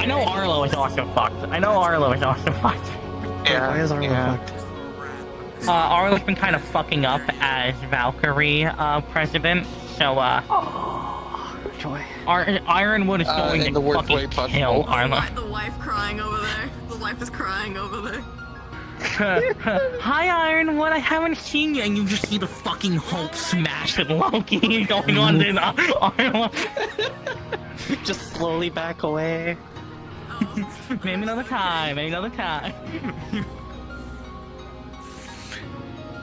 I know Arlo is also fucked. Yeah, Why is Arlo fucked? Arlo's been kind of fucking up as Valkyrie, president, so, Oh, joy. Ironwood is going in to the worst way fucking kill possible. Arlo. The wife crying over there. The wife is crying over there. Hi, Ironwood, I haven't seen you, and you just see the fucking Hulk smash with Loki going on in Arlo. Just slowly back away. Maybe another time.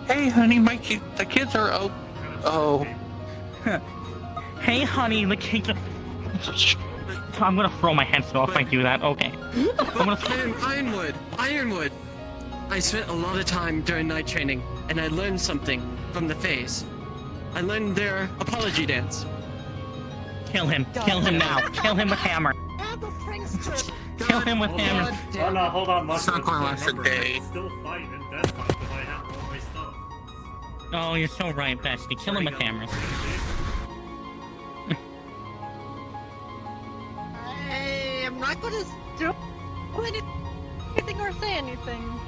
Hey, honey, the kids are out. Oh. Hey, honey, the kids are... I'm gonna throw my hands off if I do that. Okay. Ironwood! I spent a lot of time during night training, and I learned something from the phase. I learned their apology dance. Kill him now. Kill him with hammer. Kill him with hammer. Oh no, hold on, It's not gonna last a day. Still fight in death fight because I have all my stuff. Oh, you're so right, Bestie. Kill him with hammers. I'm not gonna do anything or say anything.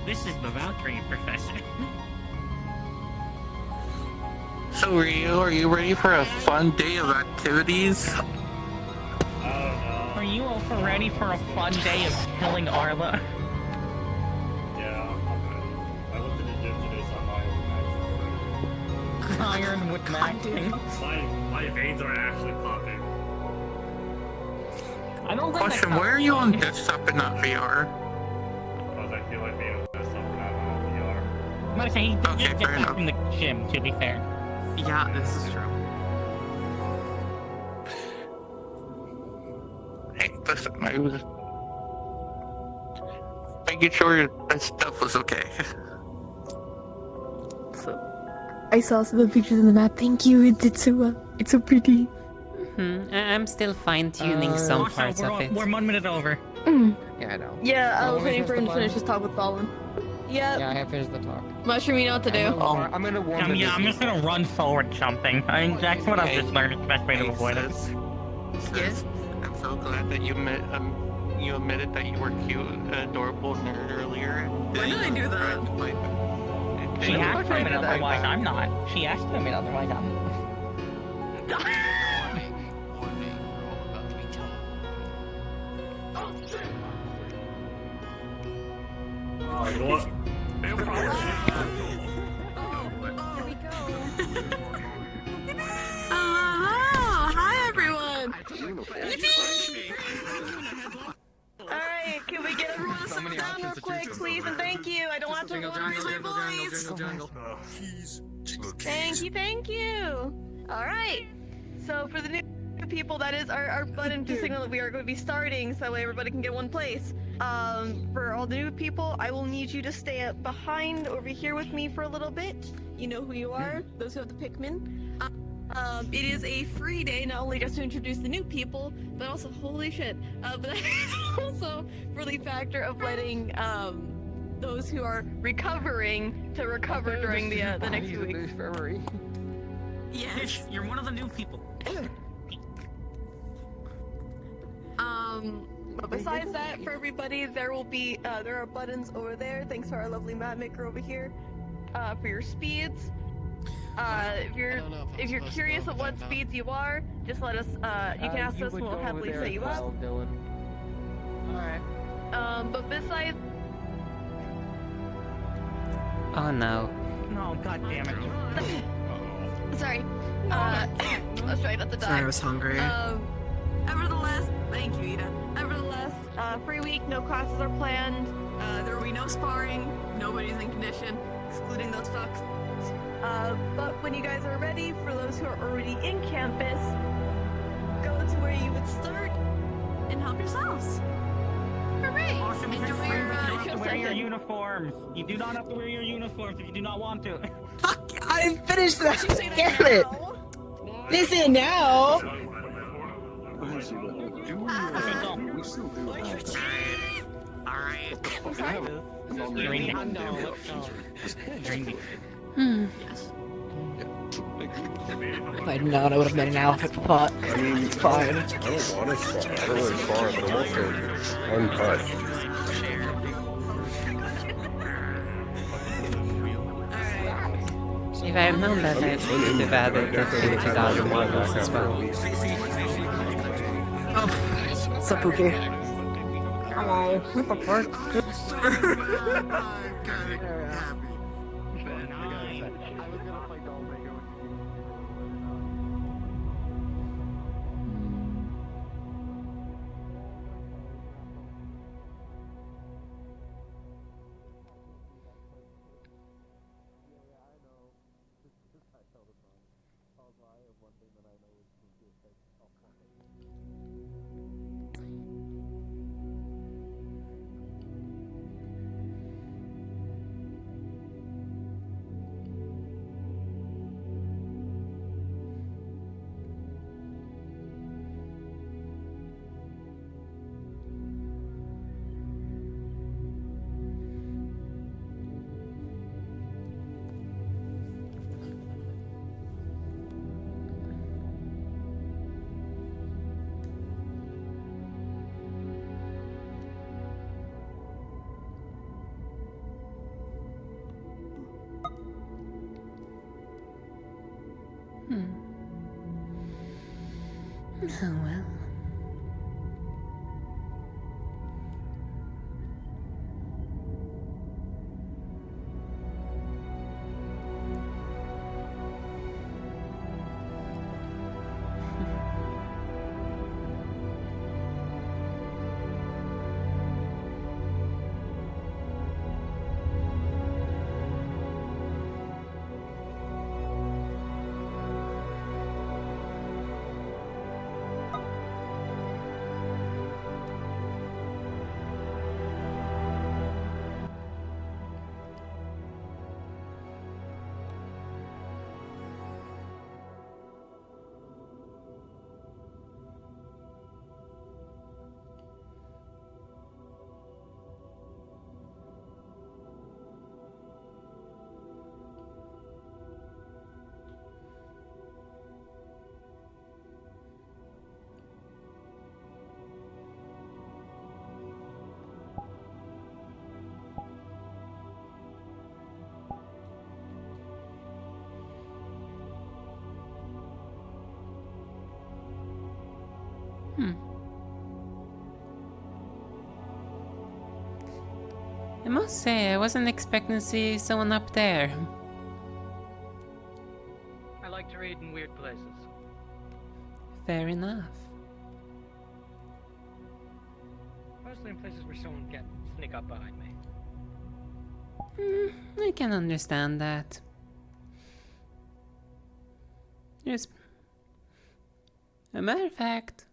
This is the Valkyrie Professor. So, Ryu, are you ready for a fun day of activities? Oh no. Are you also ready for a fun day of killing Arla? Yeah, I'm ready. I went to the gym today, so I'm Ironwood maxing. my veins are actually popping. I don't think Question, that's why are you on desktop and not VR? Because I feel like being with myself and I'm on VR. I'm gonna say he did Okay, just get fair back enough. from the gym, to be fair. Yeah, this is true. Hey, listen, I was making sure that stuff was okay. So, I saw some of the pictures in the map. Thank you. It's so pretty. I'm still fine-tuning some Also, parts of it. we're 1 minute over. Yeah, I know. Yeah, I was Oh, waiting for him to here's the finish his talk with Fallen. Yep. Yeah, I have finished the talk. Mushroom, you know what to do. I'm gonna warn the I'm just gonna run forward jumping. I mean, that's what I've just learned is the best way to avoid it. Sis, I'm so glad that you admitted that you were cute, adorable nerd earlier. When did I do that? She asked him and otherwise I'm not. She asked him and otherwise I'm not. Oh, you know what? Hi everyone! Alright, can we get everyone to settle down real quick, please? And thank you. I don't want to worry my voice. Thank you. Alright. So for the new people, that is our button to signal that we are going to be starting so everybody can get one place. For all the new people, I will need you to stay behind over here with me for a little bit. You know who you are, those who have the Pikmin. It is a free day, not only just to introduce the new people, but also, holy shit, but that is also for the factor of letting, those who are recovering to recover during the next few weeks. Yes. You're one of the new people. But besides that, for everybody, there will be, there are buttons over there, thanks to our lovely map maker over here, for your speeds. If you're curious of what speeds you are, just let us, you can ask us and we'll happily set you up. Alright. But besides... Oh no. No, god damn it. Sorry. I was trying not to die. Sorry, I was hungry. Nevertheless, thank you, Ida. Nevertheless, free week, no classes are planned. There will be no sparring, nobody's in condition, excluding those fucks. But when you guys are ready, for those who are already in campus, go to where you would start And help yourselves. Hooray! Awesome. Enjoy your, You don't have to wear your uniforms. You do not have to wear your uniforms if you do not want to. I finished that! You say that Damn it! now. Listen now! Alright. I'm sorry. Drink it. Hmm. Yes. If I'd known, I would have made an outfit, but I mean, it's fine. I don't want to farm. I don't really farm, but I'm also untouched. If I had known that, I would have added the $50 models as well. What's up, Pookie? Hello. What the fuck? Oh well. I must say, I wasn't expecting to see someone up there. I like to read in weird places. Fair enough. Mostly in places where someone can sneak up behind me. I can understand that. Yes. A matter of fact,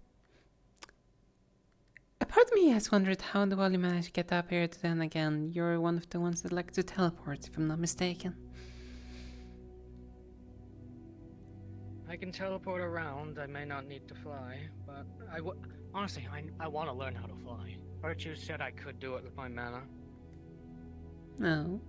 a part of me has wondered how the hell you managed to get up here, but then again, you're one of the ones that like to teleport, if I'm not mistaken. I can teleport around, I may not need to fly, but honestly, I want to learn how to fly. Virtue said I could do it with my mana. No.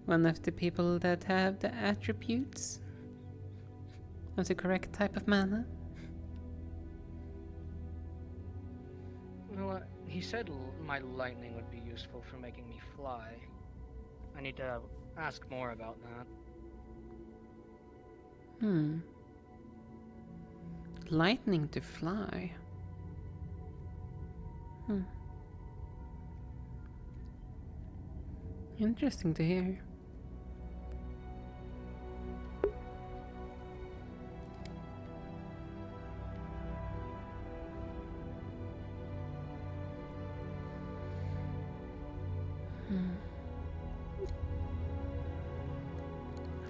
One of the people that have the attributes of the correct type of mana. Well, he said my lightning would be useful for making me fly. I need to ask more about that. Lightning to fly. Interesting to hear.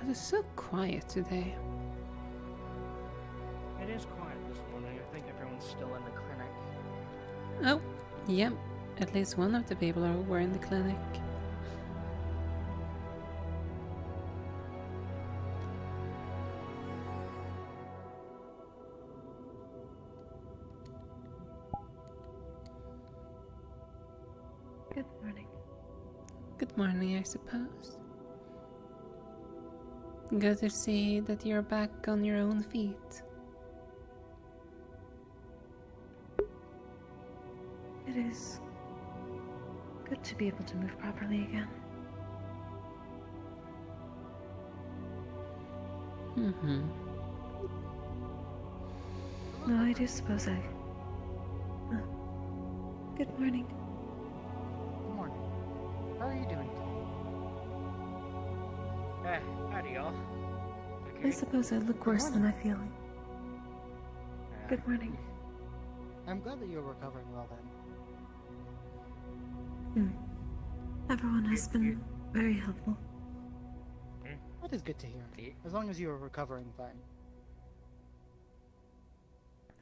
It is so quiet today. It is quiet this morning. I think everyone's still in the clinic. Oh, yep. At least one of the people were in the clinic. Good morning. Good morning, I suppose. Good to see that you're back on your own feet. It is good to be able to move properly again. Mm-hmm. No, I do suppose I... Good morning. Good morning. How are you doing today? Howdy, y'all. I suppose I look worse than I feel. Good morning. I'm glad that you're recovering well then. Everyone has been very helpful. That is good to hear. As long as you are recovering fine.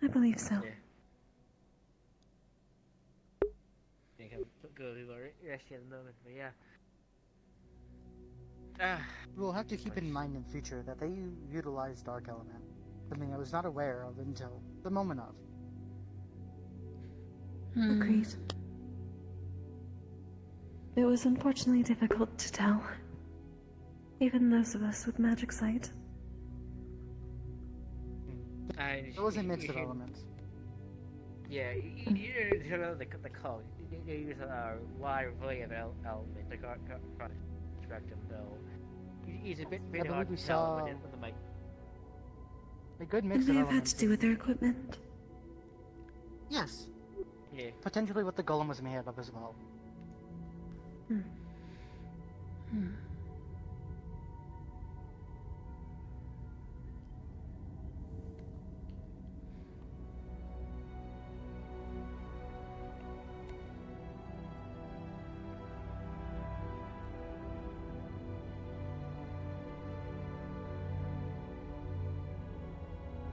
I believe so. Think I'm good resting at the moment, but yeah. We'll have to keep in mind in future that they utilize Dark Element. Something I was not aware of until the moment of. Agreed. It was unfortunately difficult to tell. Even those of us with magic sight. It was a mix of elements. Yeah, you know the code. You use a wide variety of elements to construct them, though. It's a bit I believe hard we to tell saw with the mic. a good It mix may of have had elements. to do with their equipment. Yes. Yeah. Potentially what the golem was made of as well.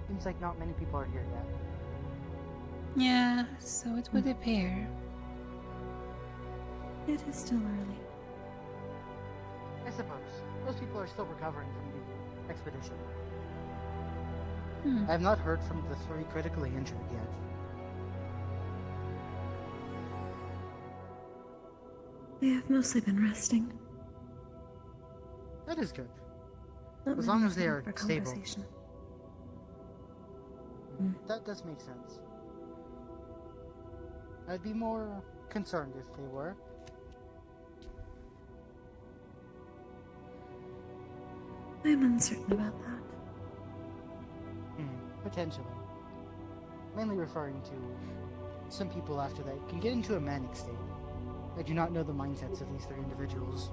Seems like not many people are here yet. Yeah, so it would appear. It is still early. I suppose. Most people are still recovering from the expedition. I have not heard from the 3 critically injured yet. They have mostly been resting. That is good. Not As many long as they have are been for stable. conversation. That does make sense. I'd be more concerned if they were. I'm uncertain about that. Potentially. Mainly referring to some people after that can get into a manic state. I do not know the mindsets of these 3 individuals.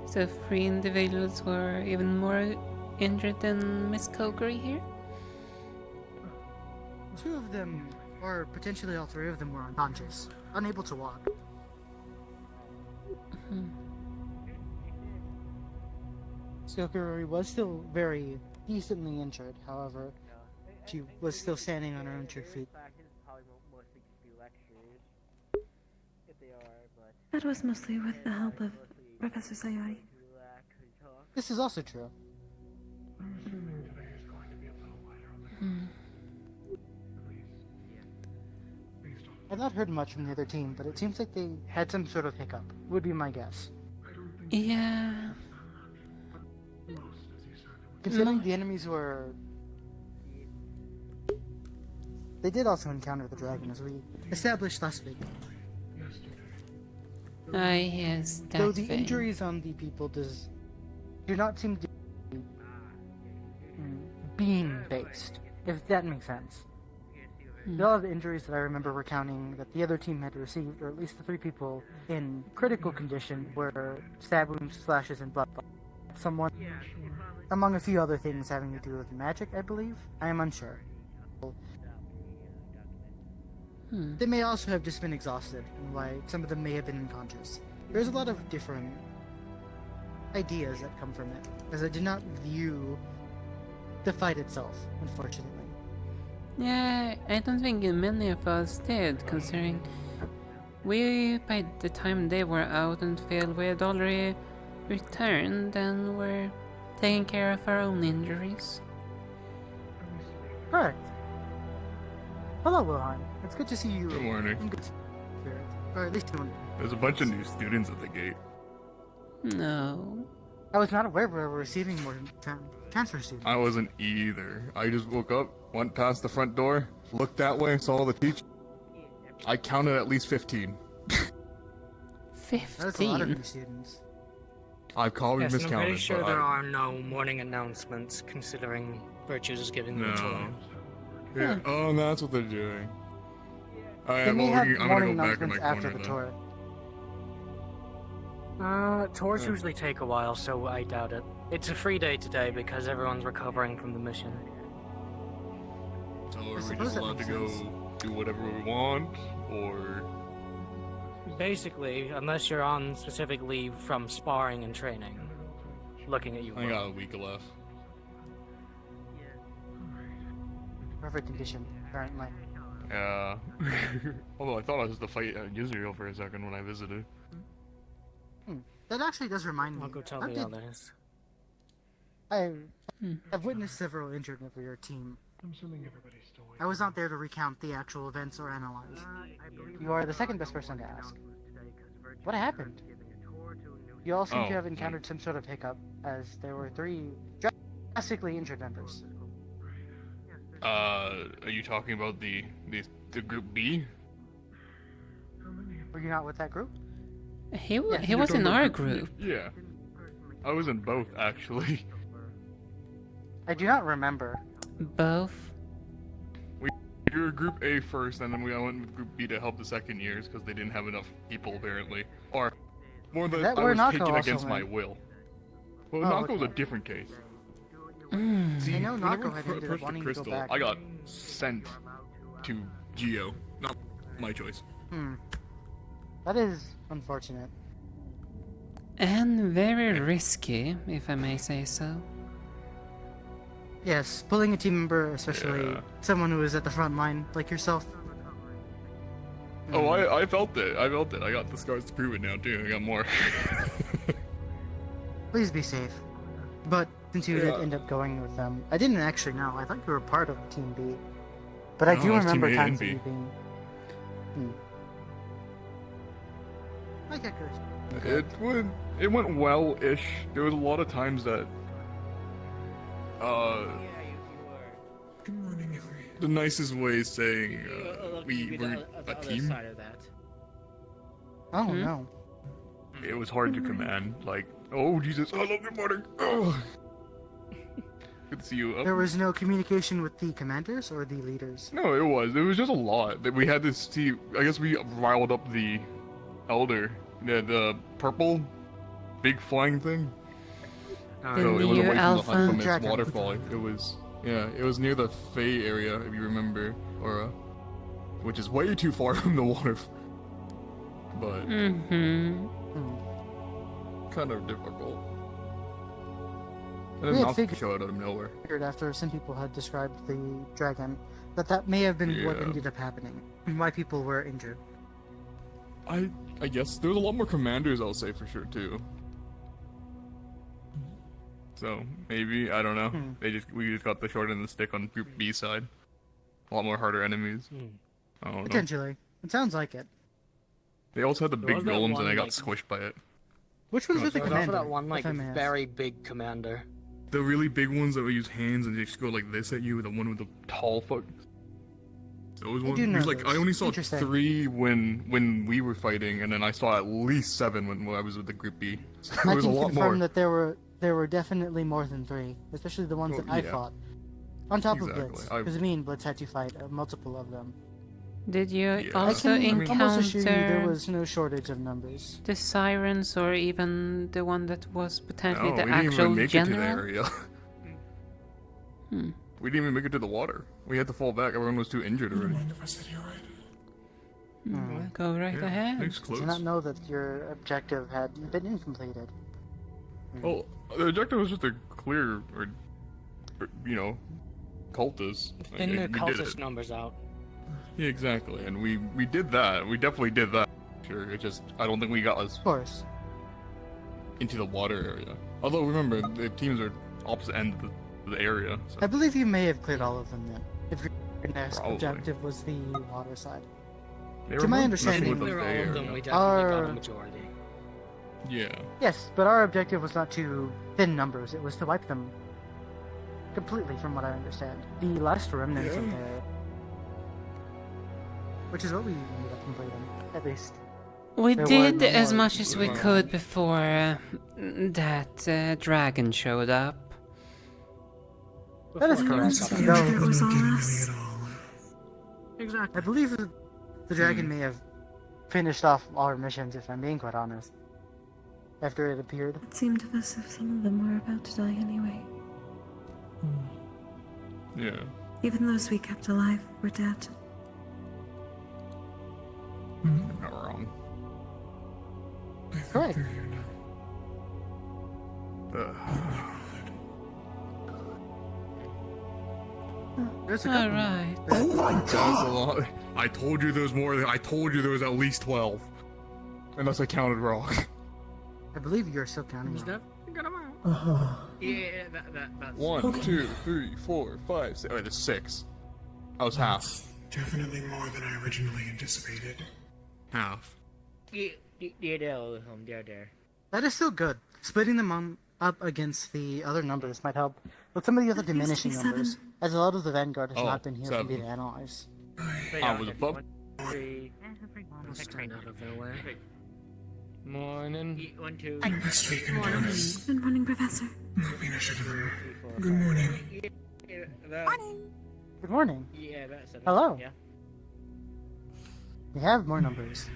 So 3 individuals were even more injured than Miss Kuragari here? 2 of them, or potentially all 3 of them, were unconscious, unable to walk. Kuragari was still very decently injured, however, she was still standing on her own 2 feet. That was mostly with the help of Professor Sayori. This is also true. I've not heard much from the other team, but it seems like they had some sort of hiccup, would be my guess. Yeah. Considering the enemies were... They did also encounter the dragon, as we established last week. Ah, yes, that Though the thing. injuries on the people do not seem to be beam-based, if that makes sense. A lot of the injuries that I remember recounting that the other team had received, or at least the 3 people in critical condition, were stab wounds, slashes, and blood. Someone, among a few other things having to do with magic, I believe. I am unsure. They may also have just been exhausted, and why some of them may have been unconscious. There's a lot of different ideas that come from it, as I did not view the fight itself, unfortunately. Yeah, I don't think many of us did, considering we, by the time they were out and field, we had already returned and were taking care of our own injuries. Correct. Hello, Wilhelm. It's good to see you. Good morning. In good spirit. Or at least in There's a bunch of new students at the gate. No. I was not aware we were receiving more transfer students. I wasn't either. I just woke up, went past the front door, looked that way, saw the teacher. I counted at least 15. 15? That's a lot of new students. I've probably Yes, and I'm miscounted, pretty sure but there are no morning announcements, considering Virtues is giving them a tour. Yeah. Oh, that's what they're doing. They may have I'm gonna morning go back in announcements my after corner the then. tour. Tours usually take a while, so I doubt it. It's a free day today because everyone's recovering from the mission. So are we suppose just that allowed to makes go do whatever we want, or? Basically, unless you're on specific leave from sparring and training. Looking at you. I got a week left. Perfect condition, apparently. Yeah. Although I thought I was just to fight Israel for a second when I visited. That actually does remind me. I'll go tell I the did- others. I've witnessed several injured for your team. I was not there to recount the actual events or analyze. You are the second best person to ask. What happened? You all seem to have encountered some sort of hiccup, as there were 3 drastically injured members. Are you talking about the group B? Were you not with that group? He was in our group. Yeah. I was in both, actually. I do not remember. Both? We were group A first, and then I went with group B to help the second years, because they didn't have enough people, apparently. Or, more than That I where was Nako taken also against my went. will. Well, Oh, Nako was a okay. different case. I know whenever Nako I had ended up approached wanting the to go crystal, back. I got sent to Geo. Not my choice. That is unfortunate. And very risky, if I may say so. Yes, pulling a team member, especially Yeah. someone who is at the front line, like yourself. Oh, I felt it. I felt it. I got the scars to prove it now, too. I got more. Please be safe. But since you did Yeah. end up going with them, I didn't actually know. I thought you were part of Team B. But I No, do I was Team remember A and times of B. you being. I get good. It went well-ish. There was a lot of times that the nicest way is saying we weren't a team. Oh no. It was hard to command. Like, oh Jesus, hello, good morning. Oh. Good to see you. There was no communication with the commanders or the leaders. No, it was. It was just a lot that we had to see. I guess we riled up the elder, the purple, big flying thing. So it was away from the Huntsman's waterfall. It was, yeah, it was near the Fey area, if you remember, or which is way too far from the water. But kind of difficult. And We then had Malcolm showed out of nowhere. Figured after some people had described the dragon, that may have been what Yeah. ended up happening, and why people were injured. I guess there was a lot more commanders, I'll say for sure too. So maybe I don't know. We just got the short end of the stick on Group B side. A lot more harder enemies. I don't know. Potentially. It sounds like it. They also had the There big was that golems, one, and I got like- squished by it. Which one's with the There was also commander? that one, like, if I may ask? very big commander. The really big ones that would use hands and just go like this at you. The one with the tall foot. Those I ones. do know There's like I those. only saw Interesting. 3 when we were fighting, and then I saw at least 7 when I was with the Group B. So I there was a can lot confirm more. that there were definitely more than 3, especially the ones Well, that I yeah. fought. On top Exactly. of Blitz, because me and Blitz had to fight multiple of them. Did you Yeah. also I can almost assure you there encounter was no shortage of numbers. the sirens or even the one that was potentially No, the we didn't actual even make general? it to the area. We didn't even make it to the water. We had to fall back. Everyone was too injured already. Go right Yeah, ahead. thanks, I close. did not know that your objective had been incompleted. Well, the objective was just to clear, or you know, cultists. Thin the we did cultist it. numbers out. Yeah, exactly, and we did that. We definitely did that. Sure, it just I don't think we got us Of course. into the water area. Although remember, the teams are opposite end of the area. So. I believe you may have cleared all of them then. If you're next Probably. objective was the water side. They To were my messing understanding, with the Clear all of them, fair. we definitely got Our- a majority. Yeah. Yes, but our objective was not to thin numbers, it was to wipe them completely, from what I understand. The last remnants of there. Which is what we ended up completing, at least. We There did were no as more- much as we could before that dragon showed up. That is Before correct. Kuragari Though, It was all us. Exactly. I believe the dragon may have finished off all our missions, if I'm being quite honest. After it appeared. It seemed as if some of them were about to die anyway. Yeah. Even those we kept alive were dead. Not wrong. Correct. There's a couple. Alright. Oh my god! That's a lot. I told you there was more. I told you there was at least 12. Unless I counted wrong. I believe you're still counting. wrong. Yeah, that's 1, 2, 3, 4, 5, 6. Oh, there's 6. I was half. Definitely more than I originally anticipated. Half. there. That is still good. Splitting them up against the other numbers might help. But some of the other That used to diminishing be numbers, as a lot of the Vanguard has Oh, not been here for me 7. to analyze. I was above. I'll stand out of their way. Morning. 1, 2. Best we can do is Good morning, Professor. not being a citizen. Good morning. Good morning. Yeah, that's it. Hello. Yeah. We have more numbers.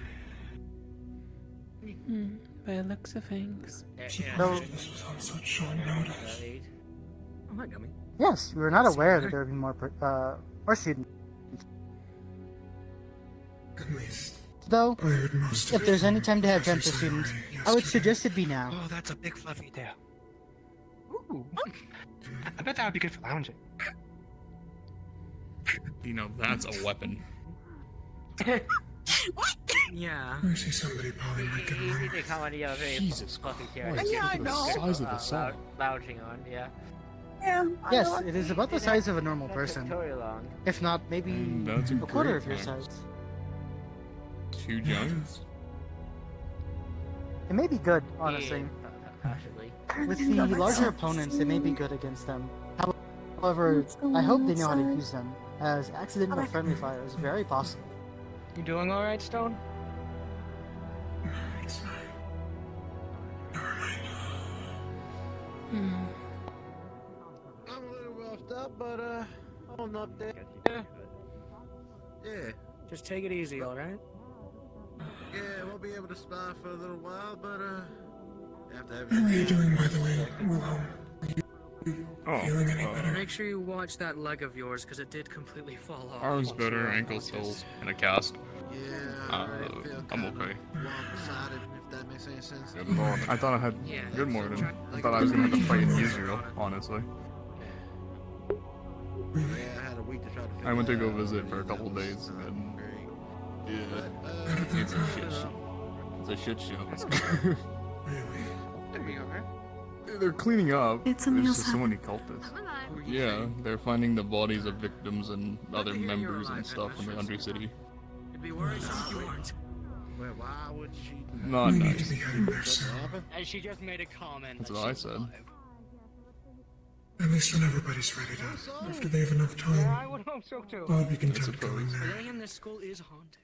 By the looks of things. Though, This was on such short notice. Oh, hi, Gummy. yes, we were not aware that there would be more students. At least, Though, I heard most of if it there's from any time to have time for Professor students, Samurai I would yesterday. suggest it be now. Oh, that's a big fluffy tail. Ooh. I bet that would be good for lounging. You know, that's a weapon. Yeah. I see somebody probably might get along. Jesus Christ. Yeah, I Look at know. the size of the saw. Lounging on, yeah. Yeah. I Yes, know. it is about the size of a normal person. long. If not, maybe That's a a quarter great of your point. size. 2 giants? It may be good, honestly. Possibly. With the larger opponents, it may be good against them. However, I hope they know how to use them, as accidental friendly fire is very possible. You doing alright, Stone? It's fine. Never mind. I'm a little roughed up, but I'm not dead. Yeah, Just take it easy, alright? yeah, we'll be able to spy for a little while, but after How are you everything. doing, by the way, Wilhelm? Oh, Feeling any better? Make sure you watch that leg of yours, because it did completely fall off. arms better, ankles still in a cast. Yeah, Uh, I feel I'm kinda okay. lopsided, if that makes any sense. Good morning. I thought I had. Yeah. Good morning. I thought I was gonna have to fight in Israel, honestly. Yeah, I had a week to try to figure I went to that go out. visit for a couple days, and Great. yeah, But, it's a shit show. It's a shit show. Really? It'll be alright. They're cleaning up. Did something There's else just so happen? many cultists. Yeah, they're finding the bodies of victims and other to hear you're members and alive, stuff in the Undercity. It'd be worrisome if you weren't. well, why would she? Not We need to nice. be heading there Something soon. happened? And she just made a comment. That's that what I she's said. alive. At least when everybody's ready to, after they have enough Yeah, I time, would hope so too. I'll be content going there. Everything in this school is haunted.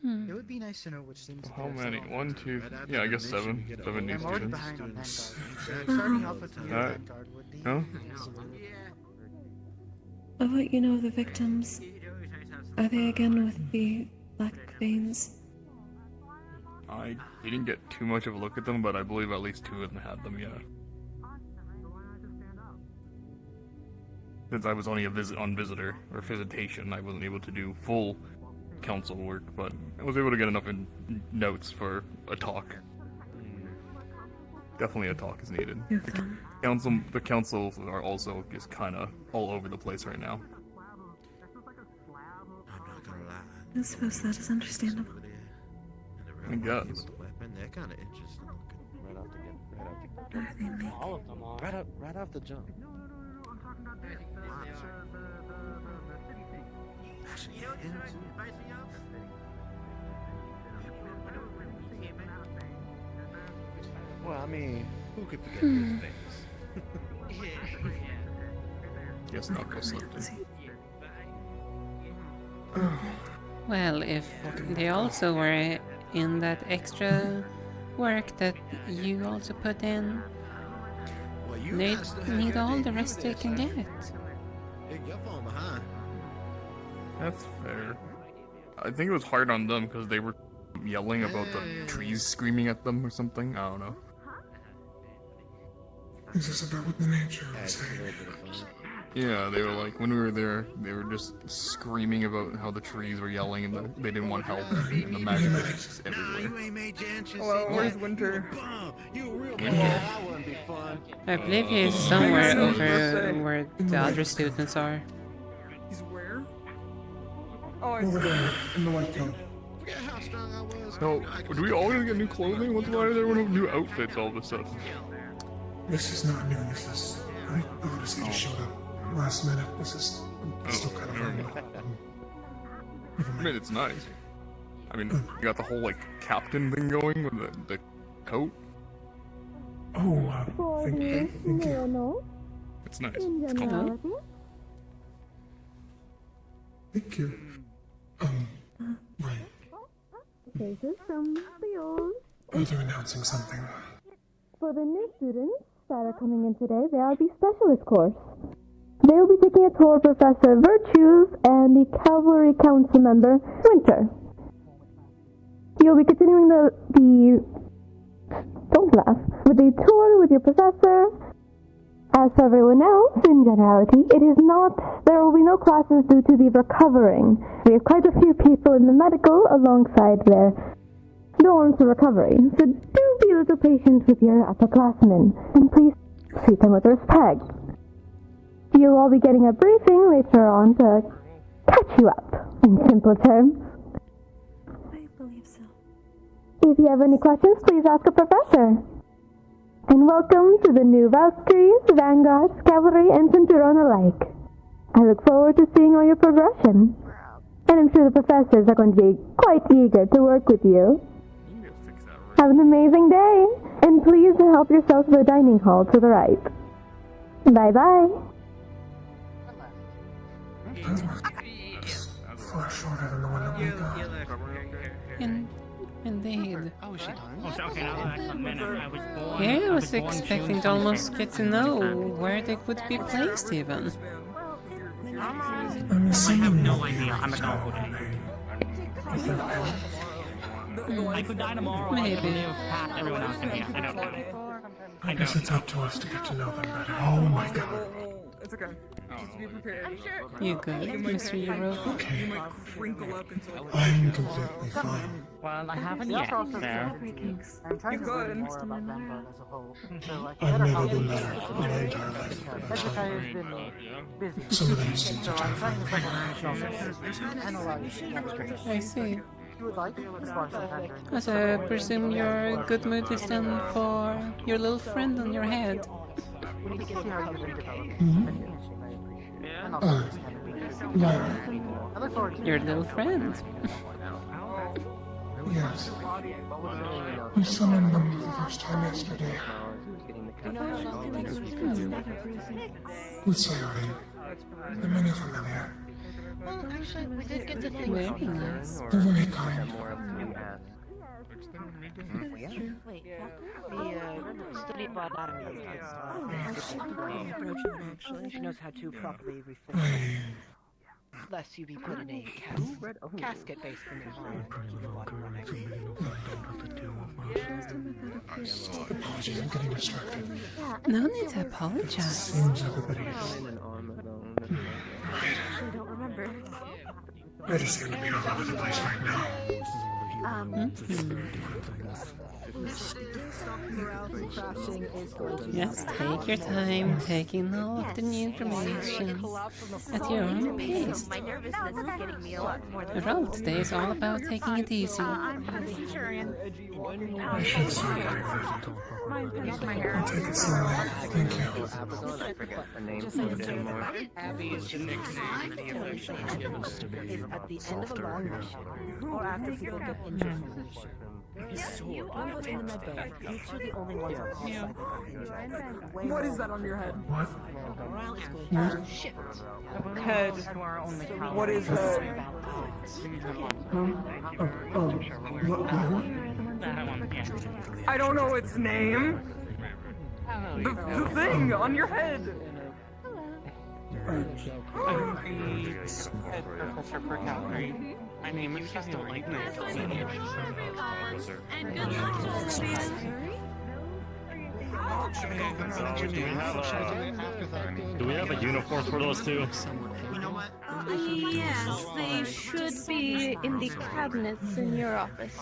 It would be nice to know which teams. How many? 1, 2. Right after Yeah, I the guess mission, 7. you get 7 new I'm already students. behind on Students. Vanguard. Starting off with the new Alright. Vanguard would be Huh? Of what you know of the victims, are they again with the black veins? I didn't get too much of a look at them, but I believe at least 2 of them had them, yeah. Since I was only on visitor, or visitation, I wasn't able to do full council work, but I was able to get enough notes for a talk. Definitely a talk is needed. You're fun. The councils are also just kind of all over the place right now. I'm not gonna lie. I suppose that is understandable. Over there, I and the rebel guess. with the weapon, they're kind of interesting looking. Right off the Are they make? All of them are. right off the jump. Well, I mean, who could forget those things? Guess not go something. Well, if they also were in that extra work that you also put in, they need all the rest they can get. You're falling behind. That's fair. I think it was hard on them because they were yelling about the trees screaming at them or something. I don't know. Is this about what the nature was saying? Yeah, they were like, when we were there, they were just screaming about how the trees were yelling and they didn't want help. And the magic was just everywhere. Well, where's Winter? I believe he's somewhere over where the other students are. He's where? Over there, in the white coat. So, do we all gonna get new clothing? Why is everyone have new outfits all of a sudden? This is not new. This is. I honestly just showed up last minute. This is. I'm still kind of I mean, it's nice. I mean, you got the whole, like, captain thing going with the coat. Oh, thank you. It's nice. It's cool. Thank you. Right. Are you announcing something? For the new students that are coming in today, they are the specialist course. They will be taking a tour of Professor Virtues and the Cavalry Council member, Winter. You'll be continuing don't laugh, with a tour with your professor. As for everyone else, in generality, there will be no classes due to the recovering. We have quite a few people in the medical alongside their dorms for recovery, so do be a little patient with your upperclassmen, and please treat them with respect. You'll all be getting a briefing later on to catch you up, in simple terms. I believe so. If you have any questions, please ask a professor. And welcome to the new Valkyries, Vanguards, Cavalry, and Centurion alike. I look forward to seeing all your progression. And I'm sure the professors are going to be quite eager to work with you. Have an amazing day, and please help yourself to the dining hall to the right. Bye-bye. Far shorter than the one that we got. Indeed. Oh, is she done? Oh, okay, now that's a minute. I was born. Yeah, I was expecting to almost get to know where they would be placed even. I have no idea. I'm not gonna I could die tomorrow. Maybe. I could live past everyone else in here. I don't know. I guess it's up to us to get to know them better. Oh my god. It's okay. Just be prepared. You good, Mr. Europa? Okay. You might crinkle up into like I'm completely fine. Well, I haven't yet, so... I'm trying to learn more about Vanguard as a whole. So, like, I've never been better in my entire life. Hezekiah has been busy. Some of these things So are I'm trying tough. to analyze I see. you would like to explore sometime during So I presume your good mood is then for your little friend on your head. we need to see how you've been developing. And Uh, also, no. I look forward to Your little friend. Yes. We summoned them for the first time yesterday. With Sayori. They're many familiar. Well, actually, we did get to know you. Very nice. They're very kind. Wait, the study of anatomy She knows how to properly refill. Lest you be put in a casket based in the Apologies, I'm getting distracted. No need to apologize. Seems everybody is. I don't remember. I just seem to be all over the place right now. Yes, take your time, taking all of the new information at your own pace. My nervousness is getting me a lot more than The road today is all about taking it easy. I'm Centurion. I should see you. I'll take it slowly. Thank you. I forget her name anymore. Abby is the nickname he eventually gives to me. Is at the end of a long mission, or after people get injured from the mission. One was in the med bay. You two the only ones on all sides that got injured. What is that on your head? What? Shit. Head. What is that? I don't know its name. The thing on your head. Professor Kuragari. My name is just don't like me. And good luck to all of you. Do we have a uniform for those two? Yes, they should be in the cabinets in your office.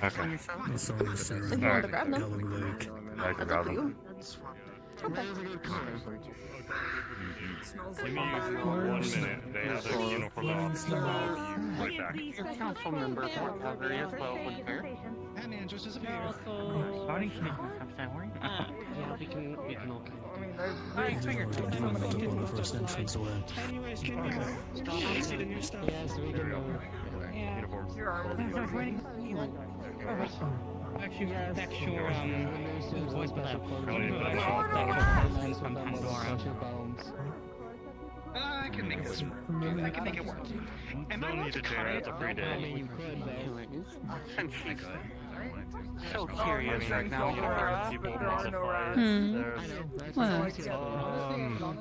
Okay. If you want to grab them. I can grab them. Okay. Give me 1 minute. They have a uniform off. Right back. Your council member Kuragari as well would there. And Andrews disappeared. Starting to make myself that worry. Yeah, we can all come. I figured. the first entrance away. Anyways, can you stop chasing the new stuff? Yes, we can go. Uniforms. Your arm will be Actual, voice for that. I can make this work. I can make it work. Am I Need to do that. It's a free day. So curious right now. What?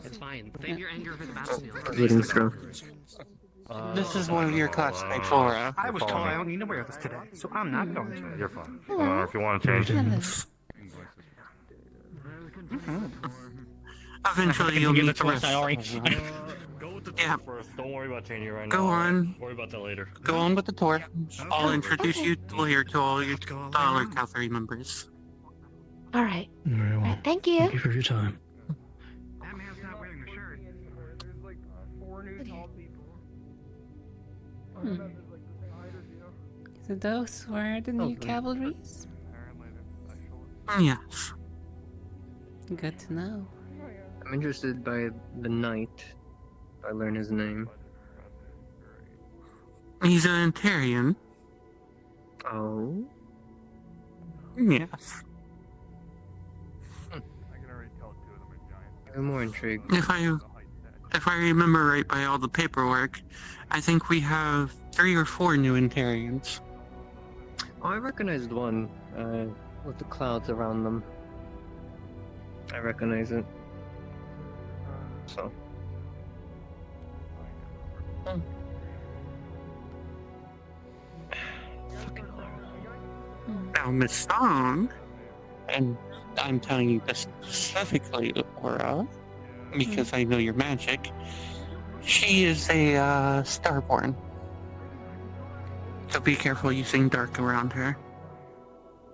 It's fine. Save your anger for the battlefield. Getting strong. This is one of your classmates, Laura. I was told I don't need to wear this today, so I'm not going to. You're fine. If you want to change it. Eventually you'll meet the salary. Yeah. Don't worry about changing it right Go now. on. Worry about that later. Go on with the tour. I'll introduce you later to all your Dollar Cafe members. All right. Very well. Thank you. Thank you for your time. That man's not wearing the shirt. There's like 4 new tall people. So those were the new cavalries? Yes. Good to know. I'm interested by the knight. If I learn his name. He's an Antarian. Oh? Yes. I'm more intrigued. If I remember right by all the paperwork, I think we have 3 or 4 new Antarians. Oh, I recognized one, with the clouds around them. I recognize it. So. Now, Miss Song, and I'm telling you this specifically, Aura, because I know your magic, she is a Starborn. So be careful using dark around her.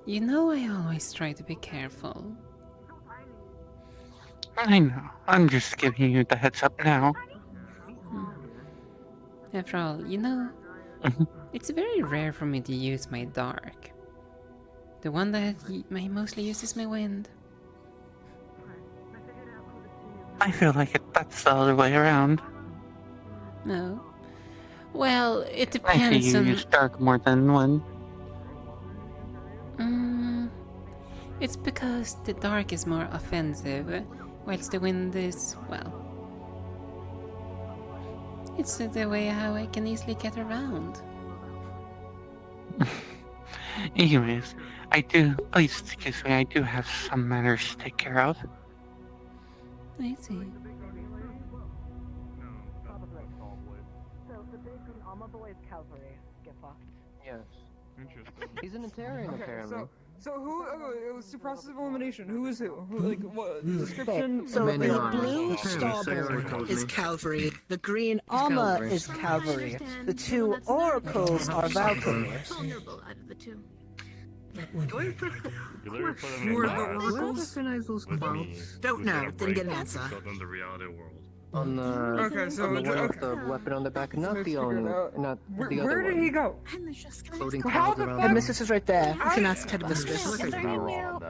You know I always try to be careful. I know. I'm just giving you the heads up now. After all, you know, it's very rare for me to use my dark. The one that I mostly use is my wind. I feel like that's the other way around. No. Well, it I depends see you on... use dark more than one. It's because the dark is more offensive, whilst the wind is, well... It's the way how I can easily get around. Anyways, please excuse me, I do have some matters to take care of. I see. Yes. Interesting. He's an Antarian, apparently. So who? It was to process of elimination. Who is who? Like what description? So the Many arms. blue Apparently, Sailor Starborn told is me. cavalry, the green Alma cavalry. is cavalry, the 2 oracles are Valkyrie. Vulnerable out of the 2. Recognize those clouds? Don't know. Didn't get an answer. In the reality world. On the Okay, so on the one okay. with the weapon on the back, not the only, not the other Where did one. he go? Floating How clouds the around. Headmistress is right there. You can ask Headmistress. Okay, well,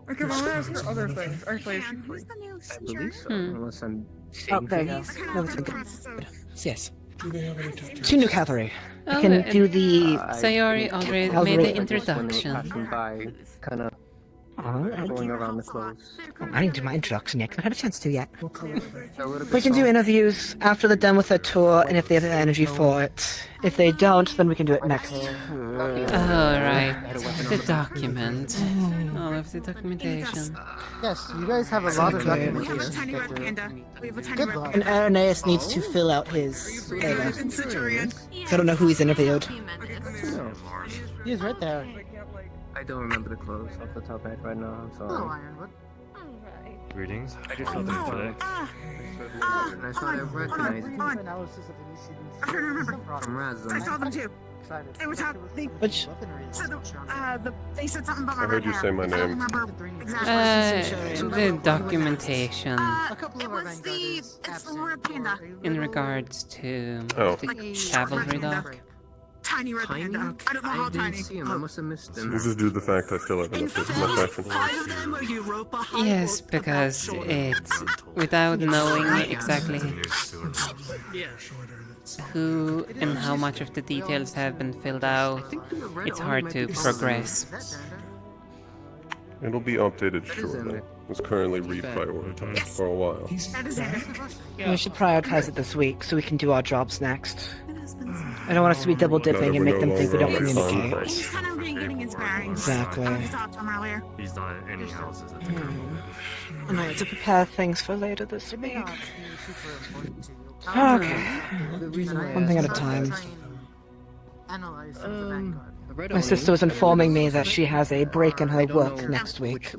I'm gonna ask her other things. Actually, is she free? I believe so, unless I'm Oh, seeing there you go. things. No, it's good. Yes. Do they have any tattoos? 2 new cavalry. I Oh, can and do the. Sayori already Cavalry. made the When they were introduction. passing by, kind of going around the clothes. I didn't do my introduction yet because I haven't had a chance to yet. A little bit We can do soft. interviews after they're done with their tour, and if they have the energy for it. If they don't, then we can do it next. Alright. The document. All of the documentation. Yes, you guys have a lot of We have a documentation. tiny red panda. We have a tiny red And panda. Irenaeus needs to fill out his data. Centurion. So I don't know who he's interviewed. No, He's right there. I don't remember the clothes off the top of my head right now. I'm sorry. Ironwood. Greetings. I just saw them today. And I thought I recognized it Analysis of the I'm trying to remember. from Razum. I saw them too. They were talking. Which? They said something about my I heard red you hair. say my I don't name. remember exactly. The documentation It was it's the red panda. in regards to Oh. the cavalry dock. Tiny red Tiny? panda. I don't know how I didn't tiny. see him. I must have missed him. This is due to the fact I still haven't updated my section. Five of them are Europa high. Yes, because it's without knowing exactly who and how much of the details have been filled out, it's hard to progress. It'll be updated shortly. It's currently reprioritized for a while. That is it. We should prioritize it this week so we can do our jobs next. I don't want us to be double dipping and make them think we don't communicate. He's kind of getting inspiring. Exactly. I talked to him earlier. He's not at any houses at the moment. And I have to prepare things for later this week. Okay. One thing at a time. My sister was informing me that she has a break in her work next week.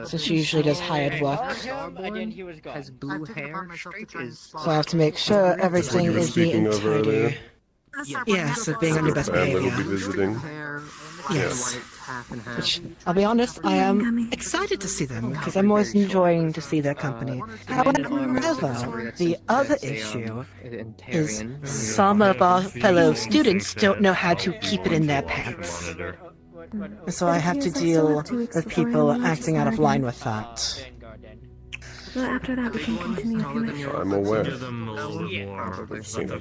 So she usually does hired work. Has blue hair. So I have to make sure everything you were is neat speaking and of earlier? tidy. Yes, of being on your best Family will be behavior. visiting. Yes. Which, I'll be honest, I am excited to see them because I'm always enjoying to see their company. However, the other issue is some of our fellow students don't know how to keep it in their pants. And so I have to deal with people acting out of line with that. Well, after that, we can continue if you wish. I'm aware. Give them a little bit more.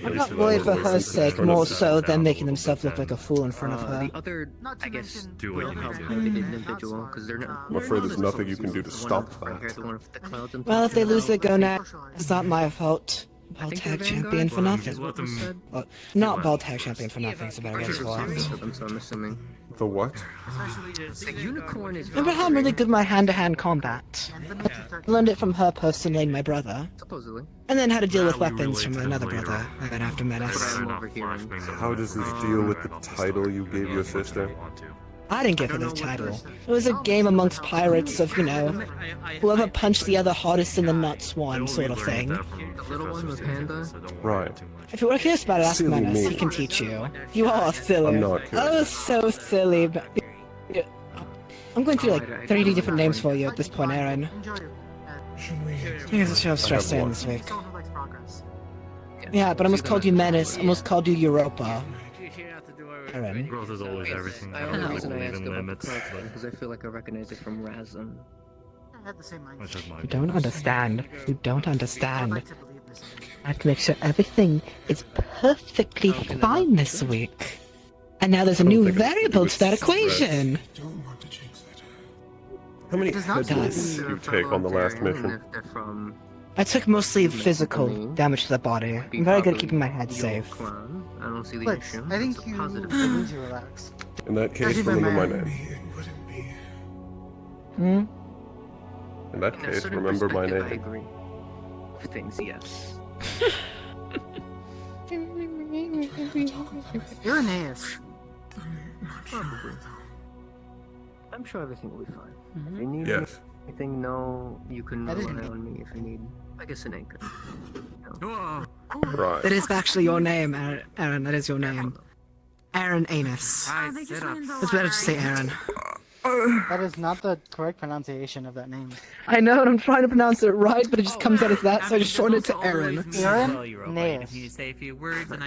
I'm not worried for her sake, more so than making themselves look like a fool in front of her. The other, I guess, Do what you need to. motivated individual, because they're not. I'm afraid there's nothing you can do to stop Here, that. the one with the clouds and Well, if they lose their gonad, it's not my fault. Ball think tag they're champion for Vanguard. nothing. Let them. Well, not ball tag champion for nothing, so better get for it. So I'm assuming. The what? The unicorn is. Remember how I'm really good at my hand-to-hand combat? I learned it from her personally and my brother. Supposedly. And then how to deal with we weapons from relate another to them brother. later. I got after Menace. I'm overhearing. How does this deal with the title you gave your sister? I didn't give her the title. It was a game amongst pirates of, you know, whoever punched the other hardest in the nuts won sort of thing. The little one, the panda. Right. If you were curious about it, ask Silly Menace. me. He can teach you. You are silly. I'm not Oh, curious. so silly. But I'm going through like 30 different names for you at this point, Aaron. Here's a show of stress I have in this week. Yeah, but I almost called you Menace. I almost called you Europa. Aaron. Growth is always everything. The only reason I Believe asked in about limits, the cloud because I feel like I recognize it from Razum. which is my You don't understand. You don't understand. I have to make sure everything is perfectly fine this week. And now there's a new variable to that equation. How many head wounds did you take on the last mission? I took mostly physical damage to the body. I'm very good at keeping my head safe. I don't see the Flex, issue. I think It's a you positive need thing. to relax. In that case, remember my name. Hmm? In that In a case, certain remember my perspective, I name. agree. With things, yes. You're an ass. Probably. I'm sure everything will be fine. If you need Yes. anything, no, you can That is rely me. on me if you need, I guess, an anchor. Right. That is actually your name, Aaron. That is your name. Aaron Anus. It's better to say Aaron. That is not the correct pronunciation of that name. I know, and I'm trying to pronounce it right, but it just comes out as that, so I just shortened it to Aaron. Aaron? Nails. He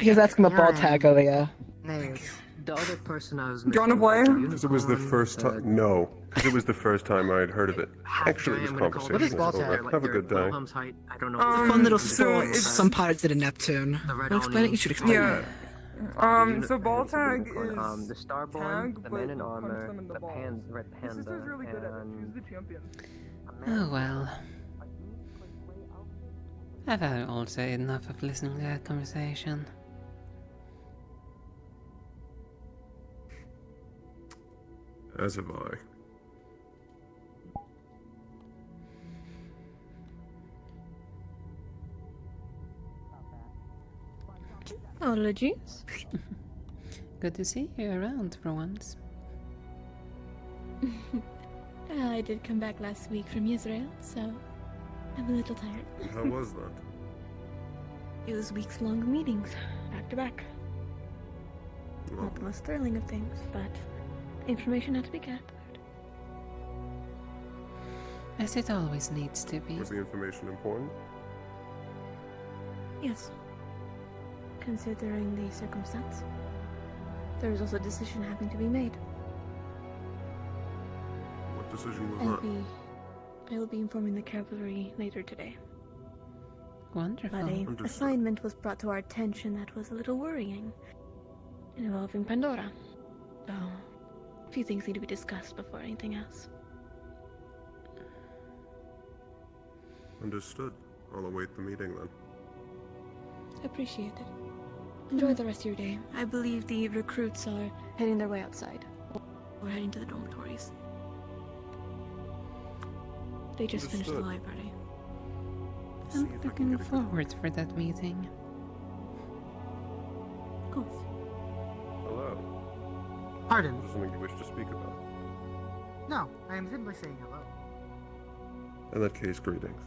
was asking about ball tag earlier. Nails. The other person I was Do you want to play? Because it was the first time. No, because it was the first time I had heard of it. Actually, this conversation is over. Have a good day. I don't know. It's a fun little so sport. Some pirates did a Neptune. Don't explain it, you should explain Yeah. it. So ball tag is the Starborn, tag, the but man in you punch armor, them in the the balls. red My panda, sister's really good at it. She's and the champion. Oh well. I've had also enough of listening to that conversation. As have I. Apologies. Good to see you around for once. I did come back last week from Israel, so I'm a little tired. How was that? It was weeks-long meetings, back to back. Not the most thrilling of things, but information had to be gathered. As it always needs to be. Was the information important? Yes. Considering the circumstance, there was also a decision having to be made. What decision was that? I will be informing the cavalry later today. Wonderful. But an assignment was brought to our attention that was a little worrying, involving Pandora. So, a few things need to be discussed before anything else. Understood. I'll await the meeting then. Appreciate it. Enjoy the rest of your day. I believe the recruits are heading their way outside. Or heading to the dormitories. They just finished the library. I'm looking forward for that meeting. Cool. Hello. Pardon? Is there something you wish to speak about? No, I am simply saying hello. In that case, greetings.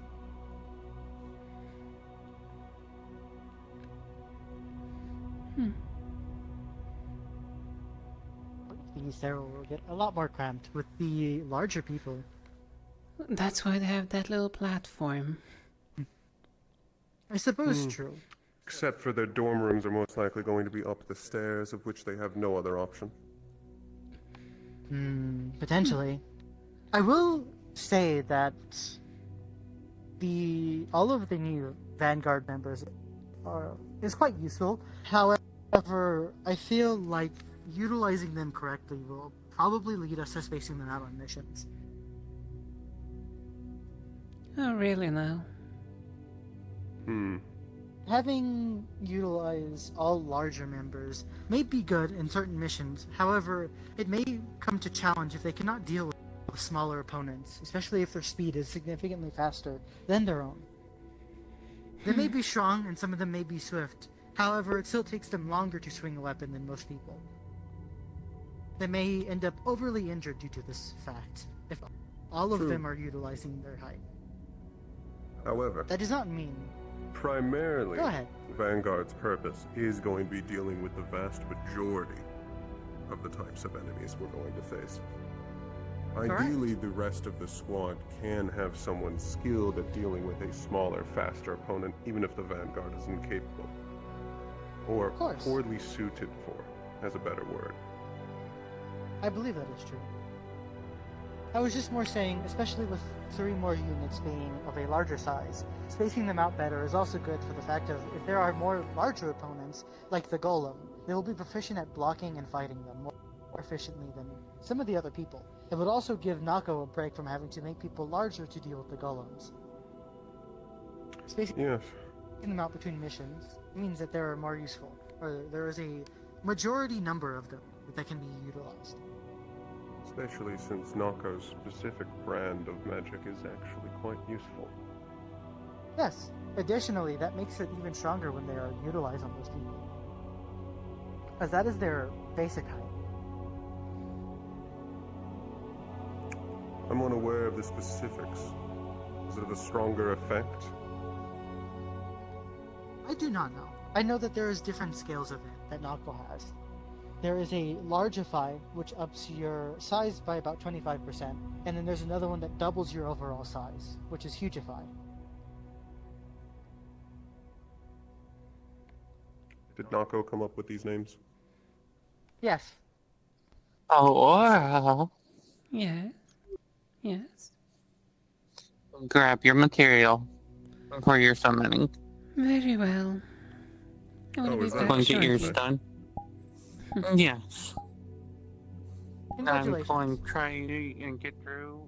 The Cyril will get a lot more cramped with the larger people. That's why they have that little platform. I suppose true. Except for their dorm rooms are most likely going to be up the stairs, of which they have no other option. Potentially. I will say that all of the new Vanguard members is quite useful. However, I feel like utilizing them correctly will probably lead us to spacing them out on missions. Oh, really now? Having utilized all larger members may be good in certain missions. However, it may come to challenge if they cannot deal with smaller opponents, especially if their speed is significantly faster than their own. They may be strong and some of them may be swift. However, it still takes them longer to swing a weapon than most people. They may end up overly injured due to this fact, if all of them are utilizing their height. However, that does not mean... Primarily, Go ahead. Vanguard's purpose is going to be dealing with the vast majority of the types of enemies we're going to face. Ideally, the rest of the squad can have someone skilled at dealing with a smaller, faster opponent, even if the Vanguard is incapable. Or poorly suited for, as a better word. I believe that is true. I was just more saying, especially with 3 more units being of a larger size, spacing them out better is also good for the fact of if there are more larger opponents, like the Golem, they will be proficient at blocking and fighting them more efficiently than some of the other people. It would also give Nako a break from having to make people larger to deal with the Golems. Spacing them out between missions means that they are more useful, or there is a majority number of them that can be utilized. Especially since Nako's specific brand of magic is actually quite useful. Yes, additionally, that makes it even stronger when they are utilized on those people. As that is their basic height. I'm unaware of the specifics. Is it of a stronger effect? I do not know. I know that there is different scales of it that Nako has. there is a Largify, which ups your size by about 25%, and then there's another one that doubles your overall size, which is Hugify. Did Nako come up with these names? Yes. Oh, Aura. Yeah. Yes. Grab your material for your summoning. Very well. I will be back Going to get shortly. yours done? Yes. I'm Congratulations. going to try and get through.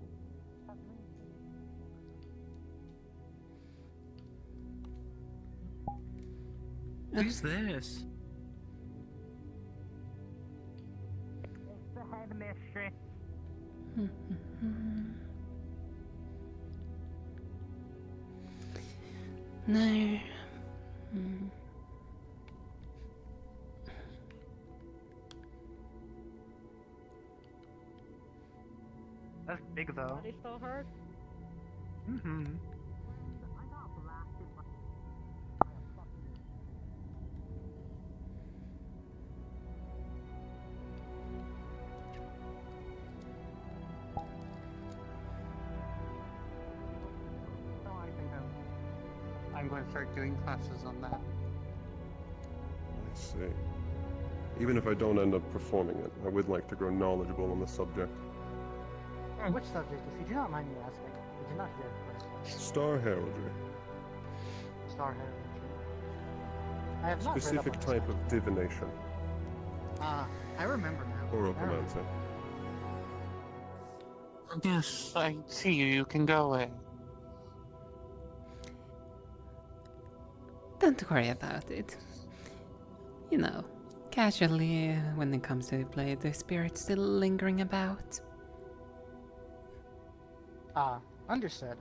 Who's this? It's the headmistress. No. That's big though. Body so hurt? Mm-hmm. I'm going to start doing classes on that. I see. Even if I don't end up performing it, I would like to grow knowledgeable on the subject. Which subject, if you do not mind me asking? I did not hear it correctly. Star heraldry. Star heraldry. I have not Specific read up type of divination. I remember now. Oromancer. Yes, I see you. You can go away. Don't worry about it. You know, casually, when it comes to play, the spirit's still lingering about. Understood.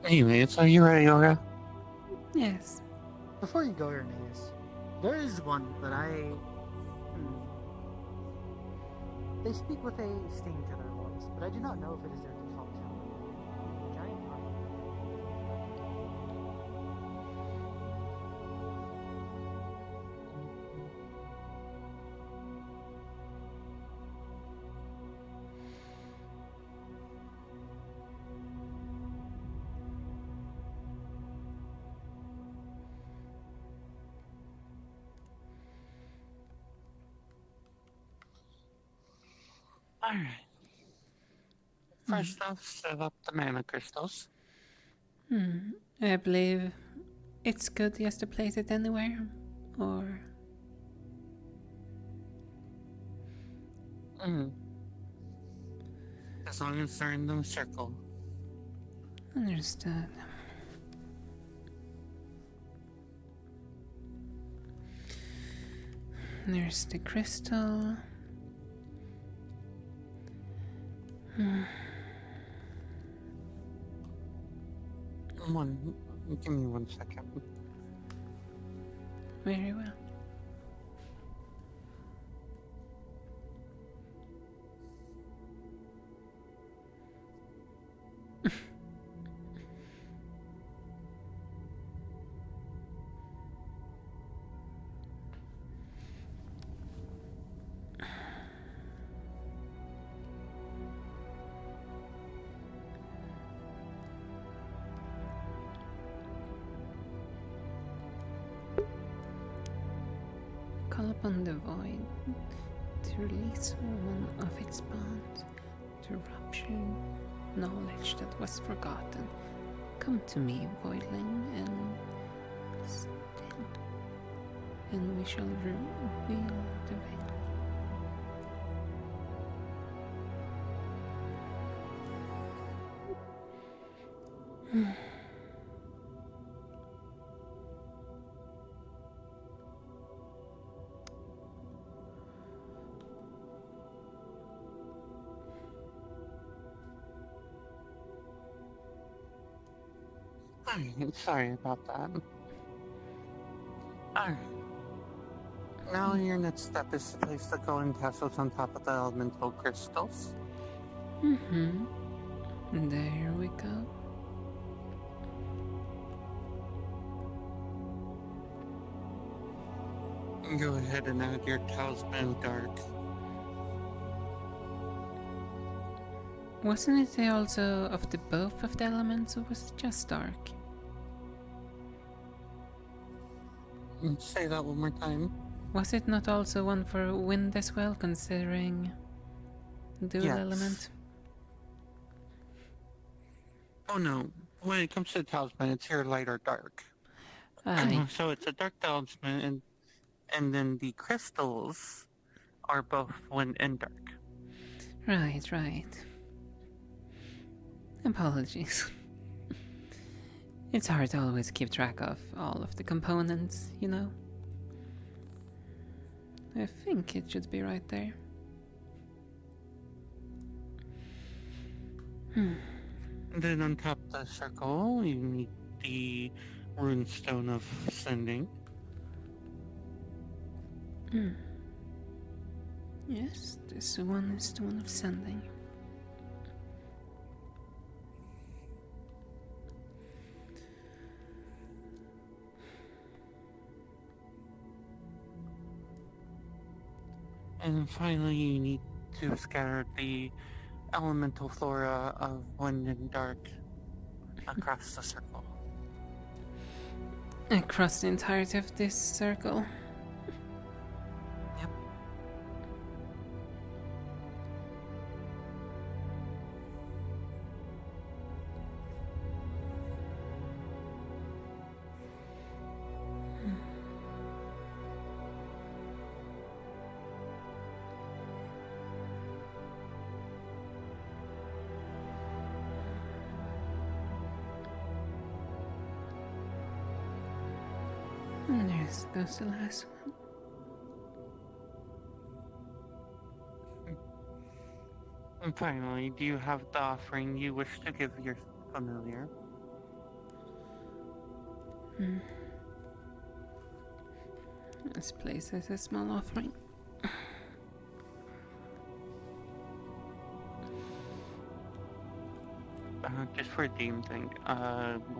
Anyway, so you ready, Yoga? Yes. Before you go, Irenaeus, there is one that They speak with a sting to their voice, but I do not know if it is their default tone. Giant monkey. Alright. First off, set up the mana crystals. I believe it's good just to place it anywhere, or... As long as they're in the circle. Understood. There's the crystal. Give me 1 second. Very well. Call upon the void to release one of its bonds, to rupture knowledge that was forgotten. Come to me, voidling, and stand, and we shall reveal the veil. Sorry about that. Alright. Now your next step is to place the golden tassels on top of the elemental crystals. There we go. Go ahead and add your talisman dark. Wasn't it also of the both of the elements, or was it just dark? Say that one more time. Was it not also one for wind as well, considering dual Yes. element? Oh no, when it comes to the talisman, it's here light or dark. Aye. So it's a dark talisman, and then the crystals are both wind and dark. Right, right. Apologies. It's hard to always keep track of all of the components, you know? I think it should be right there. And then on top of the circle, you need the runestone of sending. Yes, this one is the one of sending. And finally, you need to scatter the elemental flora of wind and dark across the circle. Across the entirety of this circle. Yep. And there goes the last one. And finally, do you have the offering you wish to give your familiar? This place is a small offering. Just for a theme thing,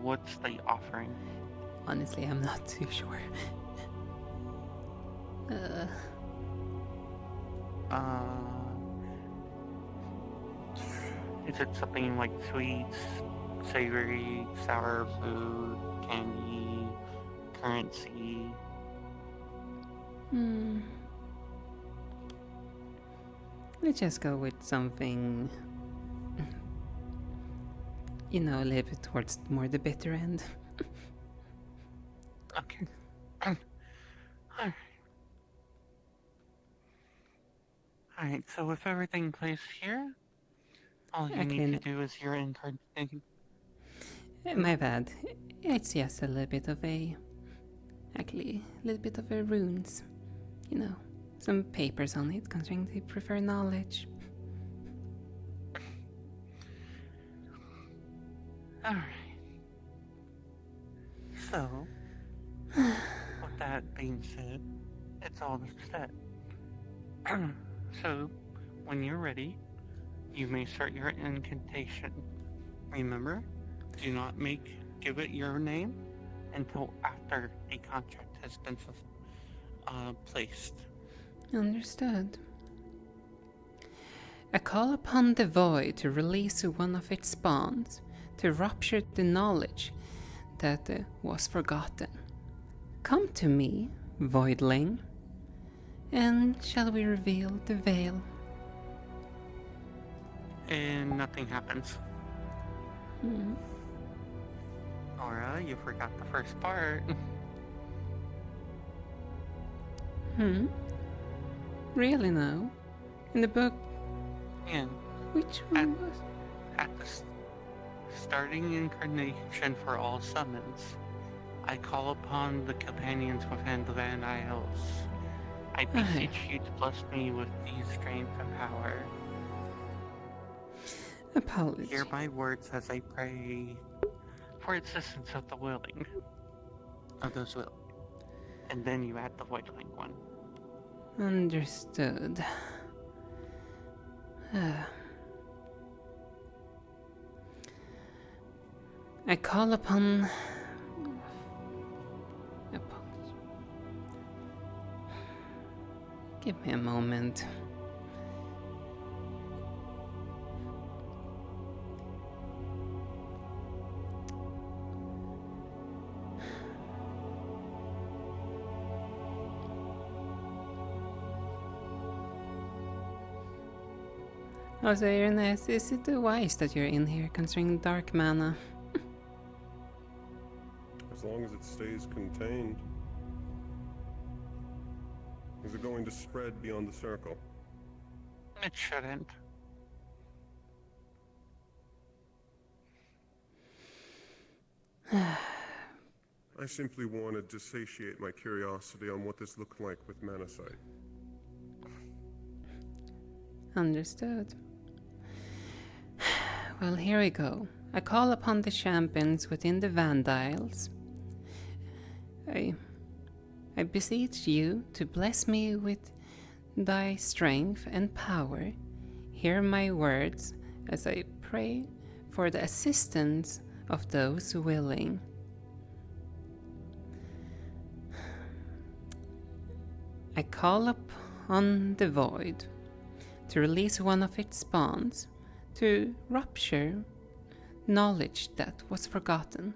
what's the offering? Honestly, I'm not too sure. Is it something like sweets, savory, sour food, candy, currency? Let's just go with something, you know, a little bit towards more the bitter end. Okay. Alright. Alright, so with everything placed here, all you need to do is your incarnation. My bad. It's just a little bit of a... Actually, a little bit of a runes. You know, some papers on it, considering they prefer knowledge. Alright. So, with that being said, it's all set. So, when you're ready, you may start your incantation. Remember, do not give it your name until after the contract has been placed. Understood. I call upon the void to release one of its spawns, to rupture the knowledge that was forgotten. Come to me, voidling, and shall we reveal the veil? And nothing happens. Aura, you forgot the first part. Really now? In the book? Yeah. Which one was? At the starting incarnation for all summons, I call upon the companions within the Van Isles. I beseech you to bless me with these strength and power. Apologies. Hear my words as I pray for assistance of the willing, of those willing. And then you add the voidling one. Understood. I call upon... Give me a moment. Also, Ernest, is it wise that you're in here considering dark mana? As long as it stays contained. Is it going to spread beyond the circle? It shouldn't. I simply wanted to satiate my curiosity on what this looked like with Manasite. Understood. Well, here we go. I call upon the champions within the Vandiles. I beseech you to bless me with thy strength and power. Hear my words as I pray for the assistance of those willing. I call upon the void to release one of its bonds, to rupture knowledge that was forgotten.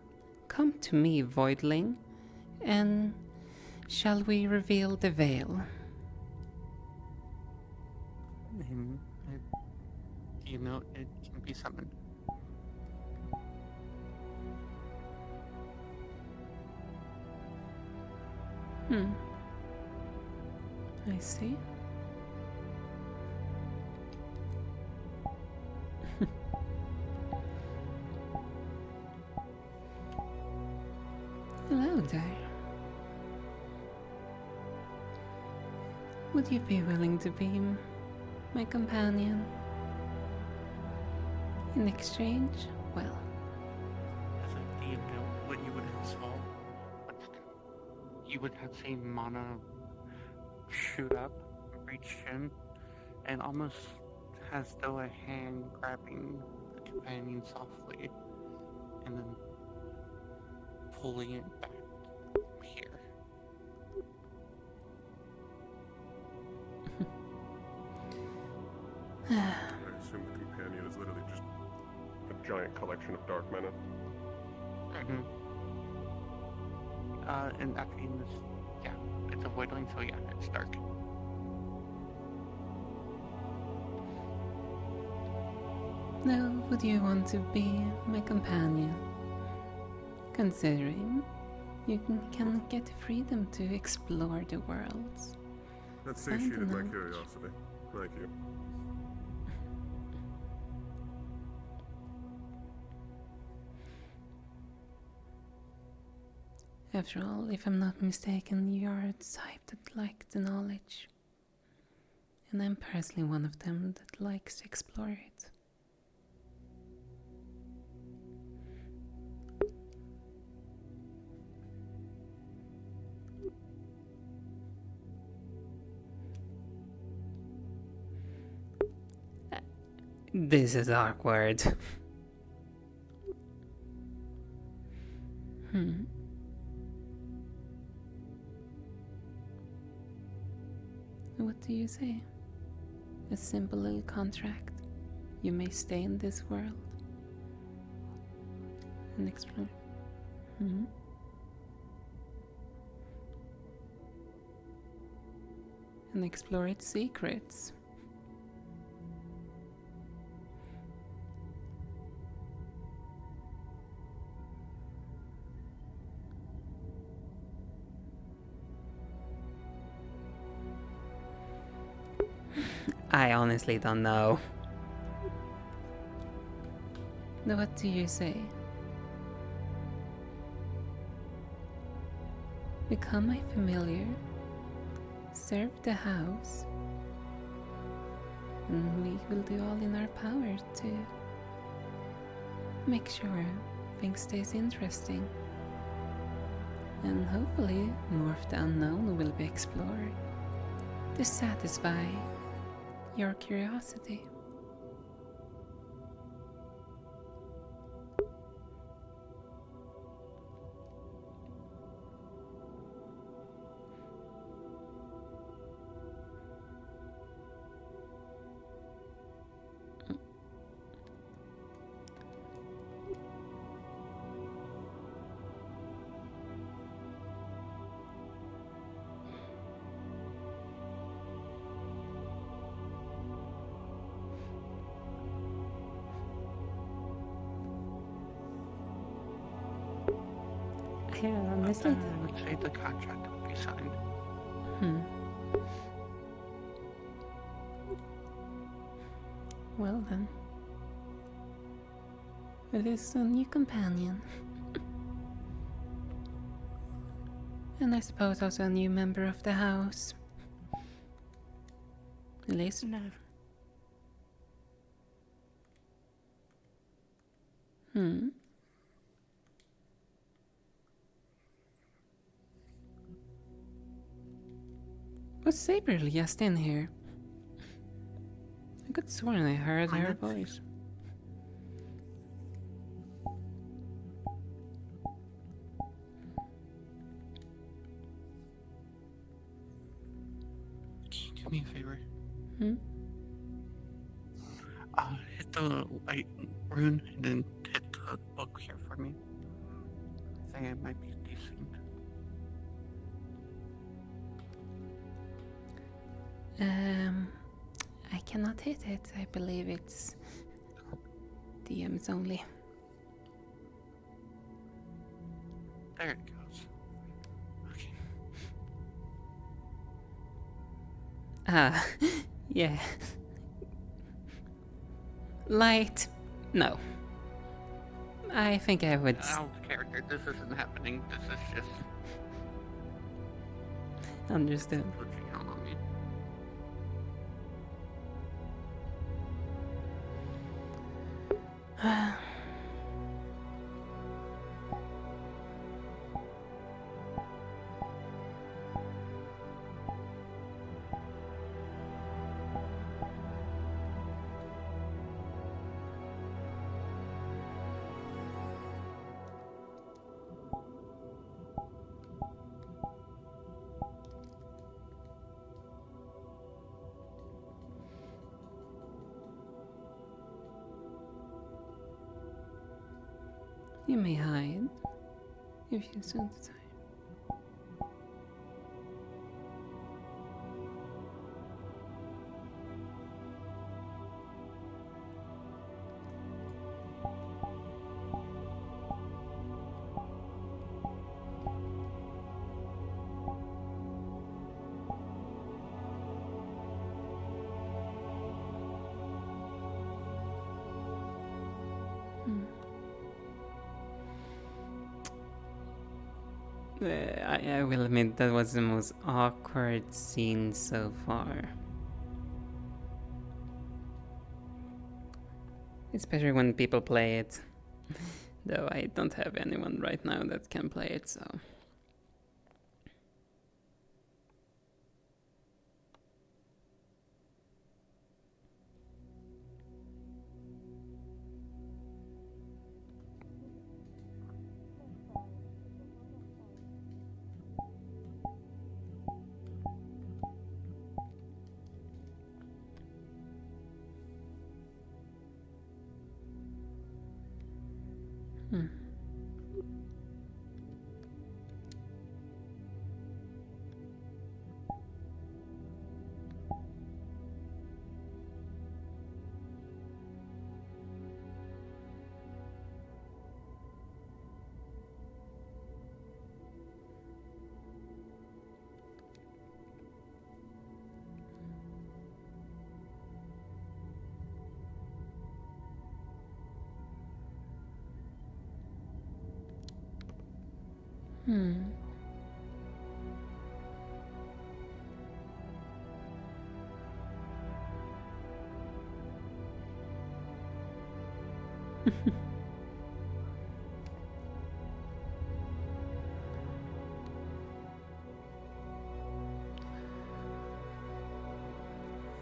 Come to me, voidling, and shall we reveal the veil? You know, it can be summoned. I see. Hello there. Would you be willing to be my companion? In exchange, well, As a DM, what you would have saw, you would have seen Mana shoot up, reach in, and almost as though a hand grabbing the companion softly, and then pulling it back here. I assume the companion is literally just a giant collection of dark mana. And actually in this, yeah, it's a voidling, so yeah, it's dark. now would you want to be my companion? Considering you can get the freedom to explore the worlds. That satiated my curiosity. Thank you. After all, if I'm not mistaken, you are a type that like the knowledge. And I'm personally one of them that likes to explore it. This is awkward. What do you say? A simple little contract. You may stay in this world and explore. And explore its secrets. I honestly don't know. What do you say? Become my familiar, serve the house, and we will do all in our power to make sure things stays interesting. And hopefully more of the unknown will be explored to satisfy your curiosity. honestly. I would say the contract would be signed. Well then. It is a new companion. And I suppose also a new member of the house. At least. No. Was Saber just in here? I could sworn I heard her voice. Can you do me a favor? Hit the light rune and then hit the book here for me. I think it might be decent. I cannot hit it. I believe it's DMs only. There it goes. Okay. Yeah. Light. No. I think I would. Out of character. This isn't happening. This is just Understood. switching out on me. You may hide if you so desire. I will admit that was the most awkward scene so far. Especially when people play it. Though I don't have anyone right now that can play it, so...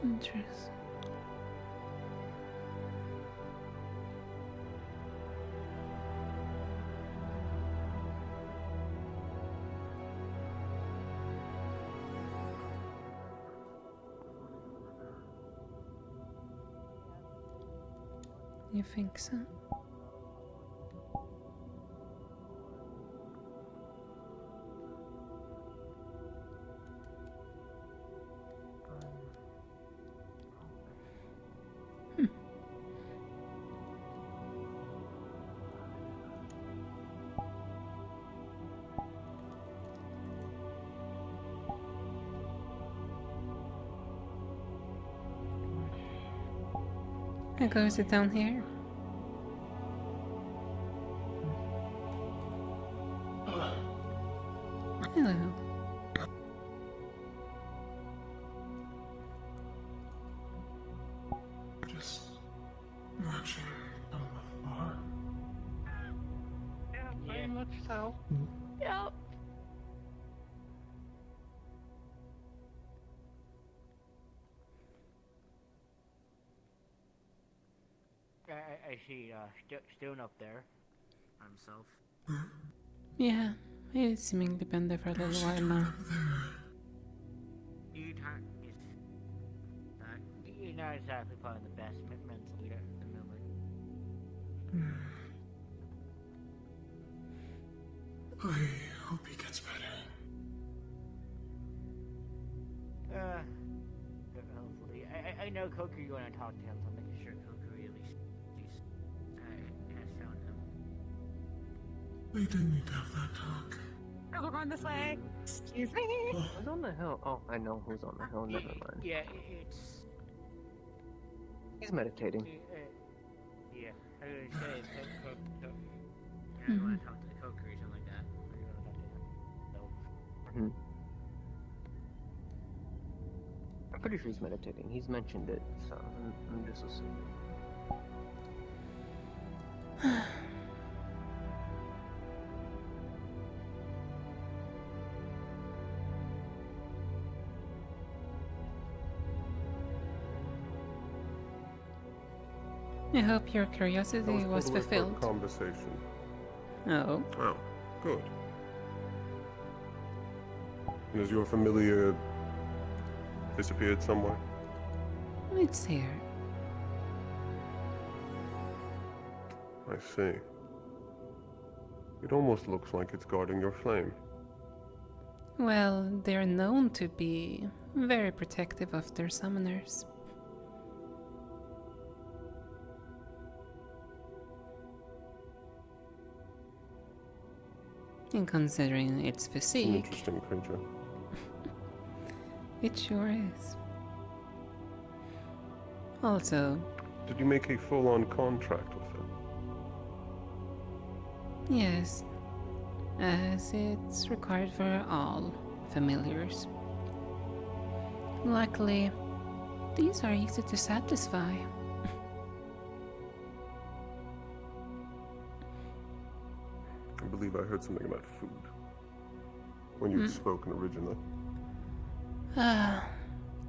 Interesting. You think so? I go sit down here. Hello. Just watching from afar. Yeah, very much so. Yep. I see Stone up there. Himself. Yeah, he's seemingly been there for a little while now. He's not exactly probably the best mental leader at the moment. I hope he gets better. Hopefully. I know Kokiri want to talk to him, so I'm making sure Kokiri at least has shown him. We didn't need to have that talk. We're going this way. Excuse me. Who's on the hill? Oh, I know who's on the hill. Never mind. Yeah, it's... He's meditating. Yeah, I was gonna say, I don't want to talk to the Kokiri or something like that. I don't want to talk to him. So... I'm pretty sure he's meditating. He's mentioned it, so I'm just assuming. I hope your curiosity was totally fulfilled. for conversation. Oh. Oh, good. Has your familiar disappeared somewhere? It's here. I see. It almost looks like it's guarding your flame. Well, they're known to be very protective of their summoners. And considering its It's an physique, interesting creature. it sure is. Also, Did you make a full-on contract with him? yes, as it's required for all familiars. Luckily, these are easy to satisfy. I believe I heard something about food when you'd spoken originally.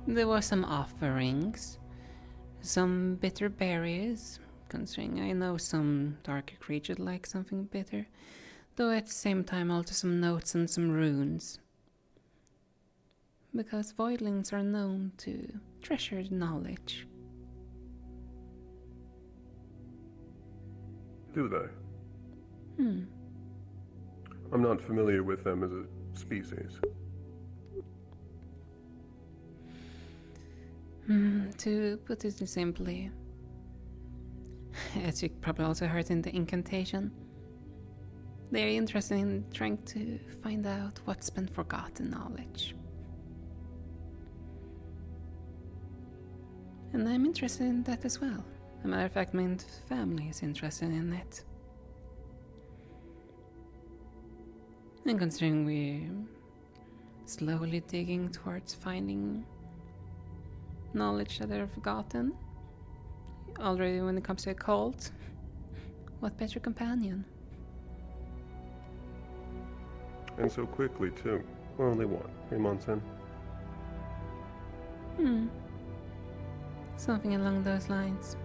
There were some offerings, some bitter berries, considering I know some darker creatures like something bitter, though at the same time also some notes and some runes. Because voidlings are known to treasure knowledge. Do they? I'm not familiar with them as a species. To put it simply, as you probably also heard in the incantation, they're interested in trying to find out what's been forgotten knowledge. And I'm interested in that as well. As a matter of fact, my family is interested in it. And considering we're slowly digging towards finding knowledge that are forgotten, already when it comes to a cult, what better companion? And so quickly, too. We're only, what, 3 months in? Something along those lines.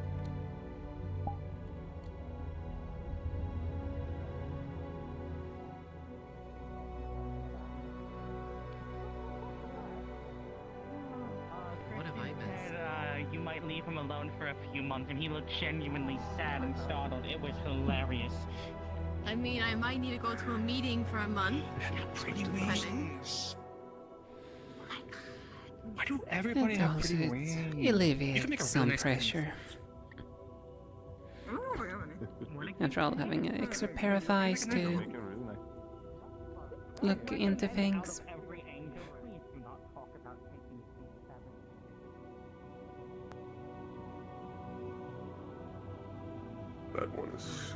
What have I missed? You might leave him alone for a few months, and he looked genuinely sad and startled. It was hilarious. I mean, I might need to go to a meeting for a month. Depending. Why do everybody have also pretty it wings? alleviates some pressure. After all, having an extra pair of eyes to look into things. That one is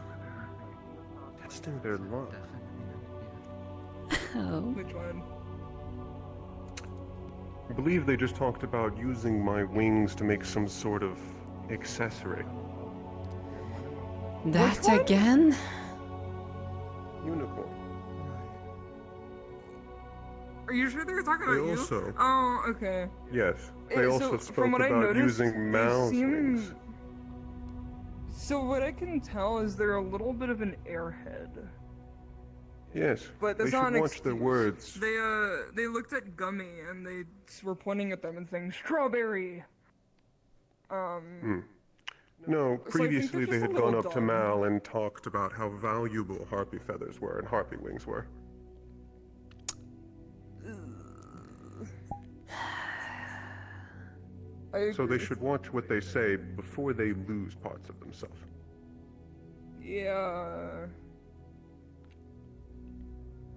testing their luck. Oh. Which one? I believe they just talked about using my wings to make some sort of accessory. That again? Unicorn. Are you sure they were talking They about you? also- Oh, okay. Yes, they also So, spoke from what I about noticed, using they Mal's seem- wings. So what I can tell is they're a little bit of an airhead. Yes, But they that's should not an watch their excuse. words. They looked at Gummy and they were pointing at them and saying strawberry. No, So I think previously they're they just a had gone little up to dumb. Mal and talked about how valuable harpy feathers were and harpy wings were. So they should watch what they say before they lose parts of themselves. Yeah.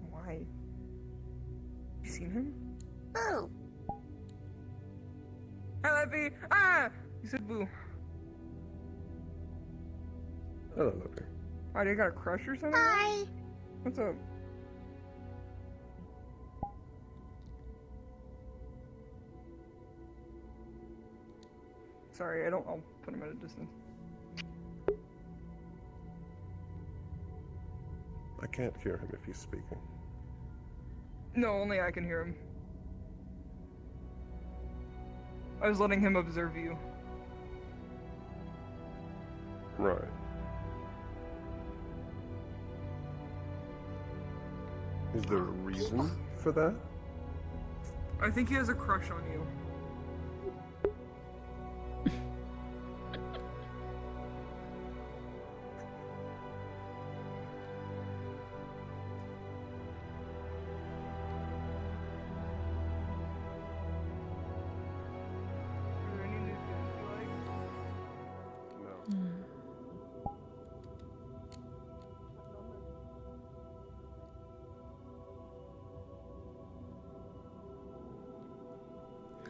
Why? You seen him? Oh. Hi, Leppy. Ah! You said boo. Hello, Leppy. Oh, you got a crush or something? Hi. What's up? Sorry, I'll put him at a distance. I can't hear him if he's speaking. No, only I can hear him. I was letting him observe you. Right. Is there a reason for that? I think he has a crush on you.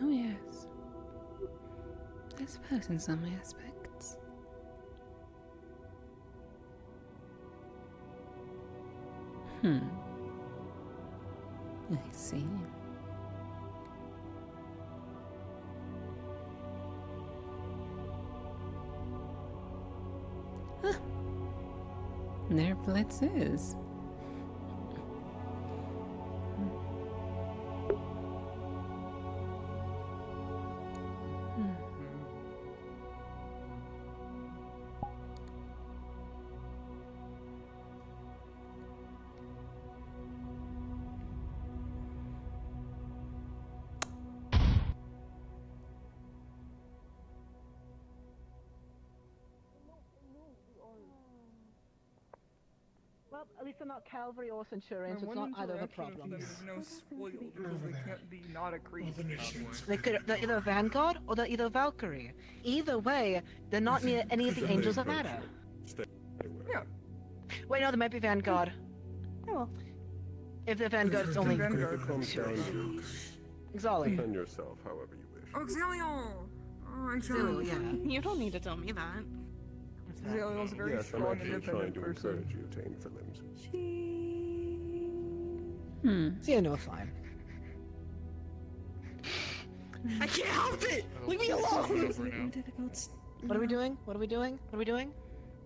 Oh yes. I suppose in some aspects. I see. Huh. There Blitz is. Well, at least they're not cavalry or centurion, My so it's one not either of the interaction with problems. them is spoiled because they can't be not a creature. They're either Vanguard or they're either Valkyrie. Either way, they're not near any of the angels that matter. Yeah. Wait, no, they might be Vanguard. Oh well. If they're Vanguard, it's only It comes down to Exali. defend yourself however you wish. Oh, Xelion! Oh, Xelion, yeah. You don't need to tell me that. Xelion's a very Yes, I'm strong, actually trying independent to person. encourage you to aim for limbs. Yeah, no, fine. I can't help it! Leave me alone! What are we doing? What are we doing? What are we doing?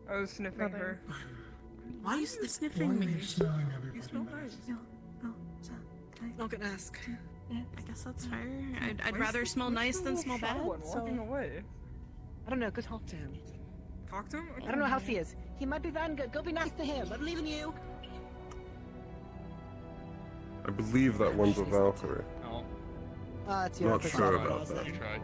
I was sniffing her. Why are you sniffing me? You smell nice. Not gonna ask. I guess that's fair. I'd rather smell nice than smell bad. Walking away. I don't know, go talk to him. Talk to him? I don't know how he is. He might be Vanguard. Go be nice to him. I believe in you. I believe that one's a Valkyrie. No. It's your Not sure about You that. tried.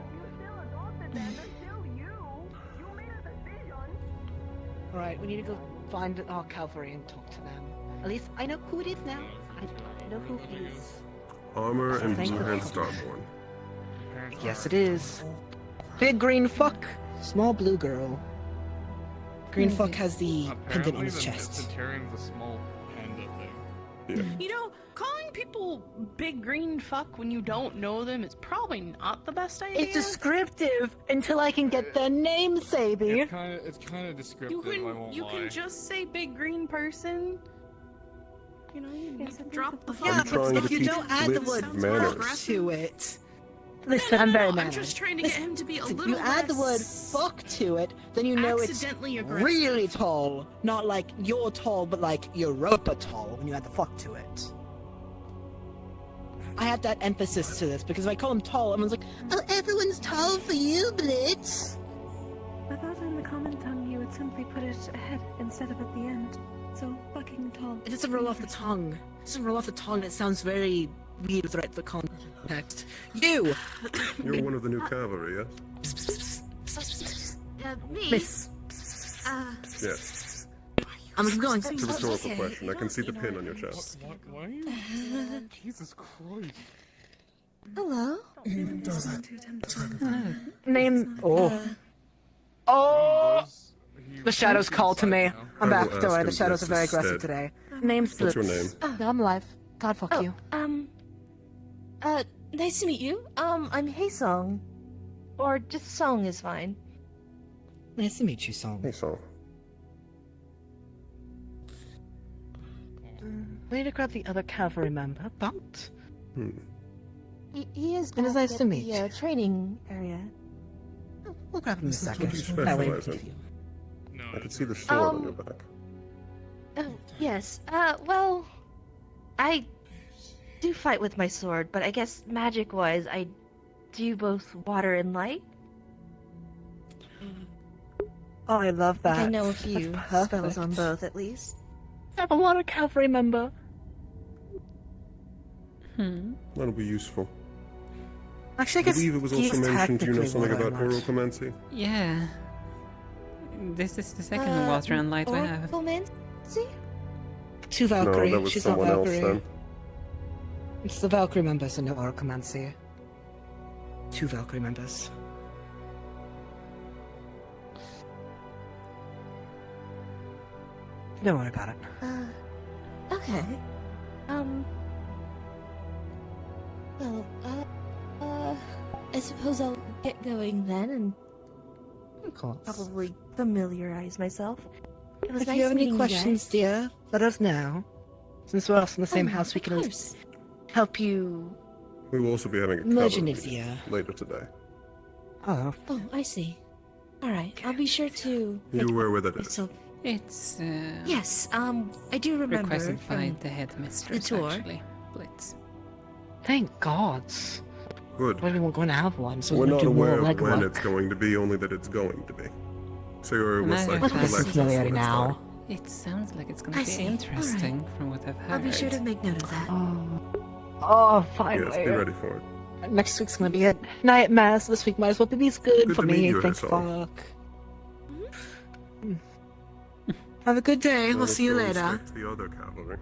Alright, we need to go find our cavalry and talk to them. At least I know who it is now. I know who it is. Armor and Thank blue you. hand starborn. Yes, it is. Big green fuck. Small blue girl. Green fuck has the pendant on his chest. Centurion's a small panda thing. Yeah. You know, calling people big green fuck when you don't know them is probably not the best idea. It's descriptive until I can get their name, Sadie. It's kind of descriptive. You can just say big green person. You know, you drop the fuck. Yeah, but if you don't add the word fuck to it. Listen, I'm very mad. I'm just trying to get him to be a little You add the word fuck to it, then you know it's accidentally aggressive. really tall. Not like you're tall, but like Europa tall when you add the fuck to it. I have that emphasis to this because if I call him tall, everyone's like, oh, everyone's tall for you, Blitz. I thought in the common tongue you would simply put it ahead instead of at the end. So fucking tall. It doesn't roll off the tongue. It doesn't roll off the tongue. It sounds very weird with the right context. You! You're one of the new cavalry, yes? Me? Miss. Yes. I'm going. It's a rhetorical question. I can see the pin on your chest. Why are you... Jesus Christ. Hello? Doesn't. Name. Oh! The shadows call to me. I'm back. Don't worry, the shadows are very aggressive today. Name's What's your Blips. name? I'm alive. God fuck you. Nice to meet you. I'm Haesong. Or just Song is fine. Nice to meet you, Song. Hey, Song. We need to grab the other cavalry member, but... He is It is nice to meet. the training area. We'll grab him in a second. What do you That way. specialize in? I can see the sword on your back. Oh, yes. Well, I do fight with my sword, but I guess magic-wise, I do both water and light. Oh, I love that. I know a few That's spells on perfect. both, at least. I have a lot of cavalry member. That'll be useful. Actually, I I guess believe it was he's also mentioned, do you know technically something what about I want. oromancy? Yeah. This is the second water and light we have. Oromancy? Two Valkyrie. No, that was She's not someone else Valkyrie. then. It's the Valkyrie members and no Oromancy. Two Valkyrie members. Don't worry about it. Okay. Well, I suppose I'll get going then and Of course. probably familiarize myself. It was If nice you have any meeting questions, guys. dear, let us know. Since we're also in the same house, we of can course. help you. We will also be having a Merge cavalry in meeting Nivea. later today. Oh. Oh, I see. Alright, I'll be sure to... You aware where that is? So, It's yes, I do remember requested by from the headmistress, the tour. actually. Blitz. Thank God. Good. Well, we weren't going to have one, so We're we're not going to do more aware of when legwork. it's going to be, only that it's going to be. So you're And almost I like have collections asked- when it's now. done. It sounds like it's going I to be see. interesting from what I've heard. I'll be sure to make note of that. Oh, finally. Yes, be ready for it. Next week's going to be a nightmare, so this week might as well be good, Good for to meet me. you, Thank Haesong. fuck. Have a good day. We'll Let see us you go later. inspect the other cavalry.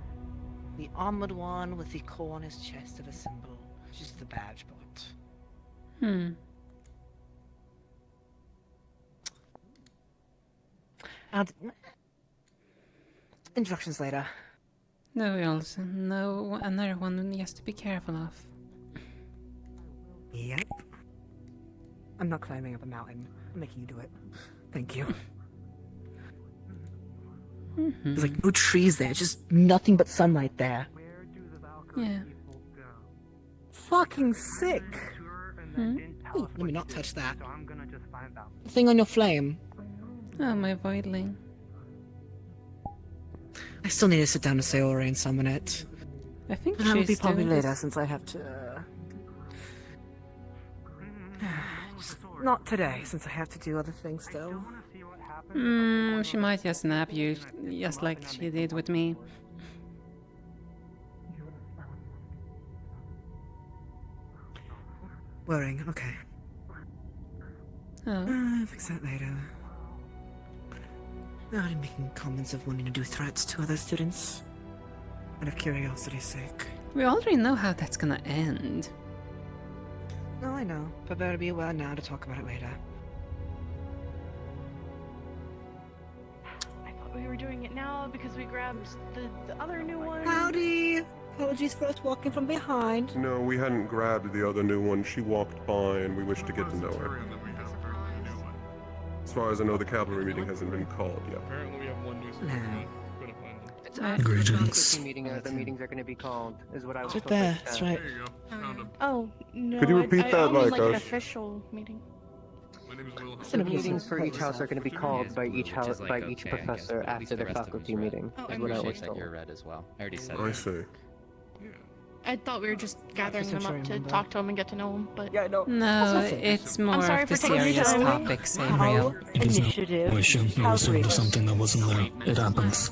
The armored one with the core on his chest of a symbol. She's the badge bot. Instructions later. No, we also know another one he has to be careful of. Yep. I'm not climbing up a mountain. I'm making you do it. Thank you. There's like no trees there, just nothing but sunlight there. Yeah. Fucking sick. Ooh, let me not touch that. So I'm gonna just find out. The thing on your flame. Oh, my voidling. I still need to sit down and say Ori and summon it. I think That'll be she's probably doing later this- since I have to. Just not today, since I have to do other things still. She might just nab you, just like she did with me. Worrying, okay. Oh. Fix that later. Not in making comments of wanting to do threats to other students. Out of curiosity's sake. We already know how that's gonna end. No, I know, but better be aware now to talk about it later. I thought we were doing it now because we grabbed the other new one. Howdy! Apologies Apologies for us walking from behind. No, we hadn't grabbed the other new one. She walked by and we wish to get to know her. As far as I know, the cavalry meeting hasn't been called yet. Apparently we have one new It's after the faculty meeting, the meetings are going to be called, is what I was Right told. there, that's right. There you go. Found him. Oh, no. Could you repeat I that only like like an us? official meeting. My name is Will. The meetings for each house are going to be called by each house, by each professor after the faculty meeting, is what I was told. as well. I already said I see. I thought we were just gathering them up to talk to him and get to know him, but yeah, no. No, it's more sorry of the for taking serious your time. topics, Ariel. Initiative. We shouldn't listen to something that wasn't there. It happens.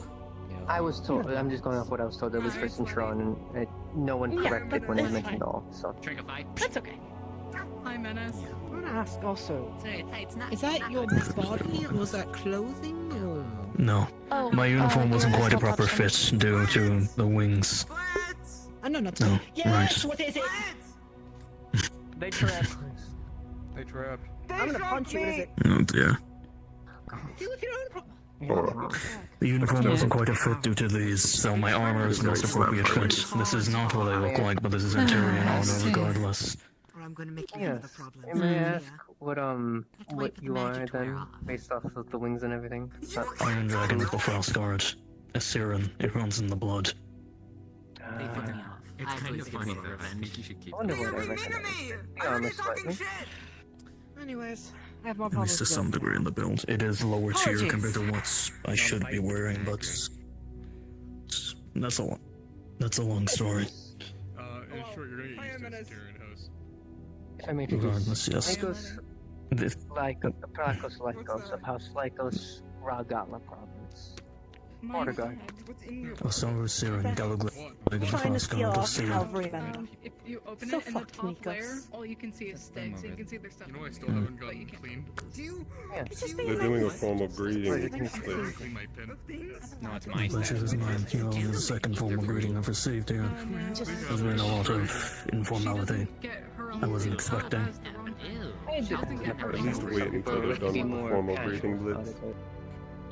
I was told, I'm just going off what I was told, at least for Cintron, and no one corrected when I mentioned all, so. That's okay. Hi, Menace. I want to ask also, It's not. is that your body, or was that clothing, or? No. Oh, My uniform wasn't you're quite a still proper touching. fit due to the wings. No, not No, Yes, right. what is it? They trapped. They trapped. I'm gonna punch you, what is it? Oh dear. Deal with your own problem. The uniform wasn't quite a fit due to these, so my armor is the most appropriate fit. This is not what I look like, but this is Antarian armor regardless. Or I'm gonna make you Yes. another problem. May I ask what you are then, based off of the wings and everything? Iron Dragon is the Frostguard. A Siren, it runs in the blood. It's kind of funny though. I think you should keep I wonder what I recognize. The armor slightly. Anyways, I have more At problems. least to with some that. degree in the build. It is lower tier Apologies. compared to what I should be wearing, but that's a long story. In short, you're gonna get used to this Tyrion house. If I may Regardless, yes. Lycos, Prakos Lycos of House Lycos, Ragala province. Kuragari. Osama Siren, Galagla, of the Trying to steal Frostguard of off Siren. cavalry men. If you open So it in the fucked, top layer, Nikos. all you can see is sticks. So you can see their stuff. You know I still haven't gotten cleaned. They're doing a formal greeting. Clean my pin. No, it's The mine. pleasure is mine. You know, this is the second formal greeting I've received here. There's been a lot of informality. I wasn't expecting. At least wait until they're done with the formal greeting blitz.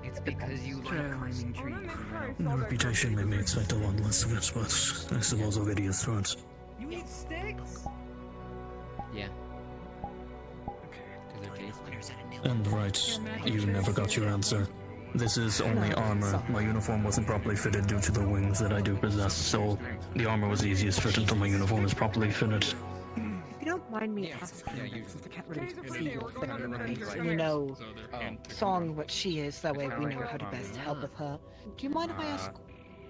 It's because you like climbing trees. The reputation made me expect a lot less of it, but I suppose I'll get used to it. You eat sticks? Yeah. Because they're tasty. And right, you never got your answer. This is only armor. My uniform wasn't properly fitted due to the wings that I do possess, so the armor was the easiest fit until my uniform is properly fitted. If you don't mind me asking, since I can't really see your thing, right? You know, Song what she is, that way we know how to best help with her. Do you mind if I ask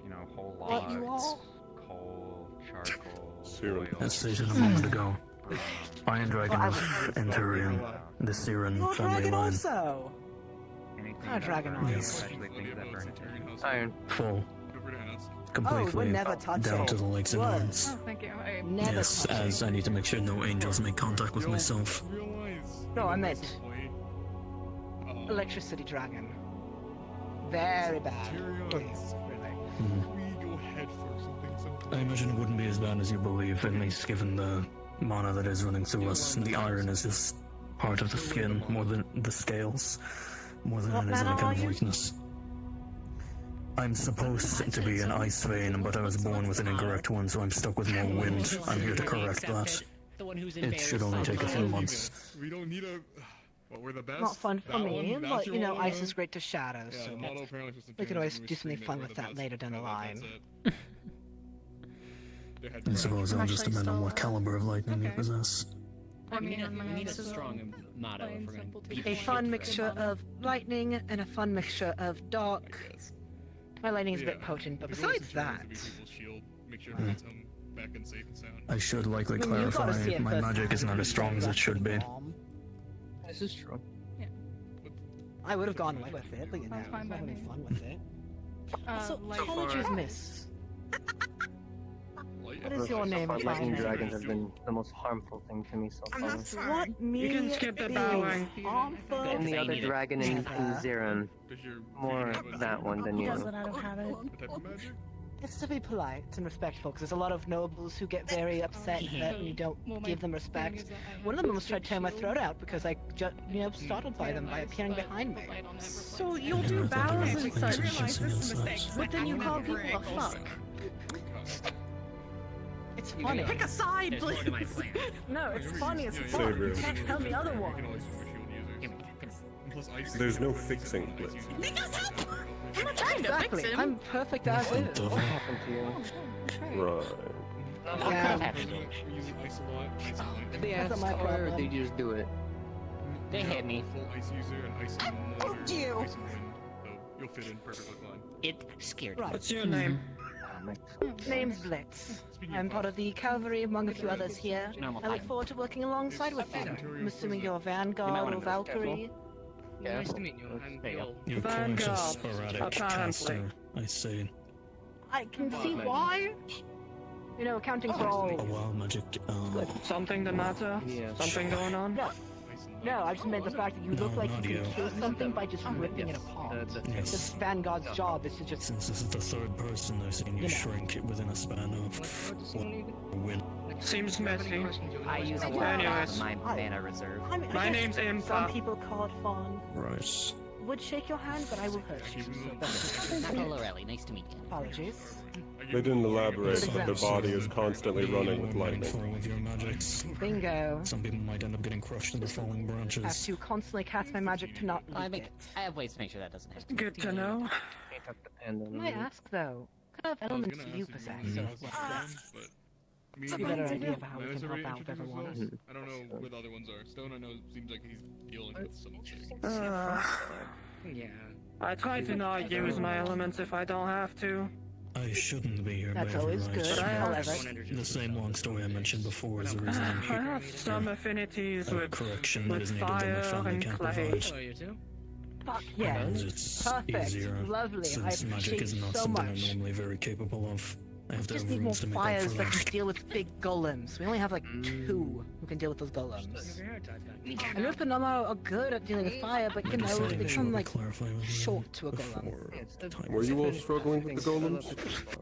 You know, whole what you all? coal, charcoal, Siren. As stated a moment ago, Iron Dragon of Enturion, the Siren Your family dragon line. also! Ah, dragon Yes. Iron. Full. Oh, Completely we'd never touch down it. to the legs and Would. arms. Oh, thank you. Never Yes, touch as I need to make sure no angels make contact with myself. No, I meant electricity dragon. Very bad. Please, really. I imagine it wouldn't be as bad as you believe, at least given the mana that is running through us. The iron is just part of the skin, more than the scales, more than What it is any mana kind are of you? weakness. I'm supposed to be an ice vein, but I was born with an incorrect one, so I'm stuck with more wind. I'm here to correct that. It should only take a few months. We don't need a. Well, we're the best. Not fun for That me, one, but that's you your know, one, ice is great to shadow, Yeah, so motto apparently is just we could a always Tyrion do something screaming, fun we're with the that best. later down the line. I suppose it'll just depend on what caliber of lightning you possess. I mean, we need a strong motto if we're gonna beat A shit fun for mixture everyone. of lightning and a fun mixture of dark. My lightning is a bit potent, but besides that, Back and safe and sound. I should likely I mean, you gotta clarify, see it my first magic is not as strong as it should be. This is true. I would have gone away with it, but you know, That's fine I'm by having me. fun with it. So, like- apologies, miss. What is your name, So far, lightning fine dragons have been the most harmful thing to me so far. What me You can skip the being bowing. harmful? And the other dragon in Zirin. More that one than you. Does it? I don't have it. It's to be polite and respectful, because there's a lot of nobles who get very upset and hurt when you don't give them respect. One of them almost tried to tear my throat out because I just, startled by them by appearing behind me. So you'll do bows and such, but then you call people a fuck. funny. Pick a side, There's more to my plan. No, it's funny as Save fuck. You room. can't tell me otherwise. There's no fixing Blitz. I'm not trying to Exactly. fix him. I'm perfect as is. What happened to you? Right. Yeah. Did they That's ask not my or problem. did you just do it? They hit me. Full ice user and ice and water. Fuck you. Ice and wind. So you'll fit in perfectly fine. It scared Right. me. What's your name? Name's Blitz. I'm part of the cavalry among a few others here. I look forward to working alongside with you. I'm assuming you're Vanguard or Valkyrie. Nice to meet you. I'm Bill. Your course is Vanguard, sporadic, apparently. caster, I see. I can see why. You know, accounting for all. A wild magic, Something the matter? Yeah. Something going on? No, I just meant the fact that you look No, like not you can you. kill something by just ripping it apart. Yes. Just Vanguard's job is to just. Since this is the third person I've seen you shrink it within a span of a win. Seems messy. I use a lot Anyways. of my mana reserve. I mean, I My guess name's Impa. Some people call it fun. Right. Would shake your hand, but I will hurt you. So Naco Lorelli, nice to meet you. apologies. They didn't elaborate, but their body is constantly running with lightning. For with your magics. Bingo. Some people might end up getting crushed into falling I have branches. to constantly cast my magic to not I leak make. it. I have ways to make sure that doesn't happen. Good to know. Can I ask though, what kind of elements do you possess? Me, Give me a better idea of how we can help out with introduce everyone. ourselves. I don't know what the other ones are. Stone, I know, seems like he's dealing with some things. Yeah. I try to not use my elements if I don't have to. I shouldn't be here That's by always every good, right. however. The same long story I mentioned before is the reason I'm I here. have some affinities A with correction that is needed that my fire family and can't clay. provide. Oh, you too? Fuck And yes. it's Perfect. easier Lovely. I since magic appreciate is not so something much. I'm normally very capable of. I have to Just have need more runes to make up fires for that that. can deal with big golems. We only have like 2 who can deal with those golems. And Rip and Nama are good at dealing with fire, but you know, they become like short to a golem. Were you all struggling with the golems?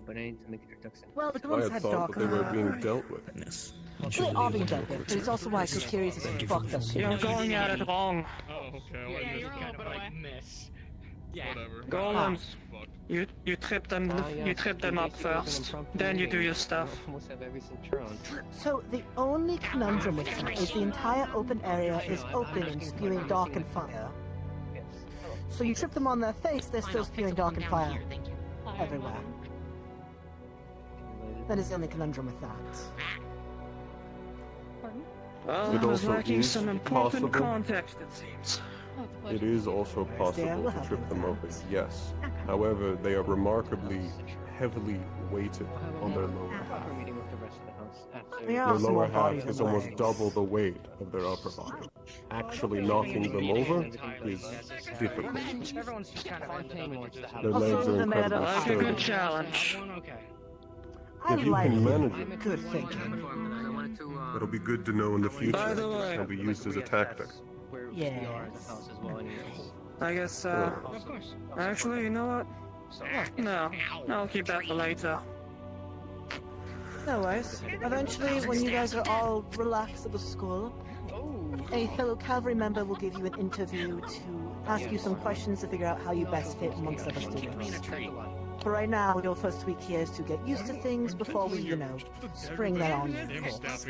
But I need to make your ducks in. Well, the I golems had had thought dark that they were armor. being dealt with. Yes. They are being dealt with, but it's also why Curious is fucked up. You're going at it wrong. Oh, okay. Well, Yeah, I you're missed kind it. of like miss. Yeah. Whatever. Golems. Fuck. You trip them. You trip them up first. Then you do your stuff. Almost have every centurion. So the only conundrum with that is the entire open area is open and spewing dark and fire. So you trip them on their face, they're still spewing dark and fire everywhere. That is the only conundrum with that. Well, It I was also lacking is some important possible. context, it seems. It is also possible to trip them open, yes. However, they are remarkably heavily weighted on their lower half. We're meeting with the rest of the house after. They Their are some lower more bodies half is than almost legs. double the weight of their upper body. Actually knocking them over is difficult. Everyone's just kind of Their legs are incredibly like a good stable. challenge. I If you like can manage it, good thinking. it'll be good to know in the future. By the way- It'll be used as a tactic. Yes. I guess, actually, you know what? No, I'll keep that for later. No worries. Eventually, when you guys are all relaxed at the school, a fellow cavalry member will give you an interview to ask you some questions to figure out how you best fit amongst other students. But right now, your first week here is to get used to things before we, you know, spring that on you, of course.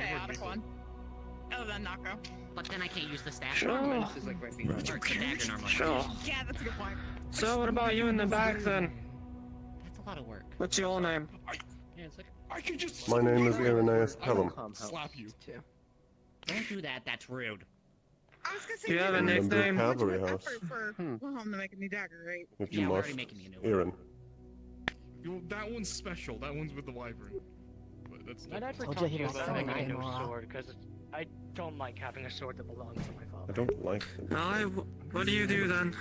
Other than Nako. But then I can't use the staff. Sure. Or the dagger normally. Sure. Yeah, that's a good point. So what about you in the back then? That's a lot of work. What's your name? Yeah, it's like, I can just. My name is Irenaeus Pelham. Slap you. don't do that. That's rude. I was gonna say, Do you have a Remember nickname? Cavalry House. for Wilhelm to make a new dagger, right? If you Yeah, we're must. already making me a new one. Aaron. That one's special. That one's with the wyvern. But that's I'd actually Told talk you to he you was about selling having a new anymore. sword, because I don't like having a sword that belongs to my I father. don't like them. What do you do then?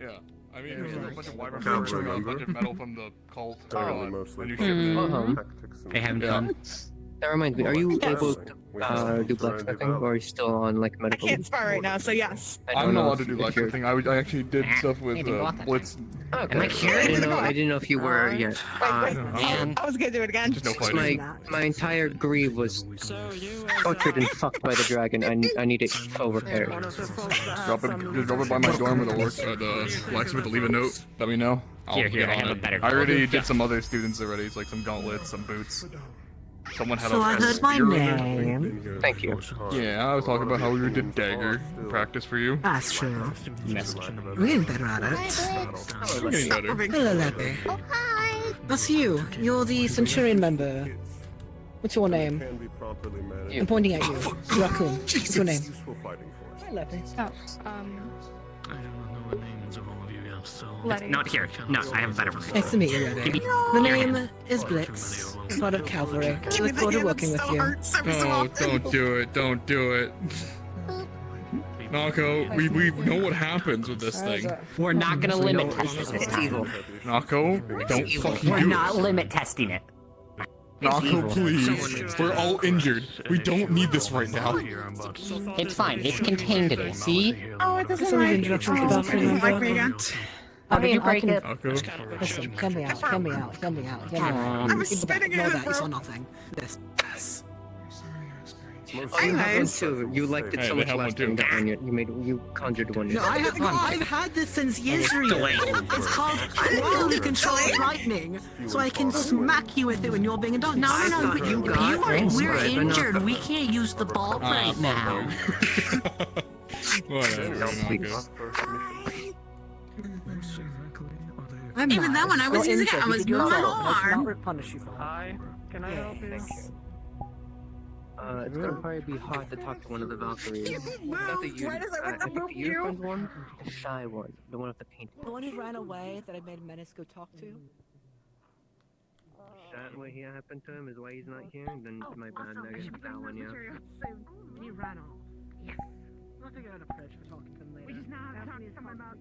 Yeah. I mean, there's a bunch of wyvern Cavalry furs, a bunch member. of metal from the cult. Apparently mostly. A new for shipment. tactics and- They haven't Yeah. done. That reminds me, are you Yes. able to We have do to try and blacksmithing, develop. or are you still on like I medical? can't spar right now, so yes. I don't I'm not know allowed to if do you're- blacksmithing. I actually did stuff with Anything go off that Blitz. Okay. Am I cured? I didn't know if you were yet. Man. I was gonna do it again. Just no So fighting. my entire greave was tortured and fucked by the dragon. I need it full repaired. Just drop it by my dorm or the work the blacksmith to leave a note. Let me know. I'll Here, get I on have it. a better I already code. did some other students already. It's like some gauntlets, some boots. Someone had So a I heard my spear in there. name. Thank you. Yeah, I was talking about how we did dagger practice for you. That's true. We're getting better at it. We're getting better. Hello, Leppy. Oh, hi. That's you. You're the Centurion member. What's your name? I'm pointing at you. Raccoon. What's your name? Hi, Leppy. Oh, I don't know the names of all of you yet, so... Not here. No, I have a better one. Nice to meet you, Leppy. The name is Blitz. Part of Cavalry. I look forward to working with you. Oh, don't do it. Don't do it. Nako, we know what happens with this thing. We're not gonna limit test it this time. Nako, don't fucking We're do not it. limit testing it. Nako, please. We're all injured. We don't need this right now. It's fine. It's contained today. See? Oh, it doesn't Sorry, like introduction to Dr. like me again. I mean, I can... Nako. Listen, hear me out, hear me out, hear me out, hear me out. I was spitting Ignore at it, that, you saw bro. nothing. This. Oh, you have one too. You liked it Hey, so they much have one last too. time. You conjured one. No, I've had this since yesterday. It's called quality controlled lightning, so I can smack you with it when you're being a dog. No, but you got We're injured. We can't use the ball right now. Whatever, Nako. Even then, when I was using it, I was moving on. Not punish you for that. Hi, can I help you? It's gonna probably be hard to talk to one of the Valkyries. Not the Why does it want to I think boop the you? unicorn one, the shy one, the one with the paint. The one who ran away that I made Menace go talk to? That what happened to him is why he's not here. Then my bad. I guess that one, yeah. He ran off. Yes. I'll figure out a bridge for talking to him later. We just now have to talk to someone about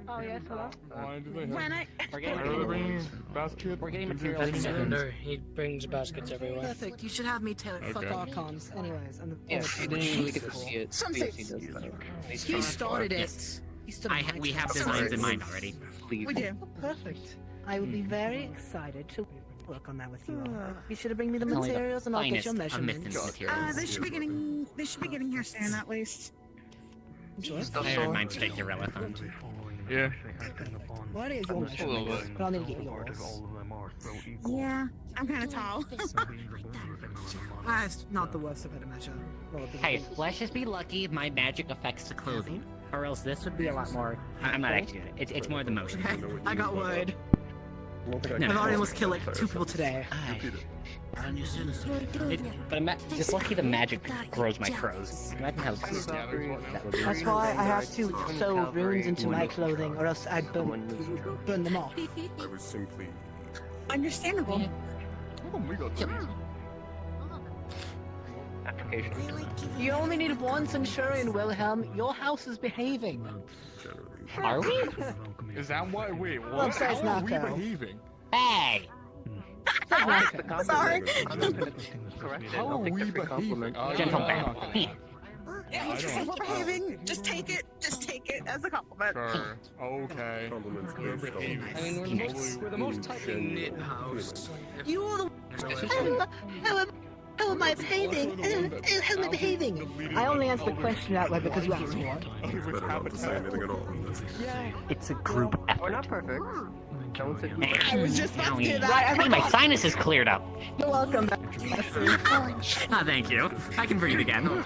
Oh, yes, hello? Why do they When have... I... We're getting Why do they bring basket? We're getting materials from Cylinder. He brings baskets everywhere. Perfect. You should have me tell it. Fuck Okay. Archons. Anyways, and the Yeah, he didn't really get to see it. Something. He does that. He started it. He started We have designs in mind already. Please. We do. Oh, perfect. I would be very excited to work on that with you. You should bring me the materials and I'll get your measurements. They should be getting. They should be getting here soon, at least. I heard mine straight to Reliphant. Yeah. Why do you have your Just a little measurements? bit. But I'll need to get yours. Yeah, I'm kind of tall. That's not the worst of it to measure. Well, Hey, let's just be lucky my magic affects the clothing, or else this would be a lot more. I'm not actually doing it. It's more the motion. I got worried. No, I've already almost killed like 2 people today. But just lucky the magic grows my crows. Imagine how cool that would be. That's why I have to sew runes into my clothing, or else I'd burn them off. I was simply... Understandable. We got three. Application. You only need one Centurion, Wilhelm. Your house is behaving. Are we? Is that why? Wait, Well, what? says How are we Nako. behaving? Hey! Sorry. How are we behaving? Gentle yeah. man. If we're behaving, just take it. Just take it as a compliment. Sure. Okay. We're behaving. I mean, we're the most tightly knit house. You are the. How am I behaving? How am I behaving? I only answered the question that way because you asked for it. Better not to say anything at all. It's a group effort. We're not perfect. Don't say I was just about to do I that. think my sinus is cleared up. You're welcome. Ah, thank you. I can breathe again.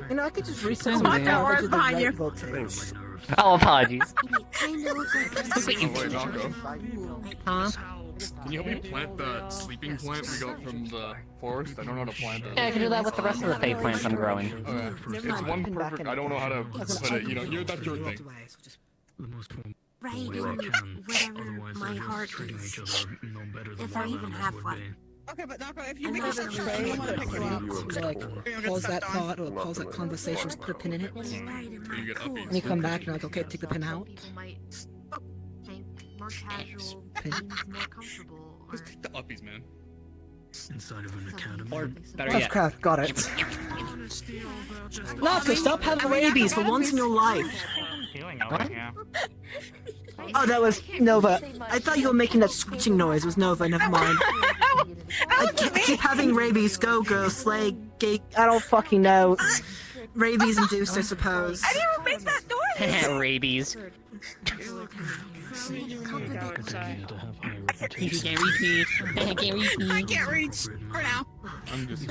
You know, I could just reset Watch something. out, I'll or do the behind you. right voltage. Oh, apologies. Huh? Can you help me plant the sleeping plant we got from the forest? I don't know how to plant it. Yeah, I can do that with the rest of the fake plants I'm growing. Okay. It's one perfect. I don't know how to put it. You know, that's your thing. Right in whatever my heart is. If I even have one. Okay, but Nako, if you make a Another sure tray you want to pick it up, to like pause that thought or pause that conversation, just put a pin in it. You get uppies. And you come back and like, okay, take the pin out. More casual, Pin. more comfortable. Just take the uppies, man. Inside of an academy. Or better Oh yet, crap, got it. Nako, stop having rabies for once in your life. What? Oh, that was Nova. I thought you were making that screeching noise. It was Nova, never mind. I keep having rabies. Go, girl, slay, gay. I don't fucking know. Rabies induced, I suppose. I didn't even make that noise! Rabies. Can't reach me. I can't reach for now. I'm just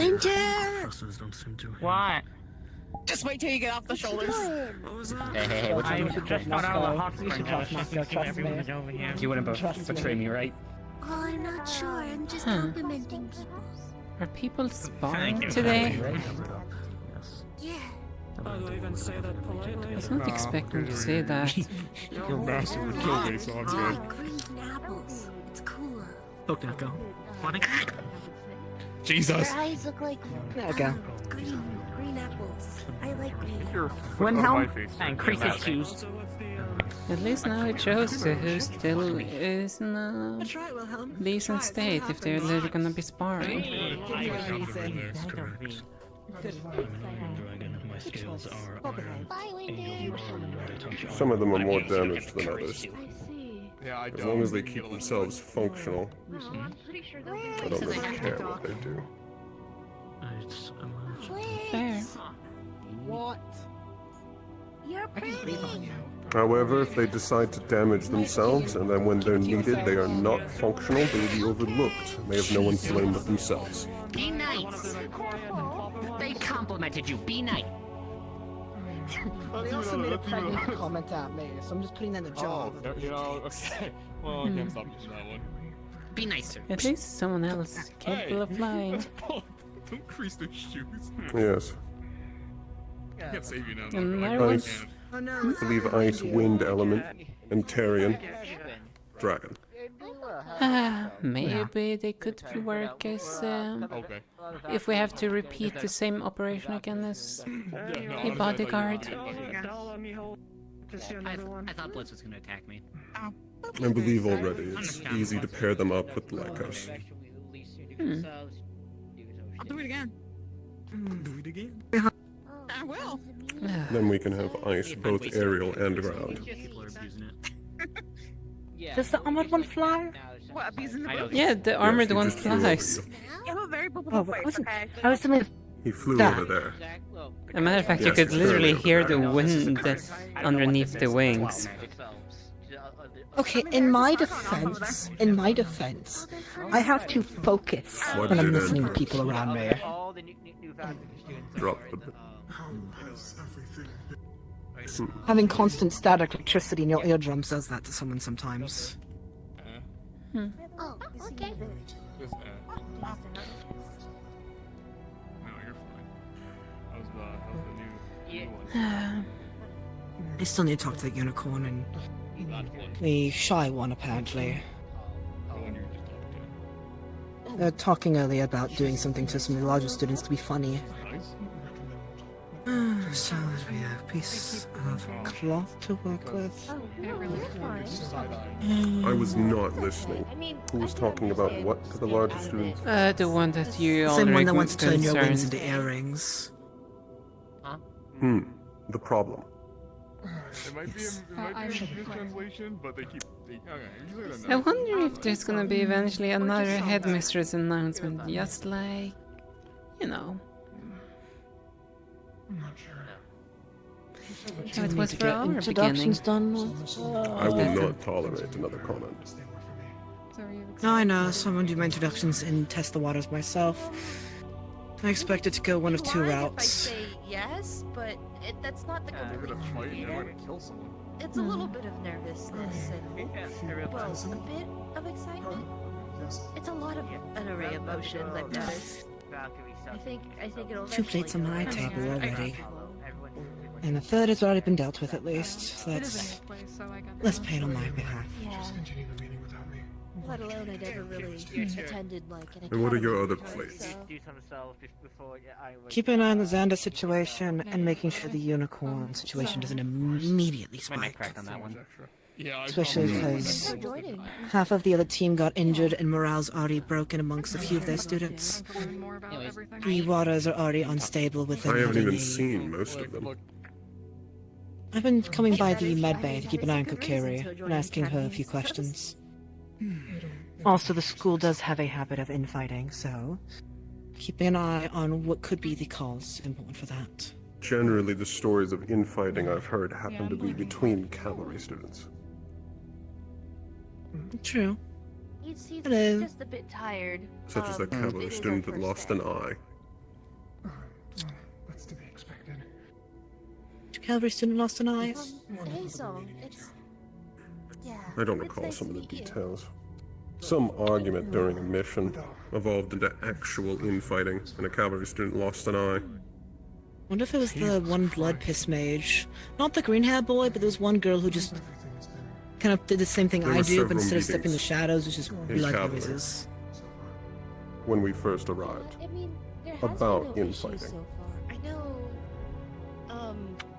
What? Just wait till you get off the shoulders. Hey, what's I up? should Just not got out of the go. hot You should spring. talk, Marco, trust me. Over here. You wouldn't Trust betray me, right? Oh, I'm not sure. I'm just complimenting people. Are people sparring you. today? Yeah. Oh, do I even say that politely? I was not expecting to say that. Your master would kill me, so I'm good. Green apples. It's cool. Okay, go. Jesus! Your eyes look like There we go. green apples. I like green. Your When foot on my help face. and increase his shoes. So what's the, At least now it shows who still is in a That's right, Wilhelm. decent state if they're literally gonna be sparring. My skills are Bye, Lindy. Some of them are more damaged than others. Yeah, I As long as they keep themselves functional, I don't really care what they do. Fair. What? You're I can breathe on you. However, if they decide to damage themselves, and then when they're needed they are not functional, they will be overlooked, and they have no one to blame but themselves. Be nice. They complimented you. Be nice. They also made a pregnant comment at me, so I'm just putting that in the job. You know, okay. Well, I can't stop using that one. Be nicer. At least someone else capable of flying. Don't crease their shoes. Yes. I can't save you now. Another one. Ice. I believe ice, wind element, and Tarian. Dragon. Maybe they could work as Okay. if we have to repeat the same operation again as a bodyguard. I thought Blitz was gonna attack me. I believe already it's easy to pair them up with Lycos. I'll do it again. Do it again. I will. Then we can have ice, both aerial and ground. Does the armored one fly? What, bees in the boot? Yeah, the armored he one just flew over flies. you. You have a very Oh, boopable but I face, wasn't. okay? I was thinking. He flew That. over there. As a matter of fact, you Yes, could it's literally fairly hear the over wind underneath the wings. Okay, in my defense, I have to focus What when I'm did it? listening to people around me. Drop the... Having constant static electricity in your eardrums does that to someone sometimes. Oh, okay. Just, no, you're fine. How's the new one? I still need to talk to the unicorn and the shy one, apparently. The one you were just talking to. They're talking earlier about doing something to some of the larger students to be funny. Nice. So that we have a piece of cloth to work with. I was not listening. Who was talking about what to the larger students? The one that you Same one already that wants to turn your wings concerned. into earrings. The problem. It might be a mistranslation, but they keep... usually they're I not. wonder if there's gonna be eventually another headmistress announcement, just like, you know, how it was for our beginning. Introductions done with. I will not tolerate another comment. No, I know. So I'm gonna do my introductions and test the waters myself. I expect it to go one of two If I routes. say yes, but that's not the You're complete gonna fight and you're either. gonna kill someone. It's a little bit of nervousness and, well, a bit of excitement. It's a lot of an array of emotions I've noticed. I think it'll Two plates on my eventually table go. already. And the third has already been dealt with at least, so that's less pain on my behalf. Yeah. Let alone I never really attended like an And what are your other academy, plates? so- Keep an eye on the Xander situation and making sure the unicorn situation doesn't immediately spike. on that one. Yeah, Especially because half of the other team got injured and morale's already broken amongst a few of their students. The waters are already unstable within I haven't even the- seen most of them. I've been coming by the medbay to keep an eye on Kokiri and asking her a few questions. Also, the school does have a habit of infighting, so keeping an eye on what could be the cause is important for that. Generally, the stories of infighting I've heard happen to be between cavalry students. True. He's Hello. just a bit tired. Such as that cavalry it is student our that first lost day. an eye. That's to be expected. Cavalry student lost an eye. Hazel, it's... Yeah. I don't it's recall nice some to of the meet you. details. Some argument during a mission evolved into actual infighting, and a cavalry student lost an eye. Wonder if it was the one blood piss mage. Not the green hair boy, but there was one girl who just kind of did the same thing There I were do, but several instead of stepping in the meetings shadows, it's just in blood cavalry noises. when we first arrived. I mean, there has About been no issues infighting. so far. I know,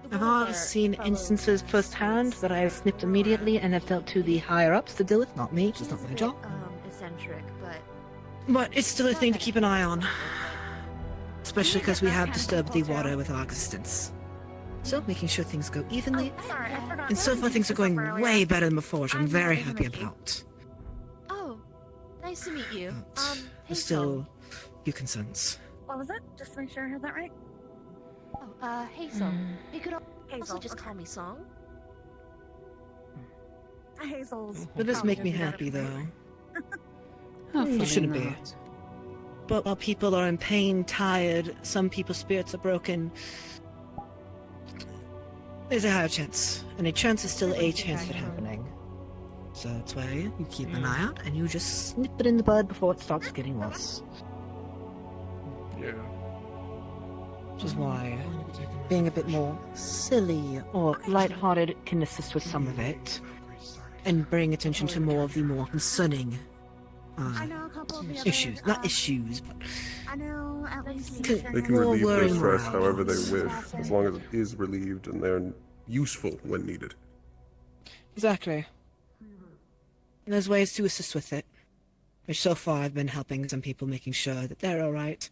I've already seen instances firsthand that I have snipped immediately and have dealt to the higher ups to deal with, not me, it's not my job. eccentric, but... But it's still a thing to keep an eye on. Especially because we have disturbed the water with our existence. So, making sure things go evenly. Sorry, I forgot. And so far things are going way better than before, which I'm very happy about. Oh, nice to meet you. There's still a few concerns. What was it? Just to make sure I heard that right. Oh, Hazel. You could also just call me Song. Hazel's. It does make me happy, though. Hopefully It shouldn't be. not. But while people are in pain, tired, some people's spirits are broken, there's a higher chance. And a chance is still a chance of it happening. So that's why you keep an eye out and you just nip it in the bud before it starts getting worse. Yeah. Which is why being a bit more silly or lighthearted can assist with some of it. And bring attention to more of the more concerning issues. Not issues, but I know at least They can more relieve their worrying stress around. however they wish, as long as it is relieved and they're useful when needed. Exactly. And there's ways to assist with it. Which so far I've been helping some people, making sure that they're alright.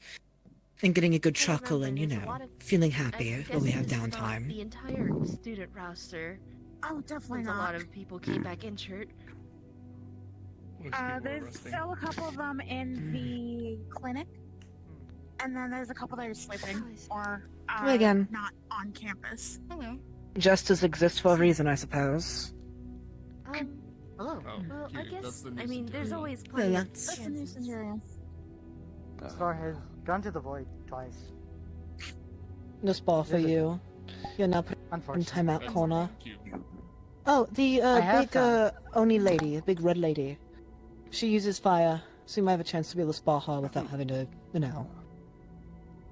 And getting a good chuckle and, you know, feeling happy when we have downtime. The entire student roster. Oh, definitely not. A lot of people came back injured. There's still a couple of them in the clinic, and then there's a couple that are sleeping or Again. not on campus. Hello. Justice exists for a reason, I suppose. Hello. Well, I guess, I mean, there's always Well, plenty of that's- That's the new Centurion. Star has gone to the void twice. No spar for you. You're now put in timeout corner. Oh, the have big Oni lady, the big red lady. She uses fire, so you might have a chance to be able to spar her without having to, you know.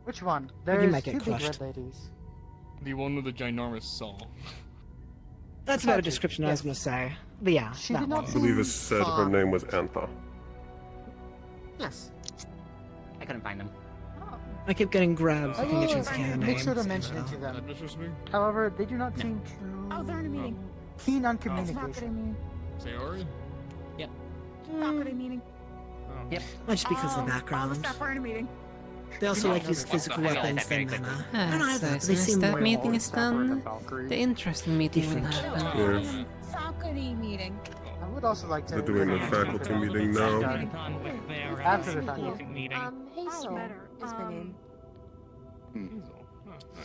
Which one? You There's might get two big crushed. red ladies. The one with the ginormous saw. That's about a description I was gonna say. But yeah, She that did one. not I believe it said her name was Antha. Yes. I couldn't find them. I keep getting grabbed I looking at will you her make name. sure to so, mention you it to know. them. However, they do not seem too Oh, they're in a meeting. keen on It's not good communication. a meeting. Say Ari? Yep. Not good a meeting. Yep. Might just because of the All the background. staff are in a meeting. They also like use physical weapons than mana. I don't Ah, either, so but as they soon as seem that more meeting is done, the interesting meeting will Different. happen. Faculty meeting. I would also like to. They're doing a faculty meeting now. After the faculty. Hazel is my name.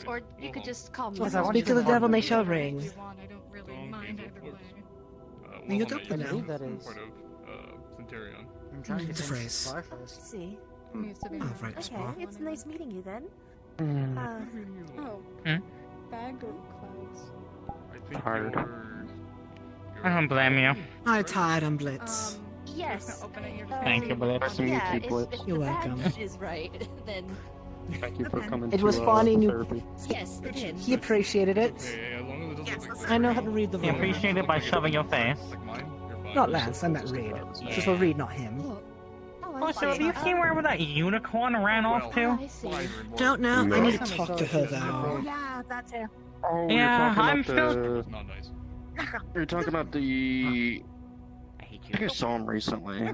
Or you could just call me. Well, Song. speak of the devil, they shall ring. I don't really mind either way. You got that I now. believe that is. Part of Centurion. I'm trying to It's a finish phrase. Star first. See. Needs to be. Oh, right, Spar. Okay, it's nice meeting you then. Oh. Hmm? Bag of clouds. I think Tired. you're- I don't blame you. I'm tired on Blitz. Yes. Thank you, Blitz. Nice to meet you, Blitz. If You're the welcome. badge is right, then Thank you for coming It was funny and you... yes, it did. He appreciated it. Yeah, as long as it doesn't look like I know how to read the You room. appreciate it by shoving your face. like mine, you're fine. Not Lance, I meant Reed. Just for Reed, not him. Also, have you seen wherever that unicorn ran off to? I see. Don't know, I No. need to talk to her Oh though. yeah, that too. Oh, Yeah, I'm still. It's not nice. You're talking about the. I hate I think I you. saw him recently.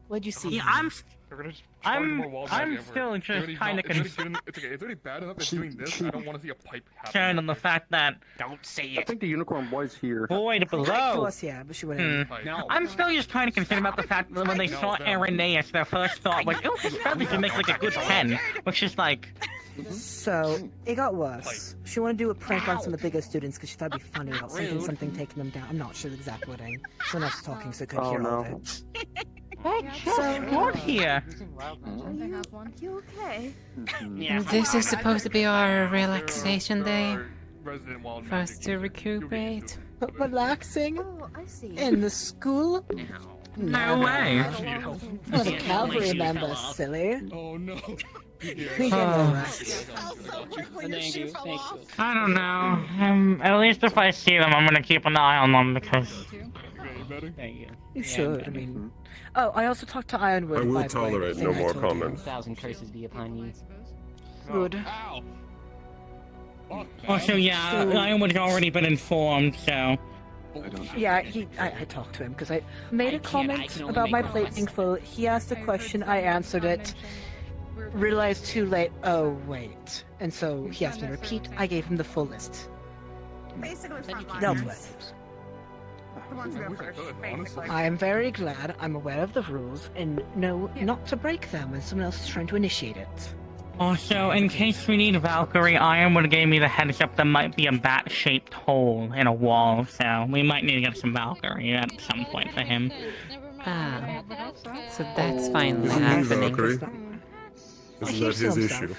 What'd you see? Yeah, They're gonna just start more walls I'm back still It's just already kind of not- it's already concerned good en- It's okay. It's already bad enough as doing this. I don't want to see a pipe happen. on the fact that. Don't say I it. think the unicorn was here. Void She below. was, yeah, but she wouldn't. Hmm. I'm still just kind of concerned about the fact that when they saw Irenaeus, their first thought was, oh, this probably should make like a good pen. Which is like, So, it got worse. She wanted to do a prank on some of the bigger students because she thought it'd be funny about something taking them down. I'm not sure the exact wording. Someone else was talking so I couldn't hear all of it. What here? You okay? This is supposed to be our relaxation day Resident Wild for us to recuperate. Relaxing? Oh, I see. In the school? No way. As a cavalry member, silly. Oh no. We get no rest. I don't know. At least if I see them, I'm gonna keep an eye on them because. You should. I mean. Oh, I also talked to Ironwood. I will by the way, tolerate the no thing I more told you. comments. 1,000 curses be upon you. Good. Also, yeah, Ironwood's already been informed, so. Yeah, I talked to him because I made a comment about my plate being full. He asked a question, I answered it. Realized too late, oh wait. And so he asked me to repeat, I gave him the full list. Basically, Dealt with. The ones who go first, basically. I am very glad I'm aware of the rules and know not to break them when someone else is trying to initiate it. Also, in case we need Valkyrie, Ironwood gave me the heads up there might be a bat-shaped hole in a wall, so we might need to get some Valkyrie at some point for him. Ah, so that's finally Isn't he happening. Valkyrie? Isn't that his issue?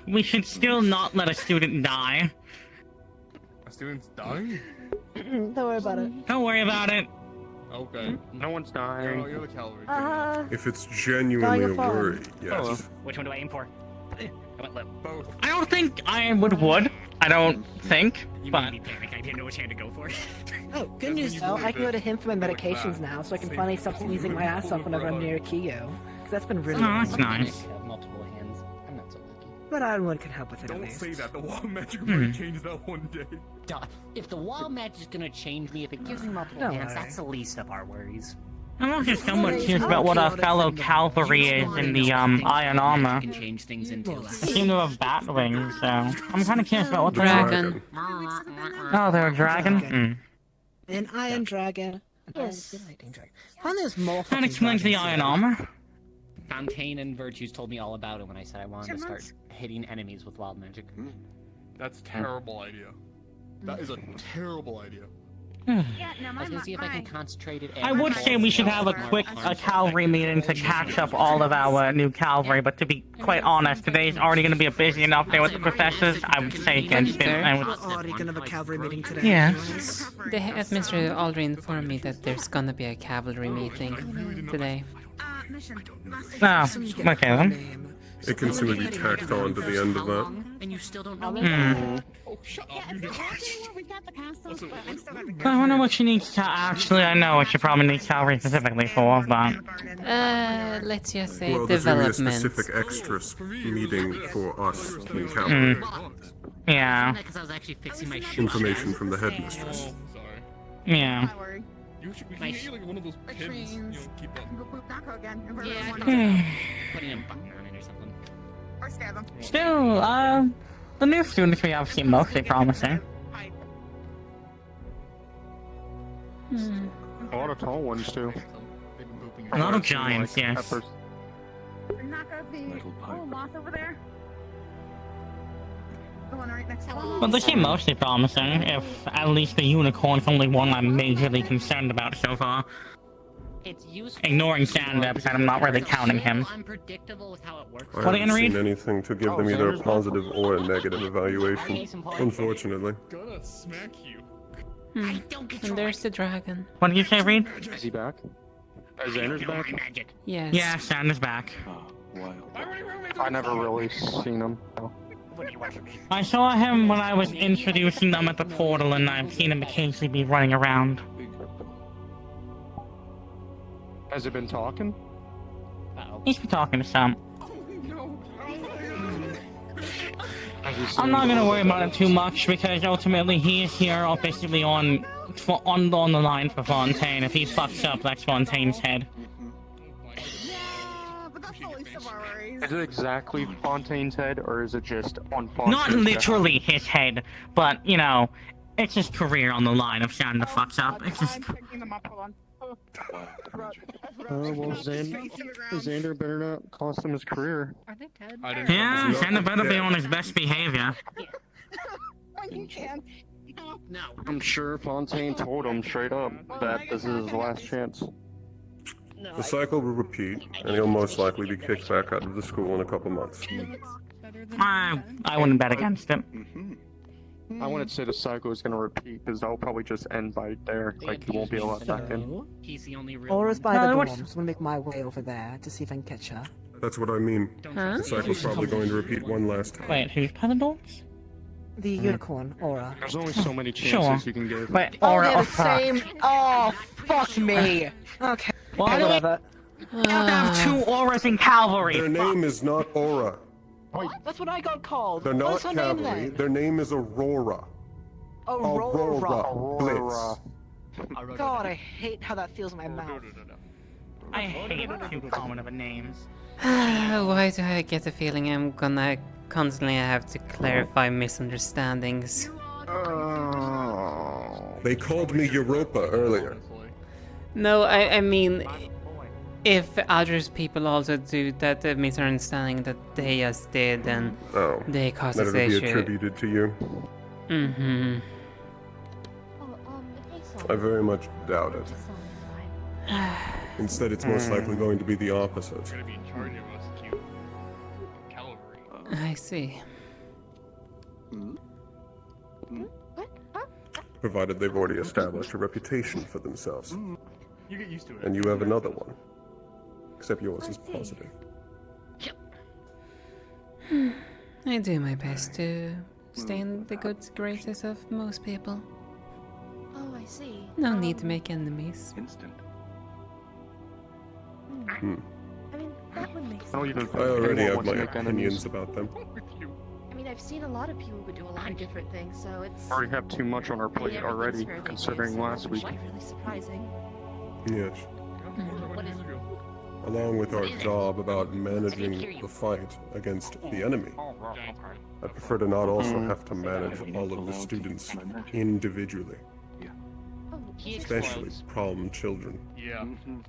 We should still not let a student die. A student's dying? Don't worry about it. Don't worry about it. Okay. No one's dying. You're the cavalry. If it's genuinely a phone. worry, yes. Which one do I aim for? Both. I don't think Ironwood would. I don't think. But I didn't know which hand to go for. Oh, good news though, I can go to him for my medications now, so I can finally stop sneezing my ass off whenever I'm near Kiyo. Because that's been really that's annoying. nice. Multiple hands. I'm not so lucky. But Ironwood can help with it at Don't least. say that. The wall magic might change that one day. Duh. If the wall magic is gonna change me, if it gives me multiple Don't hands, worry. that's the least of our worries. I'm also somewhat curious about what our fellow cavalry is in the iron armor. Can change things into. They seem to have bat wings, so I'm kind of curious about what Dragon. Oh, they're a dragon? Dragon. An iron dragon. Yes. Lightning dragon. Finally, there's more. That explains the iron armor. Fontaine and Virtues told me all about it when I said I wanted to start hitting enemies with wild magic. That's a terrible idea. That is a terrible idea. Yeah, no, I was gonna see if I can concentrate it. I would say we should have a quick cavalry meeting to catch up all of our new cavalry, but to be quite honest, today's already going to be a busy enough day with the professors. I would say against it. I would... We're already gonna have a cavalry meeting today. Yeah. anyways. The headmaster already informed me that there's gonna be a cavalry meeting today. Mission. Oh, okay then. It can simply be tacked on to the end of that. And you still don't know Oh, shut Yeah, up, you it's guys. okay, we got the castles, but I'm still gonna be I wonder what she needs to... Actually, I know what she probably needs cavalry specifically for, but... Let's just say Well, there's really a development. specific extra meeting for us in cavalry. Yeah. because I was actually fixing my shoe. Information from the headmistress. Sorry. Yeah. We should get you like one of those pins. You know, keep up. Go boot Nako again. If we're Yeah, really I wanting can Hmm. putting a button on it or something. to. Or stab them. Still, the new students we have seem mostly promising. A lot of tall ones too. A lot of giants, yes. Nako, the moth over there. The one right next to the But they seem mostly promising, if at least the unicorn's only one I'm majorly concerned about so far. It's useful. Ignoring Sandeps, and I'm not really counting him. Unpredictable with how it works. I What are you haven't gonna seen read? anything to give them either a positive or a negative evaluation, unfortunately. Gonna smack you. And there's the dragon. What did you say, Reed? Is he back? Is Xander's back? Yes. Yeah, Sander's back. I never really seen him. I saw him when I was introducing them at the portal, and I've seen him occasionally be running around. Has he been talking? He's been talking to some. I'm not gonna worry about it too much, because ultimately he is here basically on the line for Fontaine. If he fucks up, that's Fontaine's head. Is it exactly Fontaine's head, or is it just on Fontaine's Not literally his head, but, you know, it's his career on the line if Sander fucks up. It's just... Well, Xander better not cost him his career. Are they dead? Yeah, Xander better be on his best behavior. You can. No. I'm sure Fontaine told him straight up that this is his last chance. The cycle will repeat, and he'll most likely be kicked back out of the school in a couple months. I wouldn't bet against it. I wouldn't say the cycle is going to repeat, because that'll probably just end by there. Like, he won't be allowed back in. He's the only real Aura's by No, the what's- dorms. I'm gonna make my way over there to see if I can catch her. That's what I mean. Huh? The cycle's probably going to repeat one last time. Wait, who's by the dorms? The unicorn, Aura. There's only so many chances you can give. Wait, Oh, Aura they're or the same. Oh, fuck me. Okay. Why do we whatever. have two auras in cavalry? Their name is not Aura. That's what I got called. They're not What's her name cavalry. then? Their name is Aurora. Aurora. Blitz. God, I hate how that feels in my mouth. I hate too common of a names. Why do I get the feeling I'm gonna constantly have to clarify misunderstandings? They called me Europa earlier. No, I mean, if others people also do that misunderstanding that they just did, then Oh, they cause that this it'll be issue. attributed to you. Mm-hmm. I very much doubt it. Instead, it's most likely going to be the opposite. Gonna be in charge of us, cute cavalry. I see. Provided they've already established a reputation for themselves. You get used to it. And you have another one. Except yours is positive. I do my best to stay in the good graces of most people. Oh, I see. No need to make enemies. Instant. Hmm. I mean, that would make sense. I already have my opinions about them. I mean, I've seen a lot of people who do a lot of different things, so it's... Already have too much on our plate already, considering last week. Really surprising. Yes. What is Along with our job about managing the fight against the enemy. I prefer to not also have to manage all of the students individually. Especially problem children. Yeah.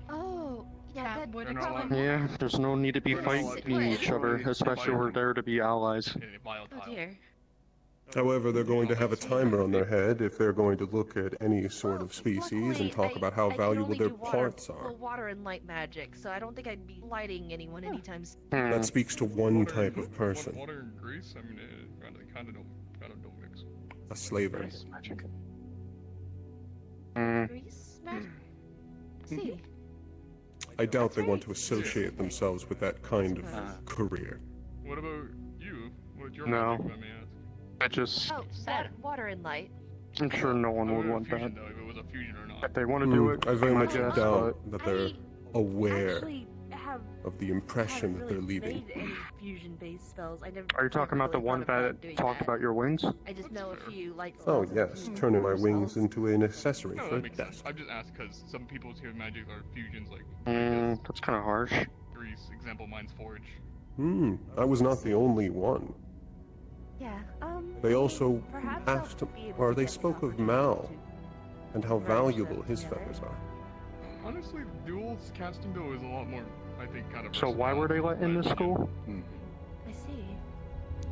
Oh, yeah, that would probably... Yeah, there's no need to be fighting each other, especially we're there to be allies. Oh dear. However, they're going to have a timer on their head if they're going to look at any sort of species and talk about how valuable their parts are. Well, water and light magic, so I don't think I'd be lighting anyone anytime soon. That speaks to one type of person. Water and grease, I mean, kind of don't mix. A slaver. Grease magic? See. I doubt they want to associate themselves with that kind of career. What about you? What's your No. magic, let me ask? I just... Oh, water and light. I'm sure no one would want that. Though, if it was a fusion or not. If they want to do it, I very much guess, doubt that they're aware Actually have of the impression that they're leaving. made any fusion-based spells. I never. Are you talking about the one that talked about your wings? I just know a few light Oh spells. yes, turning my wings into an accessory No, for that a makes sense. desk. I'm just asked because some people's here magic are fusions, like That's kind of harsh. grease. Example, mine's forge. I was not the only one. Yeah, They also perhaps asked I'll him, be able or to they get spoke some of Mal, and how valuable his feathers are. Honestly, duels casting though is a lot more, I think, kind of. So why were they let in this school? I see.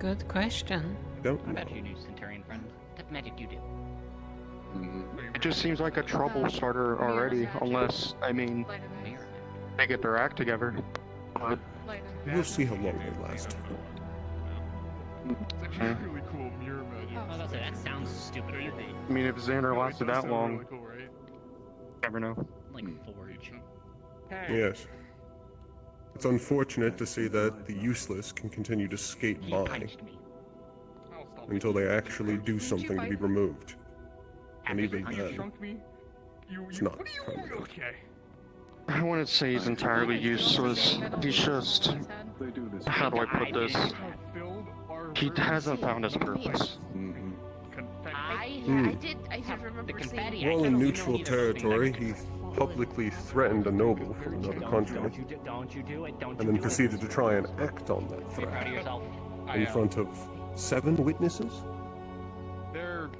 Good question. Don't What know. about you, new Centurion friend? What magic you do? It just seems like a trouble starter already, unless, I mean, they get their act together. But We'll see how long they last. It's actually really cool mirror magic. Oh, that sounds stupid. I mean, if Xander lasted that long, Really cool, right? never know. Like forge. Yes. It's unfortunate to see that the useless can continue to skate by until they actually do something to be removed. And even then, it's not permanent. Okay. I wouldn't say he's entirely useless. He's just... How do I put this? He hasn't found his purpose. I did remember seeing. While in neutral territory, he publicly threatened a noble from another country, and then proceeded to try and act on that threat in front of 7 witnesses. They're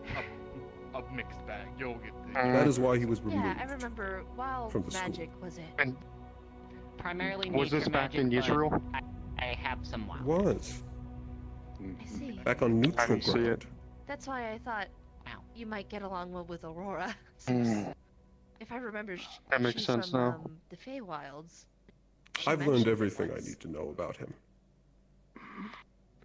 a mixed bag. You'll get the... That is why he was removed. Yeah, I remember. Wild from the school. magic was it? And Primarily was nature this back magic, in but Israel? I have some wild. Was. I see. Back on neutral I didn't see ground. it. That's why I thought you might get along well with Aurora. If I remember, That makes she's sense from, now. The Feywilds. I've learned mentioned it everything I once. need to know about him.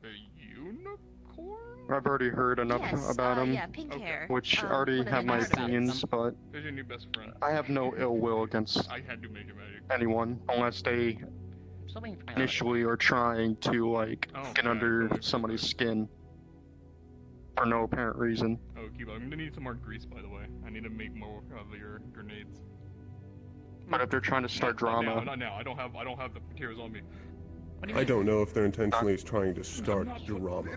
A unicorn? I've already heard enough Yes, about him, yeah, pink hair. which I Um, already one of have the my mascots. opinions, but There's your new best friend. I have no ill will against I had to make it magic. anyone unless they Something for my initially are trying to like Oh, get yeah, under totally. somebody's skin for no apparent reason. Oh, Kiba, I'm gonna need some more grease, by the way. I need to make more of your grenades. But if they're trying to start drama, Not now. I don't have the materials on me. I don't know if they're intentionally trying to start drama.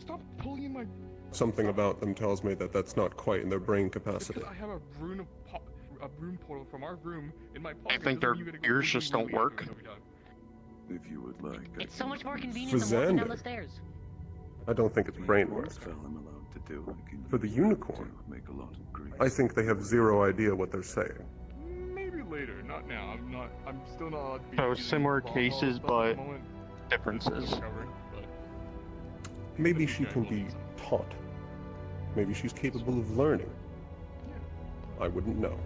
Stop pulling my. Something about them tells me that that's not quite in their brain capacity. Because I have a rune portal from our room in my pocket. I think their ears just don't work. If you would like, It's so much more For convenient than walking down Xander. the stairs. I don't think it's brain work. For the unicorn, I think they have zero idea what they're saying. Maybe later, not now. I'm still not allowed to be. So using similar raw cases, stuff at but the moment. differences. Recovered, but Maybe she can be taught. Maybe she's capable of learning. I wouldn't know.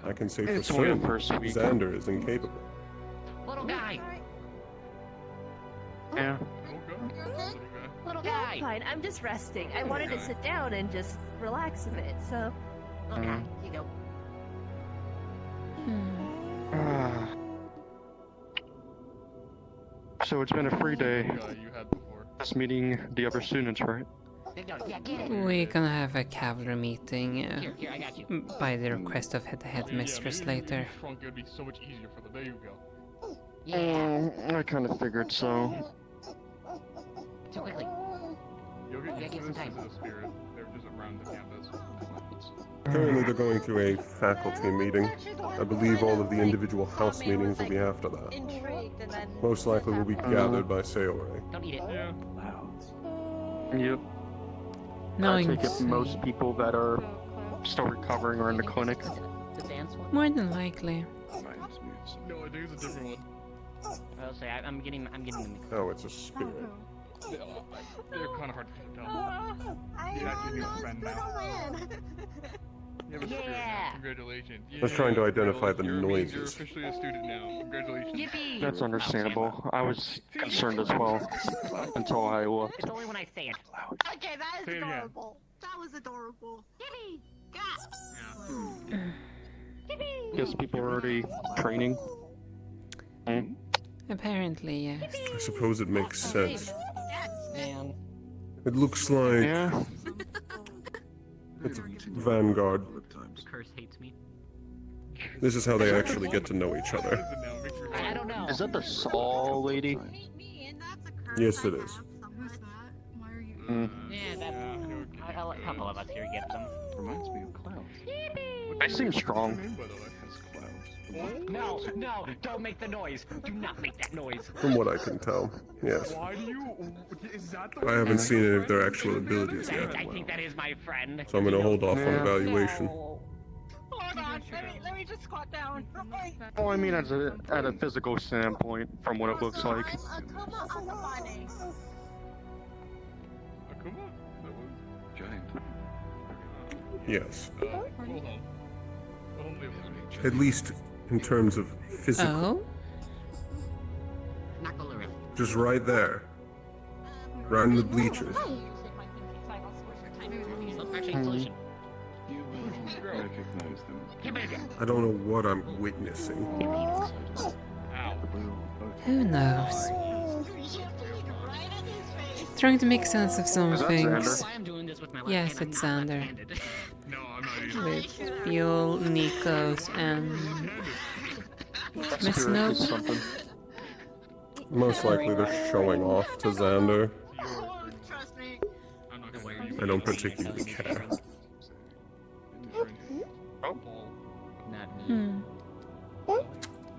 I can say for It's only the certain first week. Xander is incapable. Little guy. Yeah. Little Yeah, guy. I'm fine. I'm just resting. I wanted to sit down and just relax a bit, so. Little guy. Here you go. So it's been a free day. you had before. Just meeting the other students, right? Yeah, get it. We're gonna have a cavalry meeting Here, I got you. by the request of the headmistress later. Shrunk, it would be so much easier for them. There you go. I kind of figured so. Too quickly. You'll get used give to some this time. as a spirit. They're just around the campus. Currently, they're going through a faculty meeting. I believe all of the individual house meetings will be after that. Intrigued, and then Most likely will be gathered by Sayori. Don't eat it. Yeah. Yep. No, I take it most people that are still recovering are in the clinic. The dance one? more than likely. No, I think it's a different one. I'll say I'm getting the mix. Oh, it's a spirit. They're kind of hard to tell. You have your new friend now. You have a spirit now. Congratulations. I was trying to identify the You're noises. officially a student now. Congratulations. Yippee! That's understandable. I was concerned as well until I looked. It's only when I say it. Okay, that Say is it again. adorable. That was adorable. Yippee! Guess people are already training. Apparently, yes. I suppose it makes sense. Man. It looks like Yeah. it's Vanguard. The curse hates me. This is how they actually get to know each other. I don't know. Is that the Saw lady? Yes, it is. Yeah, that's. I'll let a couple of us here get them. Reminds me of clouds. They seem strong. No, don't make the noise. Do not make that noise. From what I can tell, yes. Why do you? Is that the? I haven't seen any of their actual abilities yet, I think that is my friend. so I'm gonna hold off on Yeah. evaluation. Hold on, let me just squat down. Well, I mean, at a physical standpoint, from what it looks like. Akuma Akabane. Akuma? That was. Giant. Yes. Hold on. At least in terms of physical. Oh? Knuckle around. Just right there. Right in the bleachers. Actually, solution. You recognize them. Give it again. I don't know what I'm witnessing. Who knows? Trying to make sense of some Is that things. Xander? I'm doing this with my left Yes, hand. it's I'm not Xander. left-handed. No, I'm not either. With Buell, Nikos, and Miss Spirit Nope. is something. Most likely they're showing off to Xander. Trust me. I don't particularly care. Not me. Hmm.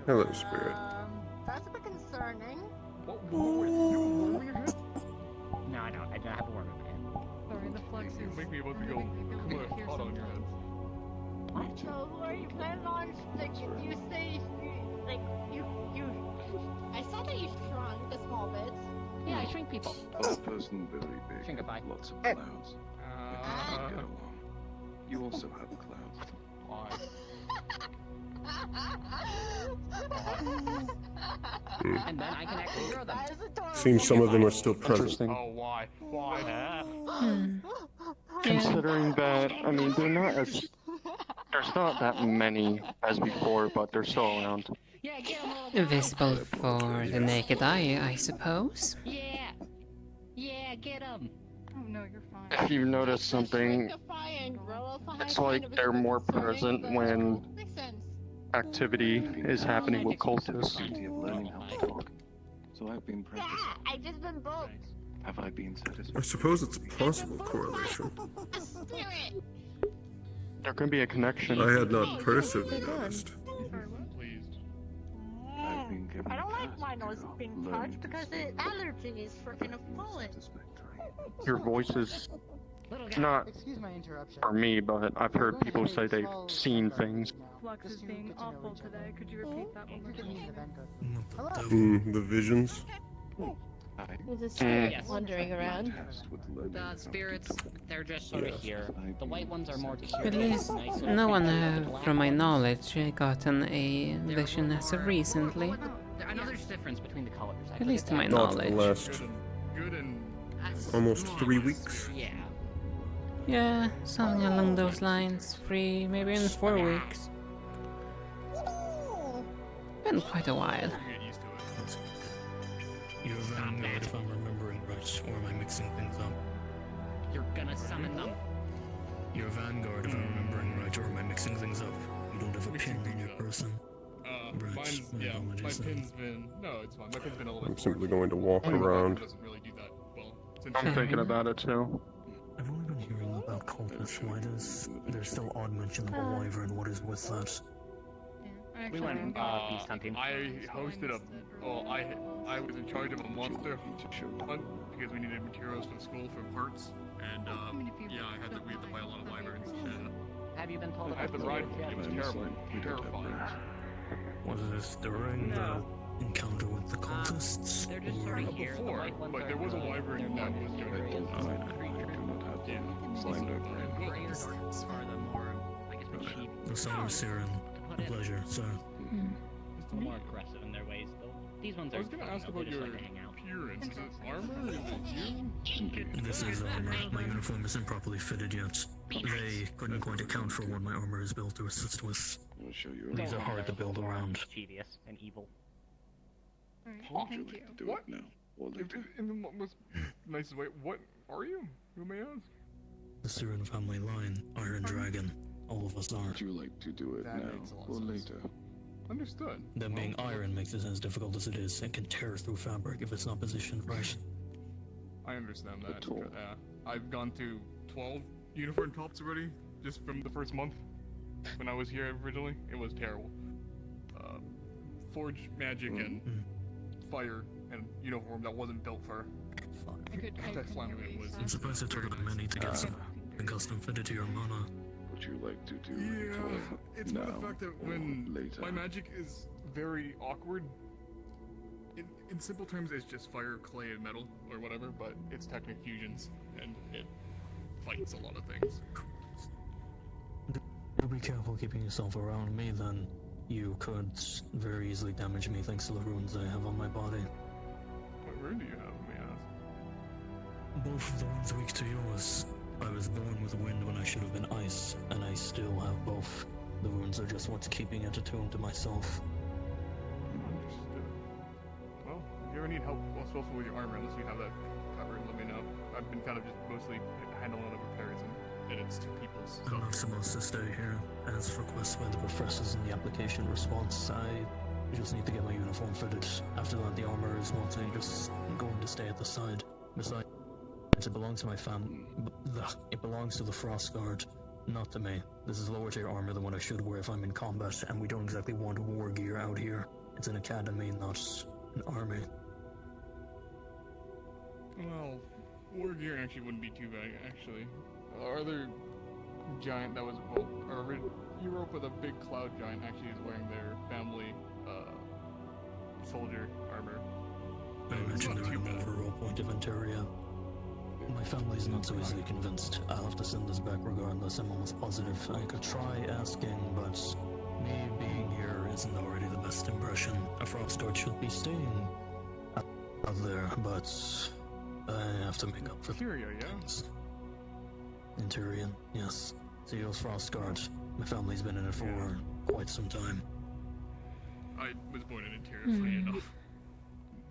Hello, Spirit. That's a bit concerning. No, I don't. I don't have a worm in my head. Sorry, the flux is me about to go hot on your head. What? So who are you planning on? Like you say, like you. I saw that you shrunk a small bit. Yeah, I shrink people. A person very big. Shrink it by. Lots of clouds. If you get along. You also have clouds. Why? And then I can actually grow them. Seems some of them are still present. Oh, why? Why? Considering that, I mean, they're not as... There's not that many as before, but they're still around. Visible for the naked eye, I suppose. Yeah. Yeah, get them. Oh no, you're fine. If you notice something, it's like they're more present when activity is happening with cultists. So I've been practicing. I just been bulked. Have I been satisfied? I suppose it's a possible correlation. There can be a connection. I had not personally noticed. I've been given I don't like my nose being touched because it allergies for kind of pollen. Your voice is not Excuse my interruption. for me, but I've heard people say they've seen things. Flux is being awful today. Could you repeat that one more time? The visions. There's a spirit wandering around. The spirits, they're just sort of here. The white ones are more curious. At least no one, from my knowledge, gotten a vision as of recently. I know there's a difference between the colors. At least to my Not the knowledge. last almost 3 weeks. Yeah. Yeah, something along those lines. 3, maybe even 4 weeks. Been quite a while. You're Vanguard if I'm remembering right, or am I mixing things up? You're gonna summon them. You're Vanguard if I'm remembering right, or am I mixing things up? You don't have a pin in your person. Right, Mine's, my yeah, apologies my then. pin's been, no, it's fine, my pin's been a little I'm bit simply going to walk around. doesn't really do that well. I'm thinking about it too. I've only been hearing about cultists. Why does there's still odd mention of a wyvern? What is with that? We went beast hunting. I hosted a, well, I was in charge of a monster hunt because we needed materials for the school for parts, and yeah, we had to buy a lot of wyverns. And Have you been told I had about to the ride yet? it was terrible, terrifying. Was this during the encounter with the cultists? They're just sort of here. The Before, white ones but are there was a wyvern that was doing it. Yeah. The grayer darts are the more, I guess, mischievous. The Solar Siren. A pleasure, sir. More aggressive in their ways, though. These ones I are. was gonna ask about your appearance. Is it armor? Is it you? This is armor. My uniform isn't properly fitted yet. They couldn't quite account for what my armor is built to assist with. These are hard to build around. Mischievous and evil. Alright, thank you. What? In the most nicest way, what are you? Who may I ask? The Siren family line, Iron Dragon. All of us are. Would you like to do it That now makes a lot or of sense. later? Understood. Them being iron makes it as difficult as it is and can tear through fabric if it's not positioned right. I understand that. Yeah, I've gone to 12 uniform tops already, just from the first month. When I was here originally, it was terrible. Forge magic and fire and uniform that wasn't built for. That flammable was. I'm surprised it took that many to get something custom fitted to your mana. Would you like to do Yeah, it's it more now the fact that or when later? my magic is very awkward. In simple terms, it's just fire, clay, and metal, or whatever, but it's technic fusions, and it fights a lot of things. Do be careful keeping yourself around me, then. You could very easily damage me thanks to the runes I have on my body. What rune do you have, may I ask? Both of the ones weak to yours. I was born with wind when I should have been ice, and I still have both. The runes are just what's keeping it attuned to myself. Understood. Well, if you ever need help also with your armor, unless you have that covered, let me know. I've been kind of just mostly handling the repairs and it's two people's I'm not supposed to stay here, as requested by the professors in the application response. I just need to get my uniform fitted. After that, the armor is mostly just going to stay at the side. Besides, it belongs to my it belongs to the Frost Guard, not to me. This is lower tier armor than what I should wear if I'm in combat, and we don't exactly want war gear out here. It's an academy, not an army. Well, War gear actually wouldn't be too bad, actually. Our other giant that was, well, our Europe with a big cloud giant actually is wearing their family soldier armor. I imagine they're in a more rural point of Ontario. My family's not so easily convinced. I'll have to send this back regardless. I'm almost positive I could try asking, but me being here isn't already the best impression. A Frostguard should be staying out there, but I have to make up for Interior, yeah? things. Interior, yes. Seals Frostguard. My family's been in it for quite some time. I was born in Interior, funny enough.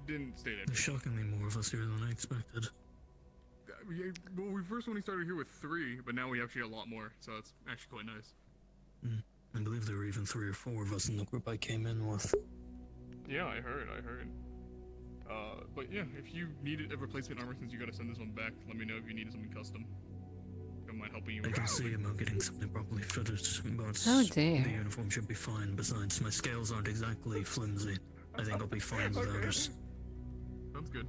Didn't stay there. There's shockingly more of us here than I expected. Yeah, well, we first only started here with 3, but now we actually a lot more, so it's actually quite nice. I believe there were even 3 or 4 of us in the group I came in with. Yeah, I heard. But yeah, if you needed a replacement armor since you gotta send this one back, let me know if you needed something custom. I might help you. I can see about getting something properly fitted, but Oh dear. the uniform should be fine. Besides, my scales aren't exactly flimsy. I think I'll be fine without it. Sounds good.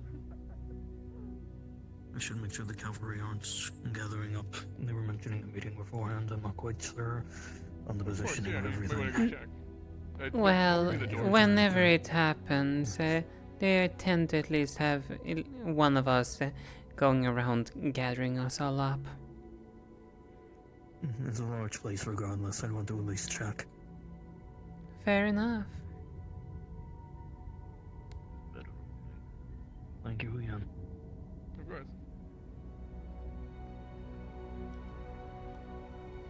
I should make sure the cavalry aren't gathering up. They were mentioning a meeting beforehand. I'm not quite sure on the positioning of everything. Well, whenever it happens, they tend to at least have one of us going around gathering us all up. It's a large place regardless. I'd want to at least check. Fair enough. Thank you again. Of course.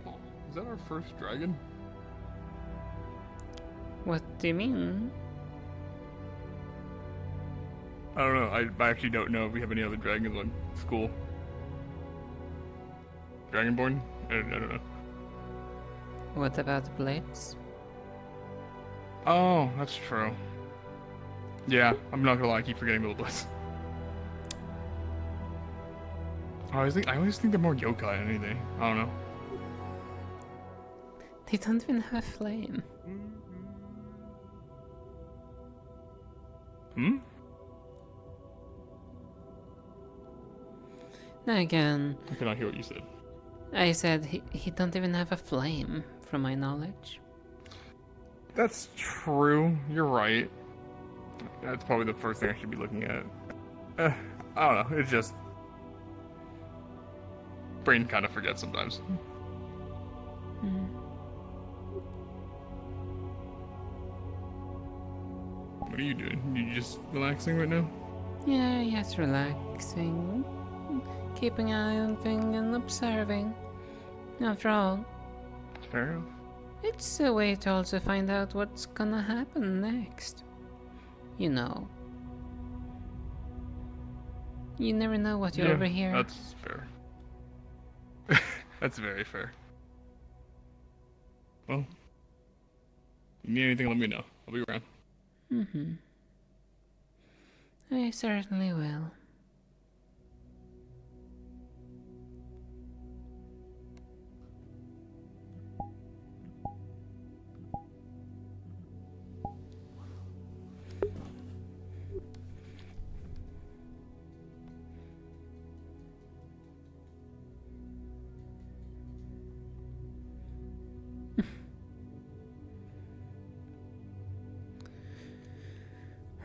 Oh, is that our first dragon? What do you mean? I don't know. I actually don't know if we have any other dragons on school. Dragonborn? I don't know. What about the blades? Oh, that's true. Yeah, I'm not gonna lie, I keep forgetting the blades. I always think they're more yokai than anything. I don't know. They don't even have a flame. Hmm? Now again, I cannot hear what you said. I said he don't even have a flame, from my knowledge. That's true. You're right. That's probably the first thing I should be looking at. I don't know. It's just brain kind of forgets sometimes. What are you doing? You just relaxing right now? Yeah, yes, relaxing. Keeping an eye on things and observing. After all, fair enough. It's a way to also find out what's gonna happen next. You know. You never know what you overhear. That's fair. That's very fair. Well, you need anything, let me know. I'll be around. I certainly will.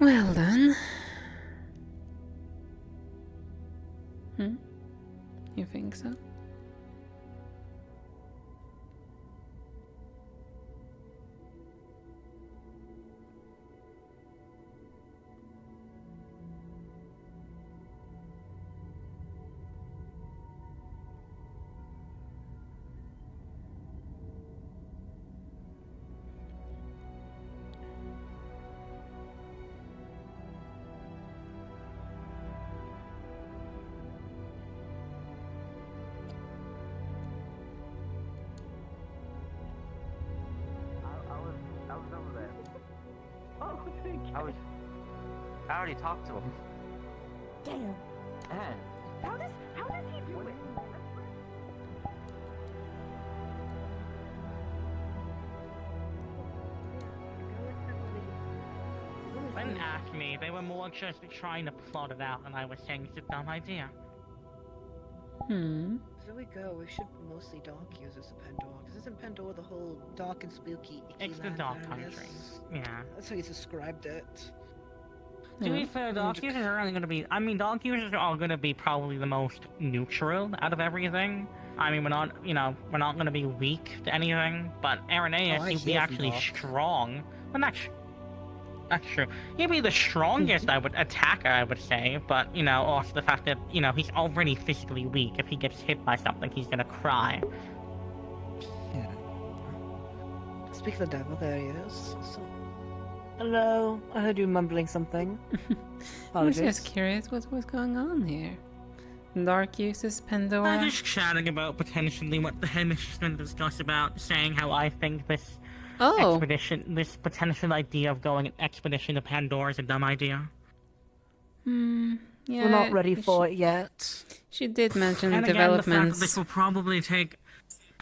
Well then. You think so? I was over there. Oh, thank you. I already talked to him. Damn. And How does he do it? They didn't ask me. They were more just trying to plot it out, and I was saying it's a dumb idea. There we go. We should mostly dark users of Pandora. Because isn't Pandora the whole dark and spooky icky It's the land dark around country. this? Yeah. That's how you described it. To be fair, dark users are only going to be. I mean, dark users are going to be probably the most neutral out of everything. I mean, we're not, we're not going to be weak to anything. But Irenaeus, he'd be actually strong. Well, that's true. He'd be the strongest attacker, I would say. But also the fact that he's already physically weak. If he gets hit by something, he's going to cry. Yeah. Speak of the devil, there he is. Hello, I heard you mumbling something. I was just curious what was going on here. Dark uses Pandora. I'm just chatting about potentially what the Hamish is going to discuss about, saying how I think this this potential idea of going an expedition to Pandora is a dumb idea. Yeah, we're not ready for it yet. She did mention and developments. Again, the fact that this will probably take.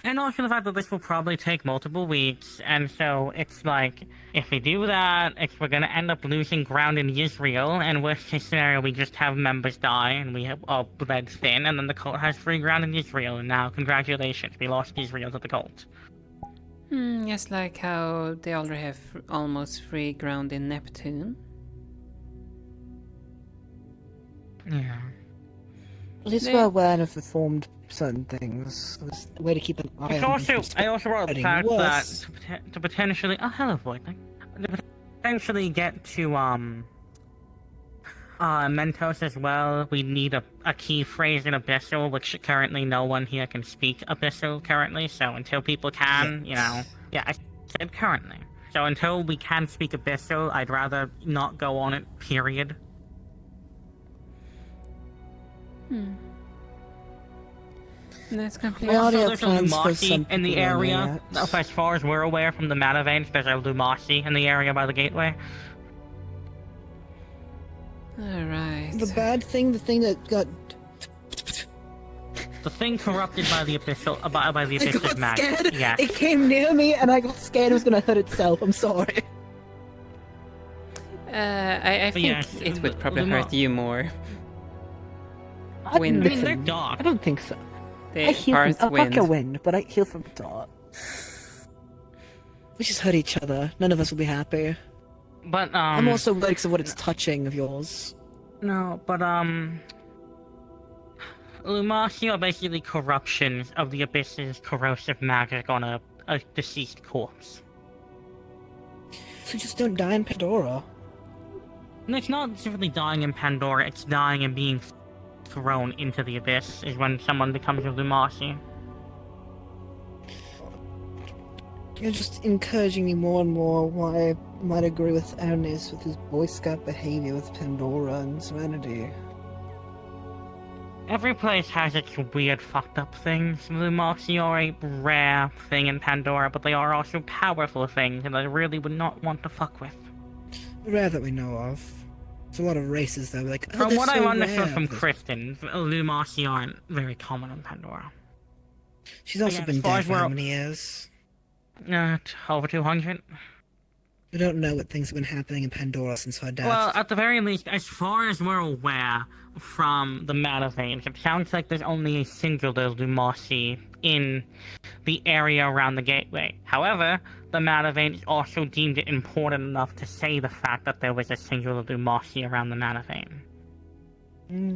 And also the fact that this will probably take multiple weeks, and so it's like, if we do that, we're gonna end up losing ground in Israel, and worst case scenario, we just have members die, and we have all bled thin, and then the cult has free ground in Israel, and now, congratulations, we lost Israel to the cult. Just like how they already have almost free ground in Neptune. Yeah. At least we're aware of reformed certain things. There's a way to keep an eye on them. I also brought up the fact that to potentially hello Voidling. To potentially get to Mentos as well, we need a key phrase in Abyssal, which currently no one here can speak Abyssal currently, so until people can, I said currently. So until we can speak Abyssal, I'd rather not go on it, period. That's completely. Also, there's a Lumasi in the area. As far as we're aware from the mana veins, there's a Lumasi in the area by the gateway. Alright. The bad thing, the thing that got... The thing corrupted by the abyssal, by the abyssal magic. Scared. Yes. It came near me and I got scared it was gonna hurt itself. I'm sorry. I think yes, it would probably hurt you more. I Wind. mean, they're dark. I don't think so. They I heal parse from... wind. I'll fuck a wind, but I heal from the dark. We just hurt each other. None of us will be happy. But, I'm also worried because of what it's touching of yours. No, but, Lumasi are basically corruptions of the Abyss's corrosive magic on a deceased corpse. So just don't die in Pandora. And it's not simply dying in Pandora, it's dying and being thrown into the Abyss, is when someone becomes a Lumasi. You're just encouraging me more and more why I might agree with Ernest with his Boy Scout behavior with Pandora and Serenity. Every place has its weird fucked up things. Lumasi are a rare thing in Pandora, but they are also powerful things, and I really would not want to fuck with. Rare that we know of. There's a lot of races though, like, oh, From what so I've understood rare. from Kristen, Lumasi aren't very common in Pandora. She's also Again, been as far dead as for we're- how many years? Over 200? We don't know what things have been happening in Pandora since her death. Well, at the very least, as far as we're aware from the mana veins, it sounds like there's only a singular Lumasi in the area around the gateway. However, the mana veins also deemed it important enough to say the fact that there was a singular Lumasi around the mana vein.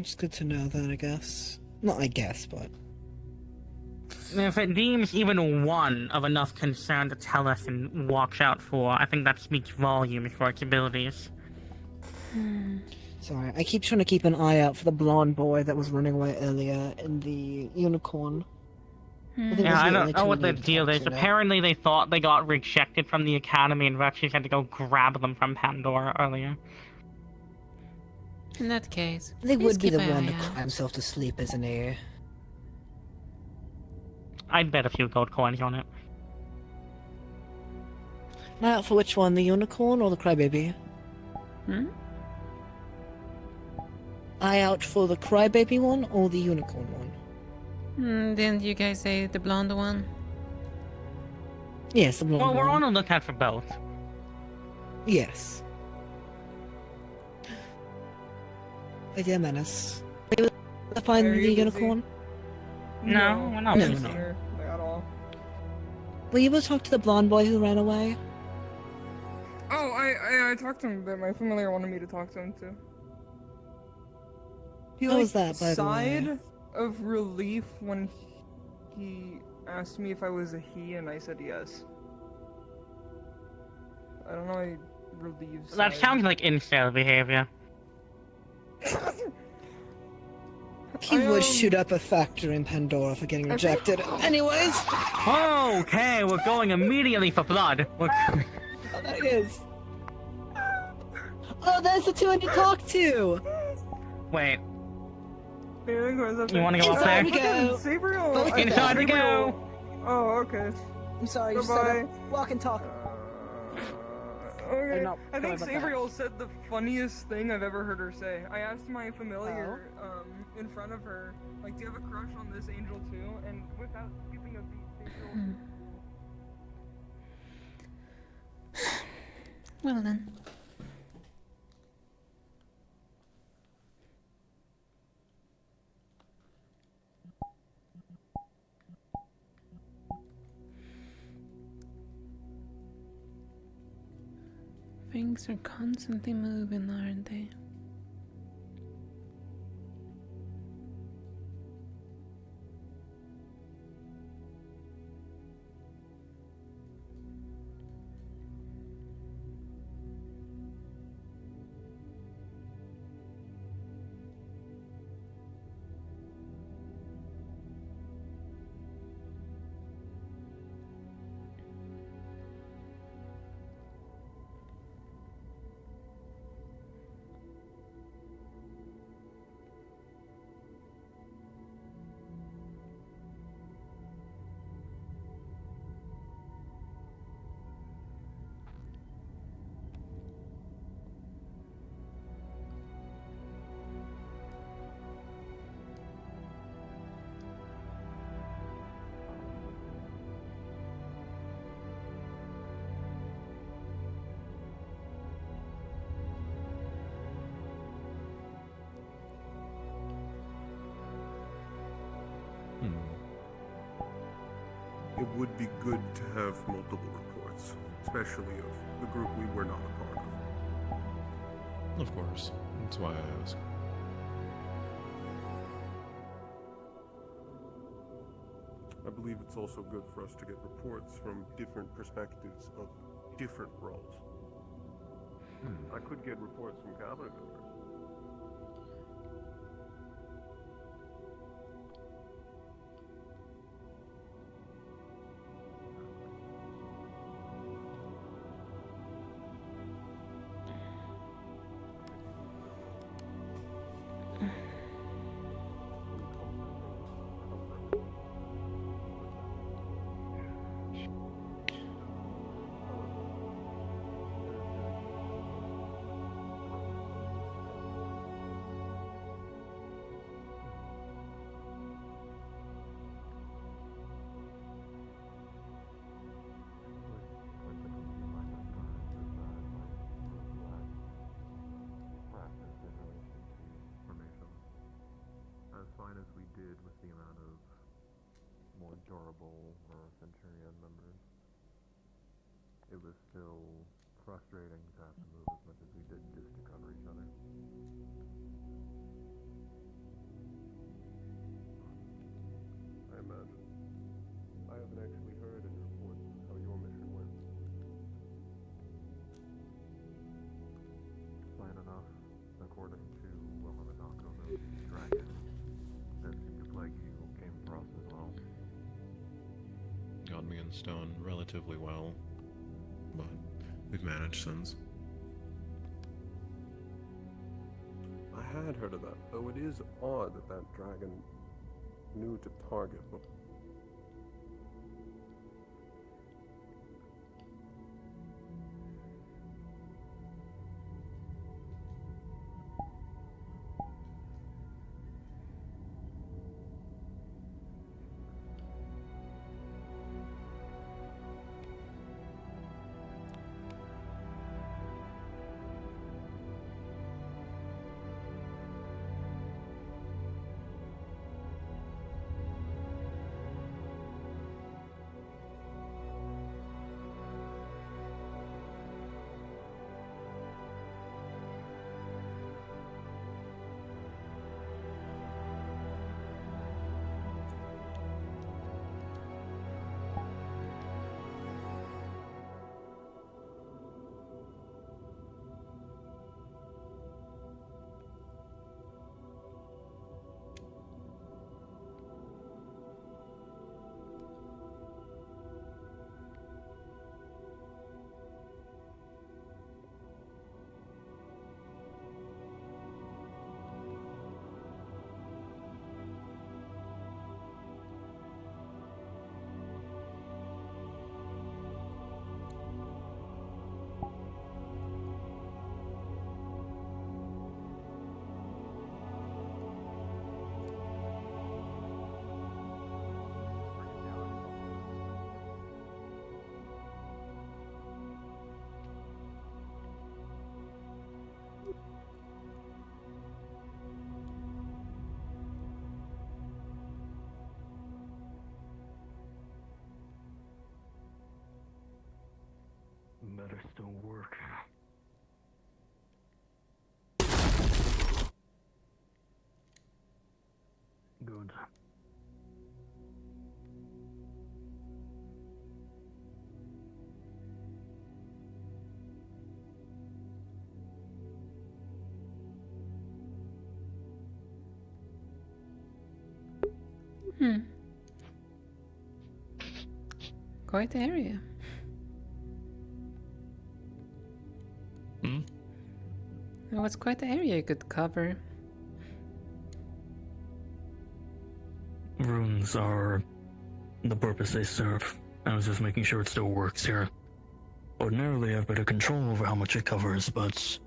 It's good to know that, I guess. Not I guess, but... If it deems even one of enough concern to tell us and watch out for, I think that speaks volumes for its abilities. Sorry, I keep trying to keep an eye out for the blonde boy that was running away earlier in the unicorn. I don't know what the deal is. Apparently they thought they got rejected from the academy and Refuge had to go grab them from Pandora earlier. In that case, They please would be keep the an one eye to out. cry himself to sleep, isn't he? I'd bet a few gold coins on it. Eye out for which one, the unicorn or the crybaby? Eye out for the crybaby one or the unicorn one? Didn't you guys say the blonde one? Yes, the blonde Well, we're one. on the lookout for both. Yes. My dear Menace. Are you able to find the unicorn? No, we're not. No, missing no. her. Like, at all. Were you able to talk to the blonde boy who ran away? Oh, I talked to him, but my familiar wanted me to talk to him too. He How was that, by the way? sighed of relief when he asked me if I was a he, and I said yes. I don't know. He relieves. That sounds like incel behavior. He would shoot up a factory in Pandora for getting rejected. Anyways. Okay, we're going immediately for blood. Oh, there he is. Oh, there's the two I need to talk to. Wait. You want to go up there? Sabriel. Inside we go. Oh, okay. I'm sorry, you Goodbye. said walk and talk. Okay. no, I think sorry about that. Sabriel said the funniest thing I've ever heard her say. I asked my familiar, in front of her, like, do you have a crush on this angel too? And without skipping a beat, Sabriel. Well then. Things are constantly moving, aren't they? It would be good to have multiple reports, especially of the group we were not a part of. Of course. That's why I ask. I believe it's also good for us to get reports from different perspectives of different roles. I could get reports from cabinet members. As fine as we did with the amount of more durable Centurion members, it was still frustrating to have to move as much as we did just to cover each other. I imagine. I haven't actually heard any reports of how your mission went. Fine enough, according to Willamanako, those dragons that seemed to plague you came across as well. Got me in stone relatively well, but we've managed since. I had heard of that, though it is odd that that dragon knew to target them. still work. Good. Quite the area. Well, it's quite the area you could cover. Runes are the purpose they serve. I was just making sure it still works here. Ordinarily, I have better control over how much it covers, but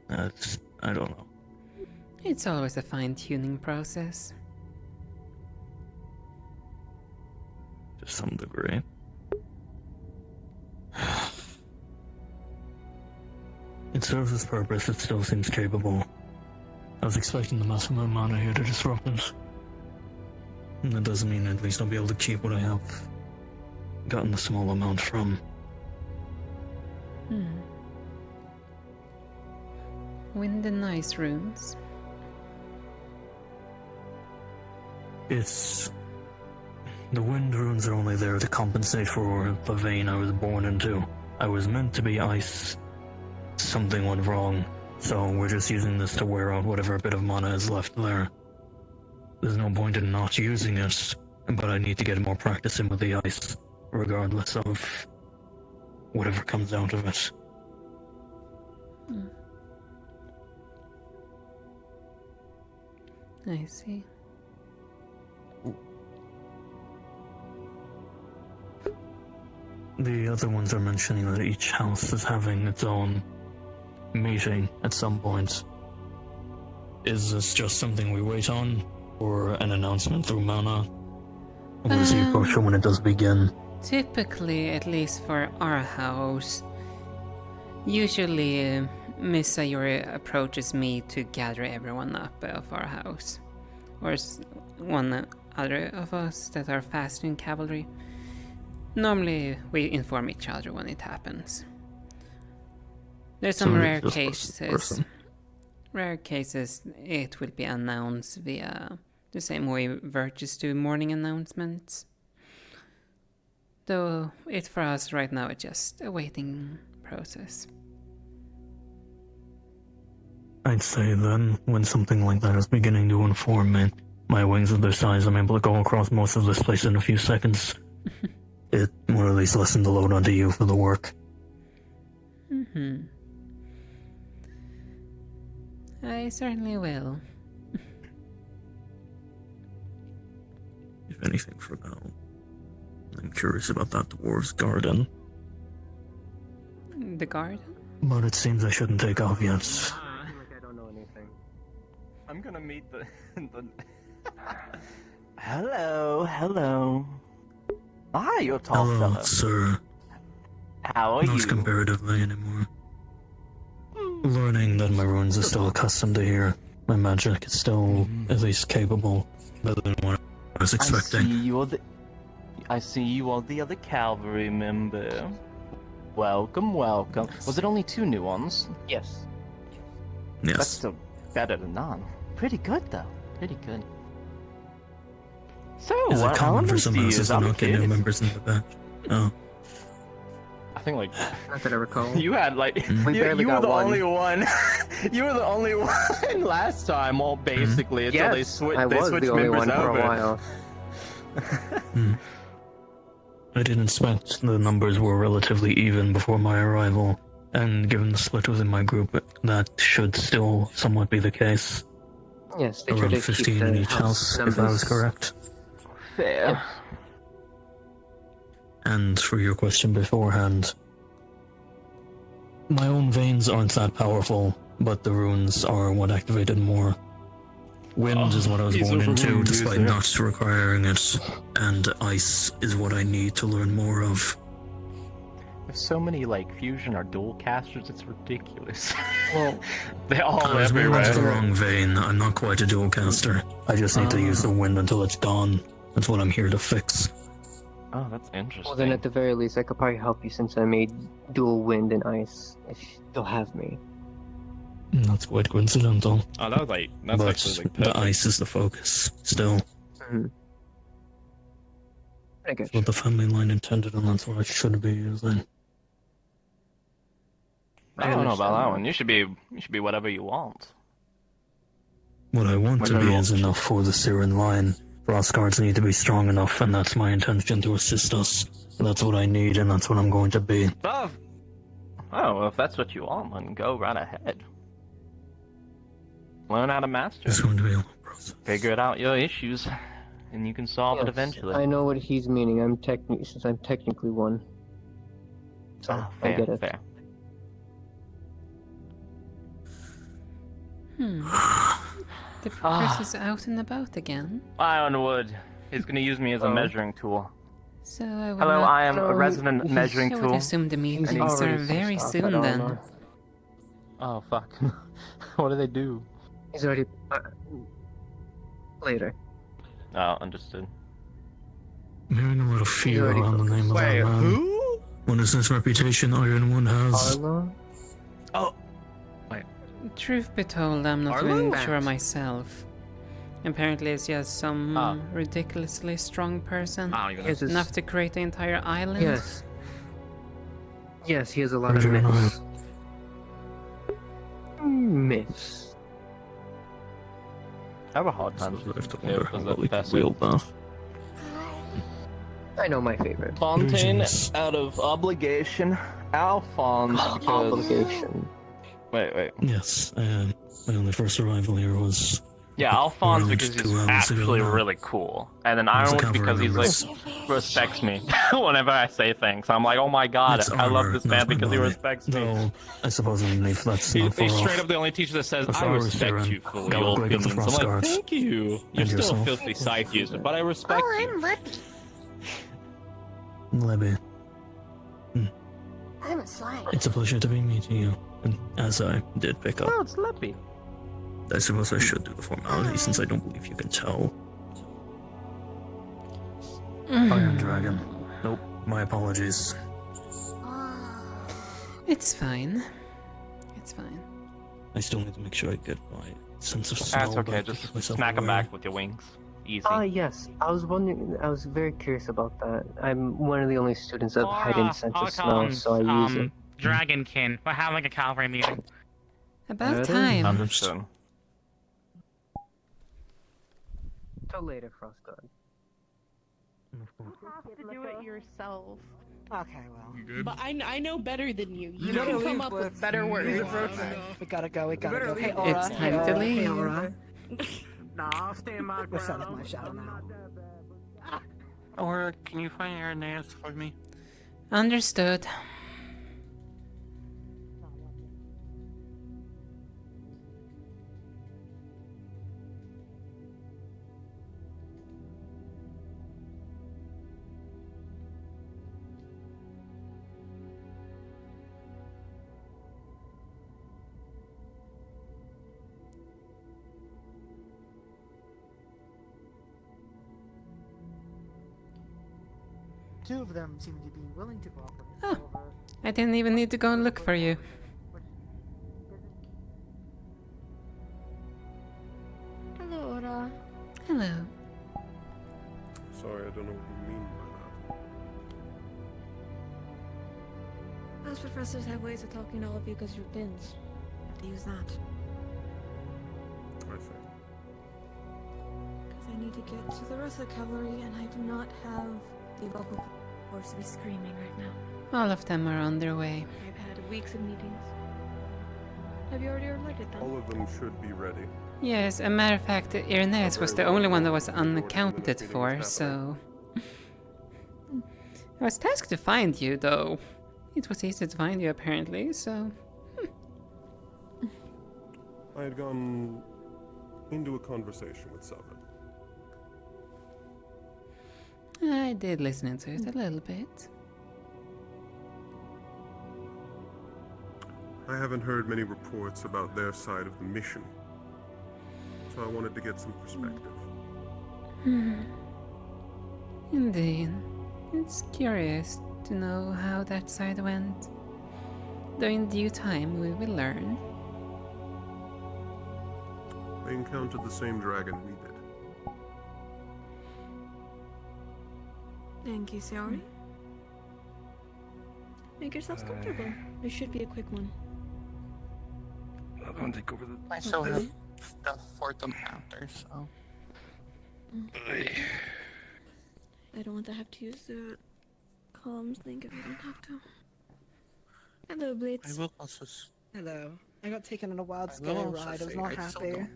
that's, I don't know. It's always a fine-tuning process. To some degree. It serves its purpose, it still seems capable. I was expecting the maximum amount here to disrupt it. And that doesn't mean at least I'll be able to keep what I have gotten a small amount from. Wind and ice runes. It's... The wind runes are only there to compensate for the vein I was born into. I was meant to be ice. Something went wrong, so we're just using this to wear out whatever bit of mana is left there. There's no point in not using it, but I need to get more practice in with the ice, regardless of whatever comes out of it. I see. The other ones are mentioning that each house is having its own meeting at some point. Is this just something we wait on, or an announcement through mana? Or is the approach when it does begin? Typically, at least for our house, usually Miss Sayori approaches me to gather everyone up of our house. Or one other of us that are fast in cavalry. Normally, we inform each other when it happens. There's some rare cases. Rare cases, it will be announced via the same way Virtus do morning announcements. Though it for us right now it's just a waiting process. I'd say then, when something like that is beginning to inform me, my wings are their size, I'm able to go across most of this place in a few seconds. It will at least lessen the load onto you for the work. I certainly will. If anything for now, I'm curious about that dwarves' garden. The garden? But it seems I shouldn't take off yet. I feel like I don't know anything. I'm gonna meet the... Hello. Hi, you tall Hello, fella. sir. How are Not you? comparatively anymore. Learning that my runes are still accustomed to here. My magic is still at least capable, better than what I was expecting. I see you are the other cavalry member. Welcome. Was it only 2 new ones? Yes. Yes. That's still better than none. Pretty good, though. Pretty good. So, Is it what common for elements some do you houses use? to I'm not get new curious. members in the batch? Oh. I think like not that I recall. you had like We you barely were got the one. only one. You were the only one last time. All basically until they Yes, switched. I They was switched the only members one for over. a while. I didn't expect the numbers were relatively even before my arrival, and given the split within my group, that should still somewhat be the case. Yes, they try Around to 15 keep in the each house, if I was numbers. correct. Fair. And for your question beforehand, my own veins aren't that powerful, but the runes are what activated more. Wind is what I was he's born a into, rune despite user. not requiring it, and ice is what I need to learn more of. There's so many like fusion or dual casters. It's ridiculous. Well, they're all I was born everywhere. into the wrong vein. I'm not quite a dual caster. I just need to use the wind until it's gone. That's what I'm here to fix. Oh, that's interesting. Well, then at the very least, I could probably help you since I made dual wind and ice. If you'll have me. That's quite coincidental. Oh, that was that's but actually like the perfect. ice is the focus, still. I get That's what the family line intended, and that's what I should be using. I don't know about that one. You should be whatever you want. What I want to be is enough for the Syrian line. Frost guards need to be strong enough, and that's my intention to assist us. That's what I need, and that's what I'm going to be. Oh, well, if that's what you want, then go right ahead. Learn how to master. It's going to be a process. Figure out your issues, and you can solve it eventually. I know what he's meaning. Since I'm technically one. So fair, I get it. Fair. The professor's out and about again. Ironwood. He's gonna use me as a measuring tool. So I would Hello, not... I am a resident measuring I tool. would assume the meetings are very soon then. Oh, fuck. What do they do? He's already... later. Oh, understood. I'm hearing a lot of fear around the name of that man. Who? What is this reputation Ironwood has? Oh. Wait. Truth be told, I'm not Arlo? even sure myself. Apparently it's just some ridiculously strong person. Yes, Enough to create the entire island. Yes. Yes, he has a lot of myths. Myths. I have a hard time Wield that. I know my favorite. Fontaine out of obligation. Alphonse because... Obligation. Wait. Yes, my only first arrival here was... Yeah, Alphonse around because he's 2 hours actually ago now. really cool. And then Where's the Ironwood because cavalry he's members? like, respects me whenever I say things. I'm like, oh my god, It's I love armor, this not man my because he body. respects me. No, I suppose if that's He's not far straight off. up the only teacher that says, If I I was respect Siren, you for I your would break up the opinions. I'm frost like, guards. thank you. You're And still yourself. a filthy scythe user, but I respect you. I'm Lippy. Libby, I'm a slime. it's a pleasure to be meeting you. And as I did pick up, Oh, it's Lippy. I suppose I should do the formality since I don't believe you can tell. Iron Dragon. Nope, my apologies. It's fine. It's fine. I still need to make sure I get my sense of smell. That's okay, back to just keep myself smack him aware. back with your wings. Easy. Yes. I was wondering. I was very curious about that. I'm one of the only students that have heightened sense of smell, so I use it. Dragonkin. We're having a cavalry meeting. About time. Understood. Till later, Frostguard. You have to do it yourself. Okay, well. You good? But I know better than you. You better can come leave, up Blitz. with better words. We gotta go. Hey, Aura. It's time to leave. Hey, Aura. Nah, I'll stay in my This ground. is my shadow now. Or can you find Irenaeus for me? Understood. Two of them seem to be willing to cooperate. Oh, I didn't even need to go and look for you. Hello, Ora. Hello. Sorry, I don't know what you mean by that. Most professors have ways of talking to all of you because you're bins. Have to use that. I see. Because I need to get to the rest of the cavalry, and I do not have the vocal cords to be screaming right now. All of them are on their way. I've had weeks of meetings. Have you already alerted them? All of them should be ready. Yes, a matter of fact, Irenaeus was the only one that was unaccounted for, so... I was tasked to find you, though. It was easy to find you, apparently, so... I had gone into a conversation with Sovereign. I did listen into it a little bit. I haven't heard many reports about their side of the mission, so I wanted to get some perspective. Indeed. It's curious to know how that side went. Though in due time we will learn. They encountered the same dragon we did. Thank you, Sayori. Make yourselves comfortable. This should be a quick one. I'm gonna take over the. I still have stuff for them after, so. I don't want to have to use the comms thing if you don't have to. Hello, Blitz. I will also. Hello. I got taken on a wild scary ride. I was not happy.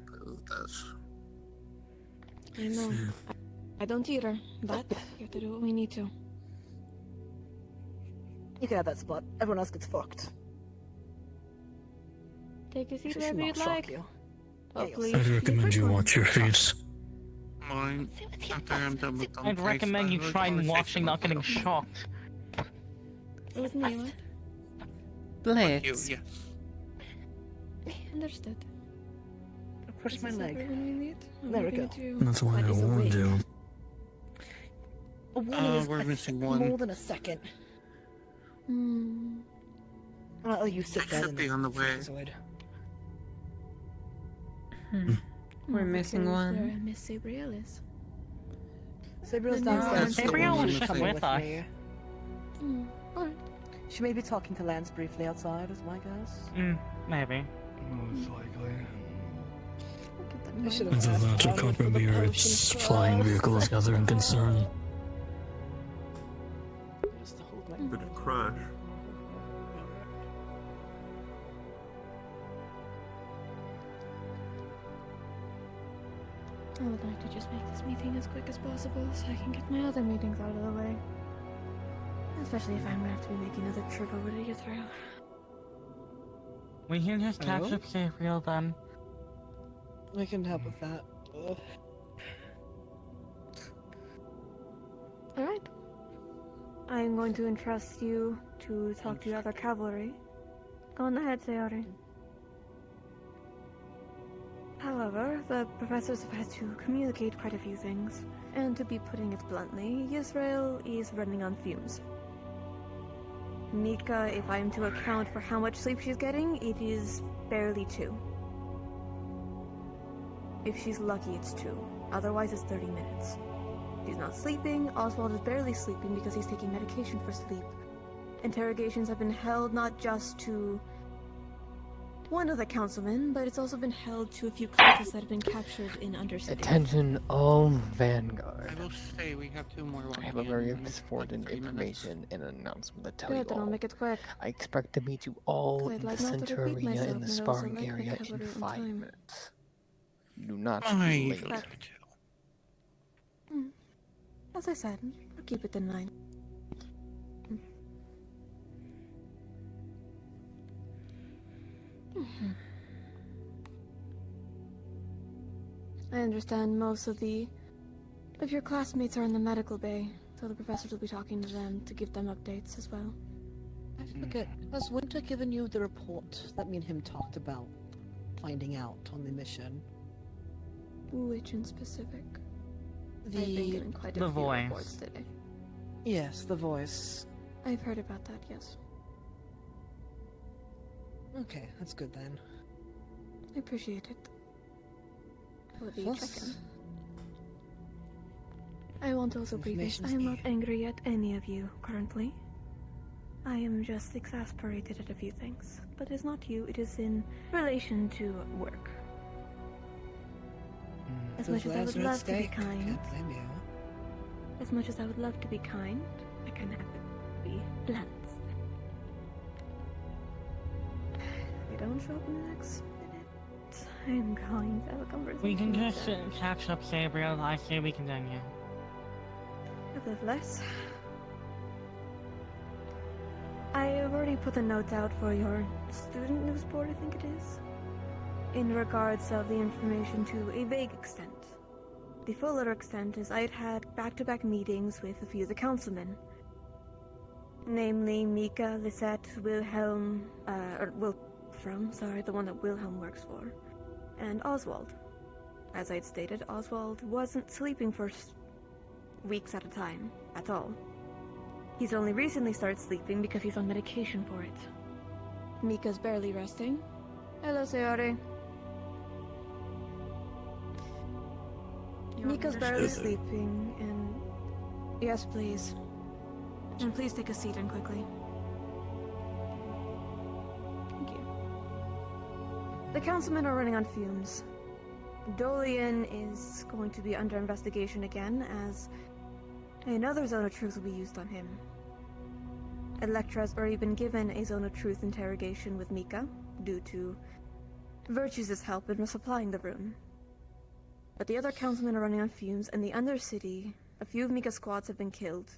I know. I don't either, but you have to do what we need to. You can have that spot. Everyone else gets fucked. Take a seat Should wherever not you'd shock like. you. Hopefully, I'd recommend you watch your feet. Mine. After I'm done with I'd recommend you try watching, not getting shocked. It was me, what? Blitz. Yes. Understood. Push my leg. When we meet, There we go. That's why I warned you. A warning is we're missing one. more than a second. I'll let you sit there. Should be on the way. We're missing one. Where Miss Sabriel is. Sabriel's downstairs. Sabriel was just coming with us. me. Alright. She may be talking to Lance briefly outside, is my guess. Maybe. Most likely. I should Either have that or asked Copper for the Beer, potion its class. flying vehicles gathering concern. Just to hold my Did it crash? I would like to just make this meeting as quick as possible so I can get my other meetings out of the way. Especially if I'm gonna have to be making another trip over to Israel. We can just catch Oh? up Sabriel then. I can help with that. Ugh. Alright. I'm going to entrust you to talk to the other cavalry. Go on ahead, Sayori. However, the professors have had to communicate quite a few things, and to be putting it bluntly, Israel is running on fumes. Mika, if I'm to account for how much sleep she's getting, it is barely 2. If she's lucky, it's 2. Otherwise, it's 30 minutes. She's not sleeping. Oswald is barely sleeping because he's taking medication for sleep. Interrogations have been held not just to one of the councilmen, but it's also been held to a few cultists that have been captured in Undercity. Attention all Vanguard. I will say we have 2 more walking I have a very in important 3 minutes. information and an announcement to tell Good, you then I'll all. make it quick. I expect to meet you all I'd in the like not to center repeat arena myself, in the but I also sparring like area to cover in it on 5 time. minutes. Do not I be late. As I said, I'll keep it to 9. I understand most of your classmates are in the medical bay, so the professors will be talking to them to give them updates as well. I forget. Has Winter given you the report that me and him talked about finding out on the mission? Which in specific? I've been getting quite a The few voice. reports today. Yes, the voice. I've heard about that, yes. Okay, that's good then. I appreciate it. For the Plus, check-in. I want to also preface, information's I am not angry at any of you currently. I am just exasperated at a few things. But it's not you, it is in relation to work. As much as I would love to be kind, as much as I would love to be kind, I can have it be blunt. If I don't show up in the next minute, I'm going to have a conversation. We can with just them. catch up Sabriel. I say we continue. Nevertheless, I have already put a note out for your student news board, I think it is, in regards of the information to a vague extent. The fuller extent is I'd had back-to-back meetings with a few of the councilmen, namely Mika, Lisette, Wilhelm, the one that Wilhelm works for, and Oswald. As I'd stated, Oswald wasn't sleeping for weeks at a time, at all. He's only recently started sleeping because he's on medication for it. Mika's barely resting. Hello, Sayori. Mika's barely sleeping, and... Yes, please. And please take a seat and quickly. Thank you. The councilmen are running on fumes. Dolian is going to be under investigation again, as another Zone of Truth will be used on him. Electra has already been given a Zone of Truth interrogation with Mika, due to Virtues' help in resupplying the room. But the other councilmen are running on fumes, and the Undercity, a few of Mika's squads have been killed.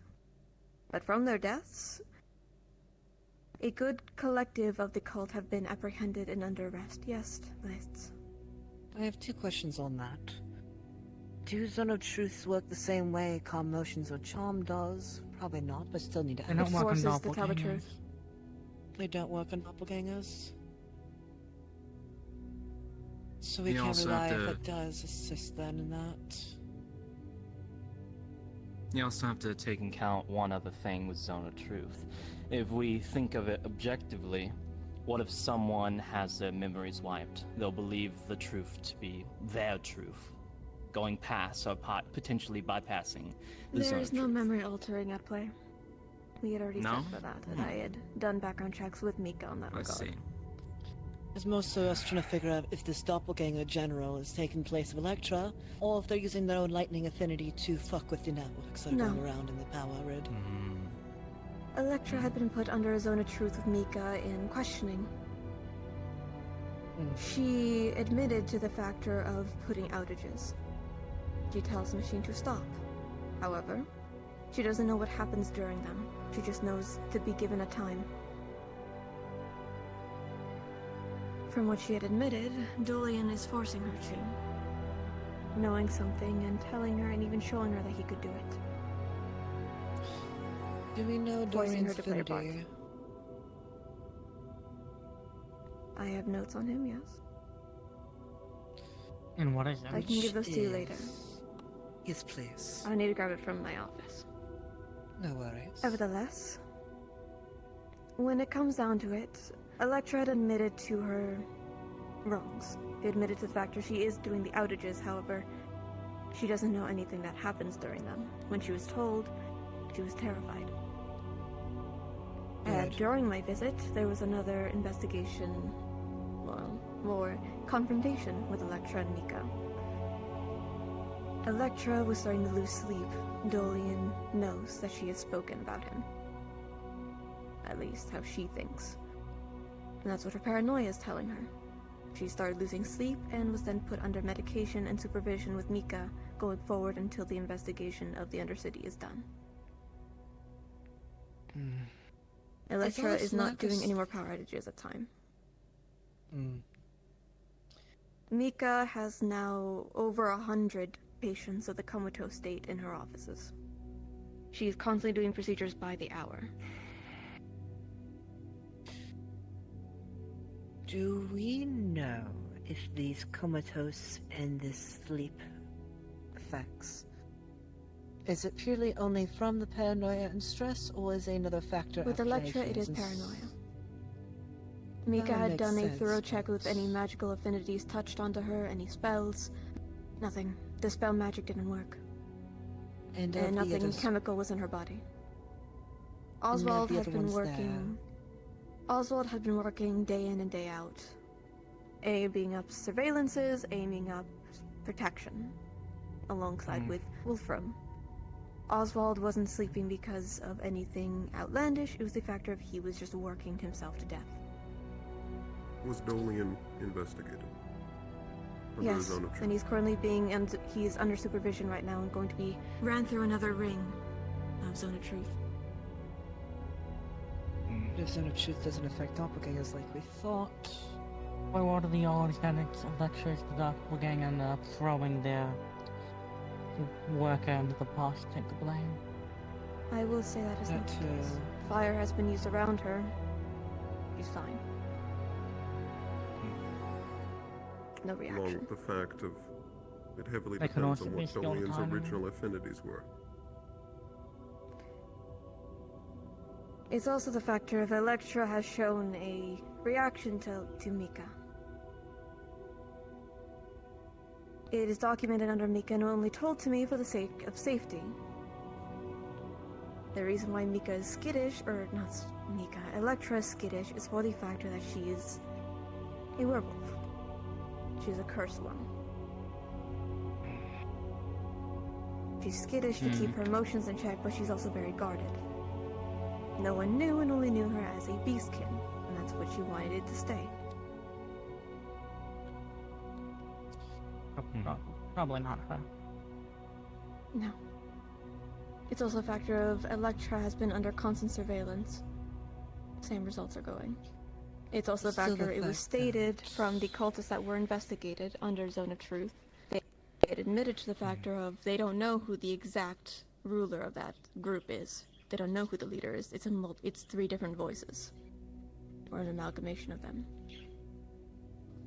But from their deaths, a good collective of the cult have been apprehended and under arrest. Yes, Blitz. I have 2 questions on that. Do Zone of Truths work the same way Calm Motions or Charm does? Probably not, but still need to They don't work on forces the Tower doppelgangers. Truth. They don't work on doppelgangers? So we You can't also rely have if to- it does assist then in that. You also have to take Take into account one other thing with Zone of Truth. If we think of it objectively, what if someone has their memories wiped? They'll believe the truth to be their truth, going past or potentially bypassing the There Zone is of no Truth. memory altering at play. We had already No? checked for that, and I had done background checks with Mika on that regard. It's mostly us trying to figure out if this doppelganger general is taking place of Electra, or if they're using their own lightning affinity to fuck with the networks that are No. going around in the power grid. Electra had been put under a Zone of Truth with Mika in questioning. She admitted to the factor of putting outages. She tells the machine to stop. However, she doesn't know what happens during them. She just knows to be given a time. From what she had admitted, Dolian is forcing her to. Knowing something and telling her and even showing her that he could do it. Do we know Forcing her Dorian's to play a part. affinity? I have notes on him, yes. And what is that? I can give those to you later. Yes, please. I need to grab it from my office. No worries. Nevertheless, when it comes down to it, Electra had admitted to her wrongs. She admitted to the fact that she is doing the outages, however, she doesn't know anything that happens during them. When she was told, she was terrified. During my visit, there was another investigation, well, more confrontation with Electra and Mika. Electra was starting to lose sleep. Dolian knows that she has spoken about him. At least how she thinks. And that's what her paranoia is telling her. She started losing sleep and was then put under medication and supervision with Mika going forward until the investigation of the Undercity is done. Electra is not doing any more power outages at time. Mika has now over 100 patients of the comatose state in her offices. She is constantly doing procedures by the hour. Do we know if these comatose and this sleep effects, is it purely only from the paranoia and stress, or is there another factor With at play Electra, here? it is Since- paranoia. Mika That had makes done a sense, thorough check with any magical affinities touched onto her, any spells. Nothing. The spell magic didn't work. And of And the nothing others- chemical was in her body. And of Oswald the had other been ones working. Oswald had been working day in and day out, aiming up surveillances, aiming up protection, alongside with Wolfram. Oswald wasn't sleeping because of anything outlandish. It was the factor of he was just working himself to death. Was Dolian investigated? Under Yes, Zone of Truth? and he's currently he's under supervision right now and going to be ran through another ring of Zone of Truth. If Zone of Truth doesn't affect doppelgangers like we thought. Well, what are the odds that it's Electra's the doppelganger and throwing their worker under the bus to take the blame? I will say that is not That, the case. Fire has been used around her. She's fine. No reaction. Along with the fact of it heavily They can depends also on be what still Dolian's timing. original affinities were. It's also the factor of Electra has shown a reaction to Mika. It is documented under Mika and only told to me for the sake of safety. The reason why Mika is skittish, or not Mika, Electra is skittish, is for the factor that she is a werewolf. She's a cursed one. She's skittish to keep her emotions in check, but she's also very guarded. No one knew and only knew her as a beastkin, and that's what she wanted it to stay. Probably not her. No. It's also a factor of Electra has been under constant surveillance. Same results are going. It's also a factor, it was stated from the cultists that were investigated under Zone of Truth. They admitted to the factor of they don't know who the exact ruler of that group is. They don't know who the leader is. It's 3 different voices. Or an amalgamation of them.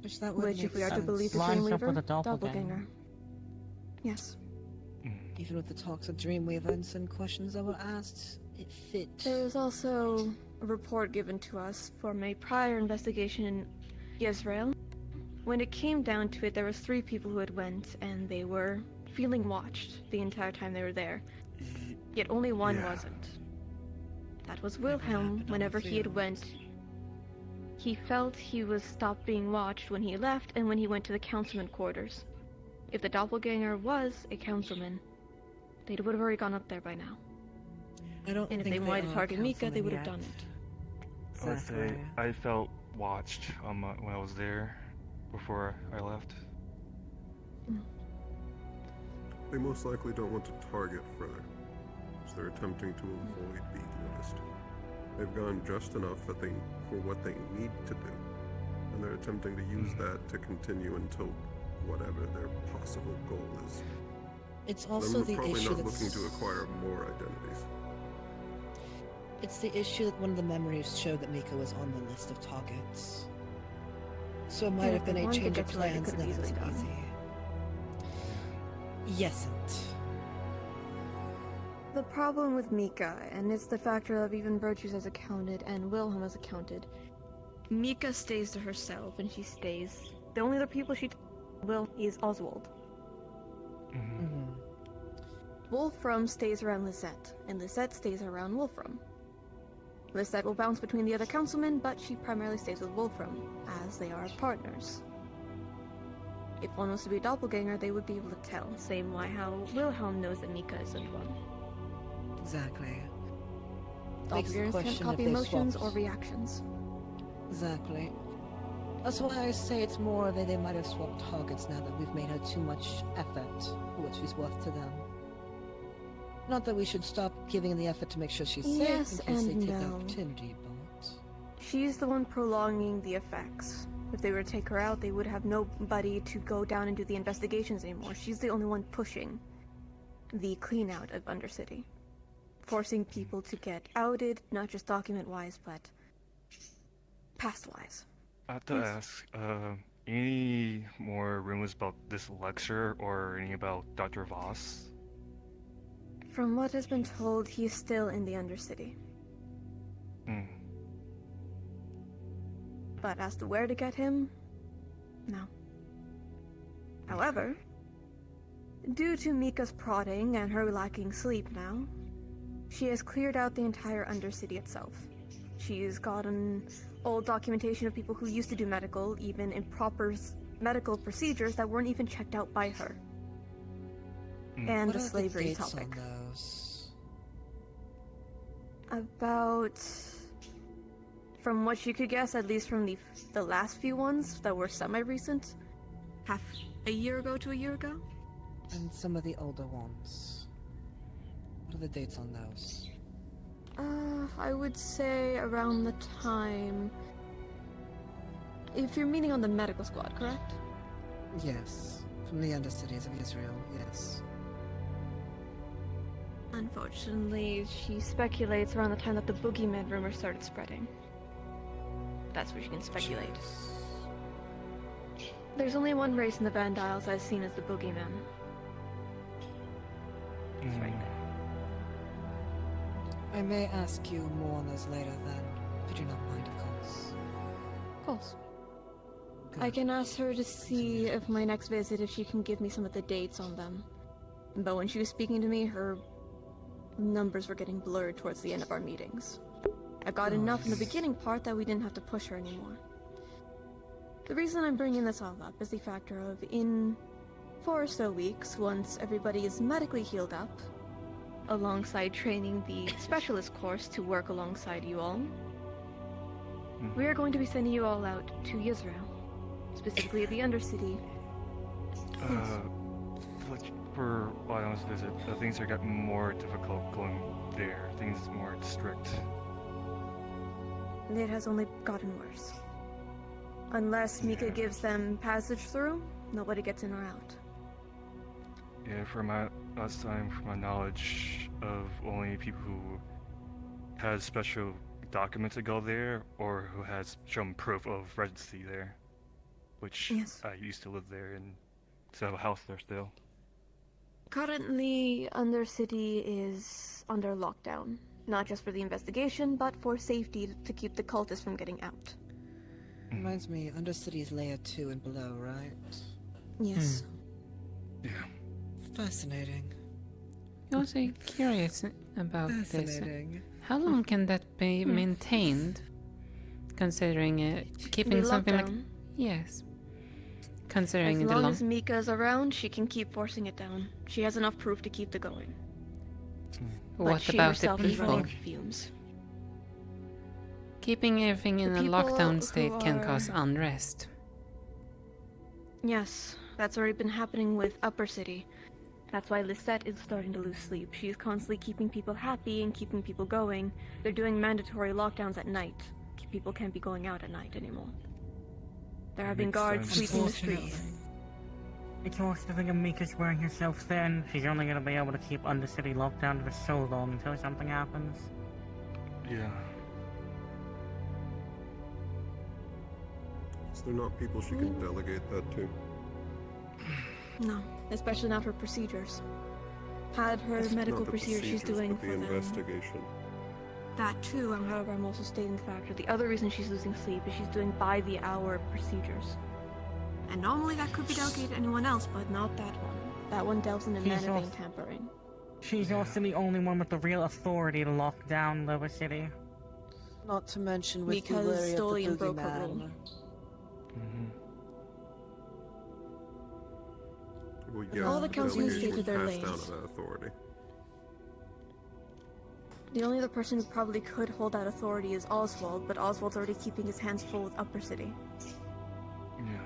Which if we are to believe the Dreamweaver, doppelganger. Yes. Even with the talks of Dreamweaver and some questions that were asked, it fit. There was also a report given to us from a prior investigation in Israel. When it came down to it, there was 3 people who had went, and they were feeling watched the entire time they were there. Yet only one wasn't. That was Wilhelm. Whenever he had went, he felt he was stopped being watched when he left and when he went to the councilman quarters. If the doppelganger was a councilman, they would have already gone up there by now. And if they wanted to target Mika, they would have done it. Let's say I felt watched when I was there before I left. They most likely don't want to target further, so they're attempting to avoid being noticed. They've gone just enough for what they need to do, and they're attempting to use that to continue until whatever their possible goal is. It's also the probably issue not that's... looking to acquire more identities. It's the issue that one of the memories showed that Mika was on the list of targets. So it might have been a change of plans and that was easy. Yesn't. The problem with Mika, and it's the factor of even Virtues as accounted and Wilhelm as accounted, Mika stays to herself and she stays. The only other people she will is Oswald. Wolfram stays around Lisette, and Lisette stays around Wolfram. Lisette will bounce between the other councilmen, but she primarily stays with Wolfram, as they are partners. If one was to be a doppelganger, they would be able to tell. Same way how Wilhelm knows that Mika isn't one. Exactly. Doppelgangers can't copy emotions or reactions. Exactly. That's why I say it's more that they might have swapped targets now that we've made her too much effort for what she's worth to them. Not that we should stop giving the effort to make sure she's safe Yes in case they and take the no. opportunity, but... She's the one prolonging the effects. If they were to take her out, they would have nobody to go down and do the investigations anymore. She's the only one pushing the clean out of Undercity. Forcing people to get outed, not just document-wise, but past-wise. I have to ask, any more rumors about this lecture or any about Dr. Voss? From what has been told, he is still in the Undercity. But as to where to get him, no. However, due to Mika's prodding and her lacking sleep now, she has cleared out the entire Undercity itself. She's gotten old documentation of people who used to do medical, even improper medical procedures that weren't even checked out by her. And What the are slavery dates topic. on those? About, from what you could guess, at least from the last few ones that were semi-recent, half a year ago to a year ago. And some of the older ones. What are the dates on those? I would say around the time. If you're meaning on the medical squad, correct? Yes. From the Undercities of Israel, yes. Unfortunately, she speculates around the time that the boogeyman rumor started spreading. That's where she can speculate. There's only one race in the Vandiles I've seen as the boogeyman. It's right there. I may ask you more on those later then, if you do not mind, of course. Of course. I can ask her to see if my next visit, if she can give me some of the dates on them. But when she was speaking to me, her numbers were getting blurred towards the end of our meetings. I got enough in the beginning part that we didn't have to push her anymore. The reason I'm bringing this all up is the factor of in 4 or so weeks, once everybody is medically healed up, alongside training the specialist course to work alongside you all, we are going to be sending you all out to Israel, specifically at the Undercity. For Lionel's visit, things are getting more difficult going there. Things more strict. It has only gotten worse. Unless Mika gives them passage through, nobody gets in or out. Yeah, from my last time, from my knowledge of only people who has special documents to go there, or who has shown proof of residency there, which I used to live there and still have a house there still. Currently, Undercity is under lockdown. Not just for the investigation, but for safety to keep the cultists from getting out. Reminds me, Undercity is layer 2 and below, right? Yes. Yeah. Fascinating. I'm also curious about this. Fascinating. How long can that be maintained? Considering keeping The something like... lockdown? Yes. Considering As the long long... as Mika's around, she can keep forcing it down. She has enough proof to keep the going. But What she about the herself is people? running fumes. Keeping everything in The a people lockdown state who can are- cause unrest. Yes, that's already been happening with Upper City. That's why Lisette is starting to lose sleep. She's constantly keeping people happy and keeping people going. They're doing mandatory lockdowns at night. People can't be going out at night anymore. They're having Makes guards sense. sweeping the streets. It's also the thing of Mika's wearing herself thin. She's only gonna be able to keep Undercity locked down for so long until something happens. Yeah. Is there not people she can delegate that to? No, especially not her procedures. Had her medical Not the procedures she's doing but the for them. investigation. That too, however, I'm also stating the factor. The other reason she's losing sleep is she's doing by-the-hour procedures. And normally that could be delegated to anyone else, but not that one. That one delves into She's manivane also- tampering. She's also the only one with the real authority to lock down Lower City. Not to mention with Because the worry Stolian of the broke her boogeyman. rule. Well, yes, All the councilmen delegation stated their would pass down lanes. to that authority. The only other person who probably could hold that authority is Oswald, but Oswald's already keeping his hands full with Upper City. Yeah.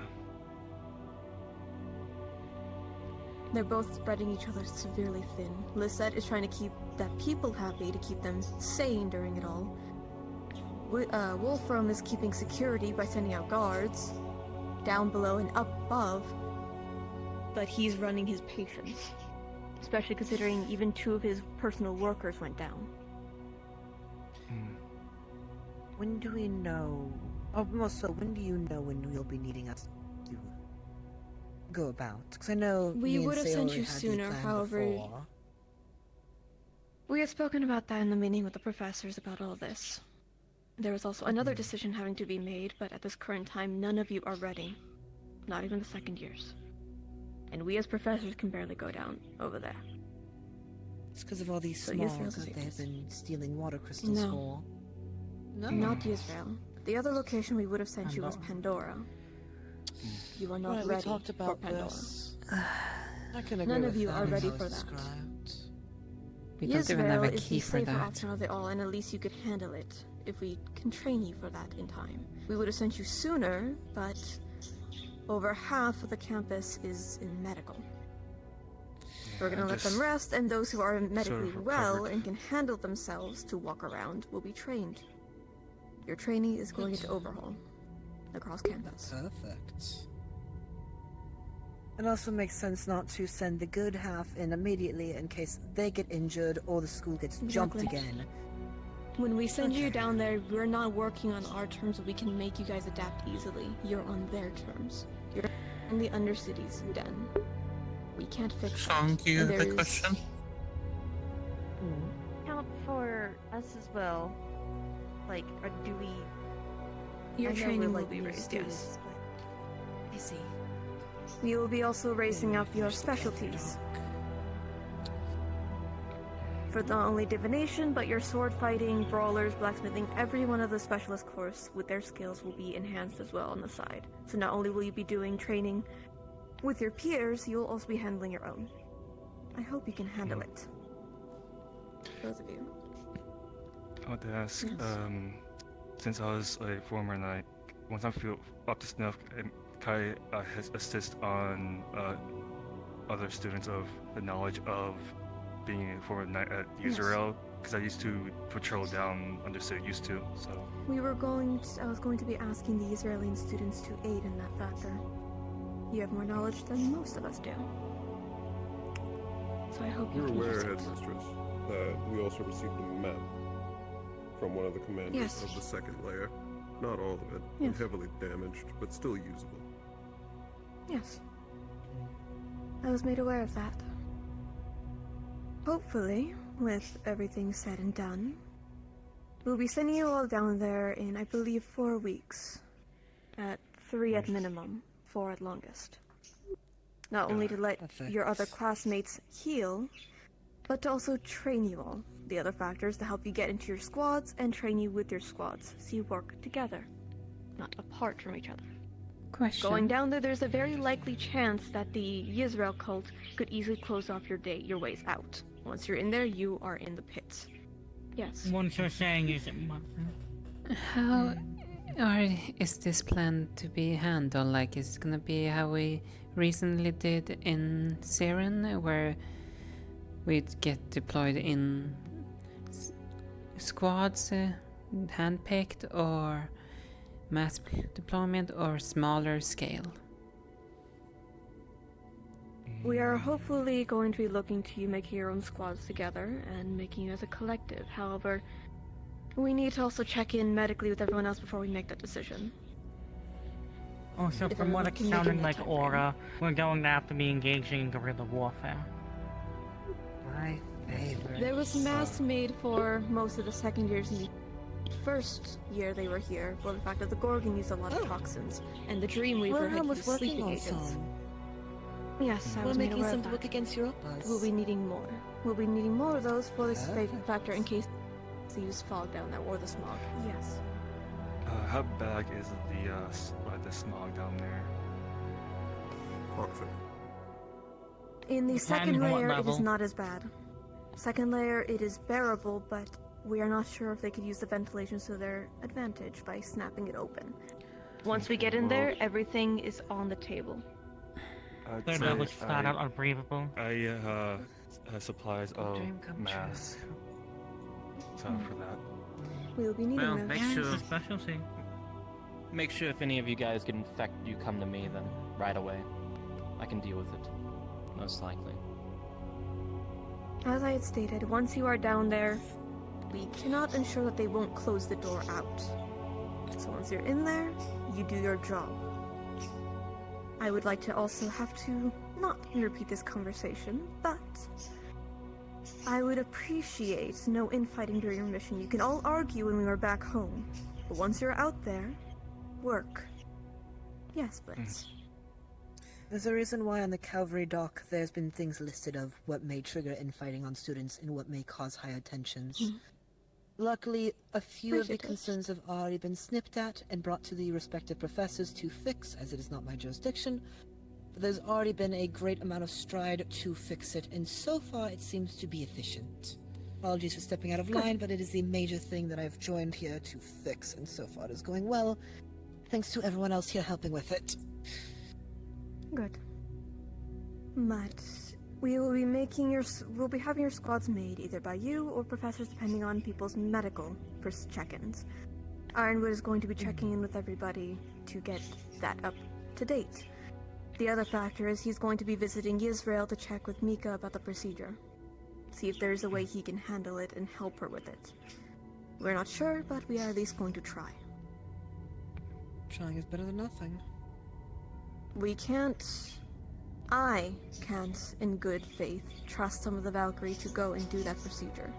They're both spreading each other severely thin. Lisette is trying to keep the people happy, to keep them sane during it all. Wolfram is keeping security by sending out guards, down below and up above, but he's running his patients. Especially considering even 2 of his personal workers went down. When do we know? Oh, also, when do you know when you'll be needing us to go about? Because I know We me and would have sent Sayori you had the sooner, plan however. before. We had spoken about that in the meeting with the professors about all this. There was also another decision having to be made, but at this current time, none of you are ready. Not even the second years. And we as professors can barely go down over there. It's because of all these So small Israel's that the they've been stealing water crystals No. for. No. Not Israel. The other location we would have sent you was Pandora. You are not Right, ready we talked about for Pandora. this. I can agree None with of you that, are ready how for it's that. described. We don't even have a is key the for safer that. option of it all, and at least you could handle it if we can train you for that in time. We would have sent you sooner, but over half of the campus is in medical. We're gonna let them just rest, and those who are medically recovered. well and can handle themselves to walk around will be trained. Your trainee is going into overhaul across campus. Perfect. It also makes sense not to send the good half in immediately in case they get injured or the school gets jumped Exactly. again. When we send you down there, we're not working on our terms so we can make you guys adapt easily. You're on their terms. You're in the Undercity's den. We can't fix that. Sean, do you And have a there's- question? count for us as well? Like, or do we? Your I know training we're, will like, be new raised, students, yes. but- I see. We will be also raising up your specialties. For not only divination, but your sword fighting, brawlers, blacksmithing, every one of the specialist course with their skills will be enhanced as well on the side. So not only will you be doing training with your peers, you'll also be handling your own. I hope you can handle it. Both of you. I want to ask, since I was a former knight, once I feel up to snuff, can I assist on other students of the knowledge of being a former knight at Israel? Because I used to patrol down Undercity, used to, so... I was going to be asking the Israeli students to aid in that factor. You have more knowledge than most of us do. So I hope you You're can aware, use it. Headmistress, that we also received a map from one of the commanders Yes. of the second layer. Not all of it, Yes. heavily damaged, but still usable. Yes. I was made aware of that. Hopefully, with everything said and done, we'll be sending you all down there in, I believe, 4 weeks. At 3 at minimum, 4 at longest. Not only to let your other classmates heal, but to also train you all. The other factors to help you get into your squads and train you with your squads, so you work together, not apart from each other. Question. Going down there, there's a very likely chance that the Yisrael cult could easily close off your ways out. Once you're in there, you are in the pits. Yes. Once you're saying is it How is this plan to be handled? Like, is it gonna be how we recently did in Siren, where we'd get deployed in squads, handpicked, or mass deployment, or smaller scale? We are hopefully going to be looking to you making your own squads together and making you as a collective. However, we need to also check in medically with everyone else before we make that decision. Also, If from what everyone it's can make it in sounding that like, time Aura, we're going to have to be engaging in guerrilla warfare. My favorite. There was masks made for most of the second years in the first year they were here for the fact that the Gorgon used a lot of toxins, and the Dreamweaver Wilhelm had was used working sleeping on agents. some. Yes, I We're was made making aware some of to that. work against Europas. We'll be needing more. We'll be needing more of those for this factor in case they use fog down there or the smog. Yes. how bad is the smog down there? Toxic. In the Depends second on what layer, it level. is not as bad. Second layer, it is bearable, but we are not sure if they could use the ventilation to their advantage by snapping it open. Once we get in there, everything is on the table. Third level is flat out unbreathable. I have supplies of dream come mass. So for that. We'll be needing Well, them. make Yeah, sure. it's a specialty. Make sure if any of you guys get infected, you come to me then, right away. I can deal with it. Most likely. As I had stated, once you are down there, we cannot ensure that they won't close the door out. So once you're in there, you do your job. I would like to also have to not repeat this conversation, but I would appreciate no infighting during your mission. You can all argue when we are back home, but once you're out there, work. Yes, Blitz. There's a reason why on the Calvary dock there's been things listed of what may trigger infighting on students and what may cause higher tensions. Luckily, a few of the Appreciate it. concerns have already been snipped at and brought to the respective professors to fix, as it is not my jurisdiction. But there's already been a great amount of stride to fix it, and so far it seems to be efficient. Apologies for stepping out of line, but it is the major thing that I've joined here to fix, and so far it is going well. Thanks to everyone else here helping with it. Good. But we will be we'll be having your squads made either by you or professors depending on people's medical check-ins. Ironwood is going to be checking in with everybody to get that up to date. The other factor is he's going to be visiting Israel to check with Mika about the procedure. See if there's a way he can handle it and help her with it. We're not sure, but we are at least going to try. Trying is better than nothing. I can't, in good faith, trust some of the Valkyrie to go and do that procedure.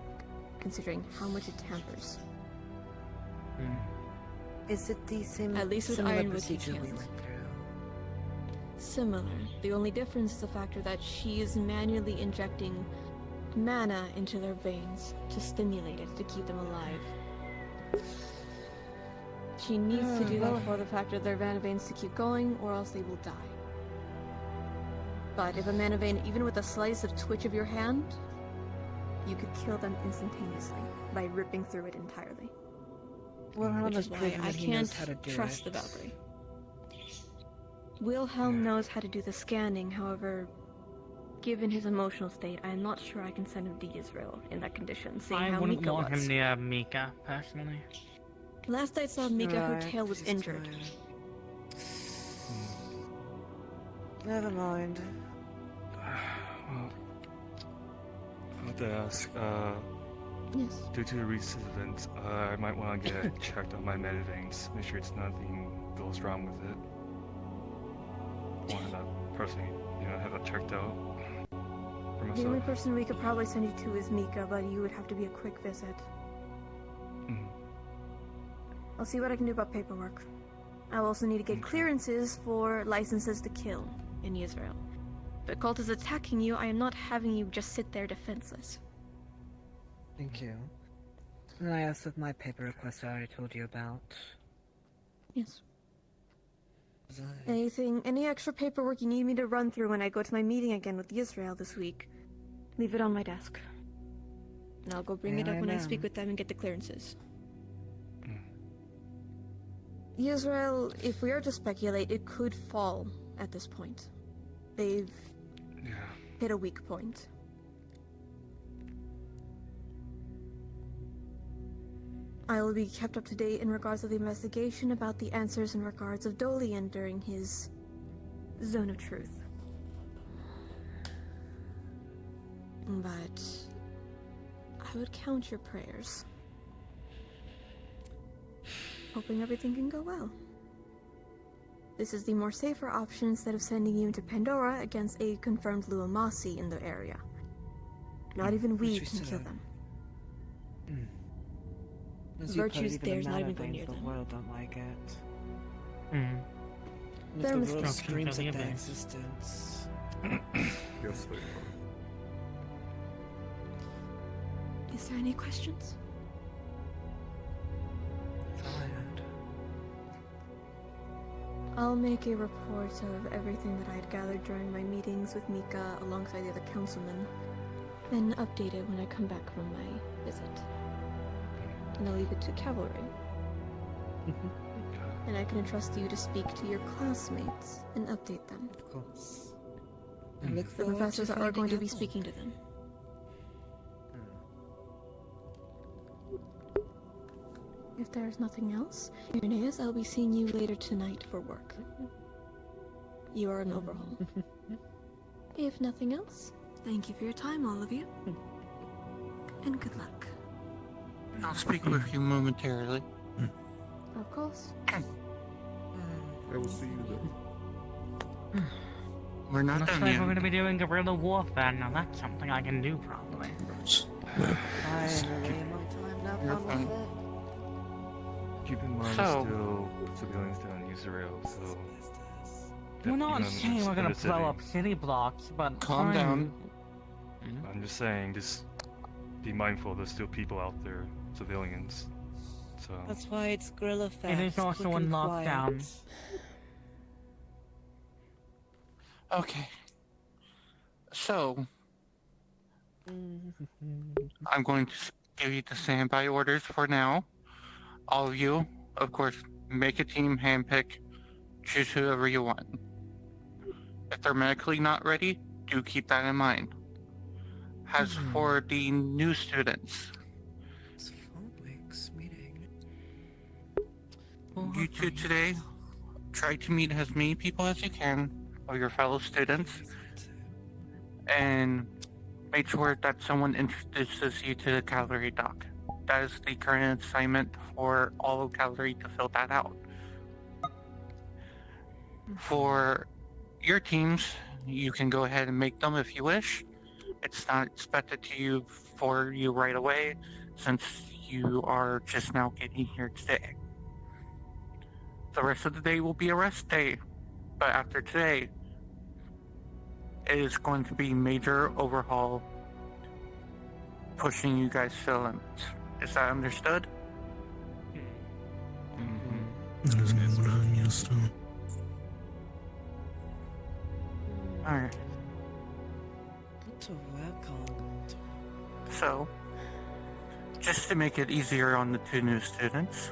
considering how much it tampers. Is it the same At least with similar Ironwood, procedure you we can't. went through? Similar. The only difference is the factor that she is manually injecting mana into their veins to stimulate it, to keep them alive. She needs to do that for the factor of their mana veins to keep going, or else they will die. But if a mana vein, even with the slightest of twitch of your hand, you could kill them instantaneously by ripping through it entirely. Wilhelm Which has is why proven I that he knows can't how to do trust it. the Valkyrie. Wilhelm knows how to do the scanning, however, given his emotional state, I am not sure I can send him to Israel in that condition, seeing I how wouldn't Mika want was. him near Mika, personally. Last I saw Mika, her Right, tail was she's injured. tired. Never mind. Well, I have to ask, Yes. due to the recent events, I might want to get checked on my meta veins, make sure it's nothing goes wrong with it. I want that personally, have that checked out for The myself. only person we could probably send you to is Mika, but you would have to be a quick visit. I'll see what I can do about paperwork. I'll also need to get clearances for licenses to kill in Israel. If a cult is attacking you, I am not having you just sit there defenseless. Thank you. And I asked if my paper request I already told you about. Yes. Any extra paperwork you need me to run through when I go to my meeting again with Israel this week, leave it on my desk. And I'll go bring it up when I speak with them and get the clearances. Israel, if we are to speculate, it could fall at this point. They've hit a weak point. I will be kept up to date in regards to the investigation about the answers in regards of Dolian during his zone of truth. But I would count your prayers. Hoping everything can go well. This is the more safer option instead of sending you into Pandora against a confirmed Luamasi in the area. Not even we can kill them. Virtue's there's not even going near the them. world don't like it. If They're the world mistaken. screams Really at their bad. existence. Yes, they are. Is there any questions? I'll make a report of everything that I had gathered during my meetings with Mika alongside the other councilmen, and update it when I come back from my visit. And I'll leave it to cavalry. And I can entrust you to speak to your classmates and update them. Of course. The professors are going to be speaking to them. If there's nothing else, Irenaeus, I'll be seeing you later tonight for work. You are an overhaul. If nothing else, thank you for your time, all of you. And good luck. I'll speak with you momentarily. Of course. I will see you then. We're not Looks done like yet. we're gonna be doing guerrilla warfare. Now that's something I can do probably. Finally, my time now. You're Come fine. with it. Keep in mind, So- still civilians down in Israel, so. We're not even saying we're in gonna the city. blow up city blocks, but Calm down. I'm just saying, just be mindful. There's still people out there, civilians. So. That's why it's guerrilla fast. It is also quick in and lockdown. quiet. Okay. So, I'm going to give you the standby orders for now. All of you, of course, make a team, handpick, choose whoever you want. If they're medically not ready, do keep that in mind. As for the new students, It's 4 weeks meeting. you two today, try to meet as many people as you can of your fellow students, and make sure that someone introduces you to the cavalry doc. That is the current assignment for all of cavalry to fill that out. For your teams, you can go ahead and make them if you wish. It's not expected to you for you right away, since you are just now getting here today. The rest of the day will be a rest day, but after today, it is going to be major overhaul, pushing you guys to the limits. Is that understood? That is good, yes, sir. Alright. What to work on? So, just to make it easier on the two new students,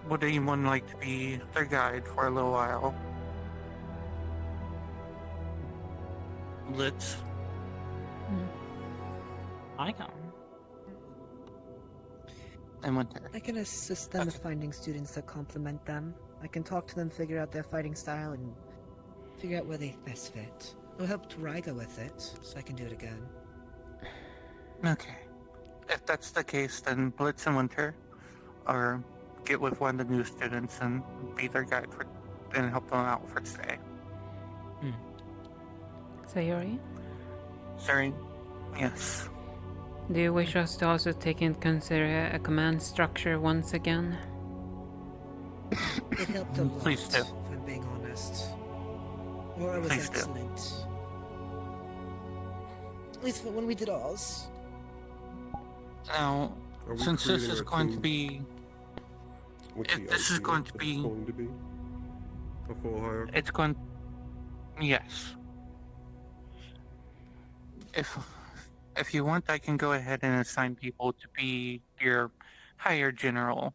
would anyone like to be their guide for a little while? Let's. I can. And Winter. I can assist them with finding students that complement them. I can talk to them, figure out their fighting style, and figure out where they best fit. I'll help Riga with it, so I can do it again. Okay. If that's the case, then Blitz and Winter, or get with one of the new students and be their guide for, and help them out for today. Sayori? Sorry. Yes. Do you wish us to also take into consider a command structure once again? It helped a lot, Please do. if I'm being honest. Aura was Please do. excellent. At least for when we did ours. Now, Are we since this creating is a going to team? be, What's if the this is idea going to that be, it's going to be a full hierarchy? it's going, yes. If you want, I can go ahead and assign people to be your higher general.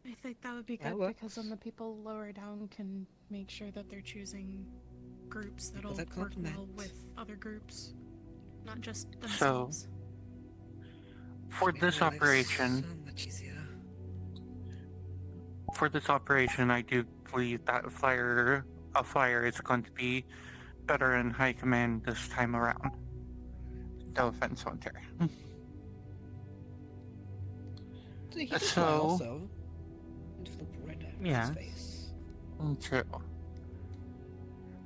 I think that would be That good works. because then the people lower down can make sure that they're choosing groups that'll that work complement. well with other groups, not just So, themselves. for Make this my life operation, so much easier. I do believe that a flyer is going to be better in high command this time around. No offense, Winter. He can fly So, also. And flip right down Yeah. his face. true.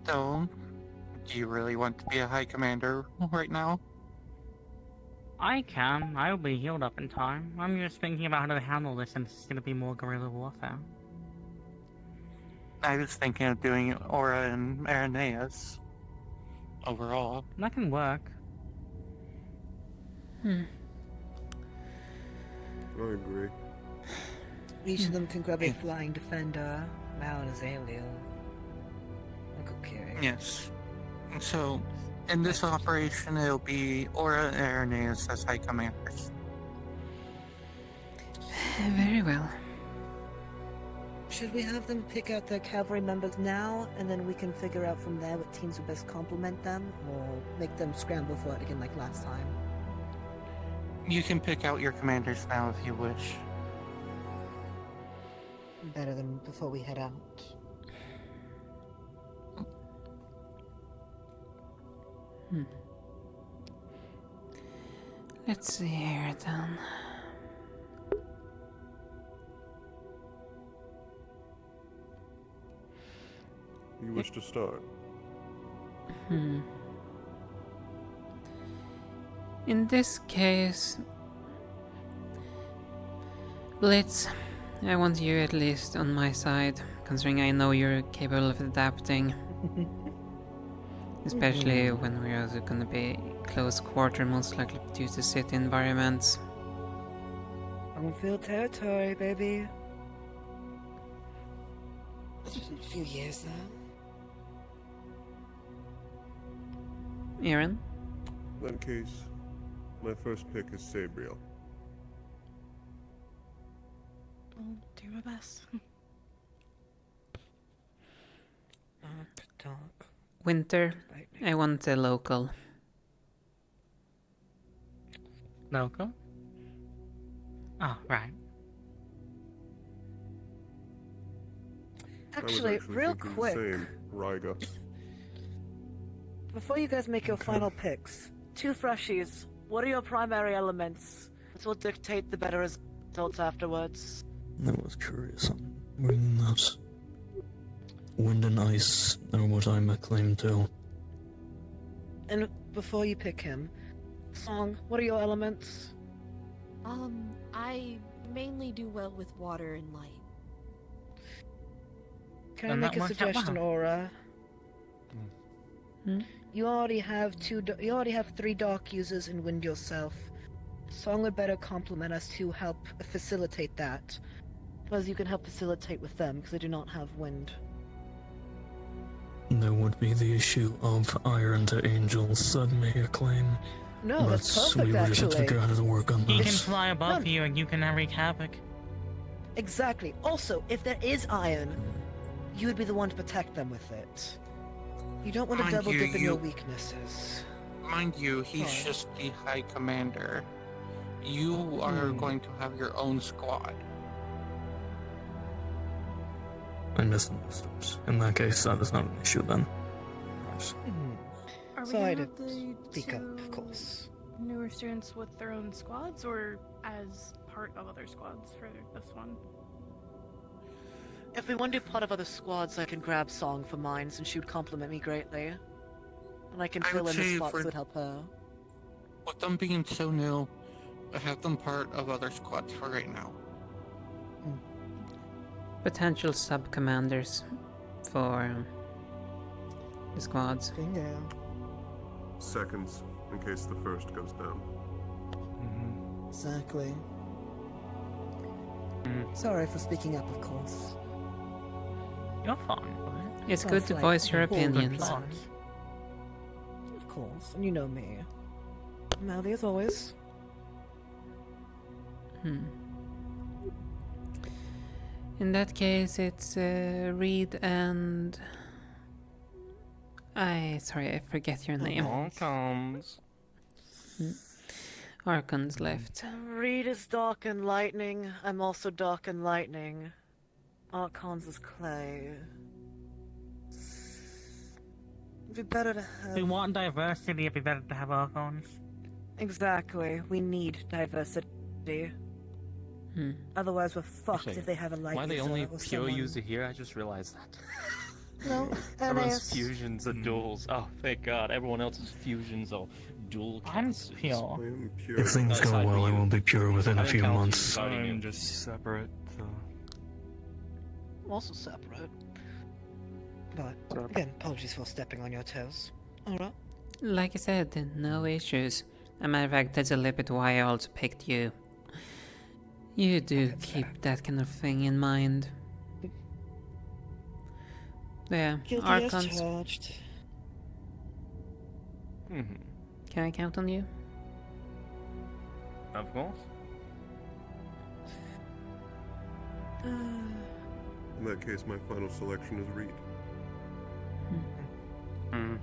So, do you really want to be a high commander right now? I can. I'll be healed up in time. I'm just thinking about how to handle this since it's gonna be more guerrilla warfare. I was thinking of doing Aura and Irenaeus overall. That can work. I agree. Each of them can grab a flying defender, Mal and Azalea. Okay. Yes. So, in this operation, it'll be Aura and Irenaeus as high commanders. Very well. Should we have them pick out their cavalry members now, and then we can figure out from there what teams would best complement them, or make them scramble for it again like last time? You can pick out your commanders now if you wish. Better than before we head out. Let's see here then. You wish to start? In this case, Blitz, I want you at least on my side, considering I know you're capable of adapting. Especially when we're also gonna be close quarter, most likely due to city environments. Unfilled territory, baby. It's been a few years now. Aaron? In that case, my first pick is Sabriel. I'll do my best. Talk. Winter, I want a local. Local? Oh, right. Actually, real thinking the quick, Same, Riga. before you guys make your final picks, two freshies, what are your primary elements? This will dictate the better results afterwards. That was Curiosum. Bringing that. Wind and ice are what I'm acclaimed to. And before you pick him, Song, what are your elements? I mainly do well with water and light. Can I Then make that a works out suggestion, well. Aura? You already have you already have 3 dark users in Wind yourself. Song would better complement us to help facilitate that. Plus, you can help facilitate with them because they do not have wind. There would be the issue of Iron to Angel suddenly acclaim. No, that's perfect, we would just have to actually. figure out how to work on He this. can fly above you and you can wreak havoc. Exactly. Also, if there is iron, you would be the one to protect them with it. You don't want to Mind double you, dip in your you- weaknesses. Mind you, he's Fine. just the High Commander. You are going to have your own squad. I misunderstood. In that case, that is not an issue then. Are we Sorry gonna to have the speak up, of two course. newer students with their own squads, or as part of other squads for this one? If we want to do part of other squads, I can grab Song for mine since she would compliment me greatly. And I can I fill would in the say spots for- that would help her. With them being so new, I have them part of other squads for right now. Potential sub-commanders for the squads. Bingo. Seconds, in case the first goes down. Exactly. Sorry for speaking up, of course. You're fine. It's Oh, good to like, voice your all good opinions. plans. Of course, and you know me. Mouthy as always. In that case, it's Reed and... Sorry, I forget your name. Comes. Archon's left. Reed is dark and lightning. I'm also dark and lightning. Archons is clay. It'd be better to have... If we want diversity, it'd be better to have Archons. Exactly. We need diversity. Otherwise, we're fucked if they have a light Am I the user only or pure someone. user here? I just realized that. No, Everyone's NAS. fusions and duels. Oh, thank God. Everyone else's fusions or dual I'm casts. pure. If things go well, I will be pure within a few months. I'm just separate, so... I'm also separate. But, again, apologies for stepping on your toes. Alright. Like I said, no issues. As a matter of fact, that's a little bit why I also picked you. You do keep that kind of thing in mind. Yeah, Guilty as Archons. charged. Can I count on you? Of course. In that case, my final selection is Reed. And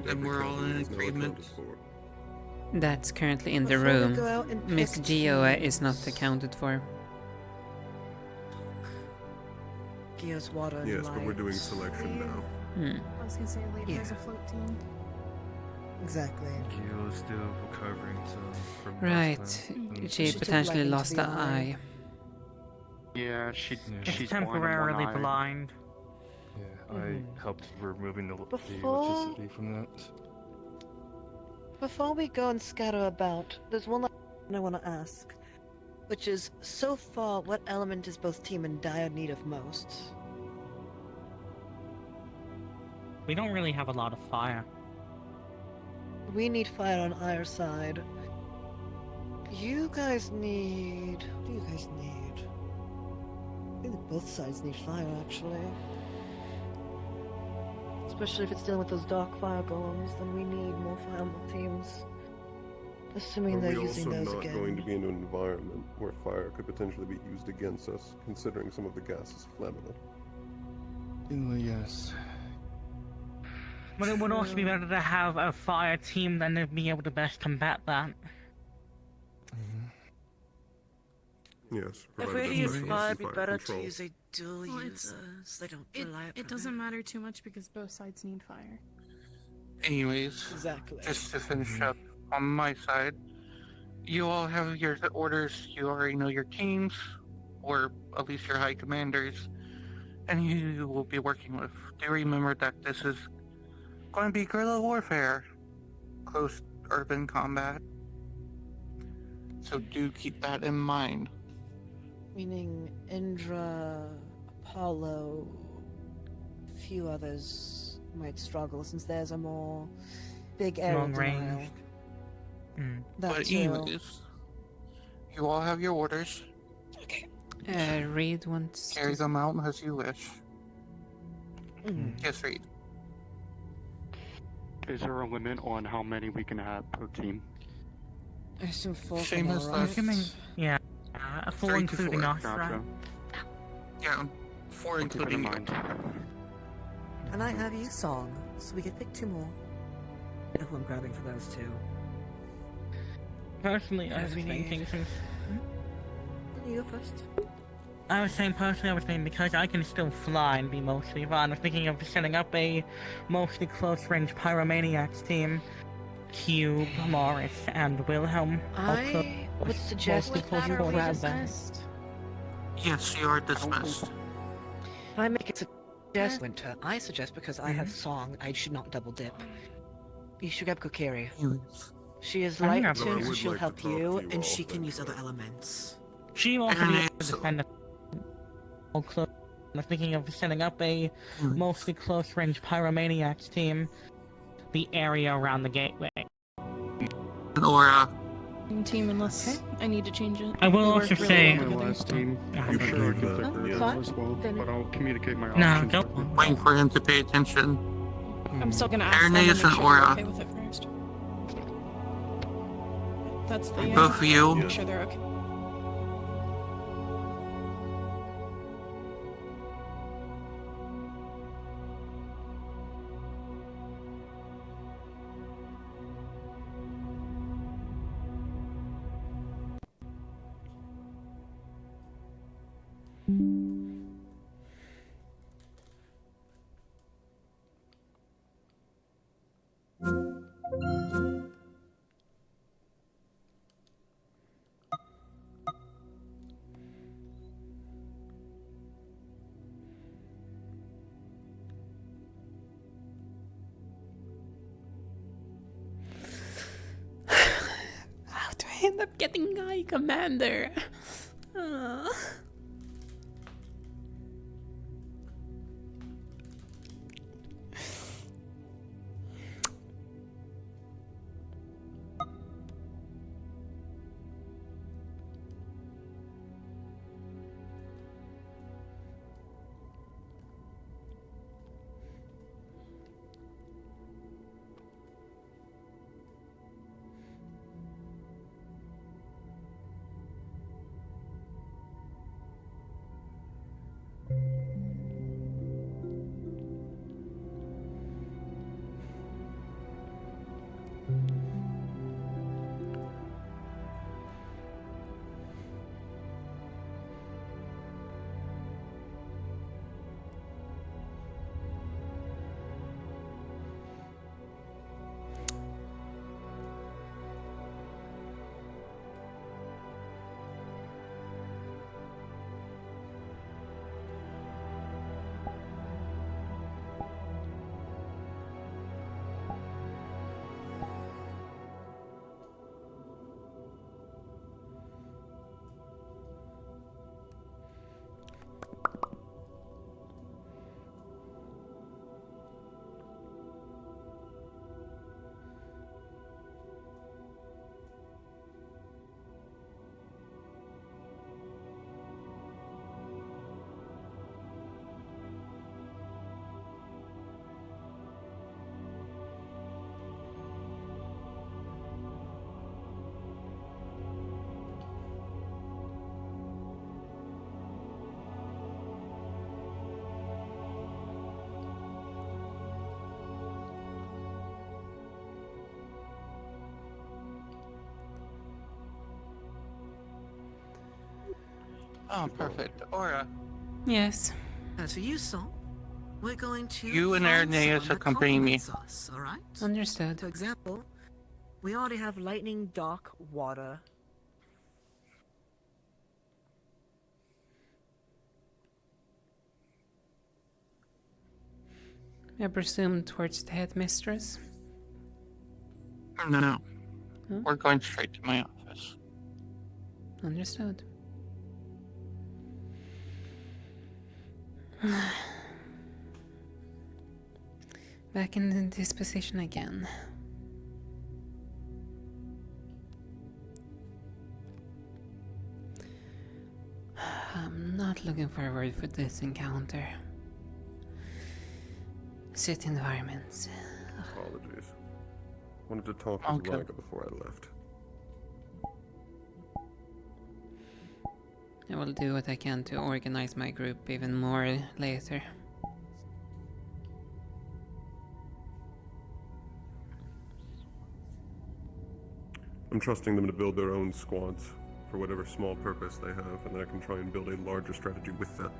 And we're all in is now agreement. accounted for. That's currently in the Before we room. go out and Miss pick Geo is not accounted for. Geo's water and Yes, but we're light. doing selection now. I was gonna say later Yeah. there's a float team. Exactly. Gio's still recovering from Right, last time. she took potentially lightning to lost the the eye. Yeah, she's It's temporarily blind. Yeah, I helped removing the Before- electricity from that. Before we go and scatter about, there's one last thing I want to ask. Which is, so far, what element is both team in dire need of most? We don't really have a lot of fire. We need fire on our side. You guys need... What do you guys need? I think that both sides need fire, actually. Especially if it's dealing with those dark fire golems, then we need more fire on the teams. Assuming Are they're we using also those not again. going to be in an environment where fire could potentially be used against us, considering some of the gas is flammable? Yes. But it would also be better to have a fire team than to be able to best combat that. Yes. If provided we're to there's use no fire, it'd be fire better to control. use a dual Well, it's- user, so they don't rely upon It doesn't matter too much because both sides need fire. Anyways, Exactly. just to finish up on my side, you all have your orders. You already know your teams, or at least your high commanders, and who you will be working with. Do remember that this is going to be guerrilla warfare, close urban combat. So do keep that in mind. Meaning Indra, Apollo, a few others might struggle since theirs are more big area Long denial. range. That But too. anyways, you all have your orders. Reed wants Carry to... them out as you wish. Yes, Reed. Is there a limit on how many we can have per team? I assume 4 for Same now, as right? last. Assuming, yeah, 4 3 to including 4. us, right? Yeah, 4 I'll keep it in including you. mind. And I have you song, so we can pick 2 more. I know who I'm grabbing for those 2. Personally, I was thinking since... You go first. I was saying because I can still fly and be mostly fun, I was thinking of setting up a mostly close-range Pyromaniacs team. Cube, Morris, and Wilhelm. I would suggest mostly close you quarters grab with them. Yes, you are dismissed. If I make it suggest Winter, I suggest because I have song, I should not double dip. You should grab Kokiri. She is I'm light gonna attuned, grab so her. she'll I would help like to talk you, to you and all, she can thank use you. other elements. She will also be able to defend the close. I was thinking of setting up a mostly close-range Pyromaniacs team. The area around the gateway. Or team unless I need to change it. I will We also work really say- well My together. last team. Yeah, I'm sure I can Huh? pick Rio Fine. as well, Then- but I'll communicate my No, options. don't. with you. waiting for him to pay attention. I'm still gonna ask them and Irenaeus make and sure they're Aura. okay with it first. That's the Both of you. Make sure they're okay. How do I end up getting Guy Commander? Oh, perfect. Aura, Yes. And for you, son, we're going to you and find Irenaeus someone that accompany me. compliments us, alright? Understood. For example, we already have lightning, dark, water. I presume towards the headmistress? No. Huh? We're going straight to my office. Understood. Back in this position again. I'm not looking forward for this encounter. City environments. Apologies. Wanted to talk with Raga before I left. I will do what I can to organize my group even more later. I'm trusting them to build their own squads for whatever small purpose they have, and then I can try and build a larger strategy with them.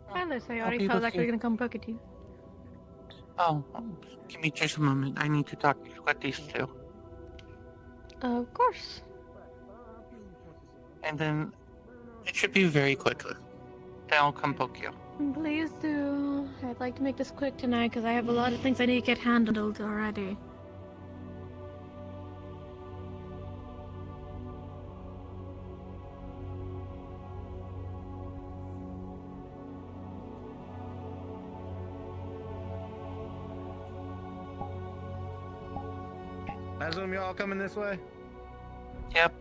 Hi there, Sayori. I was actually gonna come poke at you. Oh, give me just a moment. I need to talk with these two. Of course. And then it should be very quickly. Then I'll come poke you. Please do. I'd like to make this quick tonight because I have a lot of things I need to get handled already. I assume y'all coming this way? Yep.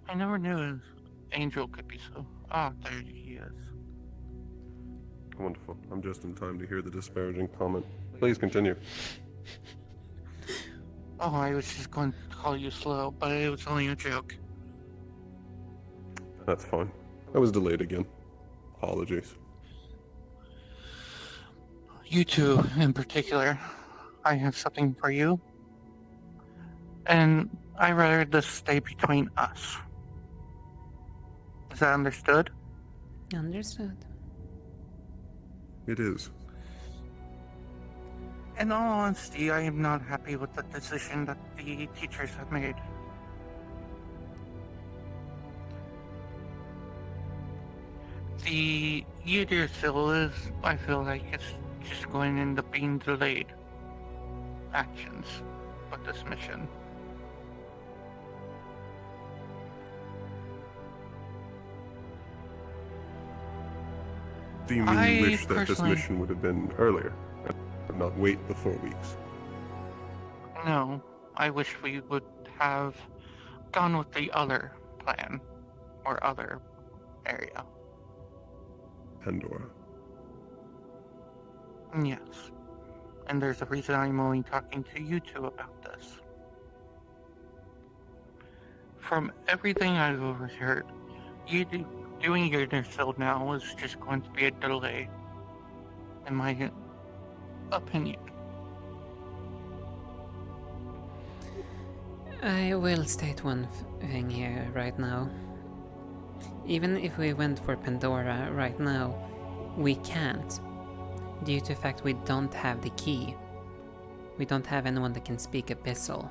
I never knew Angel could be so... Oh, there he is. Wonderful. I'm just in time to hear the disparaging comment. Please continue. Oh, I was just going to call you slow, but it was only a joke. That's fine. I was delayed again. Apologies. You two, in particular, I have something for you. And I'd rather this stay between us. Is that understood? Understood. It is. In all honesty, I am not happy with the decision that the teachers have made. The year still is, I feel like it's just going to end up being delayed actions with this mission. Do you mean you wish that this mission would have been earlier, and not wait the 4 weeks? No, I wish we would have gone with the other plan, or other area. Pandora. Yes. And there's a reason I'm only talking to you two about this. From everything I've overheard, doing your field now is just going to be a delay, in my opinion. I will state one thing here right now. Even if we went for Pandora right now, we can't. Due to the fact we don't have the key. We don't have anyone that can speak Abyssal.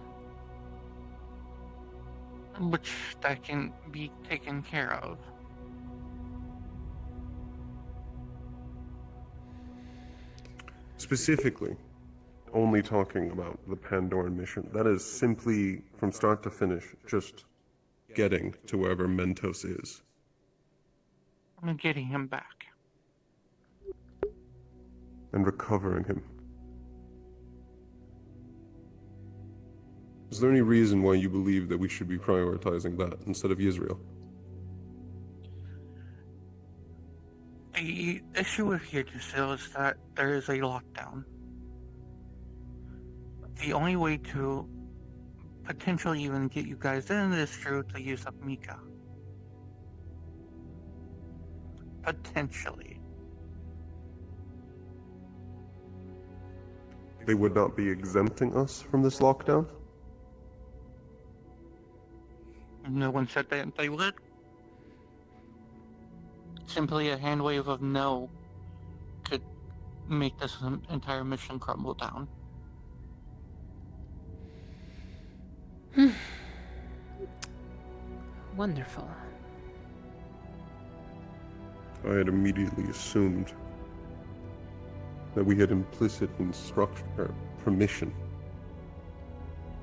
Which that can be taken care of. Specifically, only talking about the Pandoran mission. That is simply, from start to finish, just getting to wherever Mentos is. I'm getting him back. And recovering him. Is there any reason why you believe that we should be prioritizing that instead of Israel? The issue with Yggdrasil is that there is a lockdown. The only way to potentially even get you guys in is through the use of Mika. Potentially. They would not be exempting us from this lockdown? No one said that they would. Simply a hand wave of no could make this entire mission crumble down. Wonderful. I had immediately assumed that we had implicit permission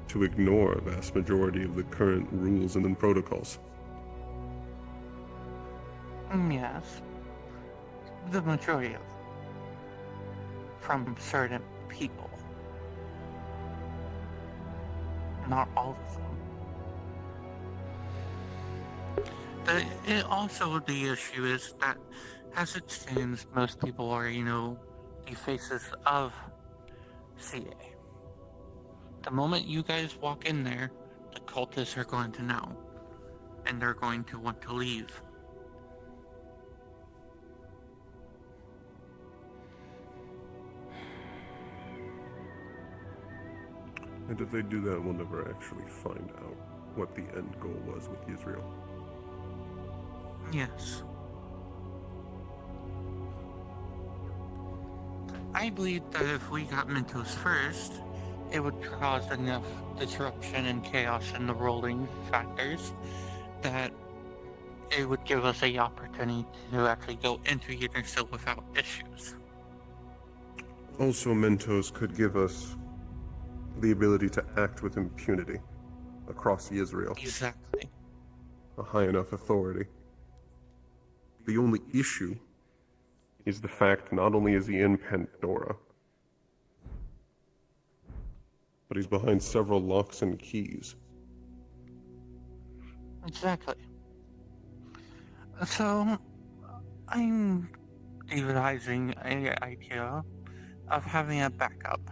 to ignore a vast majority of the current rules and protocols. Yes. The majority of them. From certain people. Not all of them. Also, the issue is that, as it stands, most people are, the faces of CA. The moment you guys walk in there, the cultists are going to know. And they're going to want to leave. And if they do that, we'll never actually find out what the end goal was with Israel. Yes. I believe that if we got Mentos first, it would cause enough disruption and chaos in the rolling factors that it would give us the opportunity to actually go into Yggdrasil without issues. Also, Mentos could give us the ability to act with impunity across Israel. Exactly. A high enough authority. The only issue is the fact not only is he in Pandora, but he's behind several locks and keys. Exactly. So, I'm devising an idea of having a backup.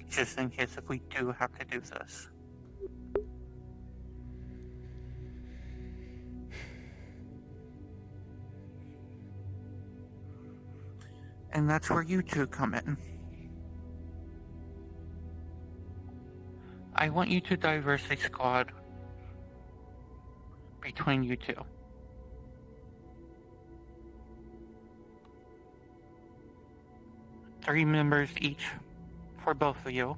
Just in case if we do have to do this. And that's where you two come in. I want you to diverse a squad between you two. Three members each for both of you.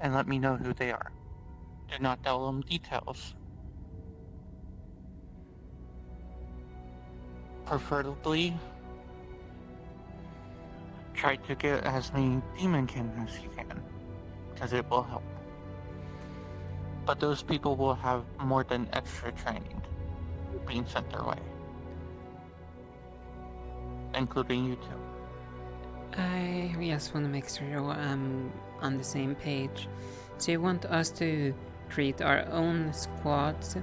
And let me know who they are. Do not tell them details. Preferably, try to get as many demonkin as you can, because it will help. But those people will have more than extra training being sent their way. Including you two. I just want to make sure I'm on the same page. So you want us to create our own squads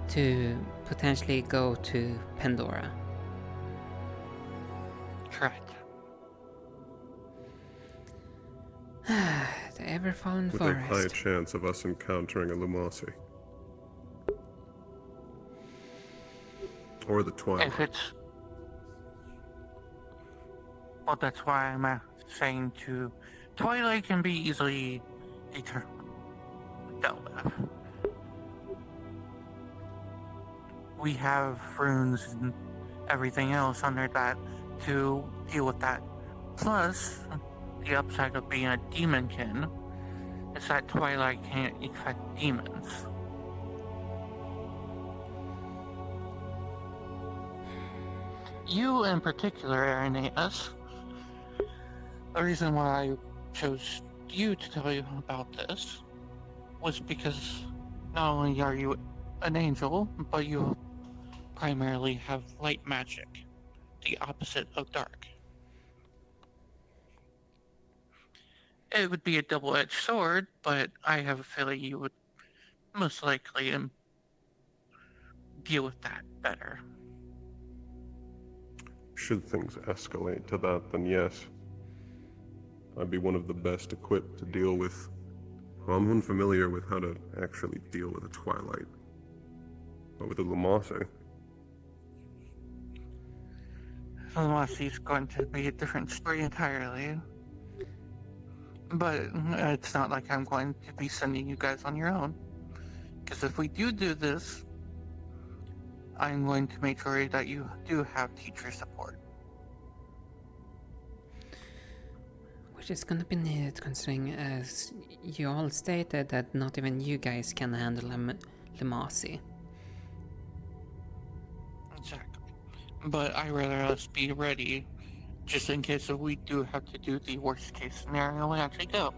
to potentially go to Pandora? Correct. The ever-fallen With forest. a high chance of us encountering a Lumasi. Or the Twilight. If it's... Well, that's why I'm saying to... Twilight can be easily dealt with. We have runes and everything else under that to deal with that. Plus, the upside of being a demonkin is that Twilight can't affect demons. You in particular, Irenaeus, The reason why I chose you to tell you about this was because not only are you an angel, but you primarily have light magic, the opposite of dark. It would be a double-edged sword, but I have a feeling you would most likely deal with that better. Should things escalate to that, then yes. I'd be one of the best equipped to deal with. Well, I'm unfamiliar with how to actually deal with a Twilight. But with a Lumase, Velocity's going to be a different story entirely. But it's not like I'm going to be sending you guys on your own. Because if we do this, I'm going to make sure that you do have teacher support. Which is gonna be needed considering, as you all stated, that not even you guys can handle Lumasi. Exactly. But I'd rather us be ready, just in case if we do have to do the worst case scenario and actually go.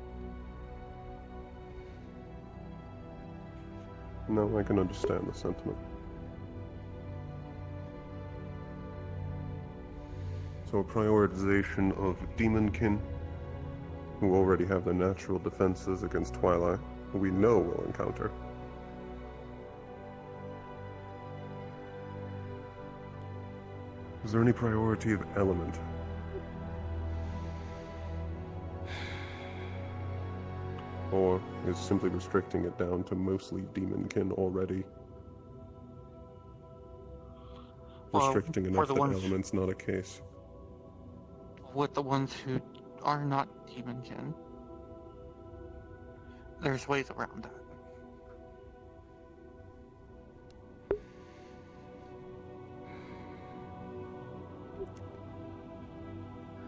no, I can understand the sentiment. So a prioritization of demonkin, who already have their natural defenses against Twilight, who we know we'll encounter. Is there any priority of element? Or is simply restricting it down to mostly demonkin already? Well, Restricting for enough the that ones- element's not a case. With the ones who are not demonkin, there's ways around that.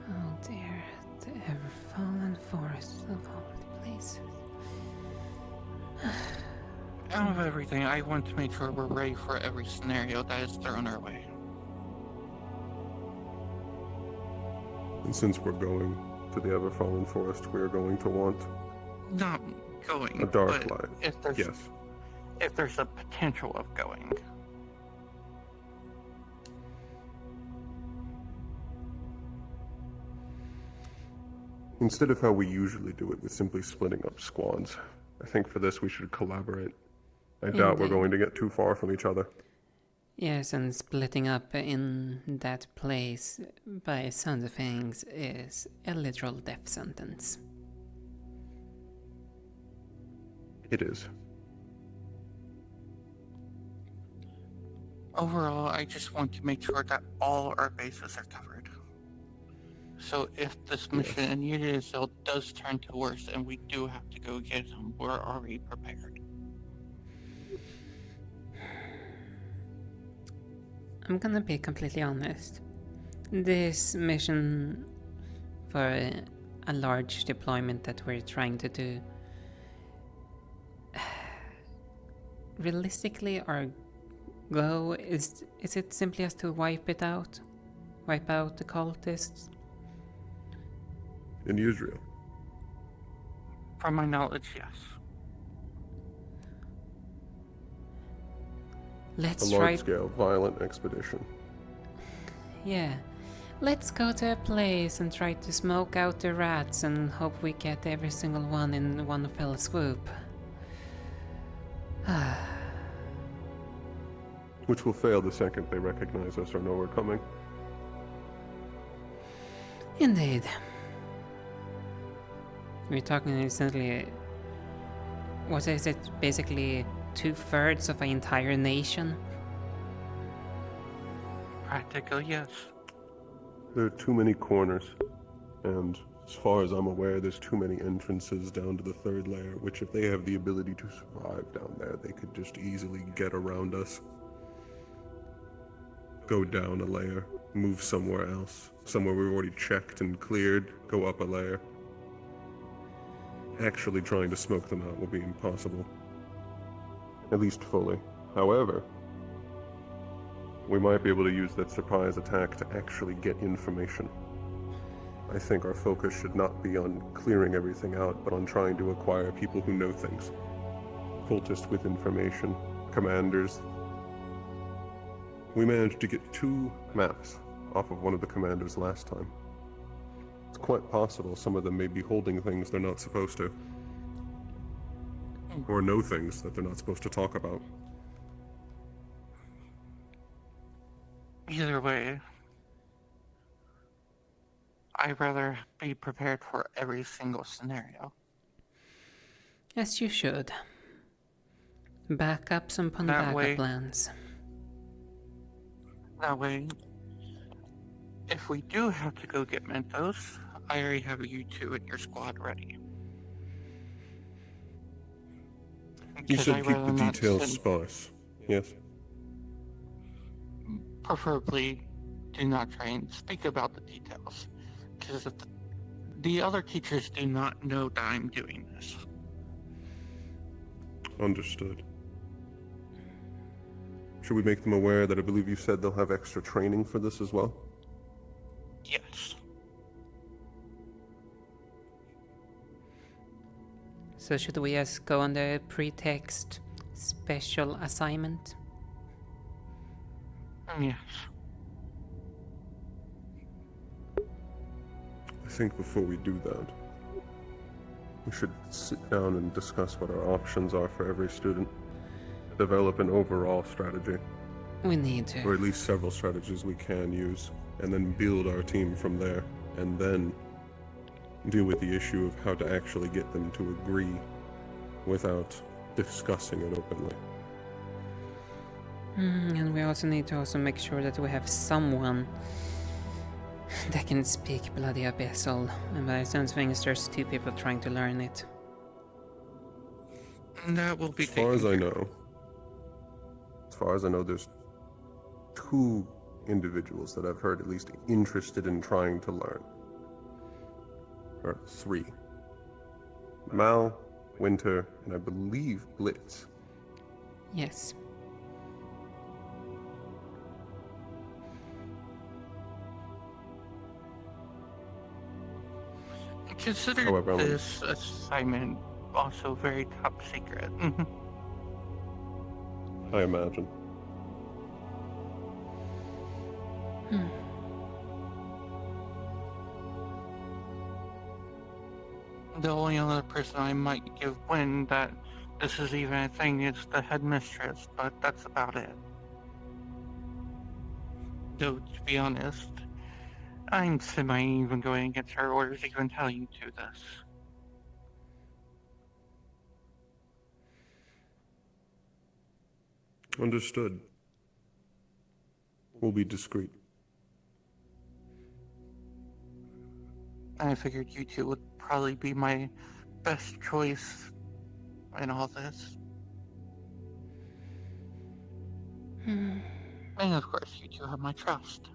Oh dear, the ever-fallen forest of all the places. Out of everything, I want to make sure we're ready for every scenario that is thrown our way. And since we're going to the Everfallen Forest, we are going to want Not going, a dark but light. if there's Yes. if there's a potential of going. Instead of how we usually do it with simply splitting up squads, I think for this we should collaborate. I doubt we're Indeed. going to get too far from each other. Yes, and splitting up in that place, by sound of things, is a literal death sentence. It is. Overall, I just want to make sure that all our bases are covered. So if this mission in Unizel does turn to worse and we do have to go get them, we're already prepared. I'm gonna be completely honest. This mission for a large deployment that we're trying to do, realistically, our goal is it simply as to wipe it out? Wipe out the cultists? In Israel. From my knowledge, yes. Let's a try. large-scale violent expedition. Yeah. Let's go to a place and try to smoke out the rats and hope we get every single one in one fell swoop. Which will fail the second they recognize us or know we're coming. Indeed. We're talking essentially. What is it? Basically 2/3 of an entire nation? Practically, yes. There are too many corners, and as far as I'm aware, there's too many entrances down to the third layer, which if they have the ability to survive down there, they could just easily get around us. Go down a layer, move somewhere else, somewhere we've already checked and cleared, go up a layer. Actually trying to smoke them out will be impossible. At least fully. However, we might be able to use that surprise attack to actually get information. I think our focus should not be on clearing everything out, but on trying to acquire people who know things. Cultists with information, commanders. We managed to get 2 maps off of one of the commanders last time. It's quite possible some of them may be holding things they're not supposed to. Or know things that they're not supposed to talk about. Either way, I'd rather be prepared for every single scenario. As you should. Backups upon That backup way- plans. That way, if we do have to go get Mentos, I already have you 2 in your squad ready. You Because should I'd keep rather the not details send- sparse. Yes. Preferably, do not try and speak about the details. Because if the other teachers do not know that I'm doing this. Understood. Should we make them aware that I believe you said they'll have extra training for this as well? Yes. So should we just go on the pretext special assignment? Yes. I think before we do that, we should sit down and discuss what our options are for every student. Develop an overall strategy. We need to. Or at least several strategies we can use, and then build our team from there, and then deal with the issue of how to actually get them to agree without discussing it openly. And we also need to also make sure that we have someone that can speak bloody abyssal. And by some things, there's 2 people trying to learn it. And that will be As far as I know, there's 2 individuals that I've heard at least interested in trying to learn. Or 3. Mal, Winter, and I believe Blitz. Yes. Consider However, this assignment also very top secret. I imagine. The only other person I might give wind that this is even a thing is the headmistress, but that's about it. Though, to be honest, I'm semi-even going against her orders even telling you to this. Understood. We'll be discreet. I figured you 2 would probably be my best choice in all this. And of course, you 2 have my trust.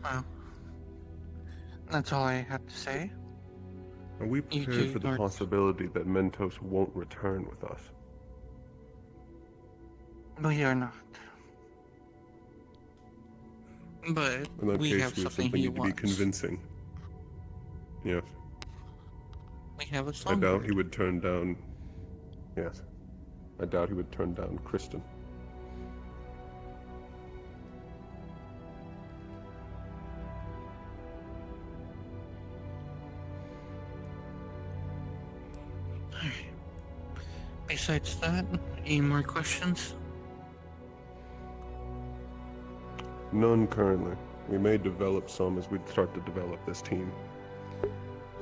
Well, that's all I have to say. Are we prepared for the possibility that Mentos won't return with us? We are not. But In that we case, have we something simply he need to be wants. convincing. Yes. We have a I song. doubt he would turn down... Yes. I doubt he would turn down Kristen. Besides that, any more questions? None currently. We may develop some as we start to develop this team.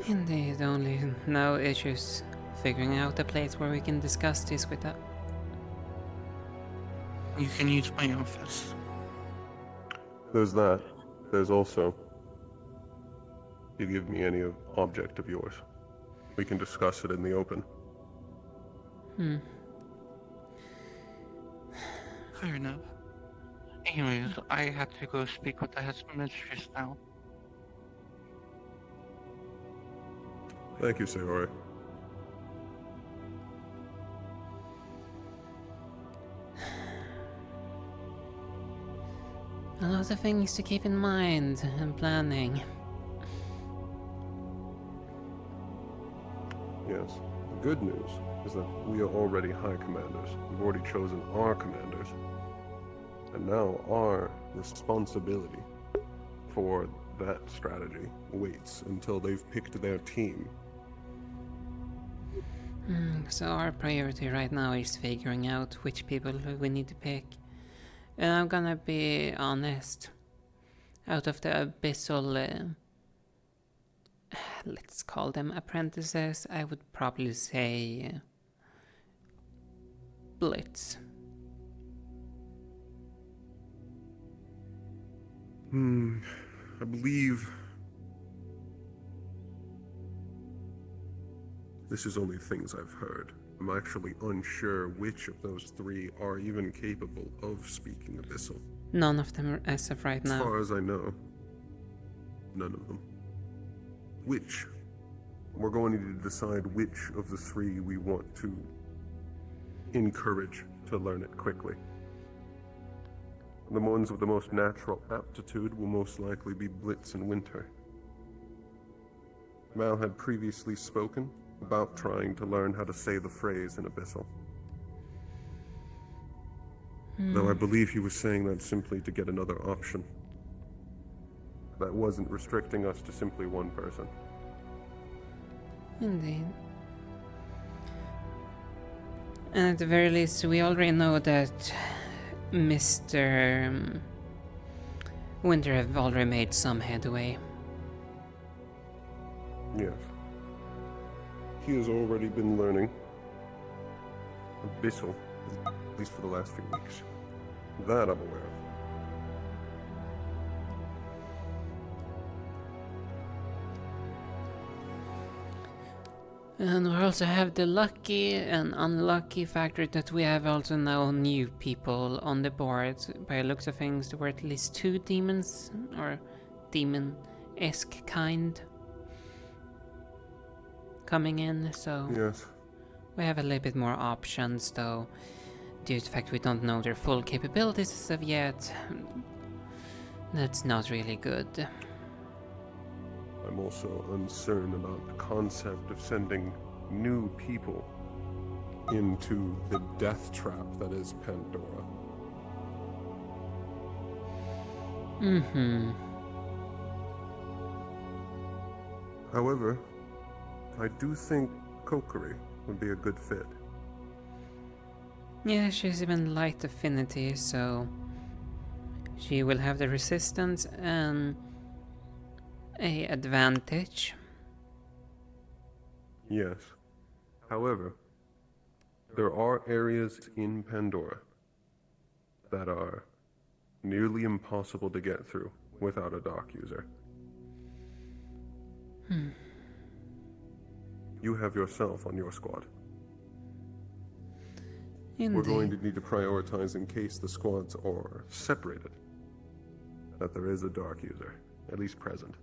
Indeed, only no issues figuring out a place where we can discuss this with that. You can use my office. There's that. There's also... You give me any object of yours. We can discuss it in the open. Fair enough. Anyways, I have to go speak with the headmistress now. Thank you, Sayori. A lot of things to keep in mind and planning. Yes. The good news is that we are already high commanders. We've already chosen our commanders. And now our responsibility for that strategy waits until they've picked their team. So our priority right now is figuring out which people we need to pick. And I'm gonna be honest. Out of the abyssal, let's call them apprentices, I would probably say Blitz. I believe this is only things I've heard. I'm actually unsure which of those three are even capable of speaking Abyssal. None of them as of right now. As far as I know, none of them. Which? We're going to need to decide which of the three we want to encourage to learn it quickly. The ones with the most natural aptitude will most likely be Blitz and Winter. Mal had previously spoken about trying to learn how to say the phrase in Abyssal. Though I believe he was saying that simply to get another option. That wasn't restricting us to simply one person. Indeed. And at the very least, we already know that Mr. Winter have already made some headway. Yes. He has already been learning Abyssal, at least for the last few weeks. That I'm aware of. And we also have the lucky and unlucky factor that we have also now new people on the board. By the looks of things, there were at least 2 demons, or demon-esque kind, coming in, so yes. We have a little bit more options, though, due to the fact we don't know their full capabilities as of yet. That's not really good. I'm also uncertain about the concept of sending new people into the death trap that is Pandora. However, I do think Kuragari would be a good fit. Yeah, she's even light affinity, so she will have the resistance and a advantage. Yes. However, there are areas in Pandora that are nearly impossible to get through without a dock user. You have yourself on your squad. Indeed. We're going to need to prioritize in case the squads are separated, that there is a dark user, at least present.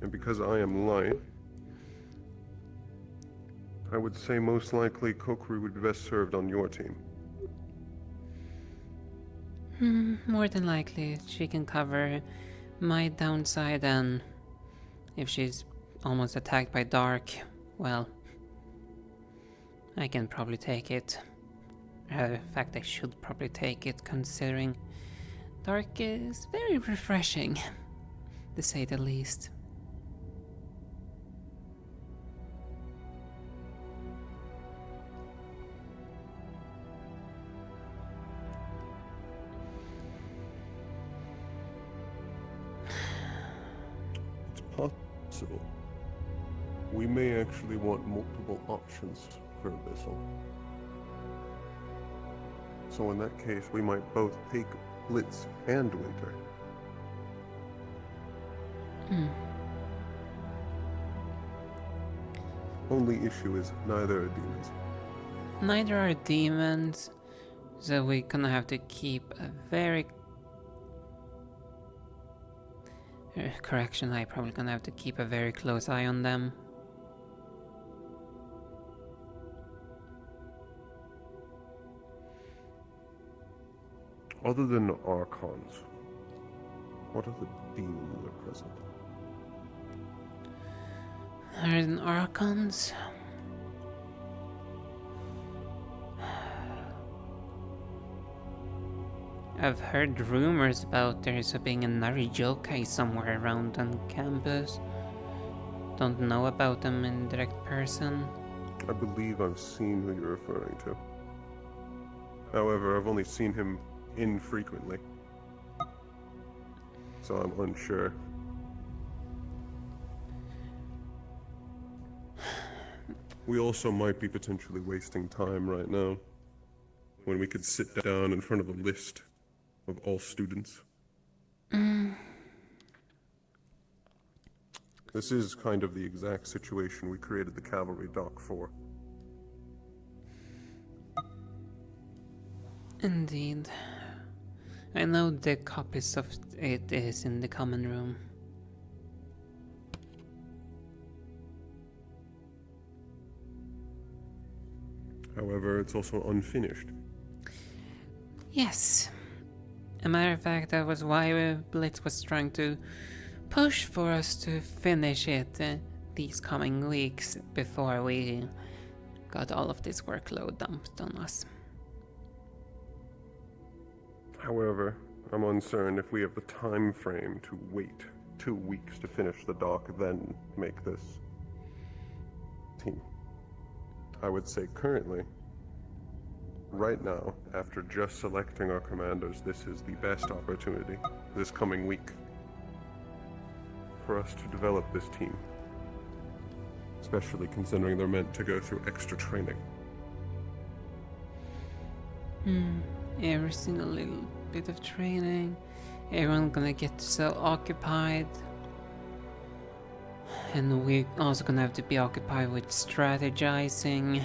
And because I am light, I would say most likely Kuragari would be best served on your team. More than likely, she can cover my downside, and if she's almost attacked by Dark, well, I can probably take it. In fact, I should probably take it, considering Dark is very refreshing, to say the least. Possible. We may actually want multiple options for Abyssal. So in that case, we might both take Blitz and Winter. Only issue is neither are demons. Neither are demons, so we're gonna have to keep a very Correction, I'm probably gonna have to keep a very close eye on them. Other than Archons, what other demons are present? Other than Archons? I've heard rumors about there's being a Narijokai somewhere around on campus. Don't know about them in direct person. I believe I've seen who you're referring to. However, I've only seen him infrequently, so I'm unsure. We also might be potentially wasting time right now, when we could sit down in front of a list of all students. This is kind of the exact situation we created the cavalry dock for. Indeed. I know the copies of it is in the common room. However, it's also unfinished. Yes. A matter of fact, that was why Blitz was trying to push for us to finish it these coming weeks before we got all of this workload dumped on us. However, I'm uncertain if we have the time frame to wait 2 weeks to finish the dock, then make this team. I would say currently, right now, after just selecting our commanders, this is the best opportunity this coming week for us to develop this team. Especially considering they're meant to go through extra training. Every single little bit of training. Everyone gonna get so occupied. And we also gonna have to be occupied with strategizing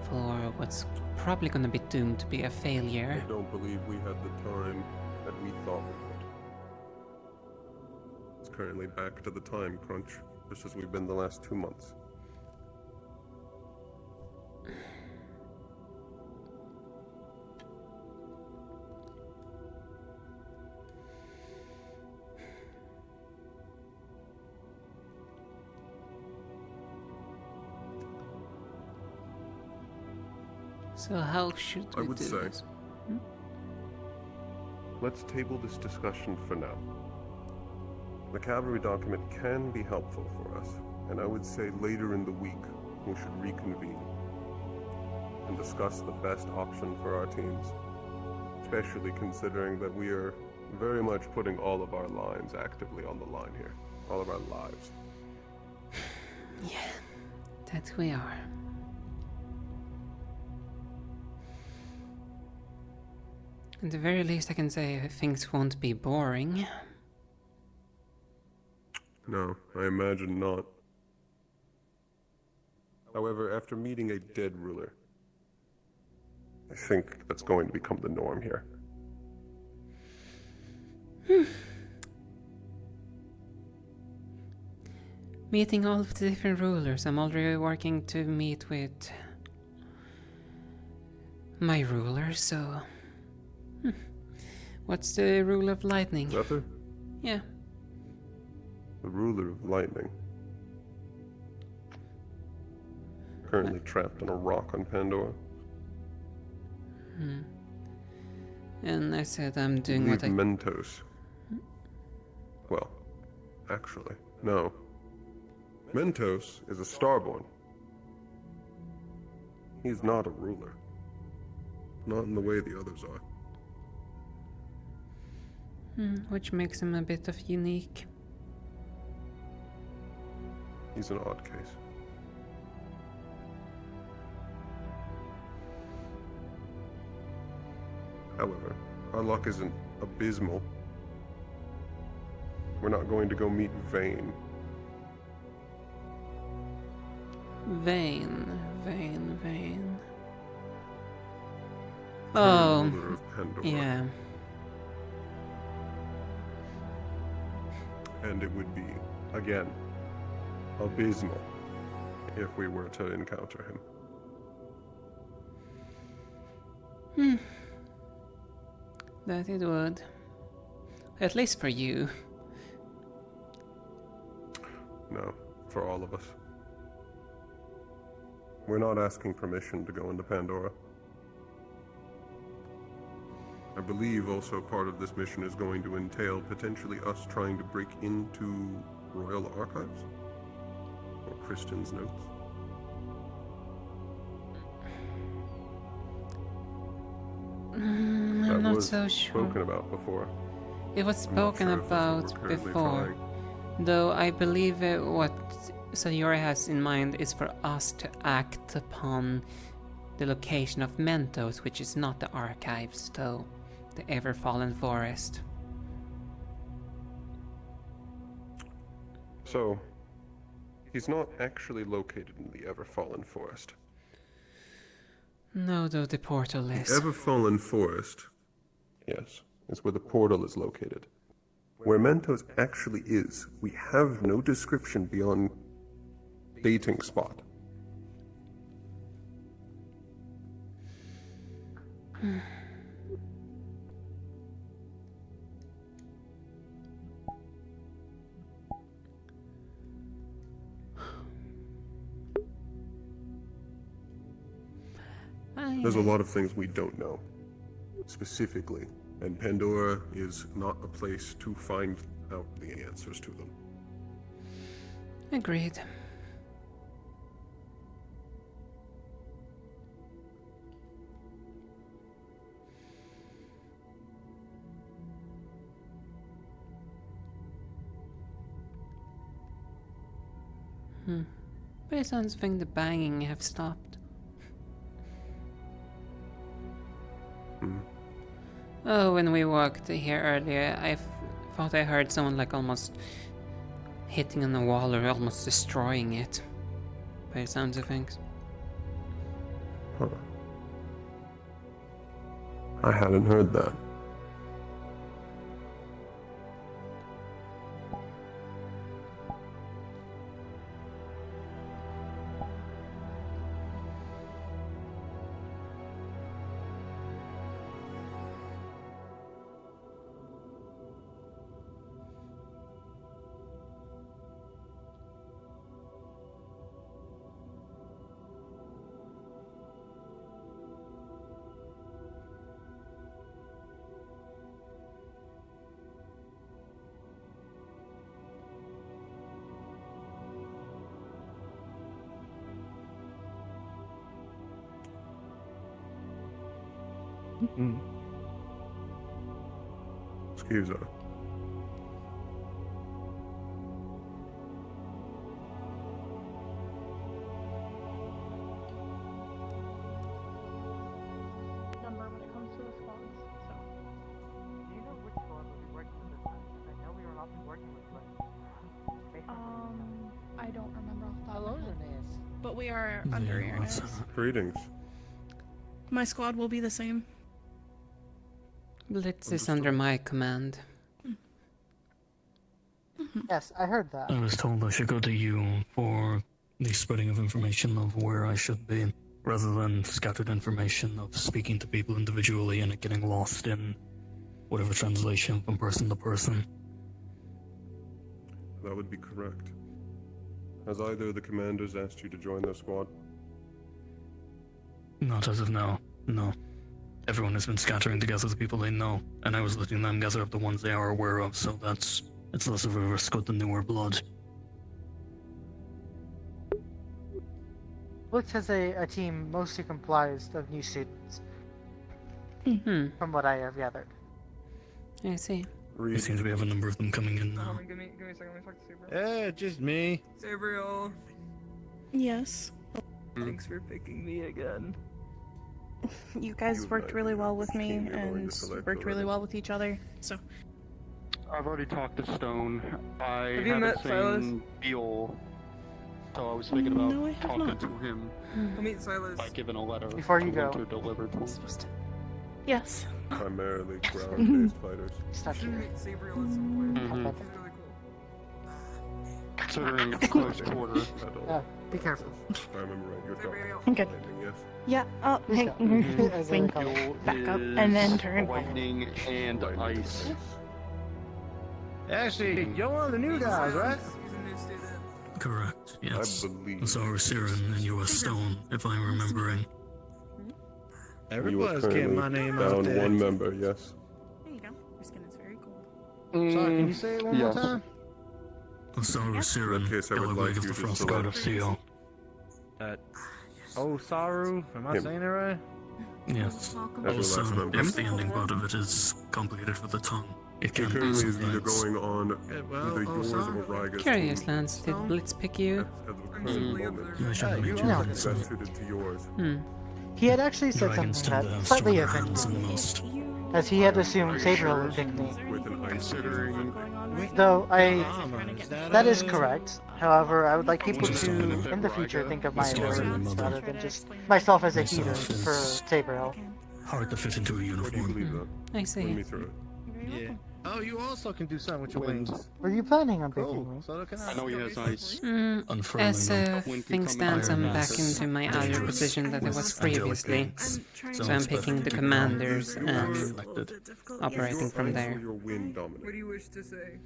for what's probably gonna be doomed to be a failure. I don't believe we had the time that we thought we would. It's currently back to the time crunch, just as we've been the last 2 months. So how should we I would do say, this? let's table this discussion for now. The cavalry document can be helpful for us, and I would say later in the week we should reconvene and discuss the best option for our teams, especially considering that we are very much putting all of our lines actively on the line here, all of our lives. Yeah, that we are. At the very least I can say things won't be boring. No, I imagine not. However, after meeting a dead ruler, I think that's going to become the norm here. Meeting all of the different rulers. I'm already working to meet with my ruler, so... What's the rule of lightning? Zephyr? Yeah. The ruler of lightning. Currently trapped on a rock on Pandora. And I said I'm doing what I... Mentos. Well, actually, no. Mentos is a starborn. He's not a ruler. Not in the way the others are. Which makes him a bit of unique. He's an odd case. However, our luck isn't abysmal. We're not going to go meet Vane. Vane. Oh, ruler of Pandora. yeah. and it would be, again, abysmal if we were to encounter him. That it would. At least for you. No, for all of us. We're not asking permission to go into Pandora. I believe also part of this mission is going to entail potentially us trying to break into Royal Archives? Or Kristen's notes? I'm not so sure. Spoken about before. It was spoken about before, though I believe what Sayori has in mind is for us to act upon the location of Mentos, which is not the archives, though the ever-fallen forest. So, he's not actually located in the ever-fallen forest. No, though the portal is. The ever-fallen forest, yes, is where the portal is located. Where Mentos actually is, we have no description beyond baiting spot. There's a lot of things we don't know, specifically, and Pandora is not a place to find out the answers to them. Agreed. But it sounds like the banging have stopped. Oh, when we walked here earlier, I thought I heard someone like almost hitting on the wall or almost destroying it. By the sounds of things. Huh. I hadn't heard that. Excuse her. Number when it comes to the squads, so. Do you know which squad will be working with this time? I know we were not working with I don't remember off the top Hello, of my head. Aeneas. But we are under Aeneas. Greetings. My squad will be the same. Blitz is under my command. Yes, I heard that. I was told I should go to you for the spreading of information of where I should be, rather than scattered information of speaking to people individually and it getting lost in whatever translation from person to person. That would be correct. Has either of the commanders asked you to join their squad? Not as of now, no. Everyone has been scattering together the people they know, and I was letting them gather up the ones they are aware of, so it's less of a risk with the newer blood. Blitz has a team mostly comprised of new students. From what I have gathered. I see. It seems we have a number of them coming in now. Give me a second, let me talk to Sabriel. Yeah, just me. Sabriel. Yes. Thanks for picking me again. You guys worked really well with me and worked really well with each other, so. I've already talked to Stone. I Have you haven't met Silas? seen Beal, so I was thinking about No, I have talking not. to him. I'll meet Silas. By giving a letter Before you to him go. to deliver to him. Yes. Primarily ground-based fighters. Stuck You should here. meet Sabriel at some point. Mhm. She's really cool. considering it's close quarter. Be careful. If I remember right, you're Okay. landing, yes? Yeah, oh, hey, As I wink, recall. back up, and then turn. Lightning and ice. Actually, you're one of the new guys, right? Correct, yes. I believe. Azara Siren and you are Stone, if I'm remembering. Everybody's You are getting my currently name out down there. one member, yes. There you go. Your skin is very cold. Sorry, can you say it one more time? Azara Siren, In case I would Delegate like of you the to Frost select- God of Theo. Oh, Saru, am I Him. saying it right? Yes. As your Also, last member. if the ending part of it is complicated with the tongue, it He can be currently is either sometimes. going on either yours or Ryga's Curious, team Lance, did Blitz pick you? at the current moment. I should have made you No. one, so Best suited to yours. Hmm. He had actually said dragons something tend to that have slightly stronger hands offended than me, most. as he had assumed Sabriel would pick me. With an ice Considering Though that is correct. However, I would like people to, in the future, think of my abilities rather than just myself as a heater for Sabriel. Hard to fit into a What do you uniform. believe that? I Run see. me through it. Yeah. Oh, you also can do something with your Wind. wings. Were you planning on picking Cool. me? So can I know he has ice. Unfurling As them. things stands, I'm back into my other position that I was previously, so I'm picking the commanders and operating from So there. you're wind What dominant. do you wish to say?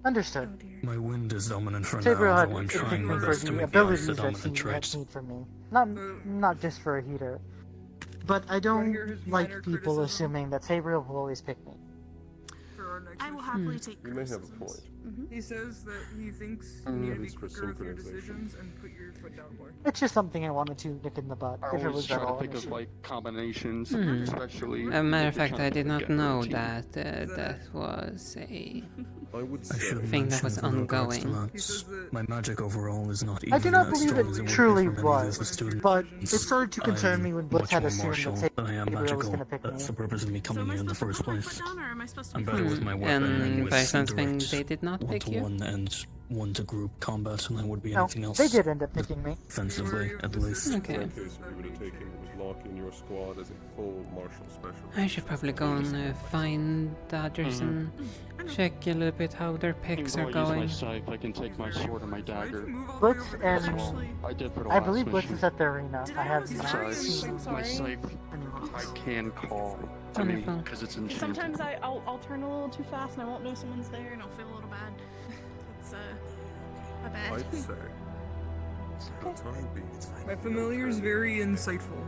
Understood. My wind is dominant for Sabriel now, had though I'm picked trying me my for best to the make the ice abilities the that dominant he had trait. need for me. Not just for a heater. But I don't like people assuming that Sabriel will always pick me. For our next I will mission? happily take You may have a criticisms. point. He says that he thinks you need to At be least for quicker with your synchronization. decisions and put your foot down more. It's just something I wanted to nip in the butt, I if it always was try at to all an think of issue. like combinations, Hmm. especially. As a matter of if you're fact, I trying to did not get the know team. that that was a I would I say should thing that mention was in regards to ongoing. He says that my magic overall is not I even do not as believe strong as it would be truly for many of the was, students. but it started to concern I'm me when Blitz much had more assumed martial that than I am Sabriel was magical. going to pick That's me. the purpose of me coming here in the first place. Down, or am I supposed to I'm be better with my weapon and And by with something direct they did not pick you? one-to-one and one-to-group combat than I would be No, anything else. they did end up picking me. Offensively, at least. Okay. in case if you were to take him, it would lock in your squad as a full martial specialist. I should probably go and find the others and check a little bit how their picks are Even though I going. use my scythe, I can take my sword and my dagger. Blitz as and well. I did for the I last believe Blitz mission. is at the arena. I have Sorry. not Sorry, seen my scythe I can call to me Wonderful. because it's enchanted. Sometimes I'll turn a little too fast and I won't know someone's there and I'll feel a little bad. That's my bad. I'd say, for the time being, my familiar is very insightful.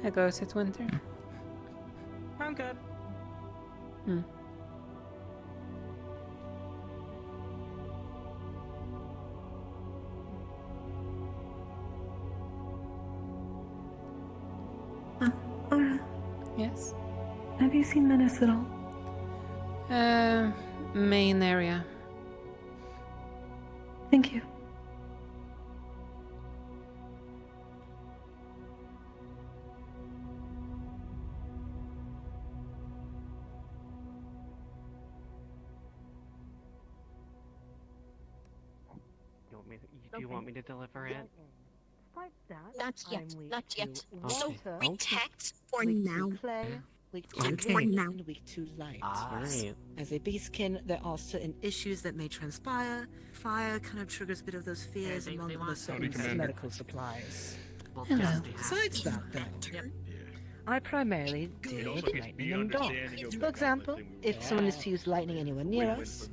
How goes it, Winter? I'm good. Hmm. Aura, Yes. have you seen Menace at all? Main area. Thank you. Do you want me to deliver it? Not yet. Not yet. So Okay. we text for now. Week Okay. 2 rain and week 2 light. Alright. As a beastkin, there are certain issues that may transpire. Fire kind of triggers a bit of those fears among the certain medical supplies. Hello. Besides that, though, I primarily deal with lightning and dark. For example, if someone is to use lightning anywhere near us,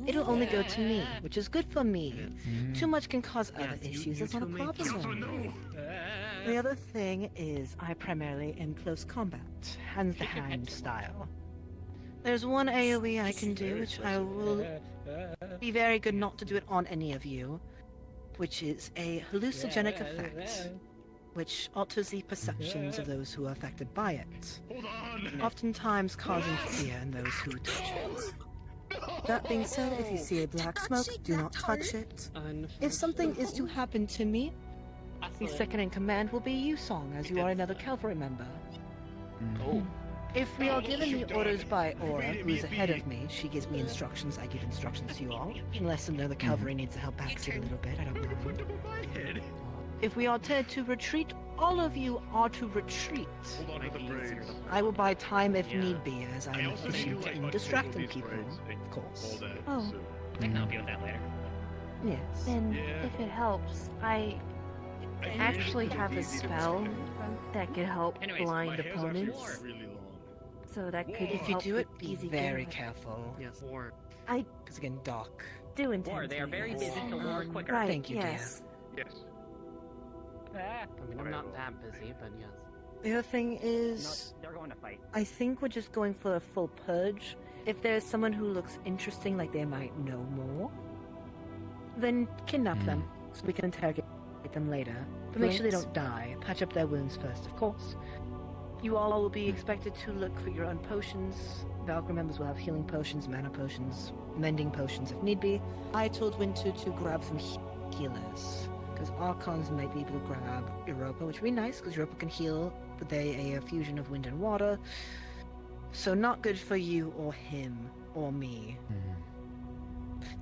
it'll only go to me, which is good for me. Too much can cause other issues. That's not a problem. The other thing is I primarily am close combat, hand-to-hand style. There's one AoE I can do, which I will be very good not to do it on any of you, which is a hallucinogenic effect, which alters the perceptions of those who are affected by it, oftentimes causing fear in those who touch it. That being said, if you see a black smoke, do not touch it. If something is to happen to me, the second in command will be you, Song, as you are another cavalry member. Oh. If we are given the orders by Aura, who is ahead of me, she gives me instructions, I give instructions to you all. Unless another cavalry needs to help backseat a little bit, I don't mind. If we are to retreat, all of you are to retreat. I will buy time if need be, as I am efficient in distracting people, of course. Oh. I can help you with that later. Yes. And if it helps, I actually have a spell that could help blind opponents. So that could If you help do it, with be easy very damage. careful. Yes. Or I Because again, Doc. do intend they are to, very yes. busy to war quicker. Right, Thank you, yes. Yes. I mean, I'm not that busy, but yes. The other thing is, They're going to fight. I think we're just going for a full purge. If there's someone who looks interesting, like they might know more, then kidnap them, so we can interrogate them later. But make sure they don't die. Patch up their wounds first, of course. You all will be expected to look for your own potions. Valkyrie members will have healing potions, mana potions, mending potions if need be. I told Winter to grab some healers, because Archons might be able to grab Europa, which would be nice, because Europa can heal with a fusion of wind and water. So not good for you or him or me.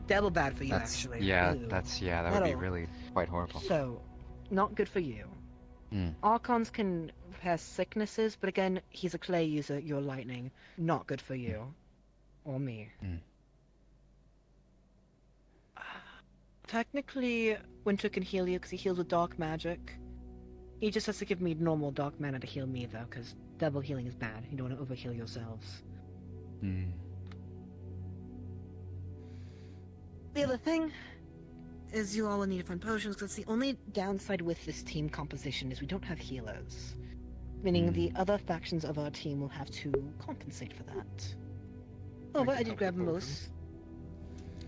Double bad for you, actually. Yeah, Ooh. that would be That'll- really quite horrible. So, not good for you. Mm. Archons can repair sicknesses, but again, he's a clay user, you're lightning. Not good for you. Or me. Technically, Winter can heal you because he heals with dark magic. He just has to give me normal dark mana to heal me, though, because double healing is bad. You don't want to overheal yourselves. The other thing is you all will need to find potions, because the only downside with this team composition is we don't have healers. Meaning the other factions of our team will have to compensate for that. Oh, but I did grab most.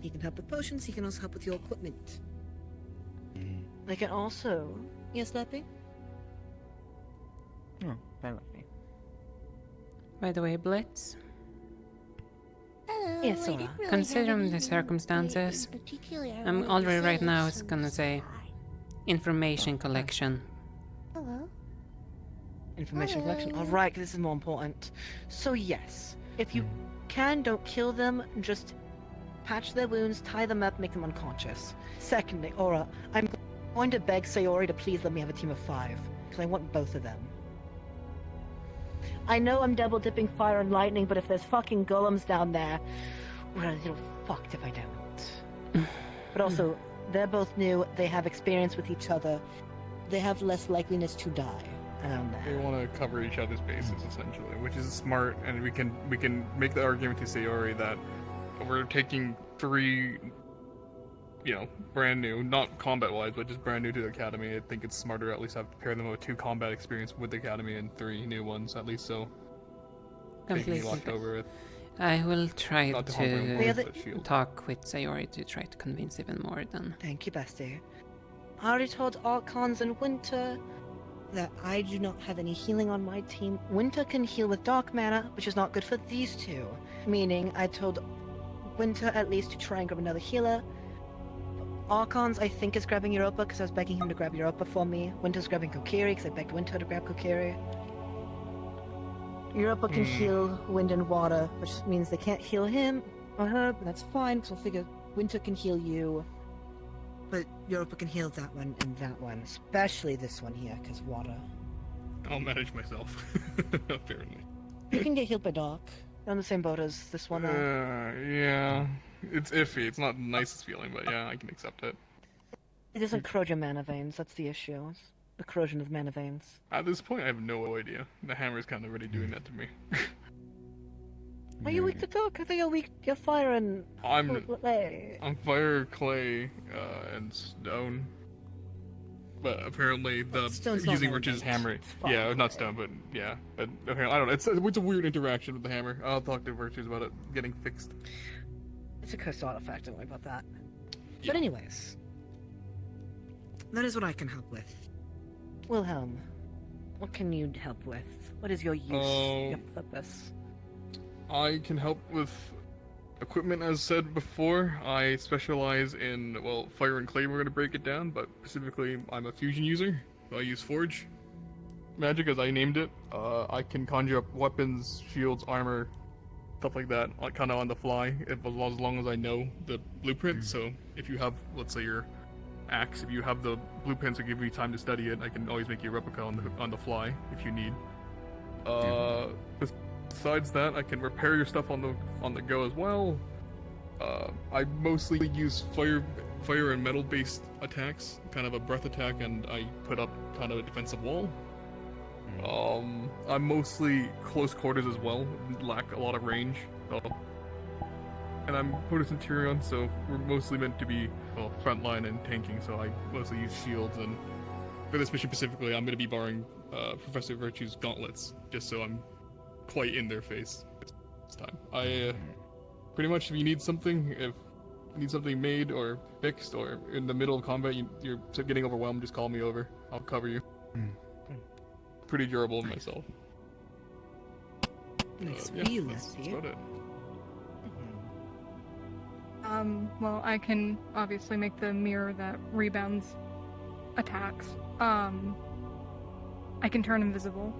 He can help with potions, he can also help with your equipment. I can also... Yes, Lappy? Oh, fine with me. By the way, Blitz, Yes, Sora. considering the circumstances, I'm already right now gonna say information collection. Hello? Information collection. Alright, this is more important. So yes, if you can, don't kill them, just patch their wounds, tie them up, make them unconscious. Secondly, Aura, I'm going to beg Sayori to please let me have a team of 5, because I want both of them. I know I'm double dipping fire and lightning, but if there's fucking golems down there, we're a little fucked if I don't. But also, they're both new, they have experience with each other, they have less likeliness to die around We there. want to cover each other's bases essentially, which is smart, and we can make the argument to Sayori that we're taking 3, brand new, not combat-wise, but just brand new to the academy. I think it's smarter at least have to pair them with 2 combat experience with the academy and 3 new ones at least, so they can be Completely. locked over with. I will try Not to harm them to with the shield. talk with Sayori to try to convince even more then. Thank you, bestie. I already told Archons and Winter that I do not have any healing on my team. Winter can heal with dark mana, which is not good for these 2. Meaning, I told Winter at least to try and grab another healer. Archons, I think, is grabbing Europa because I was begging him to grab Europa for me. Winter's grabbing Kokiri because I begged Winter to grab Kokiri. Europa can heal wind and water, which means they can't heal him or her, but that's fine, so I'll figure Winter can heal you. But Europa can heal that one and that one, especially this one here, because water. I'll manage myself, apparently. You can get healed by Doc. You're on the same boat as this one. Yeah. It's iffy. It's not the nicest feeling, but yeah, I can accept it. It doesn't corrode your mana veins, that's the issue. It's the corrosion of mana veins. At this point, I have no idea. The hammer's kind of already doing that to me. Are you weak to Doc? I think you're fire and... I'm clay. fire, clay, and stone. But apparently Stone's not using very Rich's light. hammer. It's fire Yeah, and not clay. stone, but yeah. But apparently, I don't know. It's a weird interaction with the hammer. I'll talk to Virtues about it getting fixed. It's a cursed artifact, don't worry about that. But anyways, that is what I can help with. Wilhelm, what can you help with? What is your use, your purpose? I can help with equipment, as said before. I specialize in, well, fire and clay, we're going to break it down, but specifically, I'm a fusion user. So I use Forge. magic as I named it. I can conjure up weapons, shields, armor, stuff like that, kind of on the fly, as long as I know the blueprint. So if you have, let's say, your axe, if you have the blueprints to give you time to study it, I can always make you a replica on the fly if you need. Besides that, I can repair your stuff on the go as well. I mostly use fire and metal based attacks, kind of a breath attack, and I put up kind of a defensive wall. I'm mostly close quarters as well, lack a lot of range. And I'm Proto Centurion, so we're mostly meant to be frontline and tanking, so I mostly use shields, and for this mission specifically, I'm going to be borrowing Professor Virtue's gauntlets, just so I'm quite in their face this time. Pretty much, if you need something, made or fixed, or in the middle of combat, you're getting overwhelmed, just call me over. I'll cover you. Pretty durable in myself. Nice yeah, view, that's Leslie. about it. Well, I can obviously make the mirror that rebounds attacks. I can turn invisible.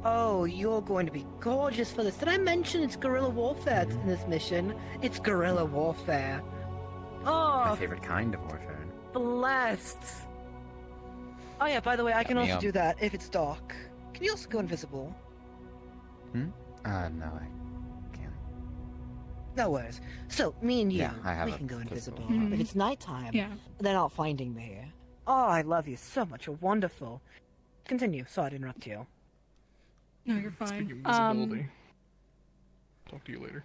Oh, you're going to be gorgeous for this. Did I mention it's guerrilla warfare in this mission? It's guerrilla warfare. Oh, My favorite kind of warfare. blessed. Oh yeah, by the way, I can me also up. do that if it's dark. Can you also go invisible? No, I can't. No worries. So, me and you, Yeah, I have we a can go invisible. Mhm. If it's nighttime, Yeah. they're not finding me. Oh, I love you so much. You're wonderful. Continue. Sorry to interrupt you. No, you're fine. Speaking of invisibility, talk to you later.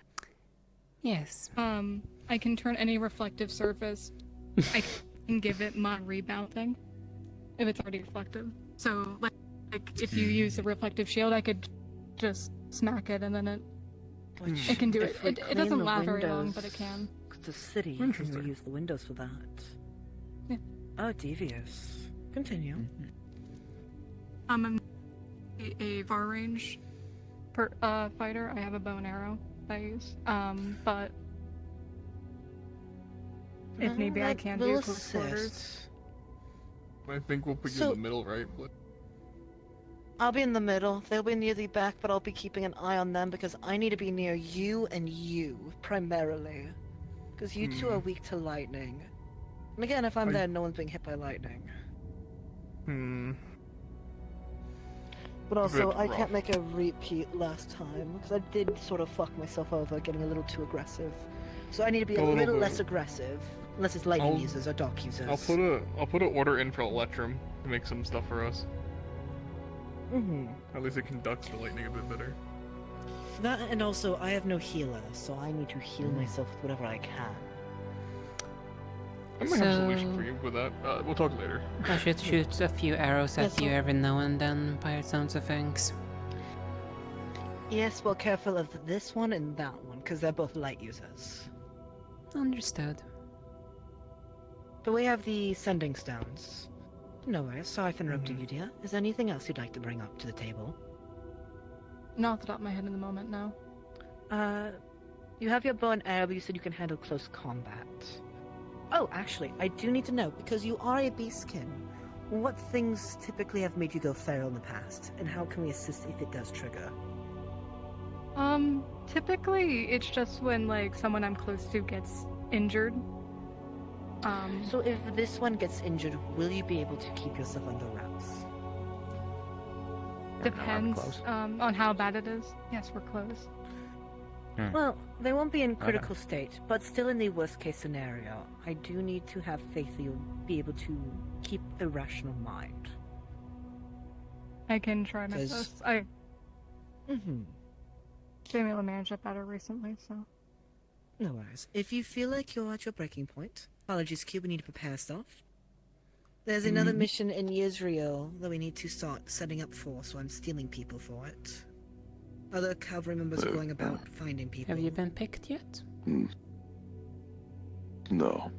Yes. I can turn any reflective surface. I can give it my rebound thing, if it's already reflective. So, like if you use a reflective shield, I could just smack it, and then it can do it. If we It clean doesn't the last very long, windows, but it can. It's a city. You can Interesting. reuse the windows for that. Yeah. Oh, devious. Continue. I'm a far range fighter. I have a bow and arrow I use. But if need be, I can do close quarters. I think we'll put you So- in the middle, right? I'll be in the middle. They'll be near the back, but I'll be keeping an eye on them because I need to be near you and you, primarily. Because you two are weak to lightning. And again, if I'm there, no one's being hit by lightning. But also, Bit I rough. can't make a repeat last time, because I did sort of fuck myself over getting a little too aggressive. So I need to be a little little bit. less aggressive, unless it's lightning I'll- users or dark users. I'll put an order in for Electrum to make some stuff for us. At least it conducts the lightning a bit better. That, and also, I have no healer, so I need to heal myself with whatever I can. I might have a solution for you with that. We'll talk later. I should shoot a few arrows at Yes, you well- every now and then, by the sounds of things. Yes, well, careful of this one and that one, because they're both light users. Understood. But we have the sending stones. No worries, sorry for interrupting you, dear. Is there anything else you'd like to bring up to the table? Not off the top of my head in the moment, no. You have your bow and arrow, but you said you can handle close combat. Oh, actually, I do need to know, because you are a beastkin, what things typically have made you go feral in the past, and how can we assist if it does trigger? Typically, it's just when, like, someone I'm close to gets injured. So if this one gets injured, will you be able to keep yourself under wraps? Depends, on how bad it is. Yes, we're close. Well, they won't be in critical state, but still in the worst case scenario, I do need to have faith that you'll be able to keep a rational mind. I can try my 'Cause- best. I've been able to manage it better recently, so. No worries. If you feel like you're at your breaking point, apologies, Q, we need to prepare stuff. There's another mission in Israel that we need to start setting up for, so I'm stealing people for it. Other cavalry members are going about finding people. Have you been picked yet? No.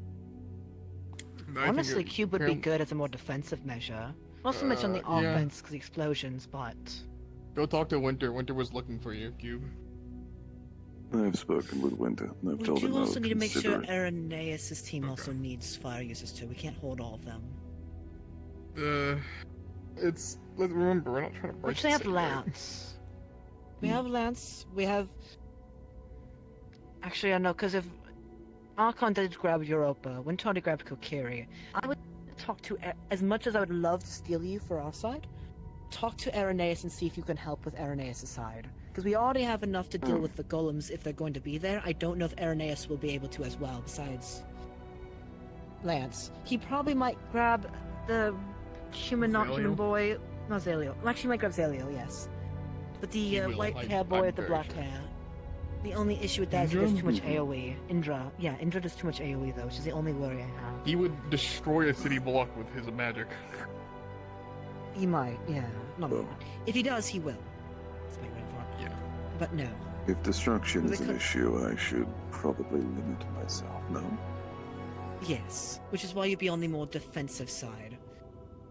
Honestly, Cube would be good as a more defensive measure. Also mentioned the yeah. offense because the explosions, but... Go talk to Winter. Winter was looking for you, Cube. I've spoken with Winter, and I've We told him do I'll also need to make sure consider it. Irenaeus' team also needs fire users too. We can't hold all of them. Remember, we're not trying to break. Which they have the city. Lance. We have Lance. We have. Actually, I know, because if Archon did grab Europa, Winter already grabbed Kokiri, I would talk to. As much as I would love to steal you for our side, talk to Irenaeus and see if you can help with Irenaeus' side. Because we already have enough to deal with the golems if they're going to be there. I don't know if Irenaeus will be able to as well, besides Lance. He probably might grab the human, not human Zaleo? boy. Not Zaleo. Well, actually, he might grab Zaleo, yes. But the He will, white I'm hair boy with the very black sure. hair. The only issue with that is he Indra? does too much AoE. Indra. Yeah, Indra does too much AoE though, which is the only worry I have. He would destroy a city block with his magic. He might, yeah. Not really. If he does, he will. That's my word for it. Yeah. But no. If destruction is an Because- issue, I should probably limit myself, no? Yes, which is why you'd be on the more defensive side.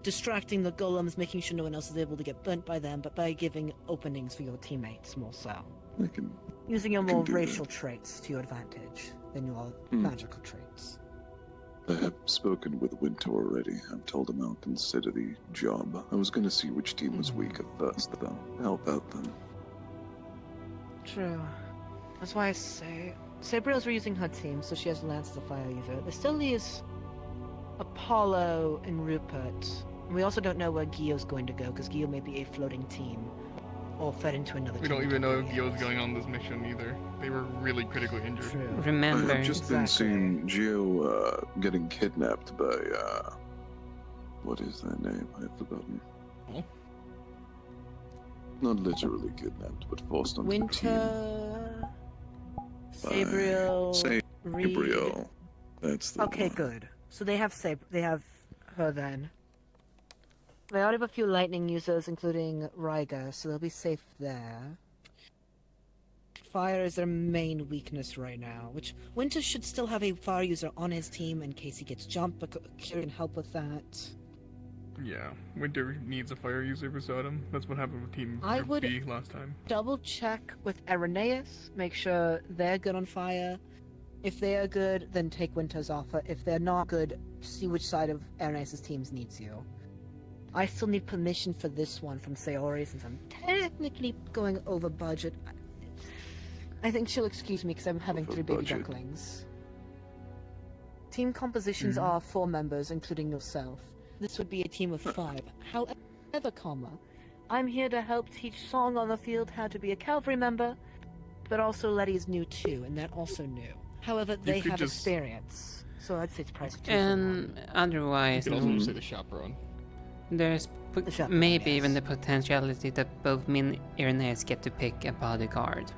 Distracting the golems, making sure no one else is able to get burnt by them, but by giving openings for your teammates more so. I can... Using your I can more do racial traits to your advantage than your magical traits. I have spoken with Winter already. I've told him I'll consider the job. I was going to see which team was weaker first, though. Help out them. True. That's why I say... Sabriel's reusing her team, so she has Lance as a fire user. There still leaves Apollo and Rupert. And we also don't know where Gio's going to go, because Gio may be a floating team. Or fed into another We team. don't even know if Gio's going on this mission either. They were really critically injured. Remember, I have just been seeing Gio getting kidnapped by, what is their name? I've forgotten. Oh? Not literally kidnapped, but forced onto the team. Winter... Sabriel... Reed. Sabriel. That's the Okay, one. good. So they have they have her then. They already have a few lightning users, including Ryga, so they'll be safe there. Fire is their main weakness right now, which Winter should still have a fire user on his team in case he gets jumped, but Kira can help with that. Yeah, Winter needs a fire user beside him. That's what happened with Team I Group would- B last time. Double check with Irenaeus, make sure they're good on fire. If they are good, then take Winter's offer. If they're not good, see which side of Irenaeus' teams needs you. I still need permission for this one from Sayori since I'm technically going over budget. I think she'll excuse me because I'm having Over 3 baby budget? ducklings. Team compositions are 4 members, including yourself. This would be a team of 5. However, I'm here to help teach Song on the field how to be a cavalry member, but also Letty's new too, and they're also new. However, they could have just- experience, so I'd say it's price of 2 for and 1. You otherwise, could also say the chaperone. there's The chaperone, maybe yes. even the potentiality that both me and Irenaeus get to pick a bodyguard.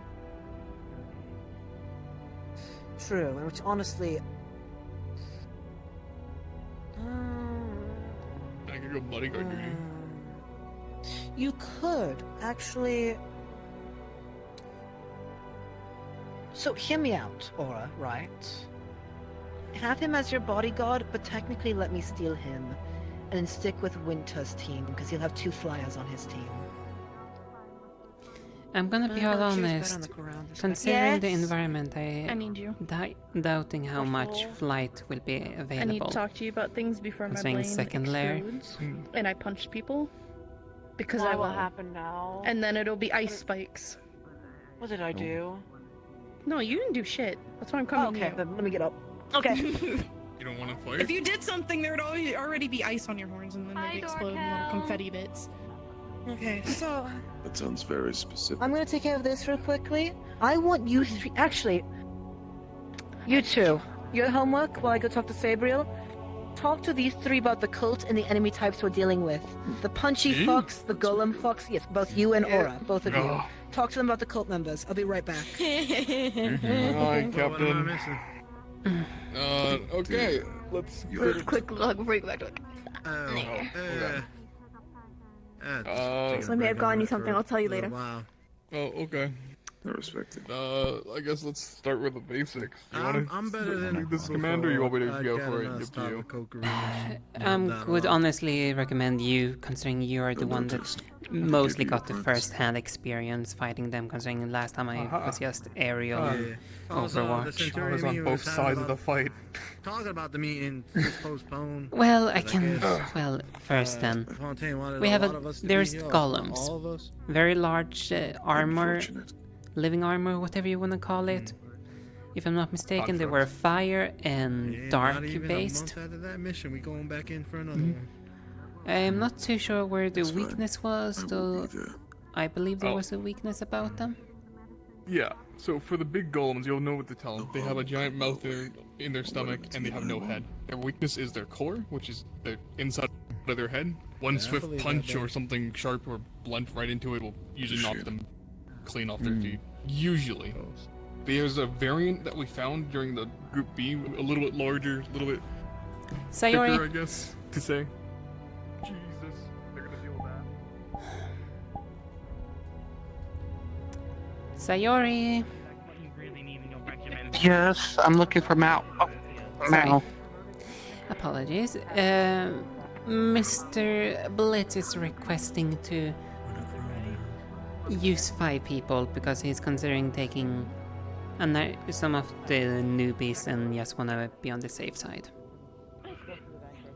True, and which honestly... I could go bodyguard duty. You could, actually... So, hear me out, Aura, right? Have him as your bodyguard, but technically let me steal him, and then stick with Winter's team, because he'll have 2 flyers on his team. I'm gonna be No, all she was better on honest. the ground this Considering the Yes. environment, I need you. doubting how much Careful. flight will be I need available. to talk to you about things before my Considering brain second layer. explodes and I punch people. Because Why I will will. happen now? And then it'll be ice spikes. What did I do? No, you didn't do shit. That's why I'm coming Okay, to you. then let me get up. Okay. You don't want to fight? If you did something, there would already be ice on your horns, and then they'd explode in little confetti bits. Okay, so... That sounds very specific. I'm gonna take care of this real quickly. I want you 3... Actually, you 2. Your homework, while I go talk to Sabriel, talk to these 3 about the cult and the enemy types we're dealing with. The punchy Me? fox, the golem fox, yes, both you and Aura, both of you. No. Talk to them about the cult members. I'll be right back. Alright, Captain. Okay, let's Quick log before you go back to it. Oh, So let me have gotten you something, I'll tell you later. Wow. Oh, okay. I respect it. I guess let's start with the basics. I'm better than this commander. You want me to go for it? Got Up to you. Would honestly recommend you, considering you are the one that mostly got the first-hand experience fighting them, considering last time I was just aerial Overwatch. I was on both sides of the fight. Talking about the meeting, just postpone. Well, I can. Well, first then, we have there's golems, very large armor, living armor, whatever you want to call it. If I'm not mistaken, they were fire and dark based. After that mission, we going back in for another one. I'm not too sure where the weakness was, though. I believe there was a weakness about them. Yeah. So for the big golems, you'll know what to tell them. They have a giant mouth in their stomach, and they have no head. Their weakness is their core, which is the inside of their head. One swift punch or something sharp or blunt right into it will usually knock them clean off their feet. Usually. There's a variant that we found during the Group B, a little bit larger, a little bit Sayori. thicker, I guess, to say. Jesus, they're gonna deal with that. Sayori. Yes, I'm looking for Mal. Oh, Mal. Apologies. Mr. Blitz is requesting to use 5 people because he's considering taking some of the newbies and just want to be on the safe side.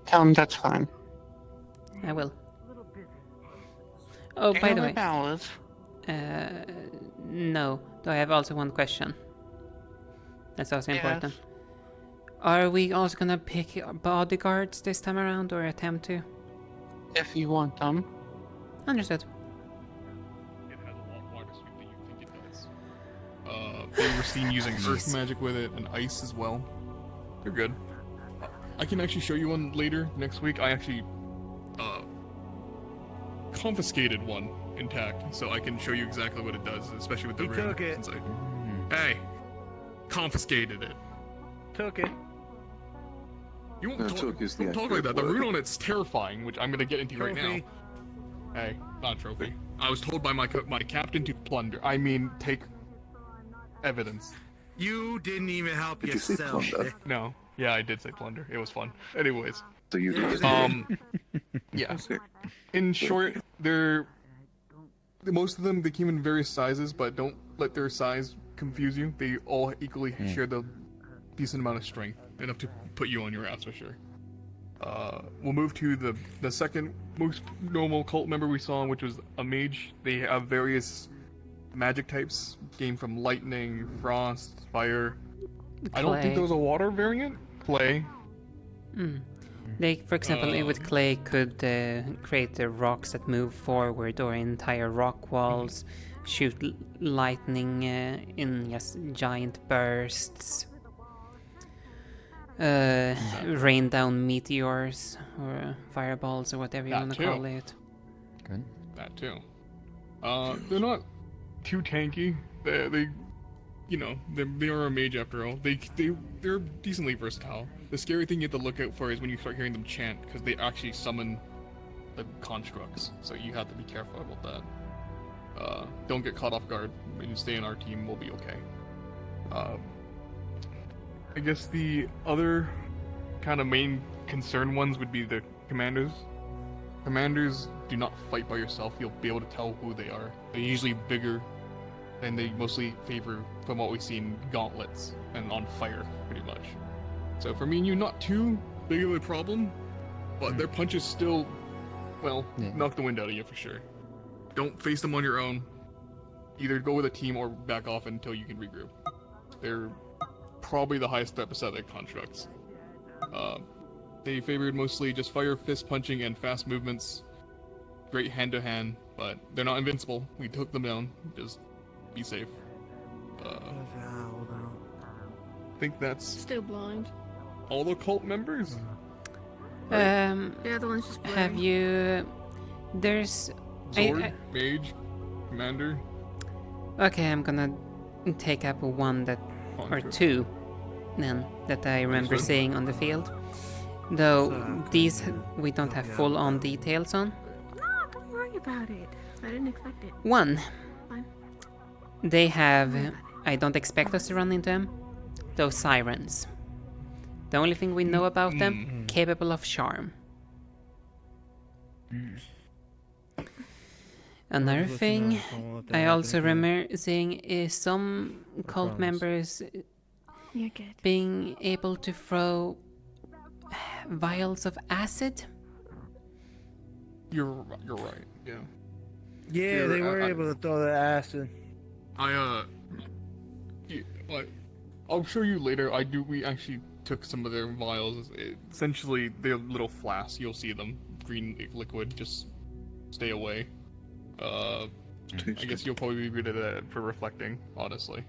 Tell him that's fine. I will. Oh, by the way. Powers? No. Though I have also one question. That's also important. Are we also gonna pick bodyguards this time around, or attempt to? If you want them. Understood. It has a lot wider sweep than you think it does. They were seen using earth magic with it and ice as well. They're good. I can actually show you one later next week. I actually confiscated one intact, so I can show you exactly what it does, especially with the He rune. took it. Hey, confiscated it. Took it. You won't No, talk, took is the don't talk like that. The accurate rune word. on it's terrifying, which I'm gonna get into right now. Trophy. Hey, not trophy. I was told by my captain to plunder. I mean, take evidence. You didn't even help Did you say yourself. plunder? No. Yeah, I did say plunder. It was fun. Anyways. So you did. Yeah. In short, most of them, they came in various sizes, but don't let their size confuse you. They all equally share the decent amount of strength, enough to put you on your ass for sure. We'll move to the second most normal cult member we saw, which was a mage. They have various magic types, gained from lightning, frost, fire. I don't think there was a water variant. Clay. They, for example, with clay could create the rocks that move forward, or entire rock walls, shoot lightning in just giant bursts, rain down meteors or fireballs or whatever you want to call it. Good. That too. They're not too tanky. They are a mage after all. They're decently versatile. The scary thing you have to look out for is when you start hearing them chant, because they actually summon the constructs. So you have to be careful about that. Don't get caught off guard. When you stay in our team, we'll be okay. I guess the other kind of main concern ones would be the commanders. Commanders do not fight by yourself. You'll be able to tell who they are. They're usually bigger, and they mostly favor, from what we've seen, gauntlets and on fire, pretty much. So for me and you, not too big of a problem, but their punches still, knock the wind out of you for sure. Don't face them on your own. Either go with a team or back off until you can regroup. They're probably the highest threat beside their constructs. They favored mostly just fire, fist punching, and fast movements. Great hand-to-hand, but they're not invincible. We took them down. Just be safe. I think that's Still blind. all the cult members. Yeah, the one's just blurry. Have you? There's. Zord, mage, commander. Okay, I'm gonna take up one that, or two, then that I remember seeing on the field. Though these we don't have full-on details on. No, don't worry about it. I didn't expect it. One. Fine. They have, I don't expect us to run into them, those sirens. The only thing we know about them, capable of charm. Another thing I also remember seeing is some cult members being able to throw vials of acid. You're right. Yeah. Yeah, they were able to throw the acid. I'll show you later. We actually took some of their vials. Essentially, they're little flasks. You'll see them. Green liquid. Just stay away. I guess you'll probably be good at that for reflecting, honestly.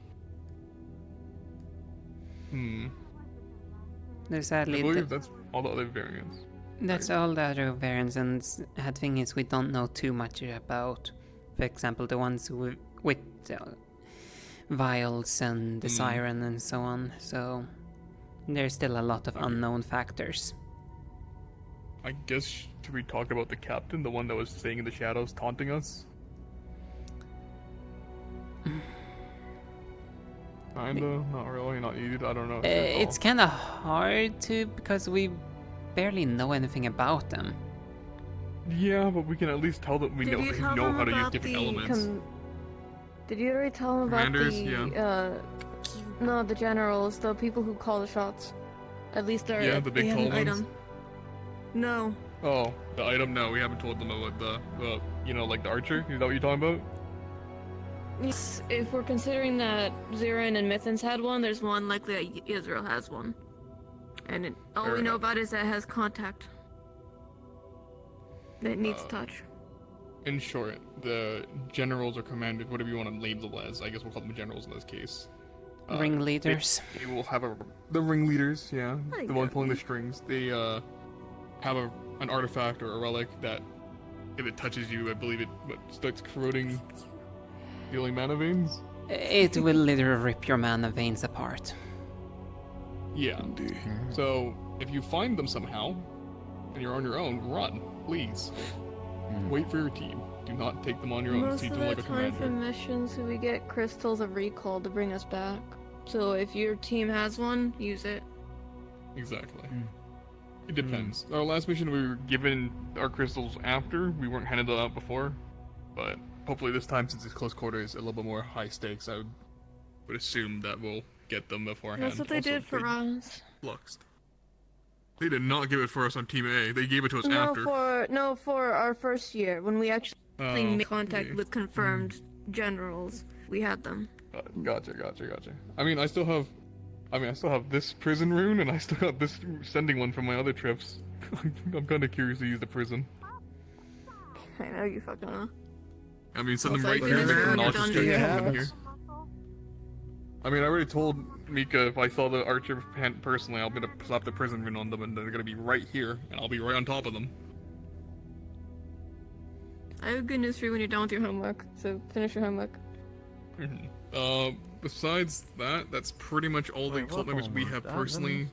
There's I sadly believe that's all the other variants. That's all the other variants, and the thing is, we don't know too much about, for example, the ones with vials and the siren and so on. So there's still a lot of unknown factors. I guess, should we talk about the captain, the one that was staying in the shadows, taunting us? Kinda, not really, not needed. I don't know. It's kind of hard to, because we barely know anything about them. Yeah, but we can at least tell them we know how to use different elements. Did you already tell them about Commanders, no, the generals, the people who call the shots? At least they're the big tall ones. item. No. Oh, the item? No, we haven't told them about the like the archer. Is that what you're talking about? Yes, if we're considering that Zirin and Mithens had one, there's one likely that Israel has one. And all we know about is that it has contact. That needs touch. In short, the generals or commanders, whatever you want to label as, I guess we'll call them generals in this case. Ringleaders. They will have the ringleaders, yeah, the one pulling the strings. They have an artifact or a relic that, if it touches you, I believe it starts corroding healing mana veins. It will literally rip your mana veins apart. Yeah. So if you find them somehow, and you're on your own, run, please. Wait for your team. Do not take them on your own. Most Treat of them the like a time commander. for missions, we get crystals of recall to bring us back. So if your team has one, use it. Exactly. It depends. Our last mission, we were given our crystals after. We weren't handed them out before. But hopefully this time, since it's close quarters, a little bit more high stakes, I would assume that we'll get them beforehand. That's what they did for us. Fluxed. They did not give it for us on Team A. They gave it to us after. For our first year, when we actually made contact okay. with confirmed generals, we had them. Gotcha. I mean, I still have this prison rune, and I still got this sending one from my other trips. I'm kind of curious to use the prison. I know you fucking know. I mean, send them Well, right thank here. you. And I'll You're just done check doing them it. here. I mean, I already told Mika if I saw the archer personally, I'm gonna slap the prison rune on them, and they're gonna be right here, and I'll be right on top of them. I have good news for you when you're done with your homework, so finish your homework. Besides that, that's pretty much all the cult members we have personally.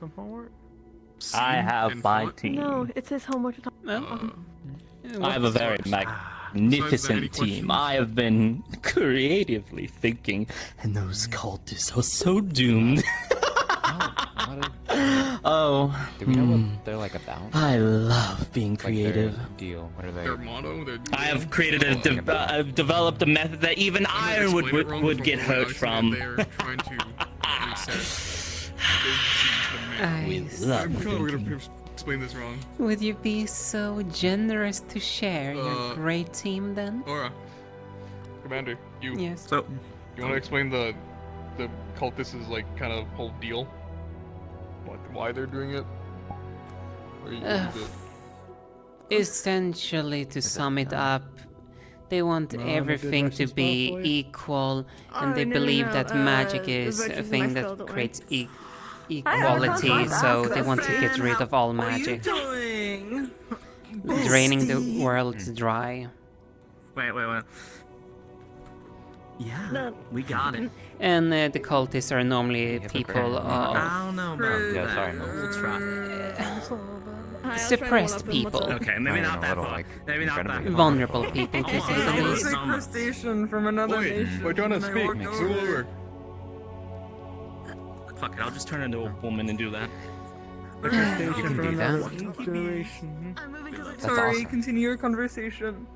I have my team. No, it's his homework. I have a very magnificent team. I have been creatively thinking, and those cultists are so doomed. Oh, Do we know what they're like about? I love being creative. Like their deal. What are they? Their motto. I have created I've developed a method that even iron would get hurt from. They're trying to reset. I'm probably gonna explain this wrong. Would you be so generous to share your great team then? Aura, Commander, you. Yes. So, you want to explain the cultists' like kind of whole deal? Why they're doing it? Or you Essentially, to sum it up, they want everything to be equal, and they believe that magic is a thing that creates equality, so they want to get rid of all magic. Draining the world dry. Wait. Yeah, we got it. And the cultists are normally people of... I don't know about that. Yeah, sorry. We'll try. suppressed people. Okay, maybe not that far. Maybe not that far. Vulnerable people, to say the I was least. a crustacean from another nation. We're trying to and I speak. walked Move over. over. Fuck it, I'll just turn into a woman and do that. A crustacean from do that. another generation. Sorry, awesome. continue your conversation.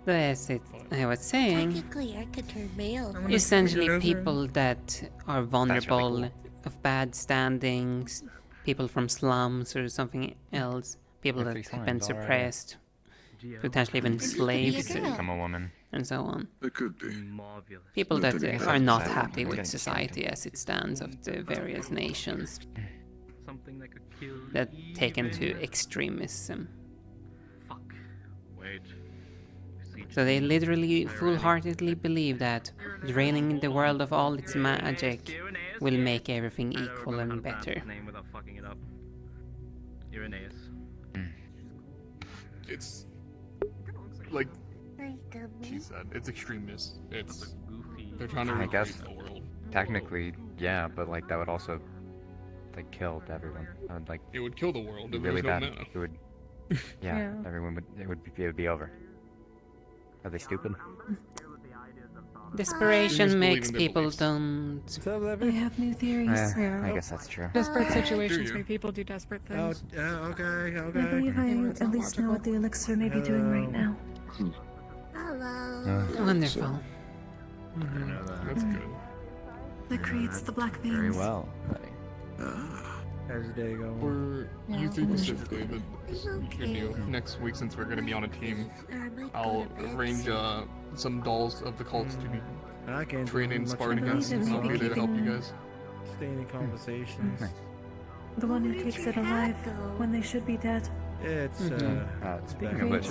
As I was saying, Technically, I could turn male. essentially people that are vulnerable, of bad standings, people from slums or something else, people that have been suppressed, potentially even slaves, Become a woman. and so on. It could be. People that are not happy with society as it stands of the various nations Something that could kill. that take into extremism. Fuck. Wait. So they literally full-heartedly believe that draining the world of all its magic will make everything equal and better. Name without fucking it up. Irenaeus. It's like she said, it's extremist. It's they're trying to I guess recreate the world. technically, yeah, but like that would also like kill everyone. I would like It would kill the world if really there was no bad. mana. It would. Yeah, everyone would. It would be over. Are they stupid? Desperation makes people don't. I have new theories. I guess that's true. Desperate situations make people do desperate Oh, things. okay. I believe I at least know what the elixir may be doing right now. Hello. Wonderful. That's good. That creates the black veins. Very well. How's the day going? For you three specifically, but you knew next week since we're gonna be on a team, I'll arrange some dolls of the cults to be I can't trained do and much sparred of against, that. and I'll be there to help you guys. Stay in conversations. The one who keeps it alive when they should be dead. It's Speaking of which,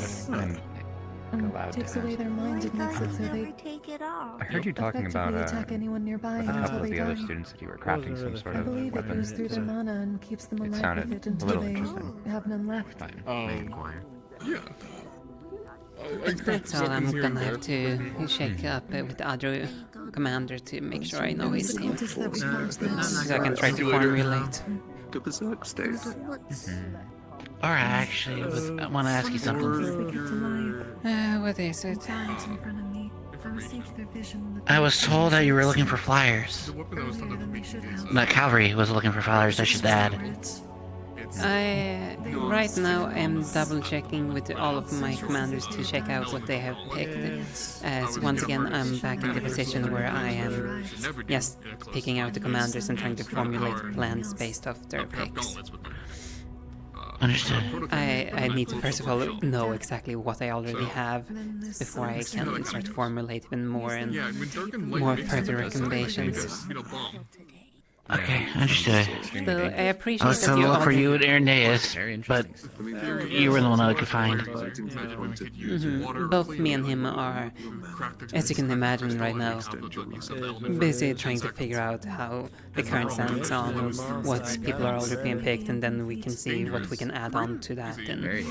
I'm allowed to Takes away their mind and makes it so they Take it off. I heard you talking effectively about attack anyone nearby with a until couple of they the other die. students that you were crafting some sort I of believe it weapon. goes through their mana and keeps them It alive sounded with it a until little they interesting. have none left. Yeah. That's all I'm gonna have to check up with the other commander to make sure I know his team. So I can try to formulate. The berserk state. Alright, actually, I want to ask you something. What is it? I was told that you were looking for flyers. That cavalry was looking for flyers, I should add. Right now I'm double checking with all of my commanders to check out what they have picked. As once again I'm back in the position where I am just picking out the commanders and trying to formulate plans based off their picks. Understood. I need to first of all know exactly what I already have before I can start to formulate even more and more further recommendations. Okay, understood. So I appreciate I was that going you to look for already- you at Irenaeus, but you were the one I could find. Both me and him are, as you can imagine right now, busy trying to figure out how the current stands on, what people are already being picked, and then we can see what we can add on to that and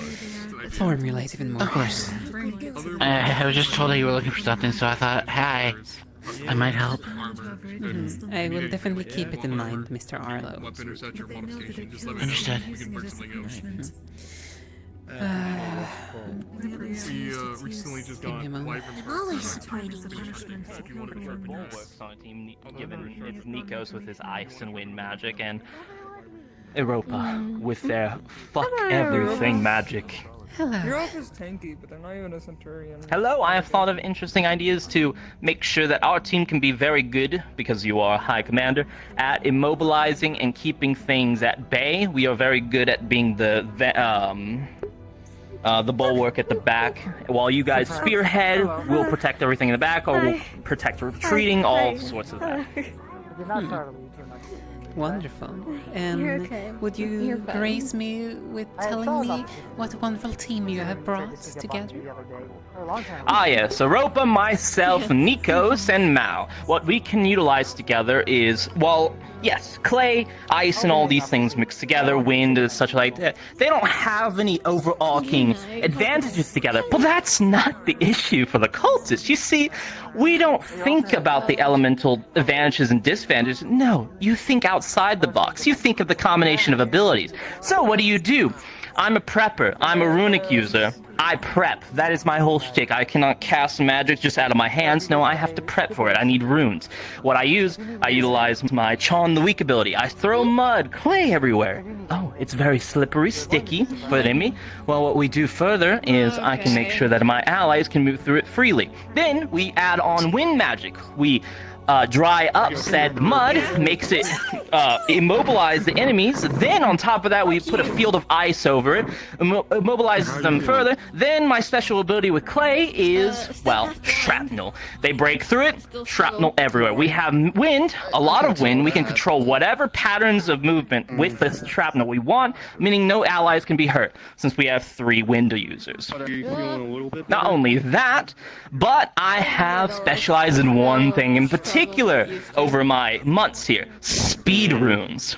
formulate even more. Of course. I was just told that you were looking for something, so I thought, hi, I might help. I will definitely keep it in mind, Mr. Arlo. Understood. We recently just got wyverns for Always supporting If you want to start bulwarks on a team, given it's Nikos with his ice and wind magic, and Europa with their fuck everything magic. Your elf is tanky, but they're not even a centurion. Hello, I have thought of interesting ideas to make sure that our team can be very good, because you are High Commander, at immobilizing and keeping things at bay. We are very good at being the bulwark at the back, while you guys spearhead, we'll protect everything in the back, or we'll protect retreating, all sorts of that. Did not startle you too much. Wonderful. You're And okay. would You're you fine. grace me with telling me what a wonderful team you have brought together? Ah yes, Europa, myself, Nikos, and Mao. What we can utilize together is, well, yes, clay, ice, and all these things mixed together, wind, and such like that. They don't have any overarching advantages together, but that's not the issue for the cultists. You see, We don't think about the elemental advantages and disadvantages. No, you think outside the box. You think of the combination of abilities. So what do? I'm a prepper. I'm a runic user. I prep. That is my whole shtick. I cannot cast magic just out of my hands. No, I have to prep for it. I need runes. What I utilize my Charm the Weak ability. I throw mud, clay everywhere. Oh, it's very slippery, sticky for the enemy. Well, what we do further is I can make sure that my allies can move through it freely. Then we add on wind magic. We dry up said mud, makes it immobilize the enemies. Then on top of that, we put a field of ice over it, immobilizes them further. Then my special ability with clay is, well, shrapnel. They break through it, shrapnel everywhere. We have wind, a lot of wind. We can control whatever patterns of movement with the shrapnel we want, meaning no allies can be hurt, since we have 3 wind users. Not only that, but I have specialized in one thing in particular over my months here: speed runes.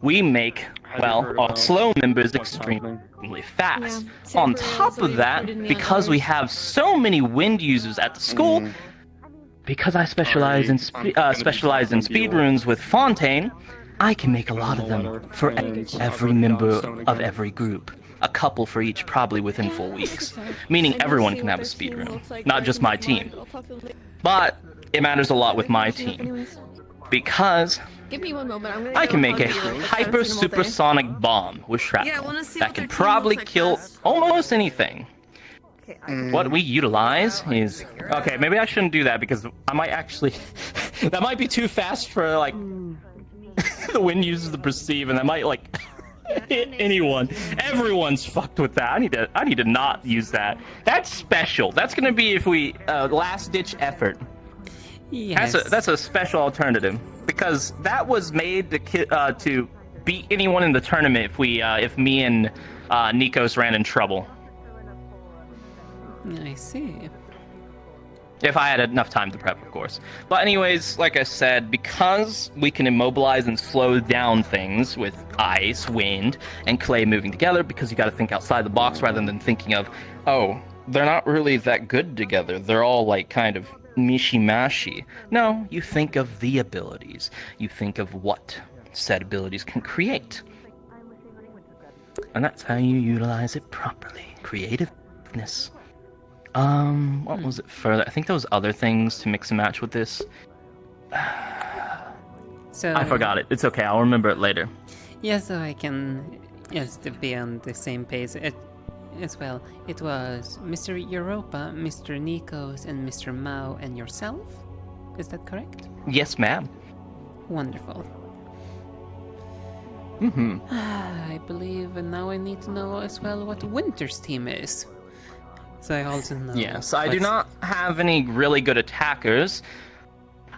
We make, well, our slow members extremely fast. On top of that, because we have so many wind users at the school, because I specialize in speed runes with Fontaine, I can make a lot of them for every member of every group. A couple for each, probably within 4 weeks. Meaning everyone can have a speed rune, not just my team. But it matters a lot with my team, because Give me one moment. I can make a hyper supersonic bomb with shrapnel that can probably kill almost anything. What we utilize is... Okay, maybe I shouldn't do that, because I might actually... that might be too fast for, like, the wind users to perceive, and that might, like... hit anyone. Everyone's fucked with that. I need to not use that. That's special. That's gonna be if we last ditch effort. Yes. That's a special alternative, because that was made to beat anyone in the tournament if me and Nikos ran in trouble. I see. If I had enough time to prep, of course. But anyways, like I said, because we can immobilize and slow down things with ice, wind, and clay moving together, because you gotta think outside the box rather than thinking of, oh, they're not really that good together. They're all like kind of mishy-mashy. No, you think of the abilities. You think of what said abilities can create. And that's how you utilize it properly. Creativeness. What was it further? I think there was other things to mix and match with this. So I forgot it. It's okay. I'll remember it later. Yeah, so I can just be on the same page as well. It was Mr. Europa, Mr. Nikos, and Mr. Mao, and yourself? Is that correct? Yes, ma'am. Wonderful. I believe now I need to know as well what Winter's team is. So I also know... Yes, I do not have any really good attackers,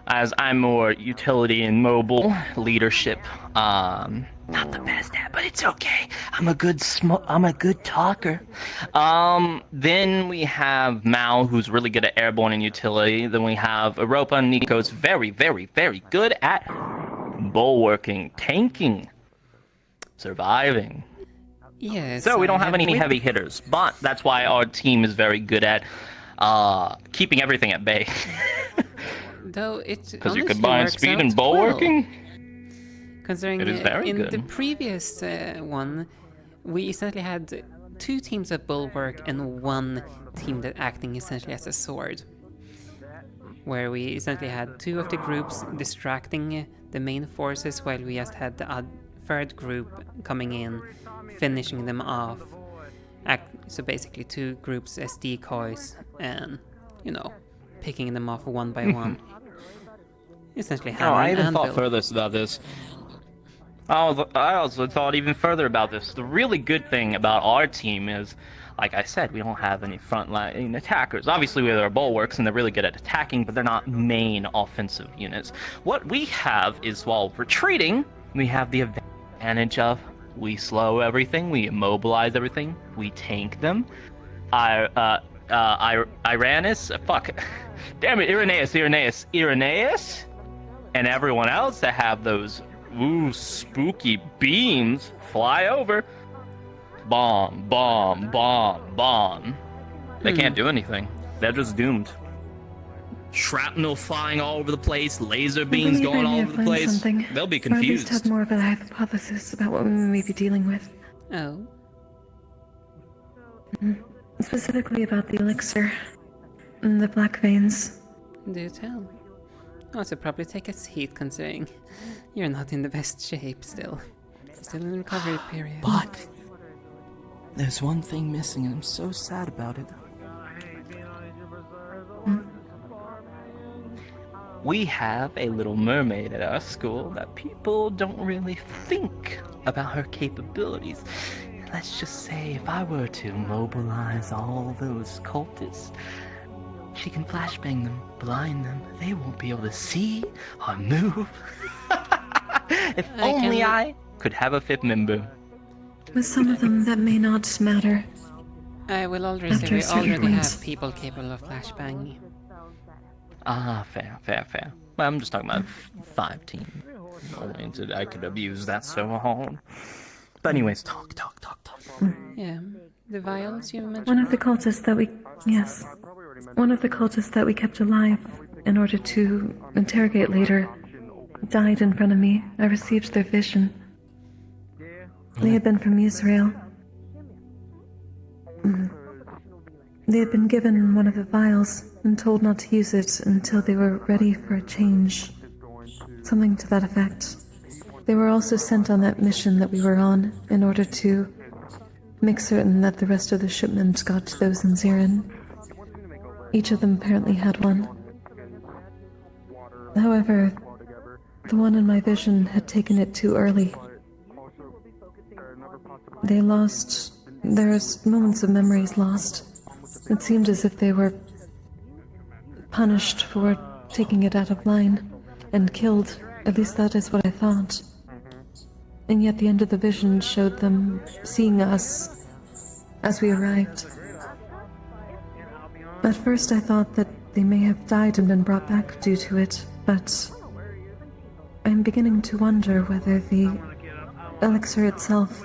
as I'm more utility and mobile leadership. Not the best at, but it's okay. I'm a good talker. Then we have Mao, who's really good at airborne and utility. Then we have Europa and Nico's very, very, very good at bulwarking, tanking, surviving. Yes. So we don't have any heavy hitters, but that's why our team is very good at keeping everything at bay. Though it because you combine speed and bulwarking. Considering it is very in good. the previous one, we essentially had 2 teams of bulwark and 1 team that acting essentially as a sword, where we essentially had 2 of the groups distracting the main forces, while we just had the third group coming in, finishing them off. So basically 2 groups as decoys and, picking them off one by one. Essentially hammer I and even anvil. thought further about this. I also thought even further about this. The really good thing about our team is, like I said, we don't have any frontline attackers. Obviously, we have our bulwarks, and they're really good at attacking, but they're not main offensive units. What we have is, while retreating, we have the advantage of we slow everything, we immobilize everything, we tank them. Irenaeus, Irenaeus, and everyone else that have those spooky beams fly over. Bomb. They can't do anything. They're just doomed. shrapnel flying all over the place, laser I beams believe going I may all have over the learned place. something, They'll be or at least confused. have more of a hypothesis about what we may be dealing with. Oh. Specifically about the elixir and the black veins. Do tell. Also, probably take a seat considering you're not in the best shape still. Still in the recovery period. But there's one thing missing, and I'm so sad about it. We have a little mermaid at our school that people don't really think about her capabilities. Let's just say if I were to mobilize all those cultists, she can flashbang them, blind them. They won't be able to see or move. If only I could have a fifth member. With some of them, that may not matter. I will already say After a we certain already point. have people capable of flashbang. Ah, fair. Well, I'm just talking about 5-team oriented. I could abuse that so hard. But anyways, talk. Yeah. The vials you mentioned? One of the cultists that we... Yes. One of the cultists that we kept alive in order to interrogate later died in front of me. I received their vision. They had been from Israel. They had been given one of the vials and told not to use it until they were ready for a change. Something to that effect. They were also sent on that mission that we were on in order to make certain that the rest of the shipment got to those in Zirin. Each of them apparently had one. However, the one in my vision had taken it too early. They lost... There was moments of memories lost. It seemed as if they were punished for taking it out of line and killed. At least that is what I thought. And yet the end of the vision showed them seeing us as we arrived. At first I thought that they may have died and been brought back due to it, but I'm beginning to wonder whether the elixir itself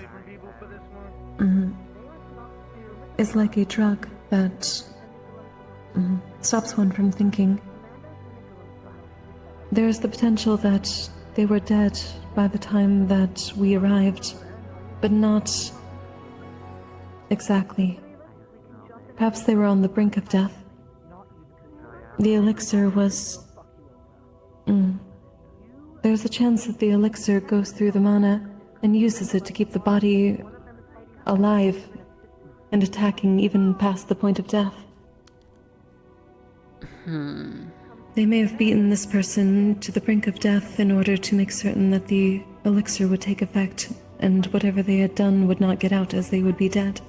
is like a drug that stops one from thinking. There is the potential that they were dead by the time that we arrived, but not exactly. Perhaps they were on the brink of death. The elixir was... There's a chance that the elixir goes through the mana and uses it to keep the body alive and attacking even past the point of death. They may have beaten this person to the brink of death in order to make certain that the elixir would take effect and whatever they had done would not get out, as they would be dead.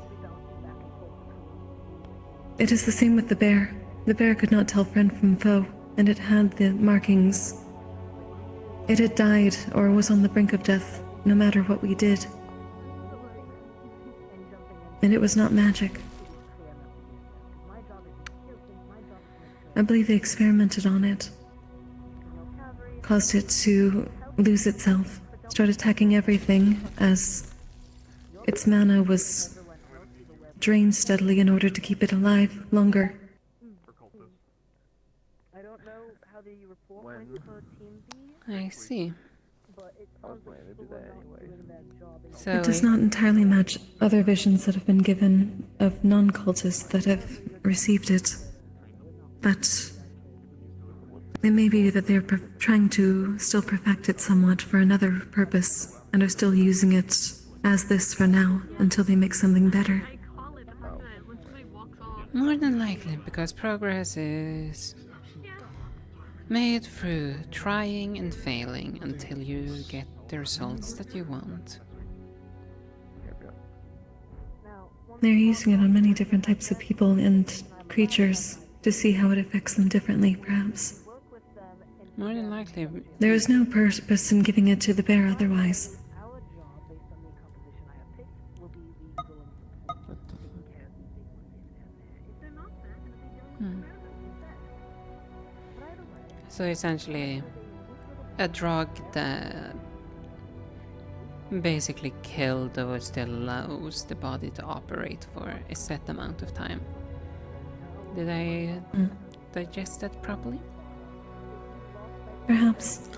It is the same with the bear. The bear could not tell friend from foe, and it had the markings. It had died or was on the brink of death, no matter what we did. And it was not magic. I believe they experimented on it. Caused it to lose itself. Start attacking everything as its mana was drained steadily in order to keep it alive longer. I see. So It does not entirely match other visions that have been given of non-cultists that have received it. But it may be that they're trying to still perfect it somewhat for another purpose and are still using it as this for now until they make something better. More than likely, because progress is made through trying and failing until you get the results that you want. They're using it on many different types of people and creatures to see how it affects them differently, perhaps. More than likely. There is no purpose in giving it to the bear otherwise. So essentially, a drug that basically killed or still allows the body to operate for a set amount of time. Did I digested properly. Perhaps.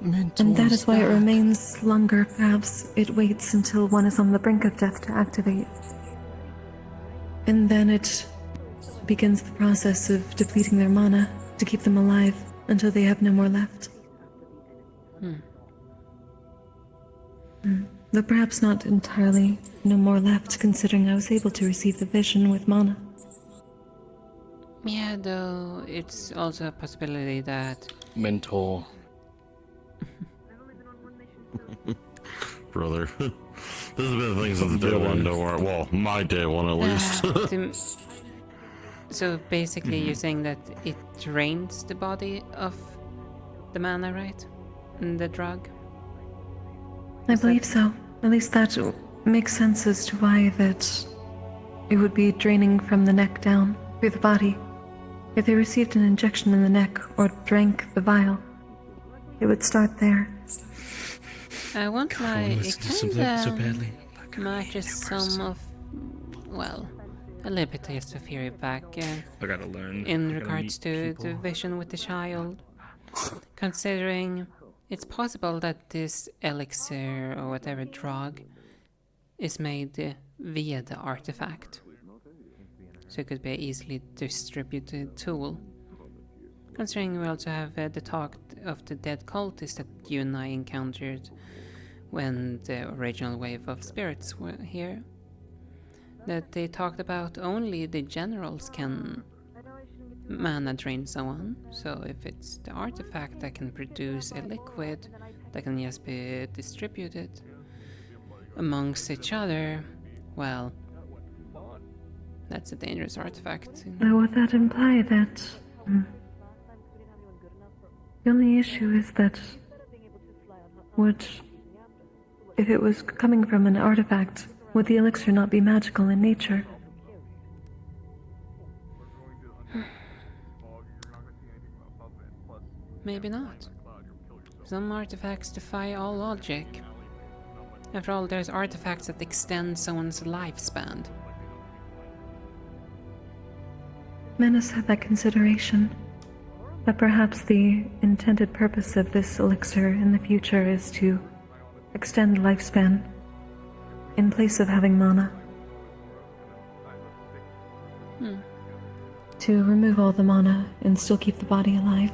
And that is why it remains longer. Perhaps it waits until one is on the brink of death to activate. And then it begins the process of depleting their mana to keep them alive until they have no more left. Though perhaps not entirely no more left, considering I was able to receive the vision with mana. Yeah, though it's also a possibility that Mentor. Brother. There's been things on the day one, don't worry. Well, my day one at least. So basically you're saying that it drains the body of the mana, right? And the drug? I believe so. At least that makes sense as to why that it would be draining from the neck down through the body. If they received an injection in the neck or drank the vial, it would start there. I won't lie, it kinda matches some of, well, a little bit just a theory back I gotta learn. in regards to the vision with the child. Considering it's possible that this elixir or whatever drug is made via the artifact. So it could be an easily distributed tool. Considering we also have the talk of the dead cultists that you and I encountered when the original wave of spirits were here. That they talked about only the generals can mana drain someone. So if it's the artifact that can produce a liquid that can just be distributed amongst each other, well, that's a dangerous artifact. Would that imply that... The only issue is that if it was coming from an artifact, would the elixir not be magical in nature? Maybe not. Some artifacts defy all logic. After all, there's artifacts that extend someone's lifespan. Menace had that consideration. That perhaps the intended purpose of this elixir in the future is to extend lifespan in place of having mana. To remove all the mana and still keep the body alive.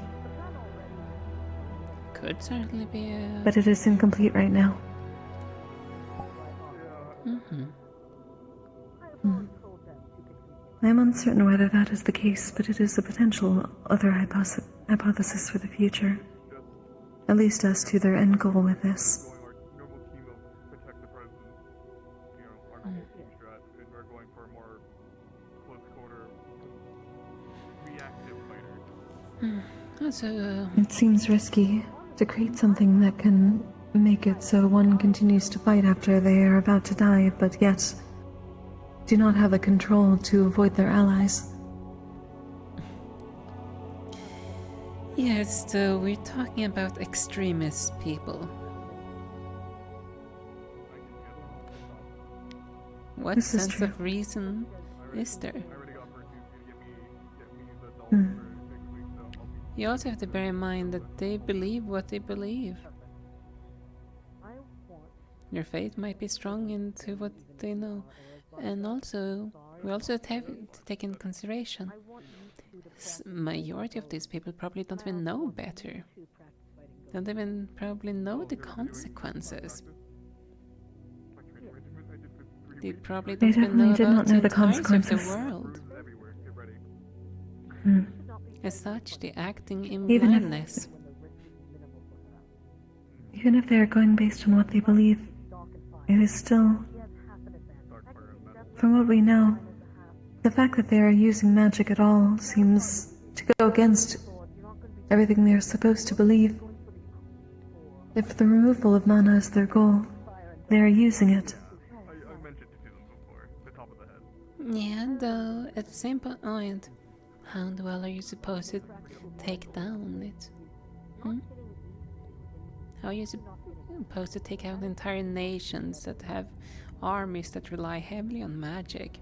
Could certainly be a... But it is incomplete right now. I am uncertain whether that is the case, but it is a potential other hypothesis for the future. At least as to their end goal with this. It seems risky to create something that can make it so one continues to fight after they are about to die, but yet do not have the control to avoid their allies. Yes, so we're talking about extremist people. What sense of reason is there? You also have to bear in mind that they believe what they believe. Your faith might be strong into what they know. And also, we also have to take into consideration, majority of these people probably don't even know better. Don't even probably know the consequences. They probably don't even know about the entirety of the world. As such, they're acting in blindness. Even if they are going based on what they believe, it is still... From what we know, the fact that they are using magic at all seems to go against everything they are supposed to believe. If the removal of mana is their goal, they are using it. Yeah, though, at the same point, how well are you supposed to take down it? How are you supposed to take out entire nations that have armies that rely heavily on magic?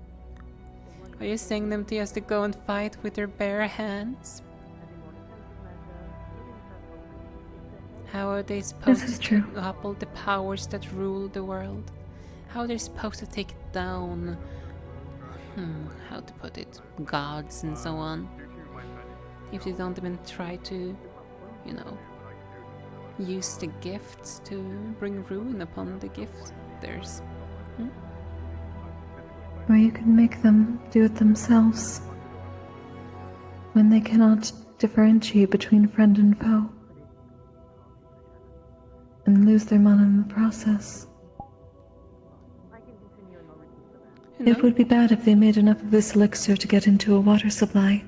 Are you saying them to just to go and fight with their bare hands? How are they supposed is to true. topple the powers that rule the world? How are they supposed to take down, how to put it, gods and so on? If they don't even try to, you know, use the gifts to bring ruin upon the gifters. Or you can make them do it themselves. When they cannot differentiate between friend and foe. And lose their mana in the process. It would be bad if they made enough of this elixir to get into a water supply.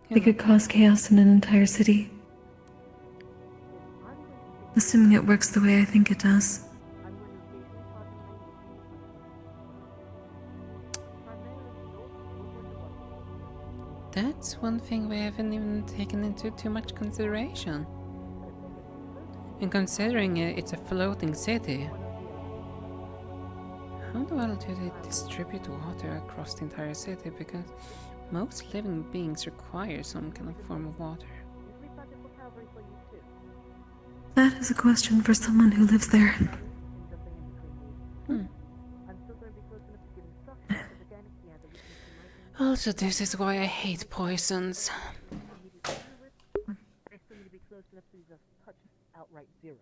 They could cause chaos in an entire city. Assuming it works the way I think it does. That's one thing we haven't even taken into too much consideration. And considering it's a floating city, how the hell do they distribute water across the entire city? Because most living beings require some kind of form of water. That is a question for someone who lives there. Also, this is why I hate poisons. Outright zero.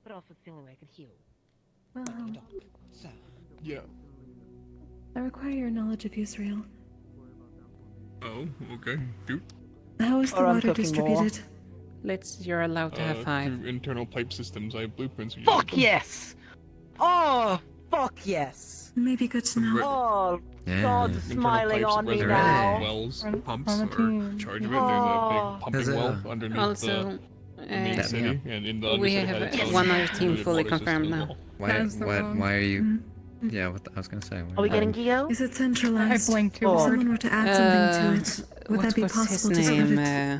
But also it's the only way I can heal. Well, So. Yeah. I require your knowledge of Israel. Oh, okay. Dude. How is the water distributed? You're allowed to have 5. Through internal pipe systems, I have blueprints. Fuck yes! Oh, fuck yes! Maybe good to know. Oh, Yeah. God's smiling on me now. Wells, pumps, or in charge of it. There's a big pumping well underneath Also, the main city, and in the we undercity have had its one own other team included fully water system confirmed as now. well. Why are you... Yeah, I was gonna say. Are we getting Gio? Is it centralized? I blanked too If hard. someone were to add something to it, would what that be was his possible to spread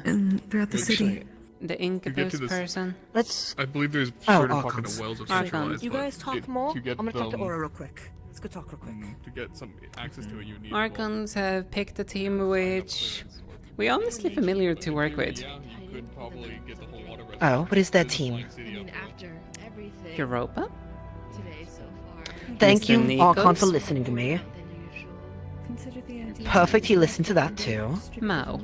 name? it throughout the city? The incubus this- person. Let's. I believe there's Oh, certain pocket Archons. of wells of Archons. centralized. You guys but talk it- more? To get I'm gonna talk to them- Aura real quick. Let's go talk real quick. To get some access to it, you need. Archons have picked a team which we honestly familiar to work with. Yeah, you could probably get the whole water Oh, what is that team? After everything Europa? today so far. Thank Mr. you, Nikos? Archon, for listening to me. Consider the idea. Perfect, he listened to that too. Mao.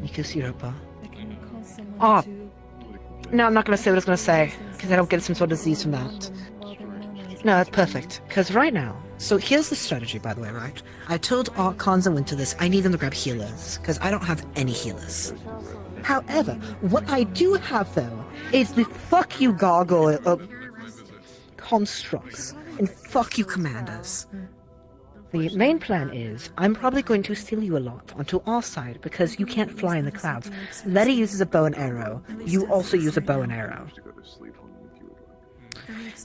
Nikos Europa. I can call someone Oh, to... no, I'm not gonna say what I was gonna say, because I don't get some sort of disease from that. No, that's perfect, because right now, so here's the strategy, by the way, right? I told Archons and Winter this, I need them to grab healers, because I don't have any healers. However, what I do have, though, is the fuck you gargoyle constructs, and fuck you commanders. The main plan is, I'm probably going to steal you a lot onto our side because you can't fly in the clouds. Letty uses a bow and arrow. You also use a bow and arrow.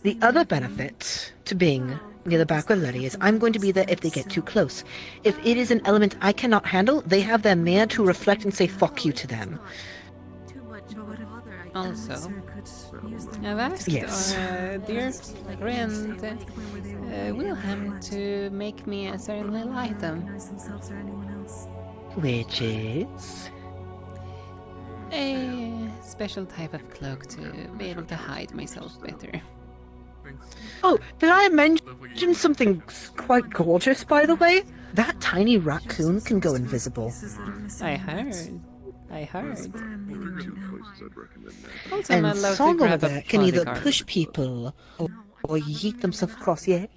The other benefit to being near the back with Letty is I'm going to be there if they get too close. If it is an element I cannot handle, they have their mare to reflect and say fuck you to them. Also, I've asked Yes. our dear friend Wilhelm to make me a certain little item. Which is... A special type of cloak to be able to hide myself better. Oh, did I mention something quite gorgeous, by the way? That tiny raccoon can go invisible. I heard. Also, And I'm allowed to Song over grab a there can either bodyguard. push people or yeet themselves across. Yeah,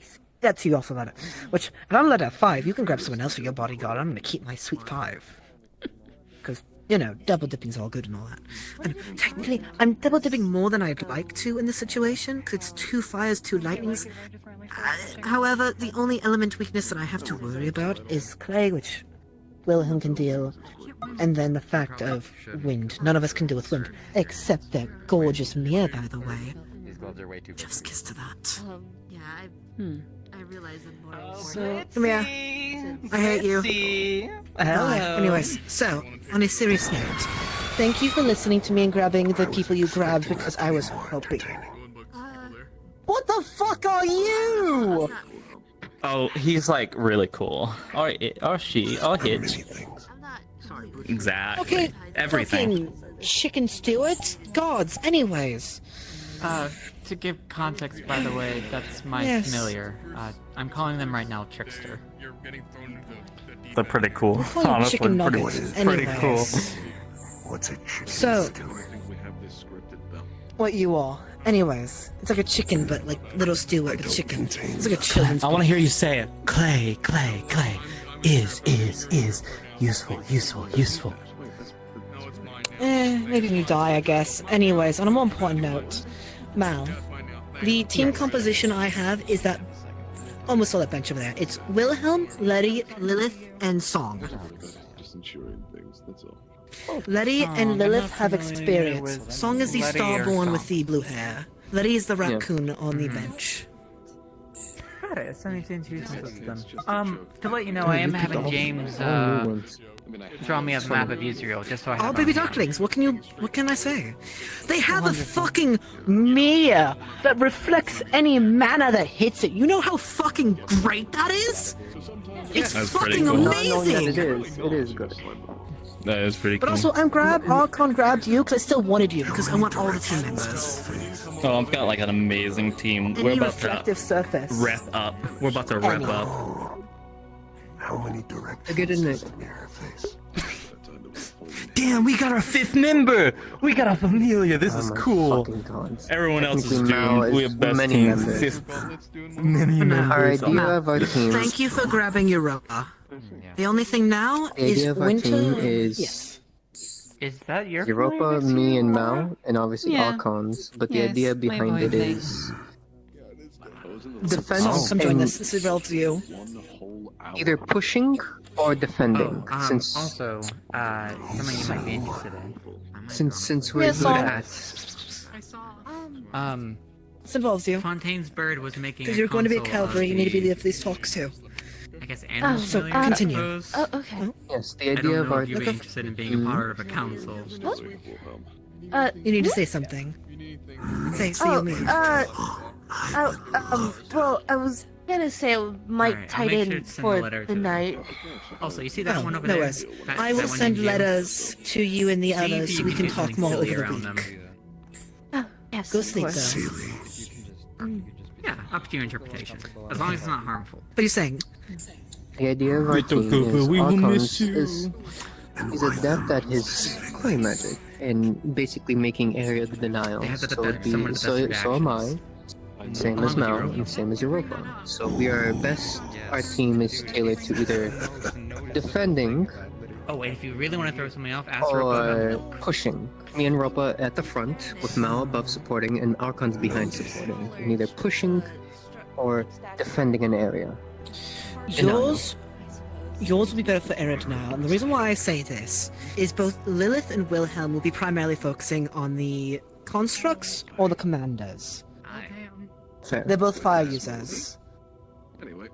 that's you also let it. Which, if I'm allowed to have 5, you can grab someone else for your bodyguard. I'm gonna keep my sweet 5. Because, you know, double dipping's all good and all that. And technically, I'm double dipping more than I'd like to in this situation, because it's 2 fires, 2 lightnings. However, the only element weakness that I have to worry about is clay, which Wilhelm can deal, and then the fact of wind. None of us can deal with wind, except that gorgeous Mia, by the way. These gloves are way too big. Just kiss to that. Yeah, I realize I'm more So, Mia, I hate you. Anyways, so, on a serious note, thank you for listening to me and grabbing the people you grabbed because I was hoping. What the fuck are you? Oh, he's like really cool. Or she, or hit. Exactly. Okay, Everything. fucking chicken stewards? Gods, anyways. To give context, by the way, that's my Yes. familiar. I'm calling them right now Trickster. They're pretty cool. We'll call you Honestly, chicken pretty, nuggets. pretty cool. Anyways. What's a chicken? So, We have this scripted though. what you all? Anyways, it's like a chicken, but like little Stewart, but chicken. It's like a children's. I want to hear you say it. Clay, clay, clay. Is useful. Maybe you die, I guess. Anyways, on a more important note, Mal, the team composition I have is that almost all that bench over there. It's Wilhelm, Letty, Lilith, and Song. Just ensuring things. That's all. Letty and Song, Lilith I'm have not familiar experience. with Song is the Letty or starborn Song. with the blue hair. Letty is the raccoon on the bench. Got it. I need to introduce myself to them. To let you know, I am having James draw me a map of Israel, just so I have. Oh, baby ducklings, what can I say? They have a fucking mirror that reflects any mana that hits it. You know how fucking great that is? It's That's pretty fucking cool. amazing! It is good. That is pretty But cool. also, Archon grabbed you because I still wanted you, because I want all the team members. Oh, I've got like an amazing team. We're Any about reflective to surface. rep up. We're about to rep up. How many direct? Good in it. Damn, we got our 5th member! We got a familia, this is cool! Everyone else is doomed. We're best many team. members. 5th many members. Alright, the idea of our team. Thank you for grabbing Europa. The only thing now The is idea of our Winter. team is Yes. Is that your Europa, me, and Mal, and obviously Yeah. Archons. But the Yes, idea my behind void it thing. is defense Come join and us. This involves you. either pushing or defending. Since also, something you might be interested in. since we're Yeah, good Saul. at This involves you. Fontaine's bird was making. Because you're going to be a console of Calvary, you need to be the, there for these talks too. I guess animal so familiar, I continue. suppose. okay. yes, the I don't idea of know our if you'd be interested in being a part of a council. You need to say something. Say your name. Well, I was gonna say I might Alright, I'll tie make sure in to send a for letter the to them. night. Also, you see that Oh, one over no there? worries. That- I will that one send named you? letters to you and the See if others you so we can do talk something more over silly the around week. Oh, yes, Go of sleep course. though. Yeah, up to your interpretation. As long as it's not harmful. What are you saying? the idea of our team is Archons is adept at his clay magic and basically making area of denial. They have the So, it'd be, some of the so, best so am I. reactions. Same as Mal and same as Europa. So we are best. Our team is tailored to either defending Oh wait, if you really want to throw something off, ask or Ropa. pushing. Me and Ropa at the front, with Mal above supporting and Archons behind supporting. And either pushing or defending an area. Yours will be better for Erid now, and the reason why I say this is both Lilith and Wilhelm will be primarily focusing on the constructs or the commanders. Fair. They're both fire users.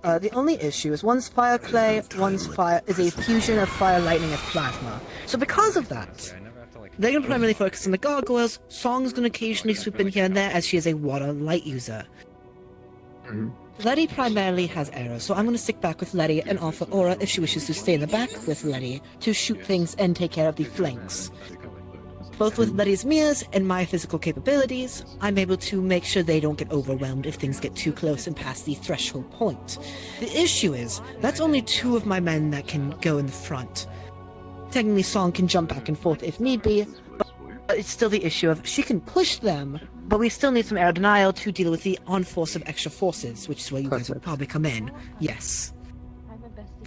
The only issue is one's fire clay, one's fire is a fusion of fire, lightning, and plasma. So because of that, they're going to primarily focus on the gargoyles. Song's going to occasionally swoop in here and there as she is a water light user. Letty primarily has arrows, so I'm going to stick back with Letty and offer Aura if she wishes to stay in the back with Letty to shoot things and take care of the flanks. Both with Letty's mirrors and my physical capabilities, I'm able to make sure they don't get overwhelmed if things get too close and past the threshold point. The issue is, that's only 2 of my men that can go in the front. Technically, Song can jump back and forth if need be, but it's still the issue of she can push them, but we still need some air denial to deal with the on-force of extra forces, which is where you guys would probably come in. Yes.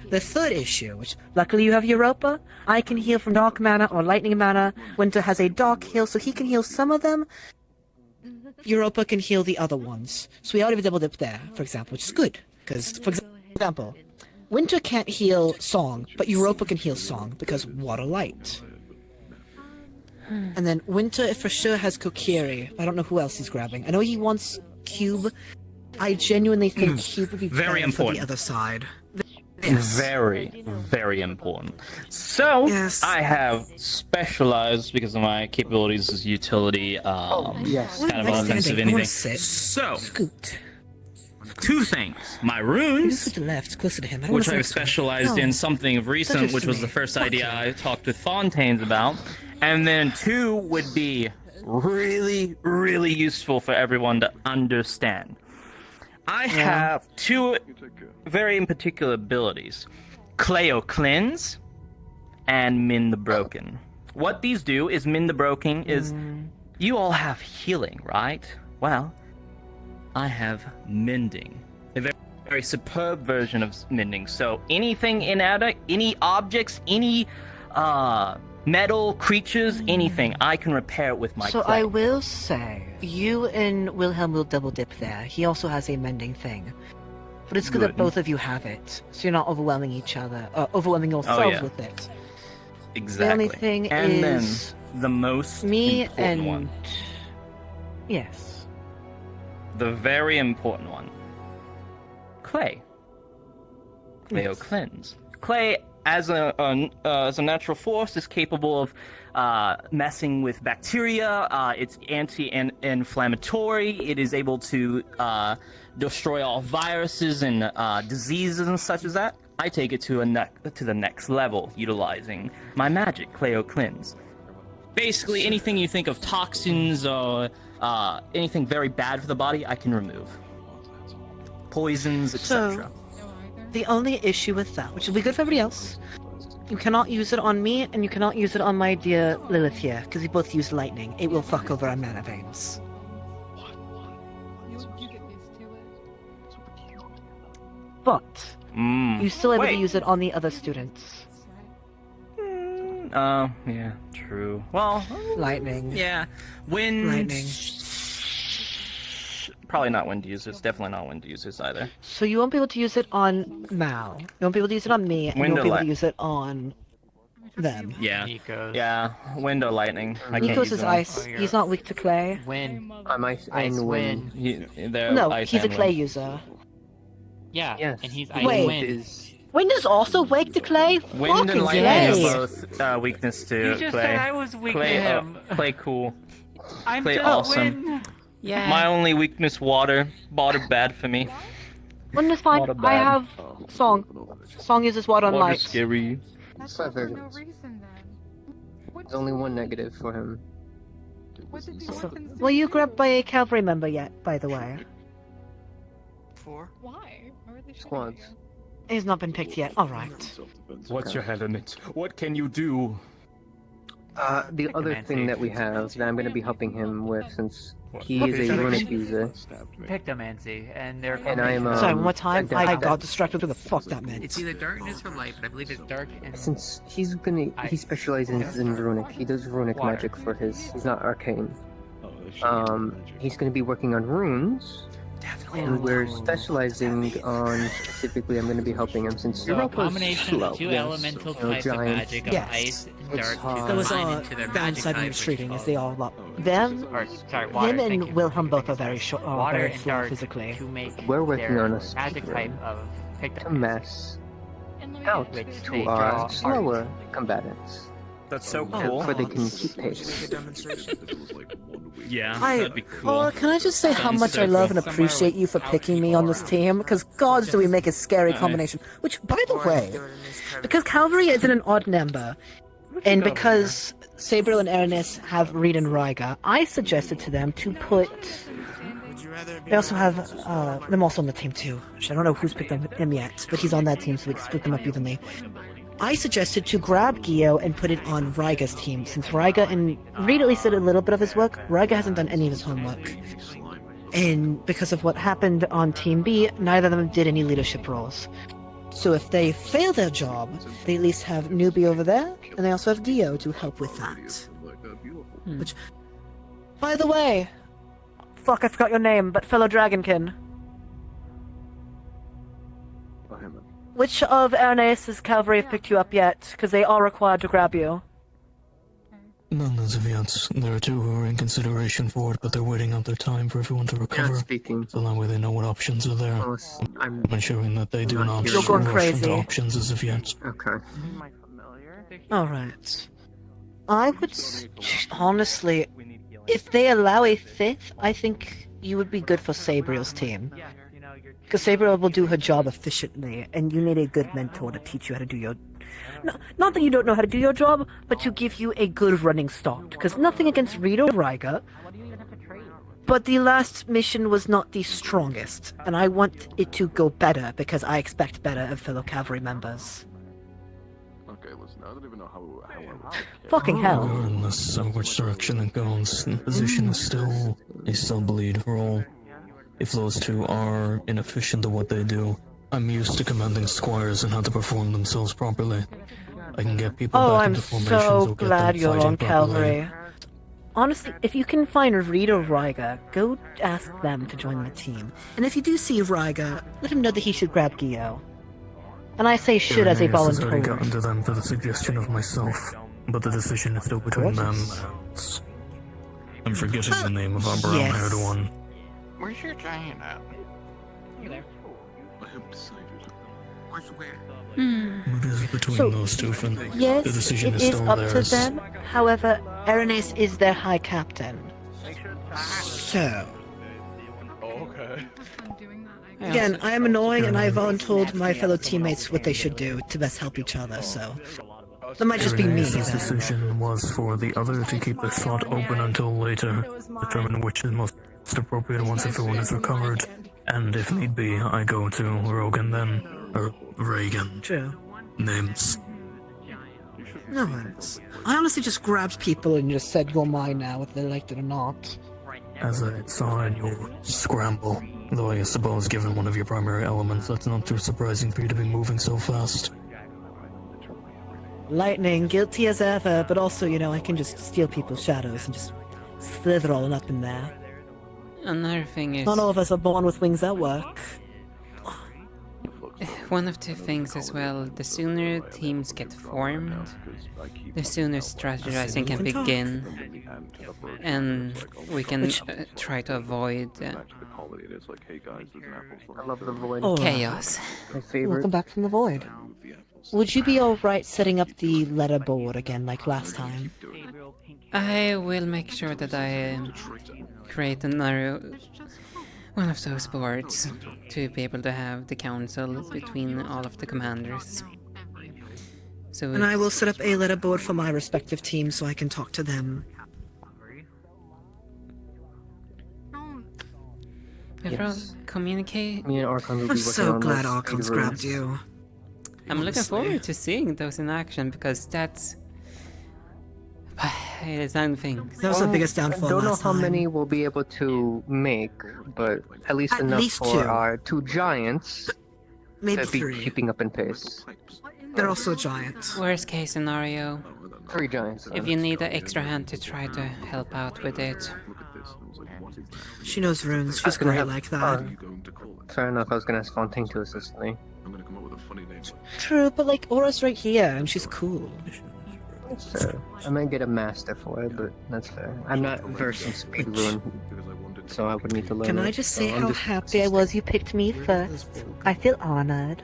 The third issue, which luckily you have Europa, I can heal from dark mana or lightning mana. Winter has a dark heal, so he can heal some of them. Europa can heal the other ones. So we already have a double dip there, for example, which is good. Because, for example, Winter can't heal Song, but Europa can heal Song because water light. And then Winter for sure has Kokiri. I don't know who else he's grabbing. I know he wants Cube. I genuinely think Cube would be Very better for the important. other side. Very, very important. So, I have specialized because of my capabilities as utility, yes. kind of offensive anything. So, two things: my You runes, switch to left, closer to him. I don't which wanna I've sit next to him. specialized No. in something of recent, Such a which was the snake. first Fuck idea you. I talked with Fontaines about, and then two would be really, really useful for everyone to understand. I have two very in particular abilities: Cleo Cleanse and Mend the Broken. What these do is mend the broken is you all have healing, right? Well, I have mending. A very, very superb version of mending. So anything inanimate, any objects, any metal, creatures, anything, I can repair it with my So clay. I will say, you and Wilhelm will double dip there. He also has a mending thing. But it's good that Good. both of you have it, so you're not overwhelming each other, overwhelming yourselves yeah. with it. Exactly. The only thing and is then the most me important and one. yes, The very important one. Clay. Cleo Yes. Cleanse. Clay, as a natural force, is capable of messing with bacteria. It's anti-inflammatory. It is able to destroy all viruses and diseases and such as that. I take it to the next level, utilizing my magic, Cleo Cleanse. Basically, anything you think of toxins or anything very bad for the body, I can remove. Poisons, etc. the only issue with that, which will be good for everybody else, you cannot use it on me, and you cannot use it on my dear Lilith here, because we both use lightning. It will fuck over our mana veins. But you still able to wait. use it on the other students. Yeah, true. Well, lightning. Yeah, wind. Lightning. Probably not wind users. Definitely not wind users either. So you won't be able to use it on Mal. You won't be able to use it on me, and you won't be able to use it on them. Yeah, yeah. Wind or lightning. I can't Nikos use is them. ice. He's not weak to clay. Wind. I'm ice and wind. They're No, ice he's a and clay wind. user. Yeah, Yes. and he's ice Wait. wind. Wind is also weak to clay? Wind and Fucking lightning yay. are both weakness to You just clay. said I was weak to clay, him. Clay cool. I'm Clay just awesome. wind. Yeah. My only weakness, water. Water bad for me. Wind is fine. Water I bad. have Song. Song uses water on Water light. scary. There's only one negative for him. So, were you grabbed by a cavalry member yet, by the way? Why? Why are they Squads. He's not been picked yet. Alright. What's your element? What can you do? The other thing that we have that I'm going to be helping him with, since he is a runic user, Pictomancy, and they're and I am Sorry, one more time. adept I at- got distracted with the fuck that meant. It's either darkness or light, but I believe it's dark and Since he specializes in runic, he does runic Water. magic for his. He's not arcane. He's going to be working on runes. And we're specializing on specifically. I'm going to be helping him since so a Europa's combination of slow. the two elemental You know, types of giant. magic of Yes. ice and It's dark hard. to There was combine into their magic downside type, in which retreating is as they all up. Them, or, sorry, water, him thank and you. Wilhelm both are very short, Water very and slow dark physically. to make We're working their on a magic speedrun type of to pictomancy. mass out Which to they our draw slower combatants. That's so Oh, cool. where they can keep pace. Yeah, I, that'd be cool. well, can I just say how Sounds much so I love cool. and appreciate you for picking me on this team? Because gods do we make a scary combination. Which, by the way, because Calvary isn't an odd number, and because Sabriel and Aranis have Reed and Ryga, I suggested to them to put... They also have them also on the team too. Which I don't know who's picked him yet, but he's on that team, so we can split them up evenly. I suggested to grab Gio and put it on Ryga's team, since Ryga and Reed at least did a little bit of his work. Ryga hasn't done any of his homework. And because of what happened on Team B, neither of them did any leadership roles. So if they fail their job, they at least have Newbie over there, and they also have Gio to help with that. Which, by the way, fuck, I forgot your name, but fellow Dragonkin. Which of Araneus' cavalry have picked you up yet? Because they are required to grab you. None as of yet. There are two who are in consideration for it, but they're waiting out their time for everyone to recover. Speaking. So that way they know what options are there. I'm ensuring that they do not You're going rush into crazy. options as of yet. Okay. Alright. I would honestly, if they allow a fifth, I think you would be good for Sabriel's team. Because Saber will do her job efficiently, and you need a good mentor to teach you how to do your... No, not that you don't know how to do your job, but to give you a good running start. Because nothing against Rita or Ryga, but the last mission was not the strongest, and I want it to go better because I expect better of fellow cavalry members. Okay, listen, I don't even know how I would Fucking hell. Regardless of which direction it goes, the position is still a sub-lead role. If those two are inefficient at what they do, I'm used to commanding squires and how to perform themselves properly. I can get people back I'm into formations so or get glad them you're fighting on properly. cavalry. Honestly, if you can find Rita or Ryga, go ask them to join the team. And if you do see Ryga, let him know that he should grab Gio. And I say should as a Irenaeus has already volunteer. gotten to them for the suggestion of myself, but the decision is still between them and... I'm forgetting the name of our brown-haired one. Where's your giant at? Over there. I have decided. Where's where? It is between So, those two, Finn. Yes, The decision it is is still up theirs. to them. However, Irenaeus is their high captain. So... Okay. Again, I am annoying and I have told my fellow teammates what they should do to best help each other, so... That might just be me, Irenaeus' then. decision was for the other to keep the slot open until later, determine which is most appropriate once everyone is recovered, and if need be, I go to Rogan then, or Reagan. True. Names. No worries. I honestly just grabbed people and just said, you're mine now, whether they liked it or not. As I saw in your scramble, though I suppose given one of your primary elements, that's not too surprising for you to be moving so fast. Lightning, guilty as ever, but also, you know, I can just steal people's shadows and just slither all up in there. Another thing is... Not all of us are born with wings that work. One of two things as well, the sooner teams get formed, the sooner strategizing can begin, and we can try to avoid I love the void. chaos. My favorite. Welcome back from the void. Would you be alright setting up the letter board again like last time? I will make sure that I create another one of those boards to be able to have the council between all of the commanders. So And I will set up a letter board for my respective teams so I can talk to them. Everyone communicate. Me and Archon will be I'm working so on glad those Archon's speed grabbed runes. you. I'm looking Honestly. forward to seeing those in action because that's it is something. That was the biggest downfall I don't know last how time. many we'll be able to make, but at least At enough least for two. our two giants Maybe to be 3. keeping up in pace. They're also giants. Worst case scenario, 3 giants. if you need an extra hand to try to help out with it. She knows runes. I was She's gonna great have- like that. Fair enough, I was gonna ask Fontaine to assist me. True, but like Aura's right here and she's cool. So, I might get a master for it, but that's fair. I'm not versed in speed rune, so I would need to learn Can it. I just so say I'm how just- happy I was you picked me first? I feel honored.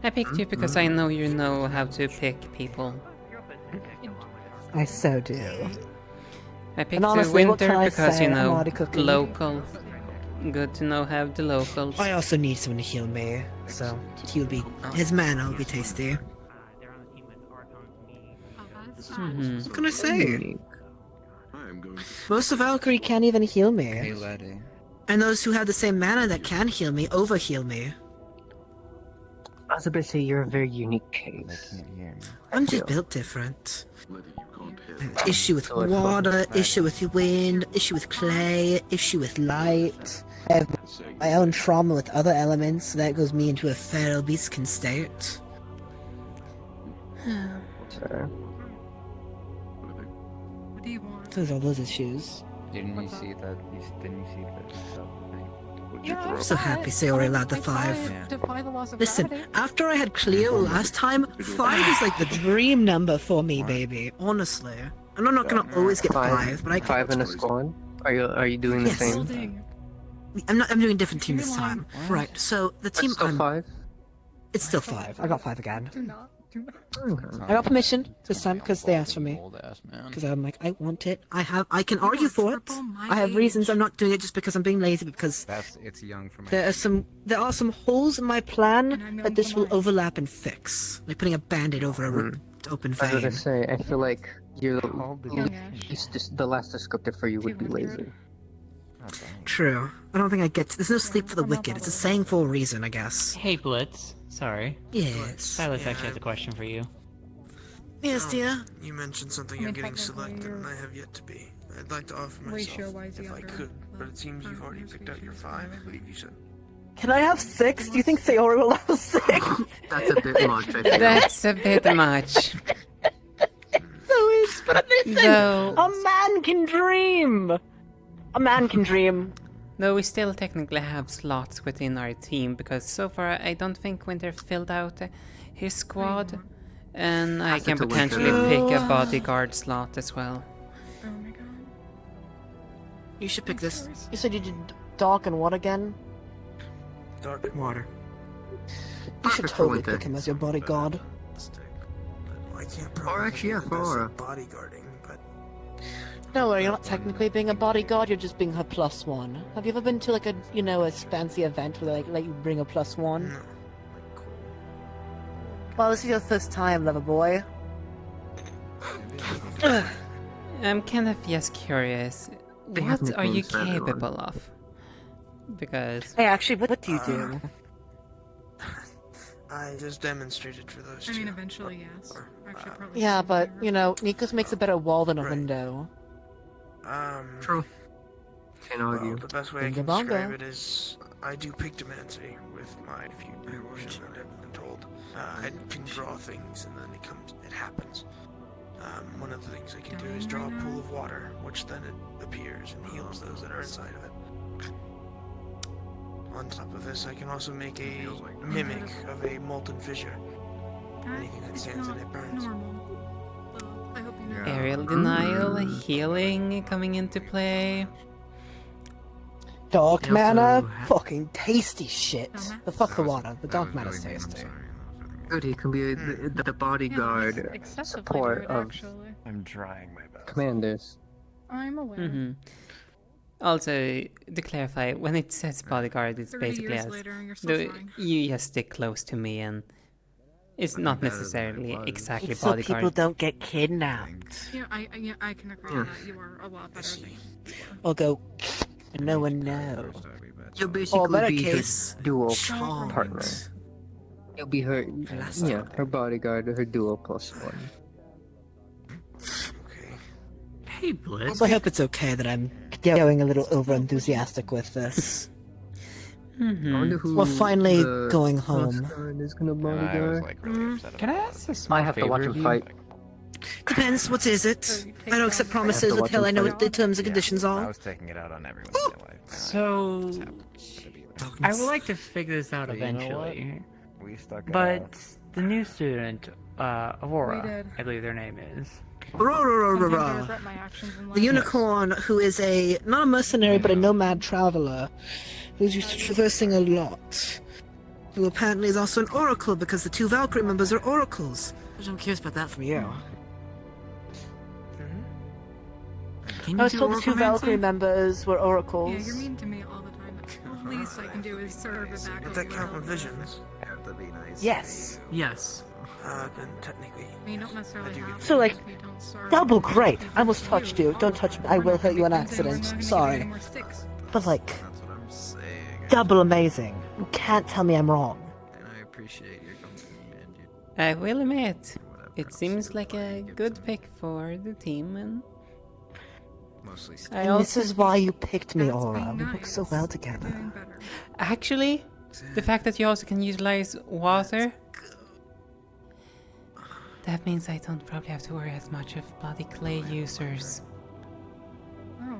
I picked you because I know you know how to pick people. I so do. I picked And the honestly, what winter can I because say? you I'm know already cooking. local. Good to know have the locals. I also need someone to heal me, so he'll be his mana will be tasty. What can I say? Most of Valkyrie can't even heal me. And those who have the same mana that can heal me overheal me. I was about to say you're a very unique case. I'm just built different. Issue with water, issue with wind, issue with clay, issue with light. I have my own trauma with other elements, so that goes me into a feral beastkin state. Sorry. What do you want? Those are those issues. Didn't you see that? Didn't you see that? I'm so happy Sayori allowed the 5. Defy the laws of Listen, gravity. after I had Cleo last time, 5 is like the dream number for me, baby. Honestly. And I'm not gonna always get 5, but I can. 5 in a squad? Are you doing the Yes. same? I'm doing a different team this time. Right, so the team Still I'm 5? It's still 5. I got 5 again. I got permission this time because they asked for me. Because I'm like, I want it. I can argue for it. I have reasons. I'm not doing it just because I'm being lazy, but because it's young for my there are some holes in my plan that this will overlap and fix. Like putting a band-aid over a open I was vein. gonna say, I feel like the last descriptor for you would be lazy. True. I don't think I get. There's no sleep for the wicked. It's a saying for a reason, I guess. Hey, Blitz. Sorry. Yes. Silas actually has a question for you. Yes, dear. You mentioned something of getting selected, and I have yet to be. I'd like to offer myself if I could, but it seems you've already picked out your 5. I believe you said. Can I have 6? Do you think Sayori will have 6? That's a bit much, I feel. That's a bit much. So is, but listen, No. a man can dream. A man can dream. No, we still technically have slots within our team because so far I don't think Winter filled out his squad, and I can potentially pick a bodyguard slot as well. You should pick this. You said you did dark and what again? Dark and water. You should totally pick him as your bodyguard. I can't Or actually, yeah, for Aura. bodyguarding, but No worry, you're not technically being a bodyguard, you're just being her +1. Have you ever been to like a, you know, a fancy event where they like let you bring a +1? no. Well, this is your first time, lover boy. I'm kind of just curious, what are you capable of? Because... Hey, actually, what do you do? I just demonstrated for those two. I mean, eventually, yes. Actually, probably Yeah, sooner but, or- you know, Nikos makes a better wall than a window. True. Can't argue. Well, the best way I Bingo can bongo. describe it is I do pigmentomancy with my fusion, and I've been told. I can draw things, and then it happens. One of the things I can do is draw a pool of water, which then it appears and heals those that are inside of it. On top of this, I can also make a mimic of a molten fissure. Anything that stands in it burns. I hope you know. Aerial denial, healing coming into play. Dark mana? Fucking tasty shit. The fuck the water. The dark mana's tasty. Good, he can be the bodyguard support of I'm trying my best. commanders. I'm aware. Mm-hmm. Also, to clarify, when it says bodyguard, it's 30 basically years as later and you're still the, trying. you just stick close to me, and it's not necessarily exactly So bodyguard. people don't get kidnapped. Yeah, I can agree on that. You are a lot better than me. Or go, and no one know. You'll Or basically better be case, her dual charmed. partner. You'll be her, yeah, her bodyguard, her dual +1. Hey, Blitz. Also, I hope it's okay that I'm going a little over-enthusiastic with this. I wonder who We're finally the going home. bodyguard is gonna bodyguard. Can I ask a small I have to watch favor him of you? fight. Depends, what is it? I don't accept promises until I know what the terms and conditions I are. was taking it out on everyone in my life. So, I would like to figure this out But you know eventually. We stuck it But out. the new student, We Aurora, did. I believe their name is. Sometimes I Rah. regret my actions in life. The unicorn, who is not a mercenary, but a nomad traveler, who's used to traversing a lot. Who apparently is also an oracle, because the 2 Valkyrie members are oracles. I'm curious about that from you. Can I was do told the 2 oraclemancy? Valkyrie members were Yeah, oracles. you're mean to me all the time. The least I can do is serve it back. But that count with visions. Yes. Yes. Then technically. I mean, you don't necessarily have So, to like, if you don't serve double them. great. I almost touched you. Don't touch me. I will hurt you on accident. Sorry. But, like, double amazing. You can't tell me I'm wrong. And I appreciate your company and you. I will admit, it seems like a good pick for the team, and Mostly I And this also is why you picked me, Aura. We work so well together. actually the fact that you also can utilize water. That means I don't probably have to worry as much of bloody clay users. Oh.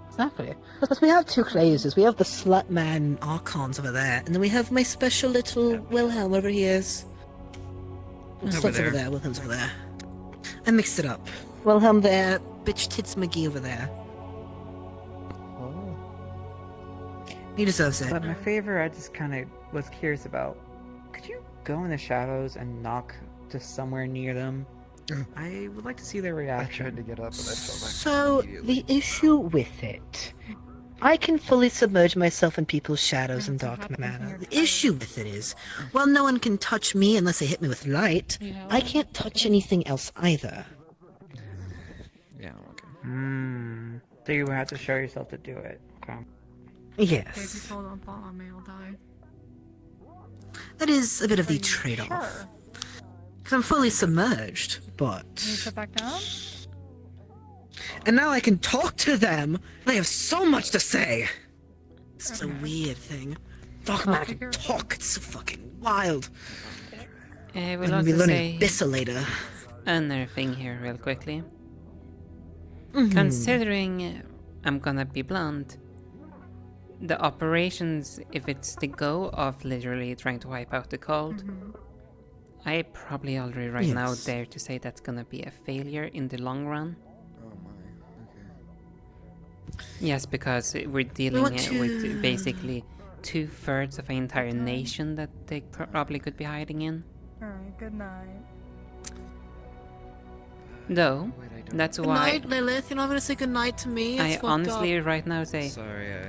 Exactly. Because we have 2 clay users. We have the Slutman Archons over there, and then we have my special little Wilhelm over he is. Slut's over there, Wilhelm's over there. I mixed it up. Wilhelm there, bitch tits McGee over there. He deserves it. But my favor, I just kind of was curious about. Could you go in the shadows and knock to somewhere near them. I would like to see their reaction. I tried to get up, but I fell back. So, the issue with it... I can fully submerge myself in people's shadows and dark matter. The issue with it is, while no one can touch me unless they hit me with light, I can't touch anything else either. Yeah, okay. So you have to show yourself to do it. Okay. Yes. Just hold on, follow me, I'll die. That is a bit of the trade-off. Because I'm fully submerged, but... Can you sit back down? And now I can talk to them! They have so much to say! It's a weird thing. Darkman can talk, it's so fucking wild. We'll I'm gonna be also learning say Abyssa later. another thing here real quickly. Mhm. Considering, I'm gonna be blunt, the operations, if it's the go of literally trying to wipe out the cold, I probably already right now Yes. dare to say that's gonna be a failure in the long run. Yes, because we're dealing want with to- basically 2/3 of an entire nation that they probably could be hiding in. Alright, good night. Though, that's Good why night, Lilith. You're not gonna say good night to me? I It's fucked honestly up. right now say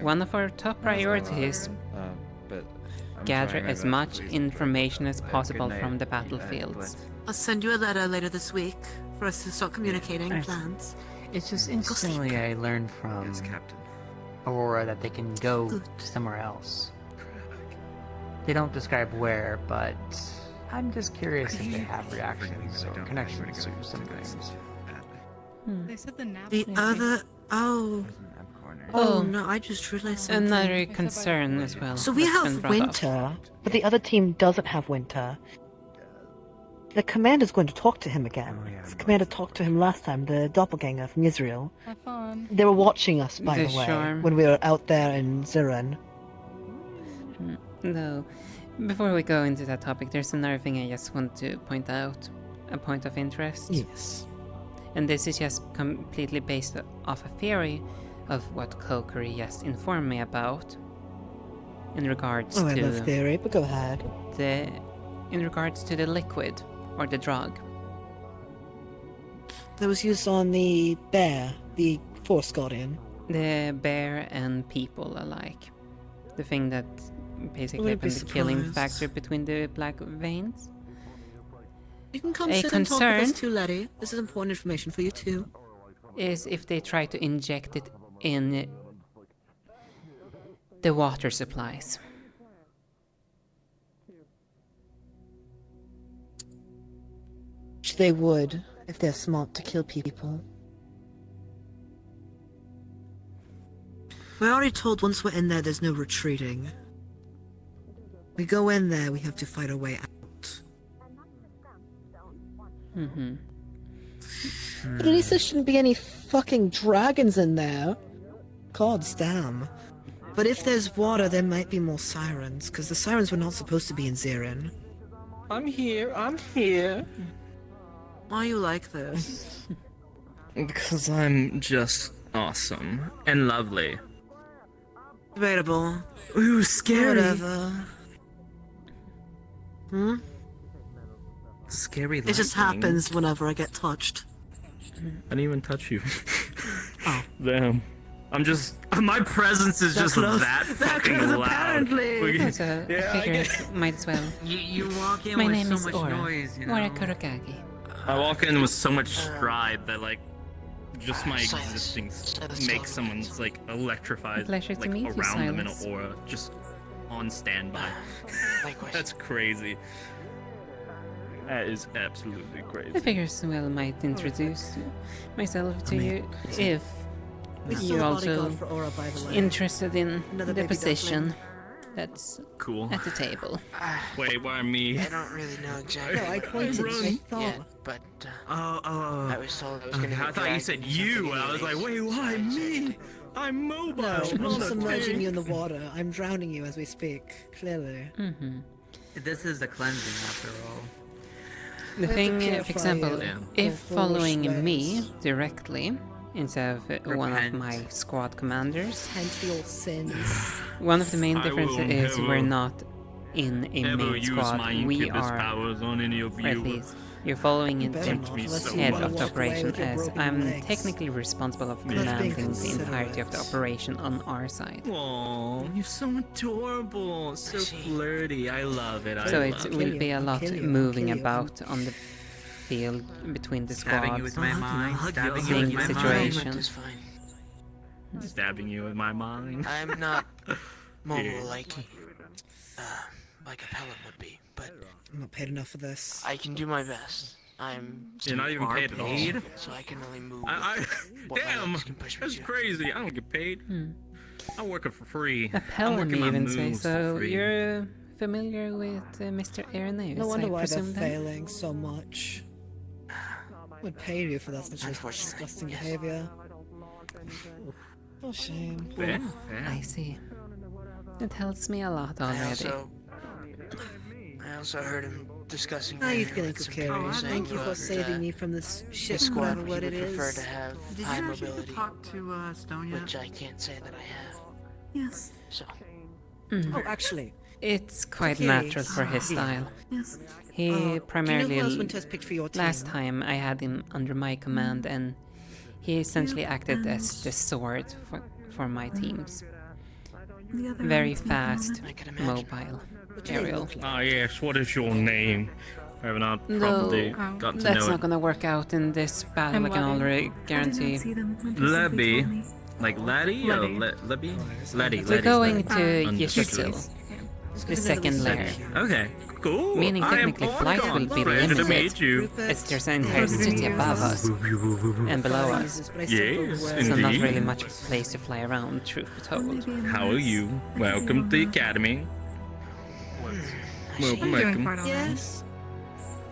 one of our top priorities But gather as much information as possible from the battlefields. I'll send you a letter later this week for us to start communicating plans. It's just instantly I learned from Aurora that they can go somewhere else. They don't describe where, but I'm just curious if they have reactions or connections to some things. They said the nap. The other... Oh. Oh no, I just realized something. Another concern as well. So we that's been have brought up. Winter, but the other team doesn't have Winter. The commander's going to talk to him again. The commander talked to him last time, the doppelganger from Israel. Have fun. They were watching us, by The the way, charm. when we were out there in Ziren. No. Before we go into that topic, there's another thing I just want to point out. A point of interest. Yes. And this is just completely based off a theory of what Kuragari just informed me about. In regards Oh, I to love theory, but go ahead. in regards to the liquid or the drug. That was used on the bear, the Force Guardian. The bear and people alike. The thing that basically Wouldn't be happened, the killing surprised. factor between the black veins. You can come A sit and talk with concern us too, Letty. This is important information for you too. is if they try to inject it in the water supplies. Which they would, if they're smart to kill people. We're already told once we're in there, there's no retreating. We go in there, we have to fight our way out. Mm-hmm. But at least there shouldn't be any fucking dragons in there. Gods damn. But if there's water, there might be more sirens, because the sirens were not supposed to be in Zirin. I'm here, I'm here. Why are you like this? Because I'm just awesome and lovely. Debatable. Ooh, scary. Whatever. Hmm? Scary It just lightning. happens whenever I get touched. I didn't even touch you. Damn. I'm just. My presence is That just close. that That fucking close, loud. apparently. So Yeah, I I figure guess. might as well. You walk in My with name so is much Aura. noise, you Aura know? Kuragari. I walk in with so much stride that, like, just my Silence. existing Silence, makes someone's, like, electrified, Pleasure to like, meet you, around them in Silence. an aura, just on standby. Likewise. That's crazy. That is absolutely I crazy. figure Samuel might introduce myself to you if We still you're have also bodyguard for Aura, by the way. interested in Another the baby position that's Cool. at the table. Wait, why me? I don't really know exactly. No, I what pointed. was I thought. yet, but I was told I was Okay, going to. I thought you said you, and I was like, wait, why me? I'm mobile. No, I'm not a submerging thing. you in the water. I'm drowning you as we speak. Clearly. Mm-hmm. This is the cleansing after all. The We have to thing, for purify example, you. if Go following forward me ways. directly instead of one of Repent. my squad commanders, Hence your sins. one of the main I differences will is we're never. not in a Ever main use squad. my We incubus are, powers on any of or at you? least you're following in the Tempt me so head much. of the Walk away operation, with your as broken I'm legs. technically responsible of Yeah. commanding the Being entirety of the considerate. operation on our side. Aw, you're so adorable, so flirty. I love it. So I it love will it. be a lot moving about on the field between the Stabbing you squads, with my mind. Stabbing you seeing with the my situation. mind. Is fine. Stabbing you with my mind. I'm not mobile Yeah. like a pellet would be, but I'm not paid enough for this. I can do my best. I'm You're not even paid at all. so I can only move. Damn, that's crazy. I don't get paid. I'm working for free. A I'm pellet working my even say, moves for so free. you're familiar with Mr. Airneus, No wonder I why they're presume then? failing so much. I would pay you for that such disgusting behavior. Oh, shame. Fair, I see. It helps me a lot already. I also heard him discussing. How are you earlier feeling, with some Kuragari? people saying Thank you for that, saving me from this shit, his no squad matter what would it prefer is. to have Did high you actually mobility, talk to Stonia? which I can't say that I have. Yes. So. Oh, actually. It's quite Okay. natural for his style. Yes. He do you know primarily, who else Winter's picked for your last team? time I had him under my command, and he essentially acted as the sword for my teams. The other Very ones make fast, moment. mobile, aerial. Ah, yes, what is your name? I have not No, probably gotten to that's know not it. gonna work out in this battle, I can already guarantee. Lebby. Like Letty or Lebby? Letty. We're going to Understood. Yshil, the second layer. Okay, cool. Meaning I am technically flight will Polygon. be Pleasure to limited, meet you. as there's an entire city above us and below us. Yes, So indeed. not really much place to fly around, truth be told. How are you? Welcome to the academy. Welcome, welcome. Yes.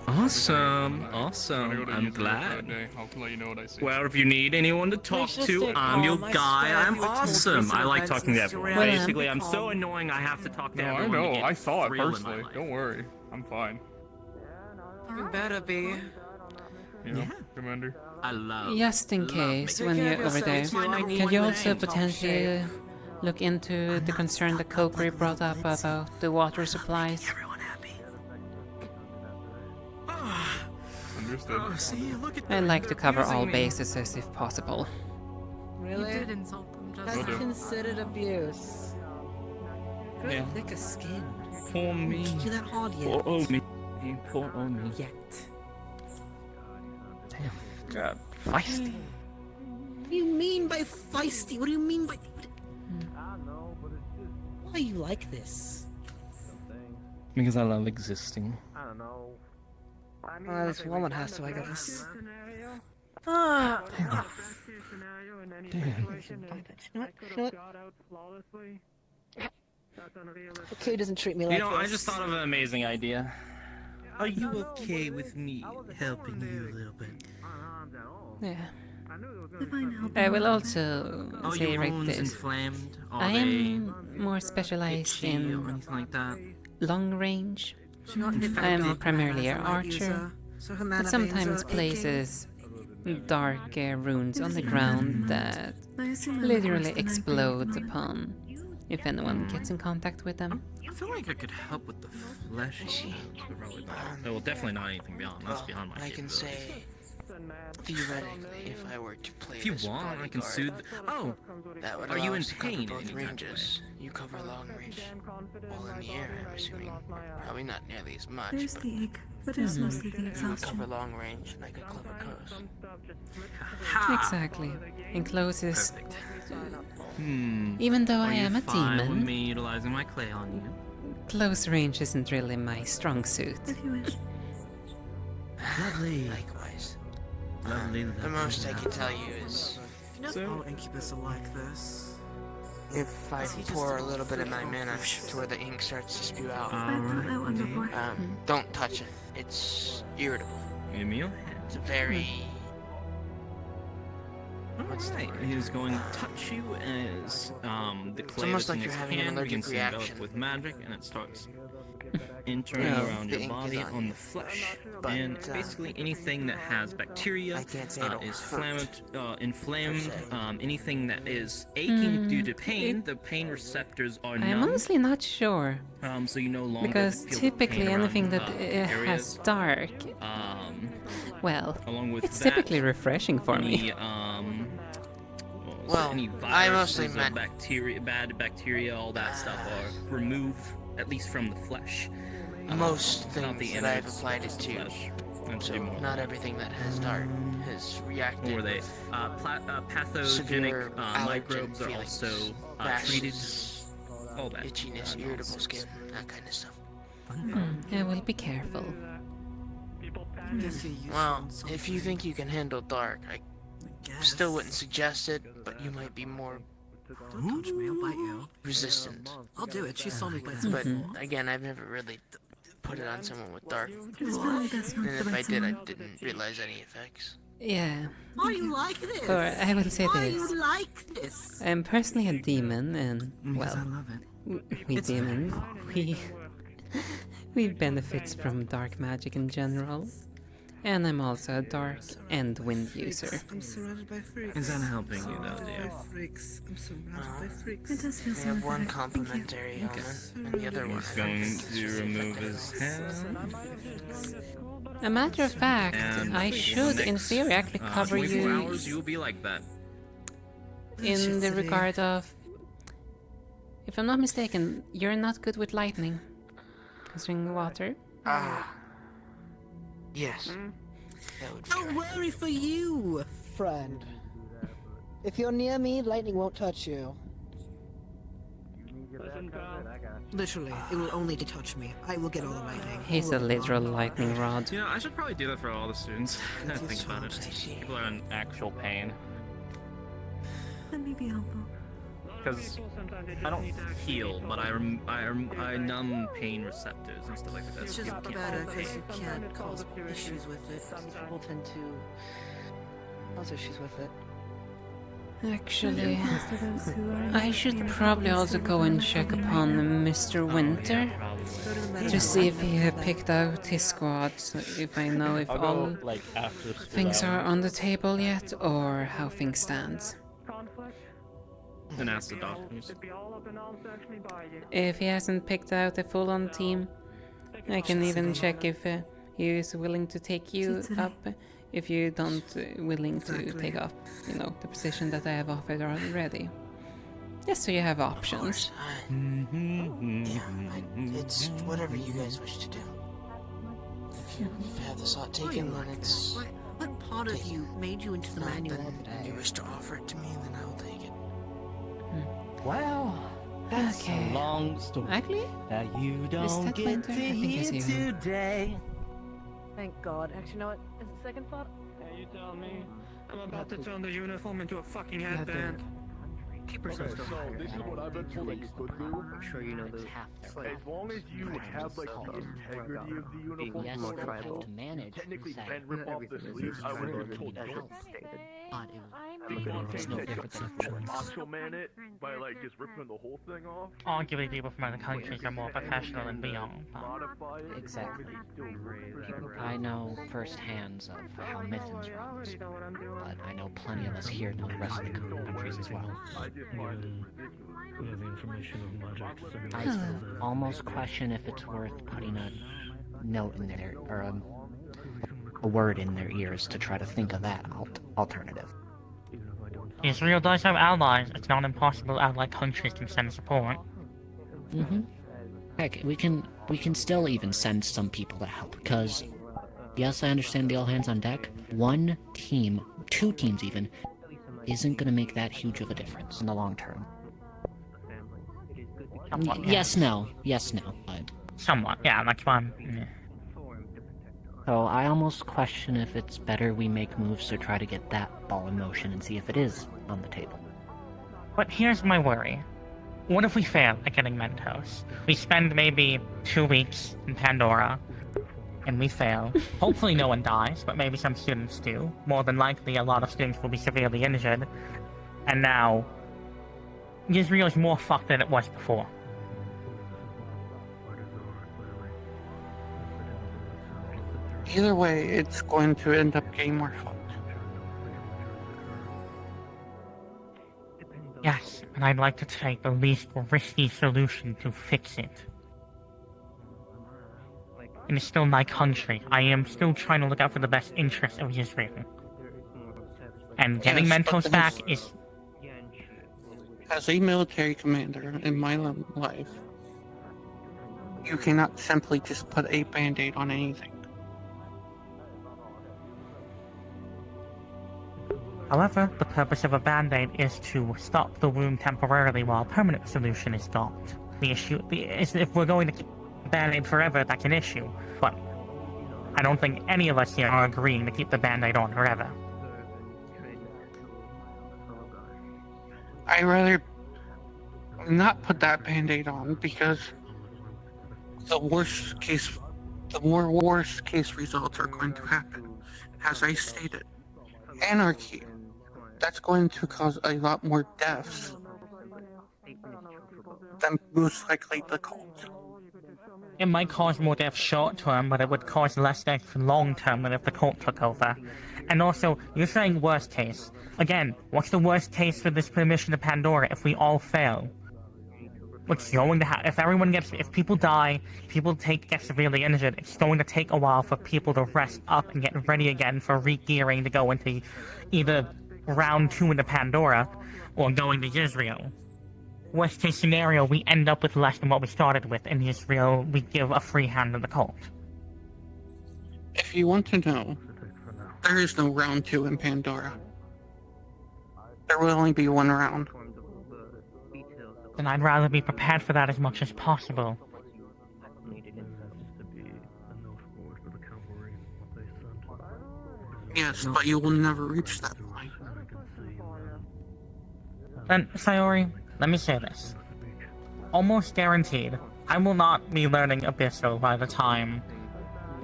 Awesome, Gotta awesome. go to I'm Utah for glad. that day. I'll let you know what I see. Well, if you need anyone to talk to, I'm your guy. I'm awesome. I like talking to everyone. Basically, I'm so annoying I have to talk to No, I everyone. to know. get I saw it real in my personally. life. Don't worry. I'm fine. You better be. Yeah, Commander. I love. Just in case, when you're over there, can you also potentially look into the concern that Kokiri brought up about the water supplies? Understood. I'd like to cover all bases if possible. Really? You did insult them just That's now. considered abuse. Grow Yeah. thicker skin. Poor me. Did you that hard yet? Poor old me. Poor old me. Yet. Damn. God. Feisty. What do you mean by feisty? What do you mean by... Why are you like this? Because I love existing. This woman has to, I guess. Damn. Okay, doesn't treat me like You know, this. I just thought of an amazing idea. Are you okay with me helping you a little bit? Yeah. Divine help. I will also Are say your right wounds this. inflamed? Are I they am more specialized itchy or in anything like that? long range. She got hit by a I am dog primarily an as a light archer, user, so her but mana veins sometimes are places dark runes on the ground that I assume I'm literally worse than I've been explode ignored. upon if anyone gets in contact with them. I feel like I could help with the flesh. Well, definitely not anything beyond. That's beyond my I can capabilities. say, theoretically, if I were to play If you this want, I can bodyguard, soothe. Oh, that would are you allow in us to cover pain in both any kind of ranges. You cover long range, all in the air, I'm assuming. Probably not nearly as much, There's but the ache, but it's mostly the you would cover exhaustion. long range like a clever coast. Exactly. And closest. Hmm. Even though Are I you am a fine with demon, me utilizing my clay on you? close range isn't really my strong suit. If you wish. Lovely. Likewise. Lovely, The most I can tell you is, All incubus are like this. if I pour a little bit of my mana to where the ink starts to spew out, I've thought that one before. don't touch it. It's irritable. Give me your hand. It's a very What's that? He's going to touch you as the clay almost that's like in you're his having an hand allergic begins to envelop reaction. with magic, and it starts entering Yeah, around the your ink is body on on you. the flesh. But, And basically anything that has bacteria I can't say it'll is hurt, inflamed. per se. Anything that is aching due to pain, the pain receptors are I'm numb. honestly not sure. So you no longer Because feel the typically pain around, anything that areas. has dark, well, Along with it's that, typically refreshing for me. Any I mostly viruses, meant bad bacteria, all that stuff are removed, at least from the flesh. Most Not things the that I've innards, applied it just the to. flesh. That's So more. not everything that has dark has reacted. Or they with pathogenic severe microbes allergen are also feelings, treated. rashes, All that. itchiness, irritable skin, that kind of stuff. I will be careful. Well, if you think you can handle dark, I still wouldn't suggest it, but you might be more Don't touch me, I'll bite you. resistant. I'll do it. She saw me bite But someone. again, I've never really put it on someone with dark. It's probably best not And to if I bite did, I someone. didn't realize any effects. Yeah. Why you like this? Or I will say Why this. you like this? I'm personally a demon, and well, I love it. we demons, we benefits from dark magic in general. And I'm also a dark and wind user. I'm surrounded by freaks. Is that helping you though, dear? Freaks. I'm surrounded by freaks. It does feel We so have one better. Thank you. complementary element, and the other one. He's going to remove his hand. A matter of fact, And I for the should, in next, theory, actually cover 24 you hours, you'll be like that. in the regard of, if I'm not mistaken, you're not good with lightning, considering water. Yes. Don't worry for you. Friend, if you're near me, lightning won't touch you. Literally, it will only touch me. I will get all the lightning. He's a literal lightning rod. You know, I should probably do that for all the students. I didn't think about it. People are in Actual pain. Let me be helpful. because I don't heal, but I numb pain receptors and stuff like that. It's just better because you can't cause issues with it. People tend to cause issues with it. Actually, I should probably also go and check upon Mr. Winter to see if he have picked out his squad, so if I know if all things are on the table yet, or how things stand. And ask the doctors. If he hasn't picked out a full-on team, I can even check if he is willing to take you up. If you don't willing to take up, you know, the position that I have offered already. Just so you have options. It's whatever you guys wish to do. If you have the slot taken, then it's... What part of you made you into the manual? And you wish to offer it to me, then I will take it. Well, that's Okay. a long story Actually, that you is don't that get Winter? to I think hear it's you. today. Thank God. Actually, you know what? Is the second thought? Hey, you tell me. I'm about to turn the uniform into a fucking headband. Keep Okay, yourself so this is what I've been told that you could do. I'm sure you know the As long as you have like the integrity of the uniform, more tribal. you technically can rip off the sleeves. I would have told don't. You can't macho man it by like just ripping the whole thing off. Arguably, people from other countries are more professional than we are. Modify it. Exactly. Still great. I know firsthand of how Mythins runs, but I know plenty of us here know the rest of the countries as well. I almost question if it's worth putting a note in their, or a word in their ears to try to think of that alternative. Israel does have allies. It's not impossible allied countries can send support. Heck, we can still even send some people to help, because, yes, I understand the all hands on deck. One team, two teams even, isn't gonna make that huge of a difference in the long term. Yes, no. Somewhat, yeah, that's one. So I almost question if it's better we make moves to try to get that ball in motion and see if it is on the table. But here's my worry. What if we fail at getting Mentos? We spend maybe 2 weeks in Pandora. and we fail. Hopefully no one dies, but maybe some students do. More than likely, a lot of students will be severely injured. And now, Israel is more fucked than it was before. Either way, it's going to end up getting more fucked. Yes, and I'd like to take the least risky solution to fix it. And it's still my country. I am still trying to look out for the best interests of Israel. And getting Yes, Mentos but back is... As a military commander in my life, you cannot simply just put a band-aid on anything. However, the purpose of a band-aid is to stop the wound temporarily while a permanent solution is got. The issue is if we're going to keep the band-aid forever, that's an issue. But I don't think any of us here are agreeing to keep the band-aid on forever. I'd rather not put that band-aid on because the more worst case results are going to happen. As I stated, anarchy. That's going to cause a lot more deaths than most likely the cult. It might cause more death short term, but it would cause less death long term than if the cult took over. And also, you're saying worst case. Again, what's the worst case for this permission to Pandora if we all fail? What's going to happen? If people die, people get severely injured, it's going to take a while for people to rest up and get ready again for re-gearing to go into either round 2 into Pandora or going to Israel. Worst case scenario, we end up with less than what we started with. In Israel, we give a free hand to the cult. If you want to know, there is no round 2 in Pandora. There will only be one round. Then I'd rather be prepared for that as much as possible. Yes, but you will never reach that point. Then, Sayori, let me say this. Almost guaranteed, I will not be learning Abyssal by the time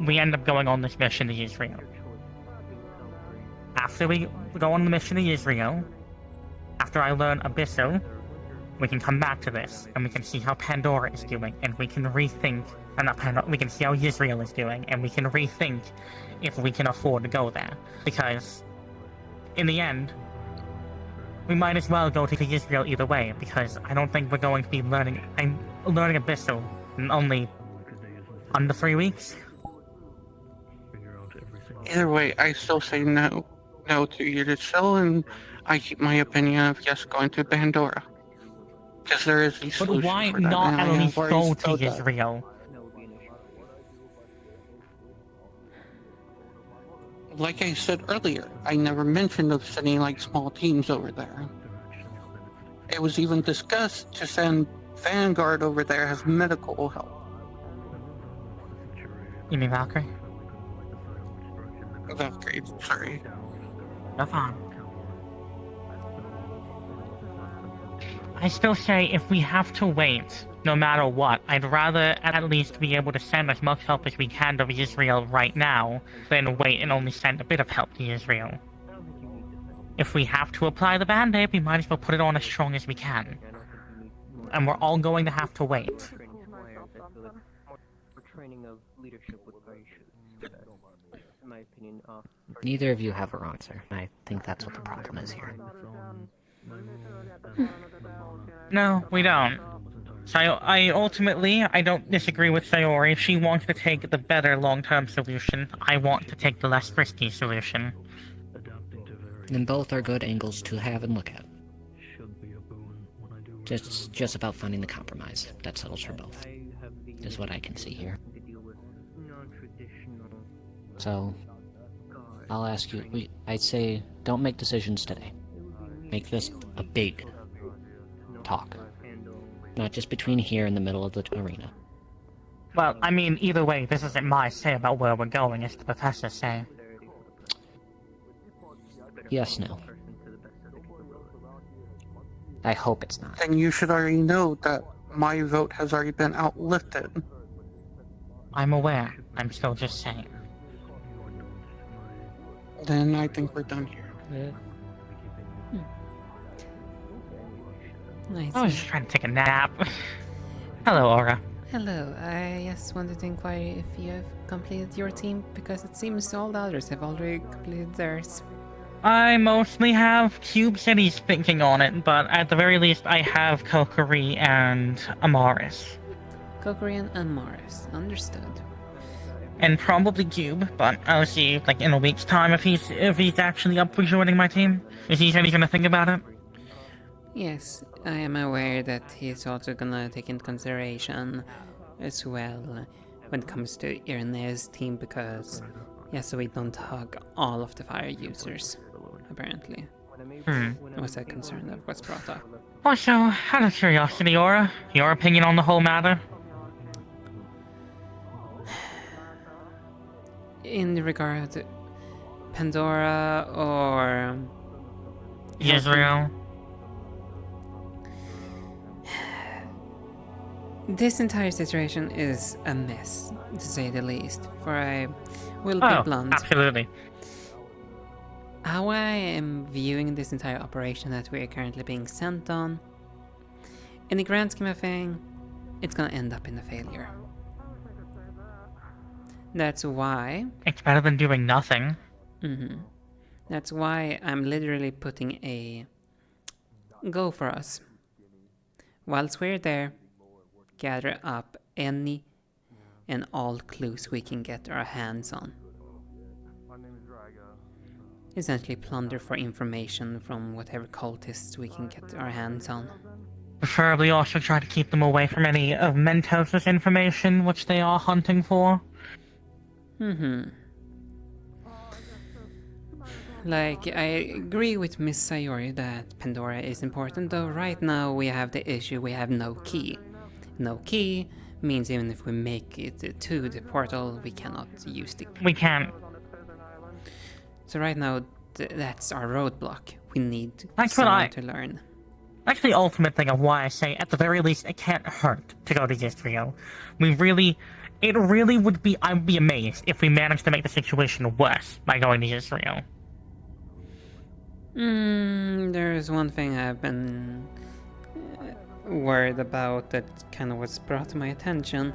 we end up going on this mission to Israel. After we go on the mission to Israel, after I learn Abyssal, we can come back to this, and we can see how Pandora is doing, and we can rethink, we can see how Israel is doing, and we can rethink if we can afford to go there. Because, in the end, we might as well go to Israel either way, because I don't think we're going to be learning Abyssal in only under 3 weeks. Either way, I still say no to Yggdrasil, and I keep my opinion of yes going to Pandora. Because there is a solution. But why for that, not and at I least have go already to spelled that. Israel? Like I said earlier, I never mentioned of sending like small teams over there. It was even discussed to send Vanguard over there as medical help. You mean Valkyrie? Valkyrie, sorry. No fine. I still say if we have to wait, no matter what, I'd rather at least be able to send as much help as we can to Israel right now than wait and only send a bit of help to Israel. If we have to apply the band-aid, we might as well put it on as strong as we can. And we're all going to have to wait. Neither of you have a wrong answer. I think that's what the problem is here. No, we don't. So I don't disagree with Sayori. If she wants to take the better long-term solution, I want to take the less risky solution. And both are good angles to have and look at. Just about finding the compromise that settles for both, is what I can see here. So, I'll ask you, I'd say don't make decisions today. Make this a big talk. Not just between here and the middle of the arena. Well, I mean, either way, this isn't my say about where we're going, it's the professor's say. Yes, no. I hope it's not. Then you should already know that my vote has already been outlifted. I'm aware. I'm still just saying. Then I think we're done here. Nice. I was just trying to take a nap. Hello, Aura. Hello, I just wanted to inquire if you have completed your team, because it seems all the others have already completed theirs. I mostly have Cube City's thinking on it, but at the very least I have Kokiri and Amaris. Kokiri and Amaris, understood. And probably Cube, but I'll see like in a week's time if he's actually up for joining my team. Is he said he's gonna think about it? Yes, I am aware that he's also gonna take into consideration as well when it comes to Irene's team, because so we don't hug all of the fire users, apparently. Was a concern that was brought up. Also, out of curiosity, Aura, your opinion on the whole matter? In regard to Pandora or Israel? This entire situation is a mess, to say the least, for I will be blunt. Absolutely. How I am viewing this entire operation that we are currently being sent on, in the grand scheme of things, it's gonna end up in a failure. That's why... It's better than doing nothing. That's why I'm literally putting a go for us. Whilst we're there, gather up any and all clues we can get our hands on. Essentially plunder for information from whatever cultists we can get our hands on. Preferably also try to keep them away from any of Mentos' information which they are hunting for. Like, I agree with Miss Sayori that Pandora is important, though right now we have the issue we have no key. No key means even if we make it to the portal, we cannot use the... We can't. So right now, that's our roadblock. We need That's someone to learn. That's the ultimate thing of why I say, at the very least, it can't hurt to go to Israel. It really would be, I'd be amazed if we managed to make the situation worse by going to Israel. There's one thing I've been worried about that kind of was brought to my attention.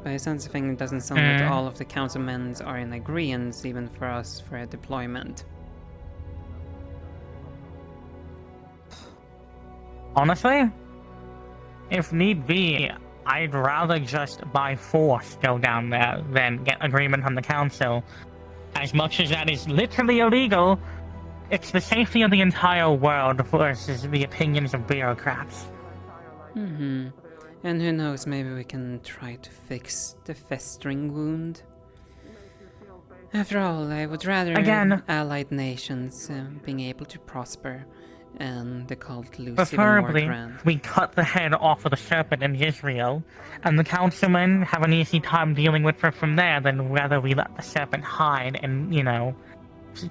By a sense of thing, it doesn't sound like all of the councilmen are in agreement, even for us, for a deployment. Honestly, if need be, I'd rather just by force go down there than get agreement from the council. As much as that is literally illegal, it's the safety of the entire world versus the opinions of bureaucrats. And who knows, maybe we can try to fix the festering wound. After all, I would rather allied nations being able to prosper and the cult lose even more Preferably, ground. we cut the head off of the serpent in Israel, and the councilmen have an easy time dealing with her from there than whether we let the serpent hide and,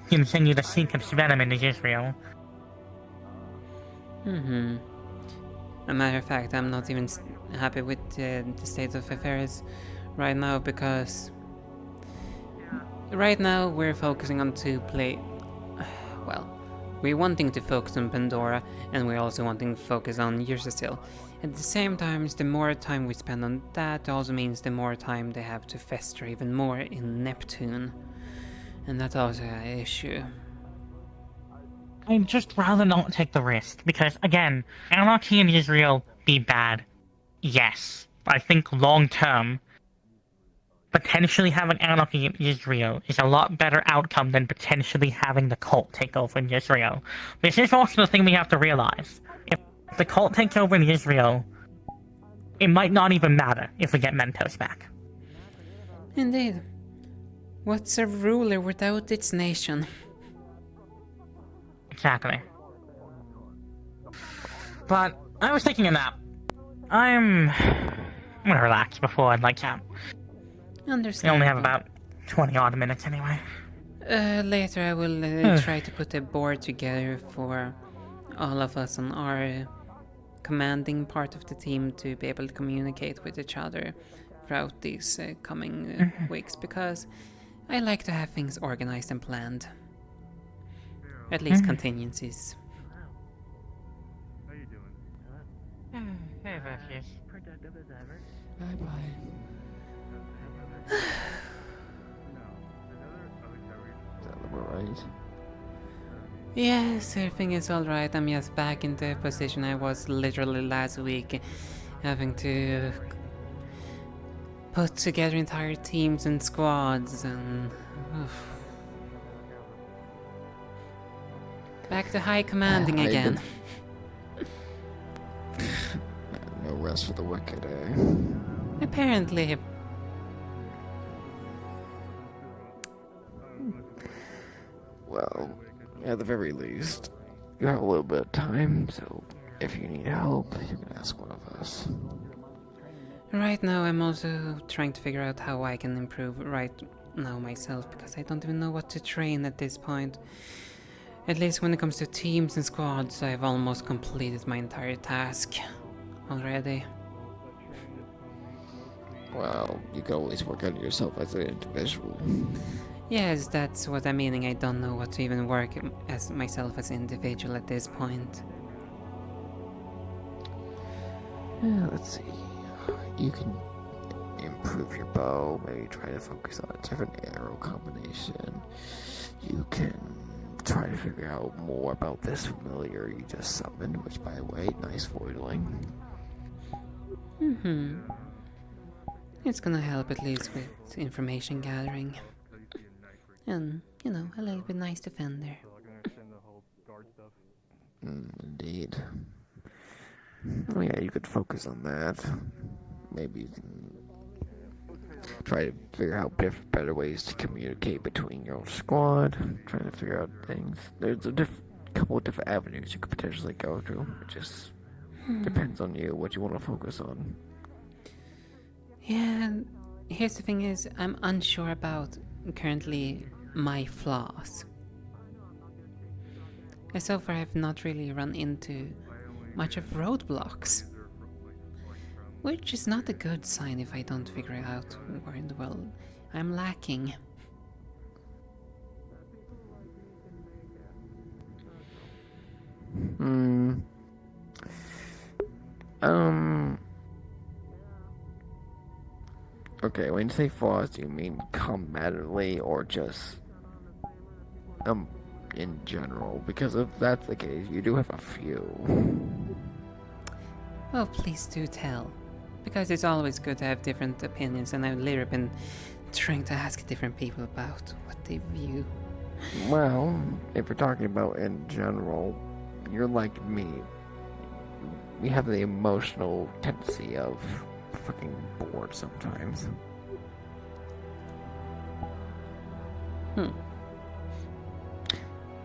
continue to sink its venom into Israel. A matter of fact, I'm not even happy with the state of affairs right now, because right now we're focusing on we're wanting to focus on Pandora, and we're also wanting to focus on Yggdrasil. At the same time, the more time we spend on that also means the more time they have to fester even more in Neptune. And that's also an issue. I'd just rather not take the risk, because, again, anarchy in Israel be bad. Yes. I think long-term, potentially having anarchy in Israel is a lot better outcome than potentially having the cult take over in Israel. This is also the thing we have to realize. If the cult takes over in Israel, it might not even matter if we get Mentos back. Indeed. What's a ruler without its nation? Exactly. But I was taking a nap. I'm gonna relax before I'd like to. Understand. We only have about 20 odd minutes anyway. Later I will try to put a board together for all of us on our commanding part of the team to be able to communicate with each other throughout these coming weeks, because I like to have things organized and planned. At least contingencies. Hey, Zacchaeus. Productive as ever. Bye-bye. Is that right? Yes, everything is alright. I'm just back in the position I was literally last week, having to put together entire teams and squads and... Back to high commanding again. No rest for the wicked, eh? Apparently. Well, at the very least, you have a little bit of time, so if you need help, you can ask one of us. Right now, I'm also trying to figure out how I can improve right now myself, because I don't even know what to train at this point. At least when it comes to teams and squads, I've almost completed my entire task already. Well, you can always work on yourself as an individual. Yes, that's what I'm meaning. I don't know what to even work as myself as an individual at this point. Yeah, let's see. You can improve your bow, maybe try to focus on a different arrow combination. You can try to figure out more about this familiar you just summoned, which, by the way, nice foiling. It's gonna help at least with information gathering. And, you know, a little bit nice defender. Indeed. Oh yeah, you could focus on that. Maybe you can try to figure out better ways to communicate between your own squad. Trying to figure out things. There's a couple of different avenues you could potentially go to. It just depends on you, what you want to focus on. Yeah, here's the thing is, I'm unsure about currently my flaws. So far I've not really run into much of roadblocks. Which is not a good sign if I don't figure out where in the world I'm lacking. Okay, when you say flaws, do you mean combatively or just in general? Because if that's the case, you do have a few. Oh, please do tell. Because it's always good to have different opinions, and I've literally been trying to ask different people about what they view. Well, if we're talking about in general, you're like me. We have the emotional tendency of fucking bored sometimes.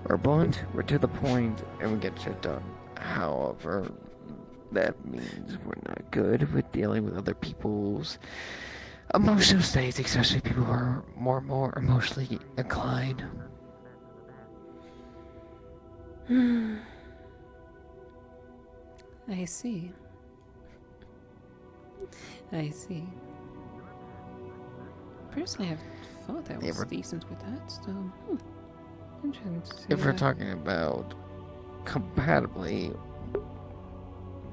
We're blunt, we're to the point, and we get shit done. However, that means we're not good with dealing with other people's emotional states, especially people who are more and more emotionally inclined. I see. I see. Personally, I've thought I was decent with that, so... Interesting to see If we're that. talking about compatibly,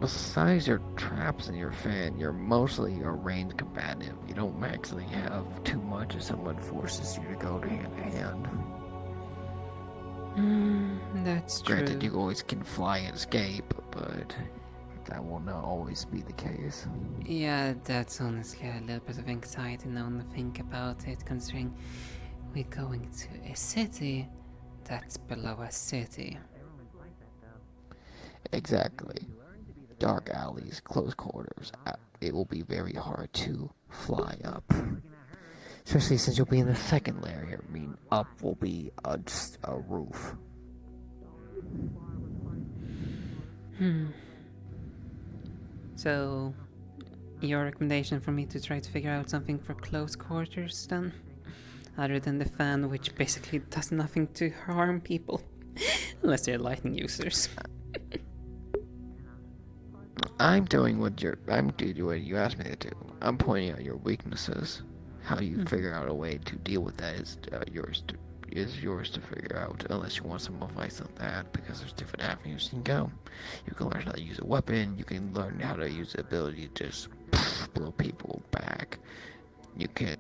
besides your traps and your fan, you're mostly a range combative. You don't actually have too much if someone forces you to go to hand to hand. That's true. Granted, you always can fly and escape, but that will not always be the case. Yeah, that's honestly a little bit of anxiety now to think about it, considering we're going to a city that's below a city. Exactly. Dark alleys, close quarters. It will be very hard to fly up. Especially since you'll be in the second layer. I mean, up will be just a roof. So, your recommendation for me to try to figure out something for close quarters then? Other than the fan, which basically does nothing to harm people. Unless they're lightning users. I'm doing what you asked me to do. I'm pointing out your weaknesses. How you figure out a way to deal with that is yours to figure out. Unless you want some advice on that, because there's different avenues you can go. You can learn how to use a weapon. You can learn how to use the ability to just blow people back. You can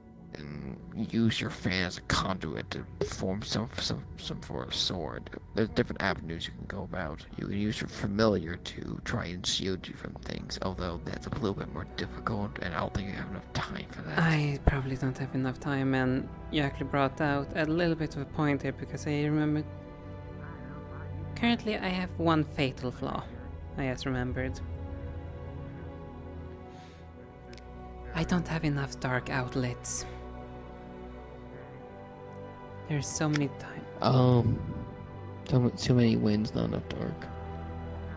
use your fan as a conduit to form some sort of sword. There's different avenues you can go about. You can use your familiar to try and shield you from things, although that's a little bit more difficult, and I don't think you have enough time for that. I probably don't have enough time, and you actually brought out a little bit of a point here, because I remembered. Currently, I have one fatal flaw. I just remembered. I don't have enough dark outlets. There's so many times. Too many winds, not enough dark.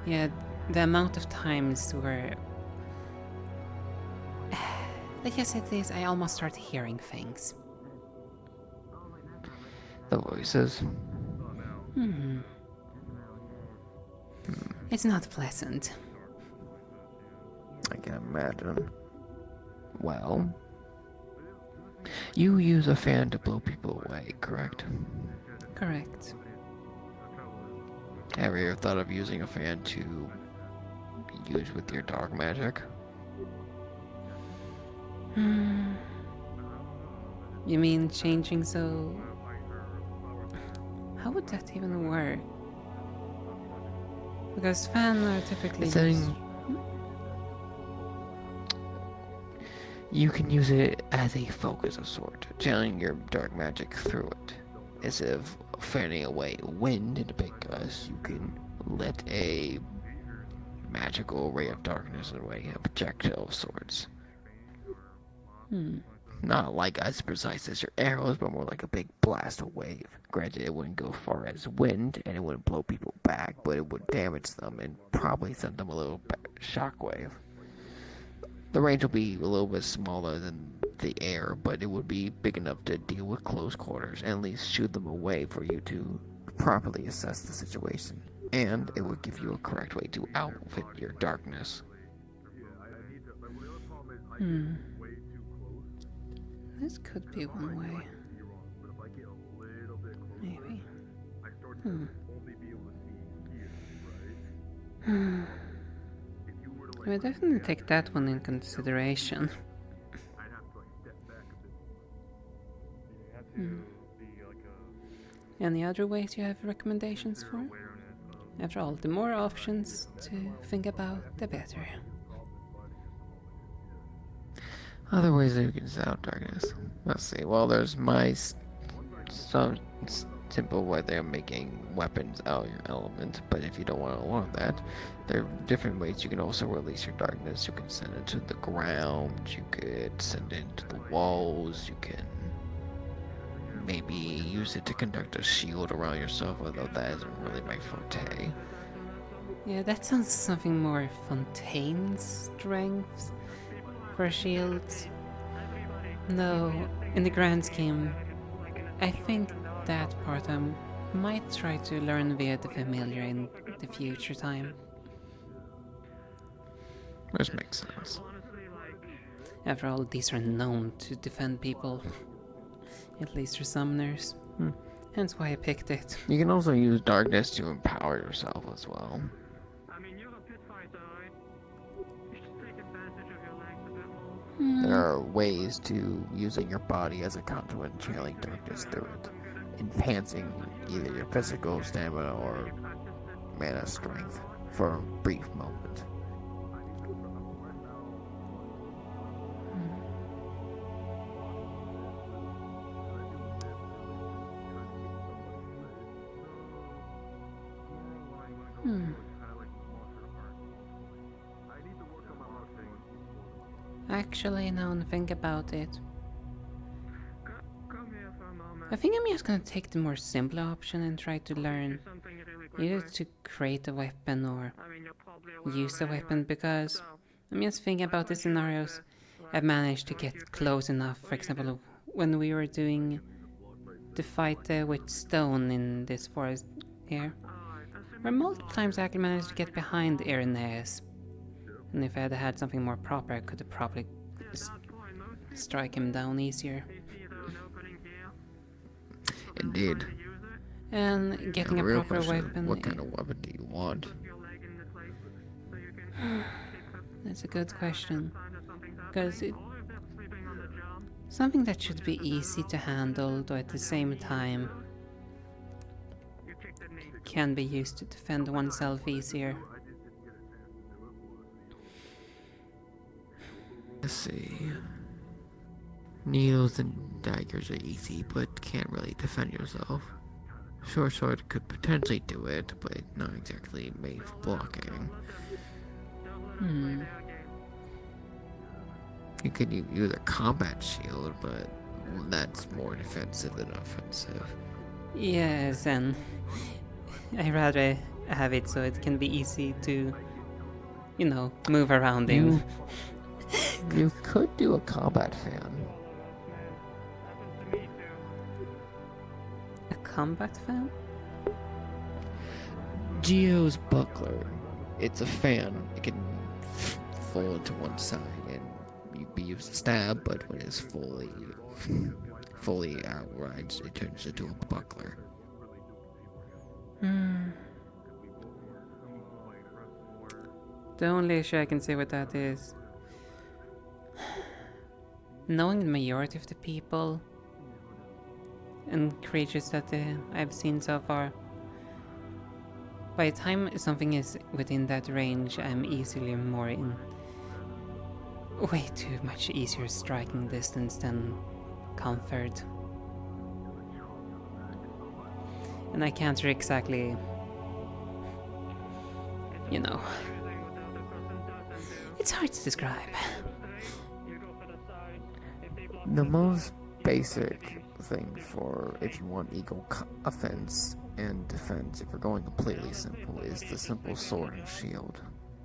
Yeah, the amount of times where... Like I said this, I almost start hearing things. The voices. It's not pleasant. I can imagine. Well, you use a fan to blow people away, correct? Correct. Have you ever thought of using a fan to use with your dark magic? You mean changing so... How would that even work? Because fans are typically used... You can use it as a focus of sort, channeling your dark magic through it. Instead of fanning away wind in a big gust, you can let a magical ray of darkness away, a projectile of sorts. Not like as precise as your arrows, but more like a big blast of wave. Granted, it wouldn't go far as wind, and it wouldn't blow people back, but it would damage them and probably send them a little shockwave. The range will be a little bit smaller than the air, but it would be big enough to deal with close quarters and at least shoot them away for you to properly assess the situation. And it would give you a correct way to outfit your darkness. This could be one way. Maybe. I would definitely take that one in consideration. Any other ways you have recommendations for? After all, the more options to think about, the better. Other ways that you can sound darkness. Let's see. Well, there's some simple way they're making weapons out of your element, but if you don't want to learn that, there are different ways you can also release your darkness. You can send it to the ground, you could send it to the walls, you can maybe use it to conduct a shield around yourself, although that isn't really my forte. Yeah, that sounds something more Fontaine strength for shields. No, in the grand scheme, I think that part I might try to learn via the familiar in the future time. This makes sense. After all, these are known to defend people. At least for summoners. Hence why I picked it. You can also use darkness to empower yourself as well. There are ways to using your body as a conduit and channeling darkness through it, enhancing either your physical stamina or mana strength for a brief moment. Actually, now I think about it, I think I'm just gonna take the more simple option and try to learn either to create a weapon or use a weapon, because I'm just thinking about the scenarios I've managed to get close enough. For example, when we were doing the fight with stone in this forest here, where multiple times I actually managed to get behind Irenaeus And if I had had something more proper, I could have probably strike him down easier. Indeed. And getting The a real proper question is, weapon. what kind of weapon do you want? That's a good question. Because something that should be easy to handle, though at the same time can be used to defend oneself easier. Let's see. Needles and daggers are easy, but can't really defend yourself. Short sword could potentially do it, but not exactly made for blocking. You could use a combat shield, but that's more defensive than offensive. Yes, and I'd rather have it so it can be easy to, move around in. You could do a combat fan. A combat fan? Geo's buckler. It's a fan. It can fold to one side and you'd be used to stab, but when it's fully outrides, it turns into a buckler. The only issue I can say with that is knowing the majority of the people and creatures that I've seen so far. By the time something is within that range, I'm easily more in way too much easier striking distance than comfort. And I can't exactly, it's hard to describe. The most basic thing for if you want equal offense and defense, if you're going completely simple, is the simple sword and shield.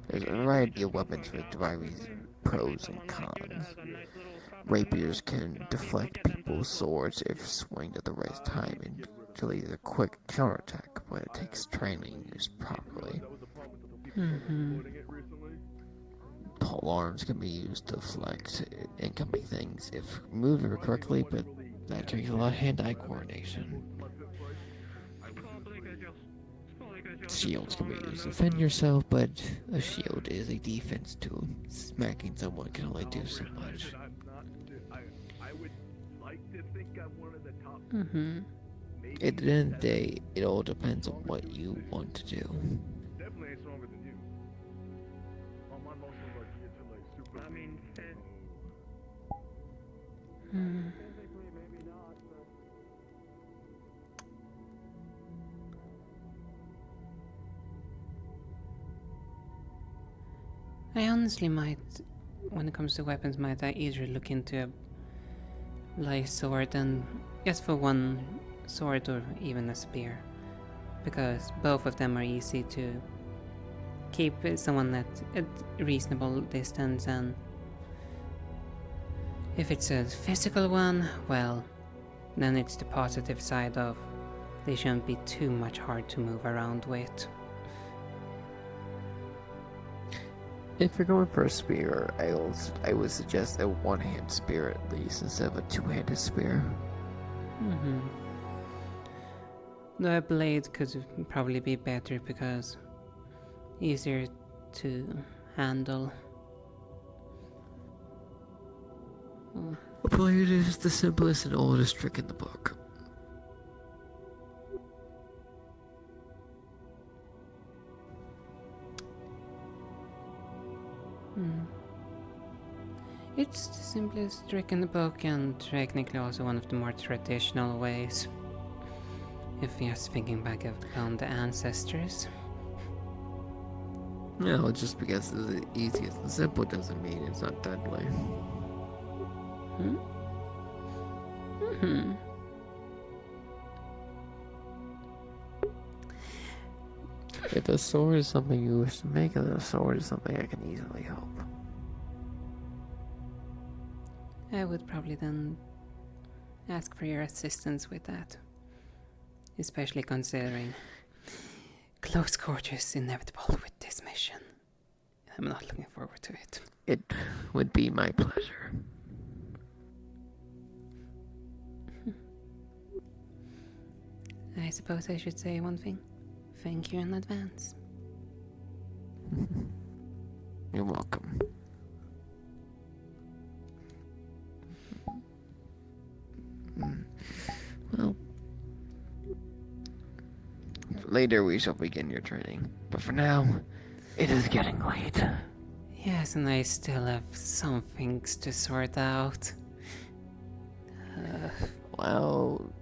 There's a variety of weapons with various pros and cons. Rapiers can deflect people's swords if swinged at the right time and delete a quick counterattack, but it takes training used properly. Pole arms can be used to deflect incoming things if moved correctly, but that takes a lot of hand-eye coordination. Shields can be used to defend yourself, but a shield is a defense tool. Smacking someone can only do so much. At the end of the day, it all depends on what you want to do. I honestly might, when it comes to weapons, might I either look into a light sword and just for one sword or even a spear, because both of them are easy to keep someone at a reasonable distance, and if it's a physical one, well, then it's the positive side of they shouldn't be too much hard to move around with. If you're going for a spear, I would suggest a one-hand spear at least instead of a two-handed spear. The blade could probably be better because easier to handle. A blade is the simplest and oldest trick in the book. It's the simplest trick in the book and technically also one of the more traditional ways. If you're just thinking back upon the ancestors. No, just because it's the easiest and simple doesn't mean it's not deadly. If a sword is something you wish to make, then a sword is something I can easily help. I would probably then ask for your assistance with that. Especially considering close quarters inevitable with this mission. I'm not looking forward to it. It would be my pleasure. I suppose I should say one thing. Thank you in advance. You're welcome. Well, later we shall begin your training. But for now, it is getting late. Yes, and I still have some things to sort out. Well,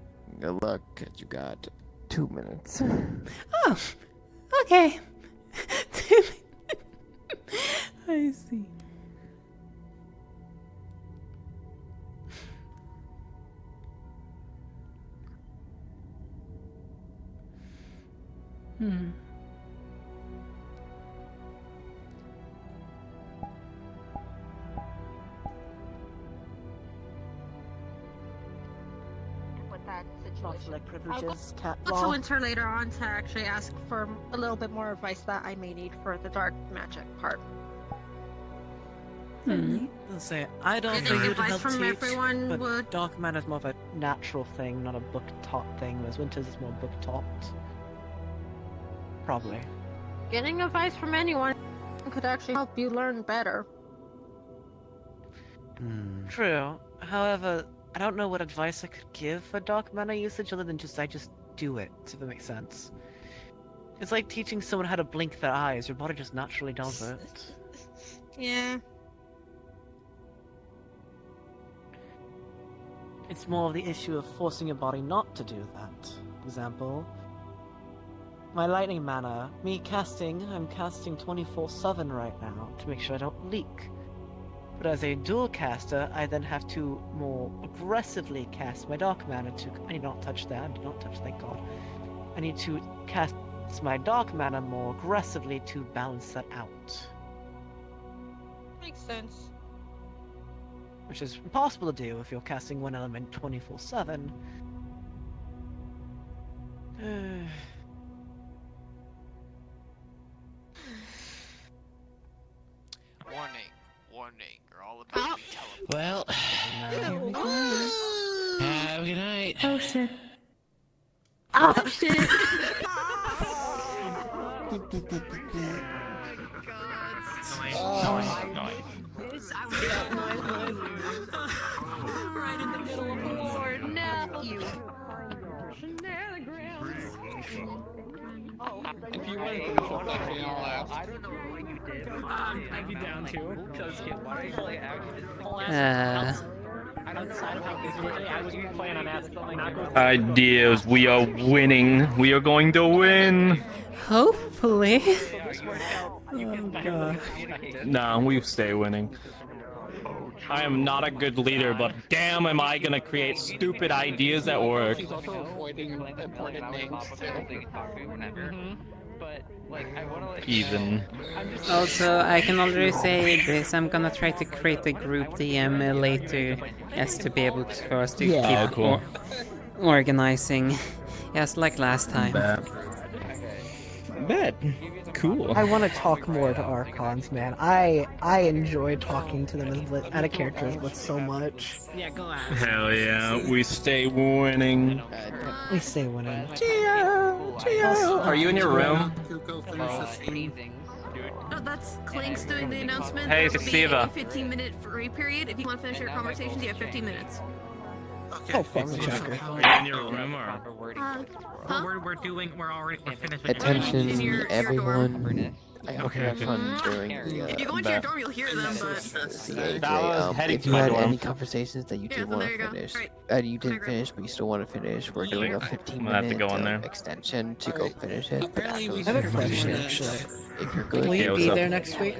good luck. You got 2 minutes. Oh, okay. 2 minutes. I see. With that Not situation. like I'll privileges, cat go law. to Winter later on to actually ask for a little bit more advice that I may need for the dark magic part. I'll say, I don't Getting think you'd advice help from teach, everyone but would- Dark Matter is more of a natural thing, not a book-taught thing, whereas Winters is more book-taught. Probably. Getting advice from anyone could actually help you learn better. True. However, I don't know what advice I could give for Dark Mana usage other than I just do it, if that makes sense. It's like teaching someone how to blink their eyes, your body just naturally does it. Yeah. It's more of the issue of forcing your body not to do that. For example, my lightning mana, I'm casting 24/7 right now to make sure I don't leak. But as a dual caster, I then have to more aggressively cast my dark mana I need not touch that, I did not touch, thank god. I need to cast my dark mana more aggressively to balance that out. Makes sense. Which is impossible to do if you're casting one element 24/7. Warning, you're all about to be teleported. Well, have a good night. Oh shit. Oh shit. Right in the middle of the war. No, you. If you want to finish up that thing, I'll laugh. I don't know what you did. I'd be down to. I don't know how this I was planning on asking Knuckles. Ideas, we are winning. We are going to win. Hopefully. Oh god. Nah, we stay winning. I am not a good leader, but damn am I gonna create stupid ideas at work. He's also avoiding important names. Even. Also, I can already say this, I'm gonna try to create a group DM later as to be able to, for us to Yeah. keep Oh, cool. organizing. Yes, like last time. Bet. Cool. I want to talk more to Archons, man. I enjoy talking to them as out of characters, but so much. Yeah, go out. Hell yeah, we stay winning. We stay winning. Are you in your room? No, that's Clink's doing the announcement. Hey, There will be Siva. a 15-minute free period. If you want to finish your conversations, you have 15 minutes. Oh, fuck the checker. Are you in your room or? Huh? We're finishing. Attention, everyone. I hope you have fun during If you go into your dorm, you'll hear them, but... CAJ. That was heading If to you my had dorm. any conversations that you Yeah, did then want there to you go. finish, Right. you didn't finish, but you still want to finish, we're doing a I'm 15 gonna have to minute go in there. extension to go finish it. But Apparently after we those I have a 15 question, minutes, actually. if you're good, Will you what's be up? there next week?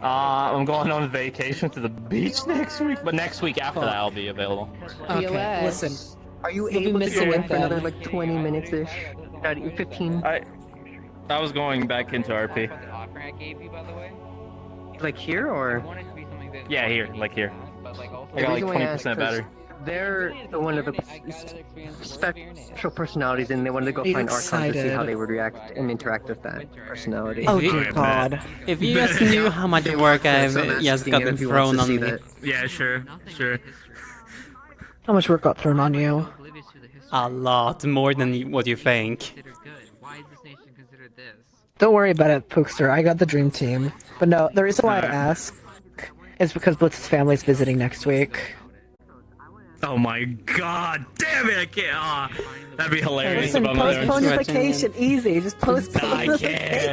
I'm going on vacation to the beach next week, but next week after that I'll be available. Okay, listen. Are you You'll be able to missing go it in for another then. like 20 minutes-ish? Not 15? I was going back into RP. Like here or? Yeah, here, like here. I got like The reason why I 20% ask, 'cause better. they're one of the special personalities, and they wanted to go He's find Archon to see how excited. they would react and interact with that personality. Oh dear God. If you guys knew how much work I've just gotten thrown on me. Yeah, sure. How much work got thrown on you? A lot more than what you think. Don't worry about it, Pookster. I got the dream team. But no, the reason why I ask is because Blitz's family's visiting next week. Oh my god, damn it, I can't. That'd be hilarious Listen, if I'm there. postpone your vacation, easy. Just postpone I the can't. vacation.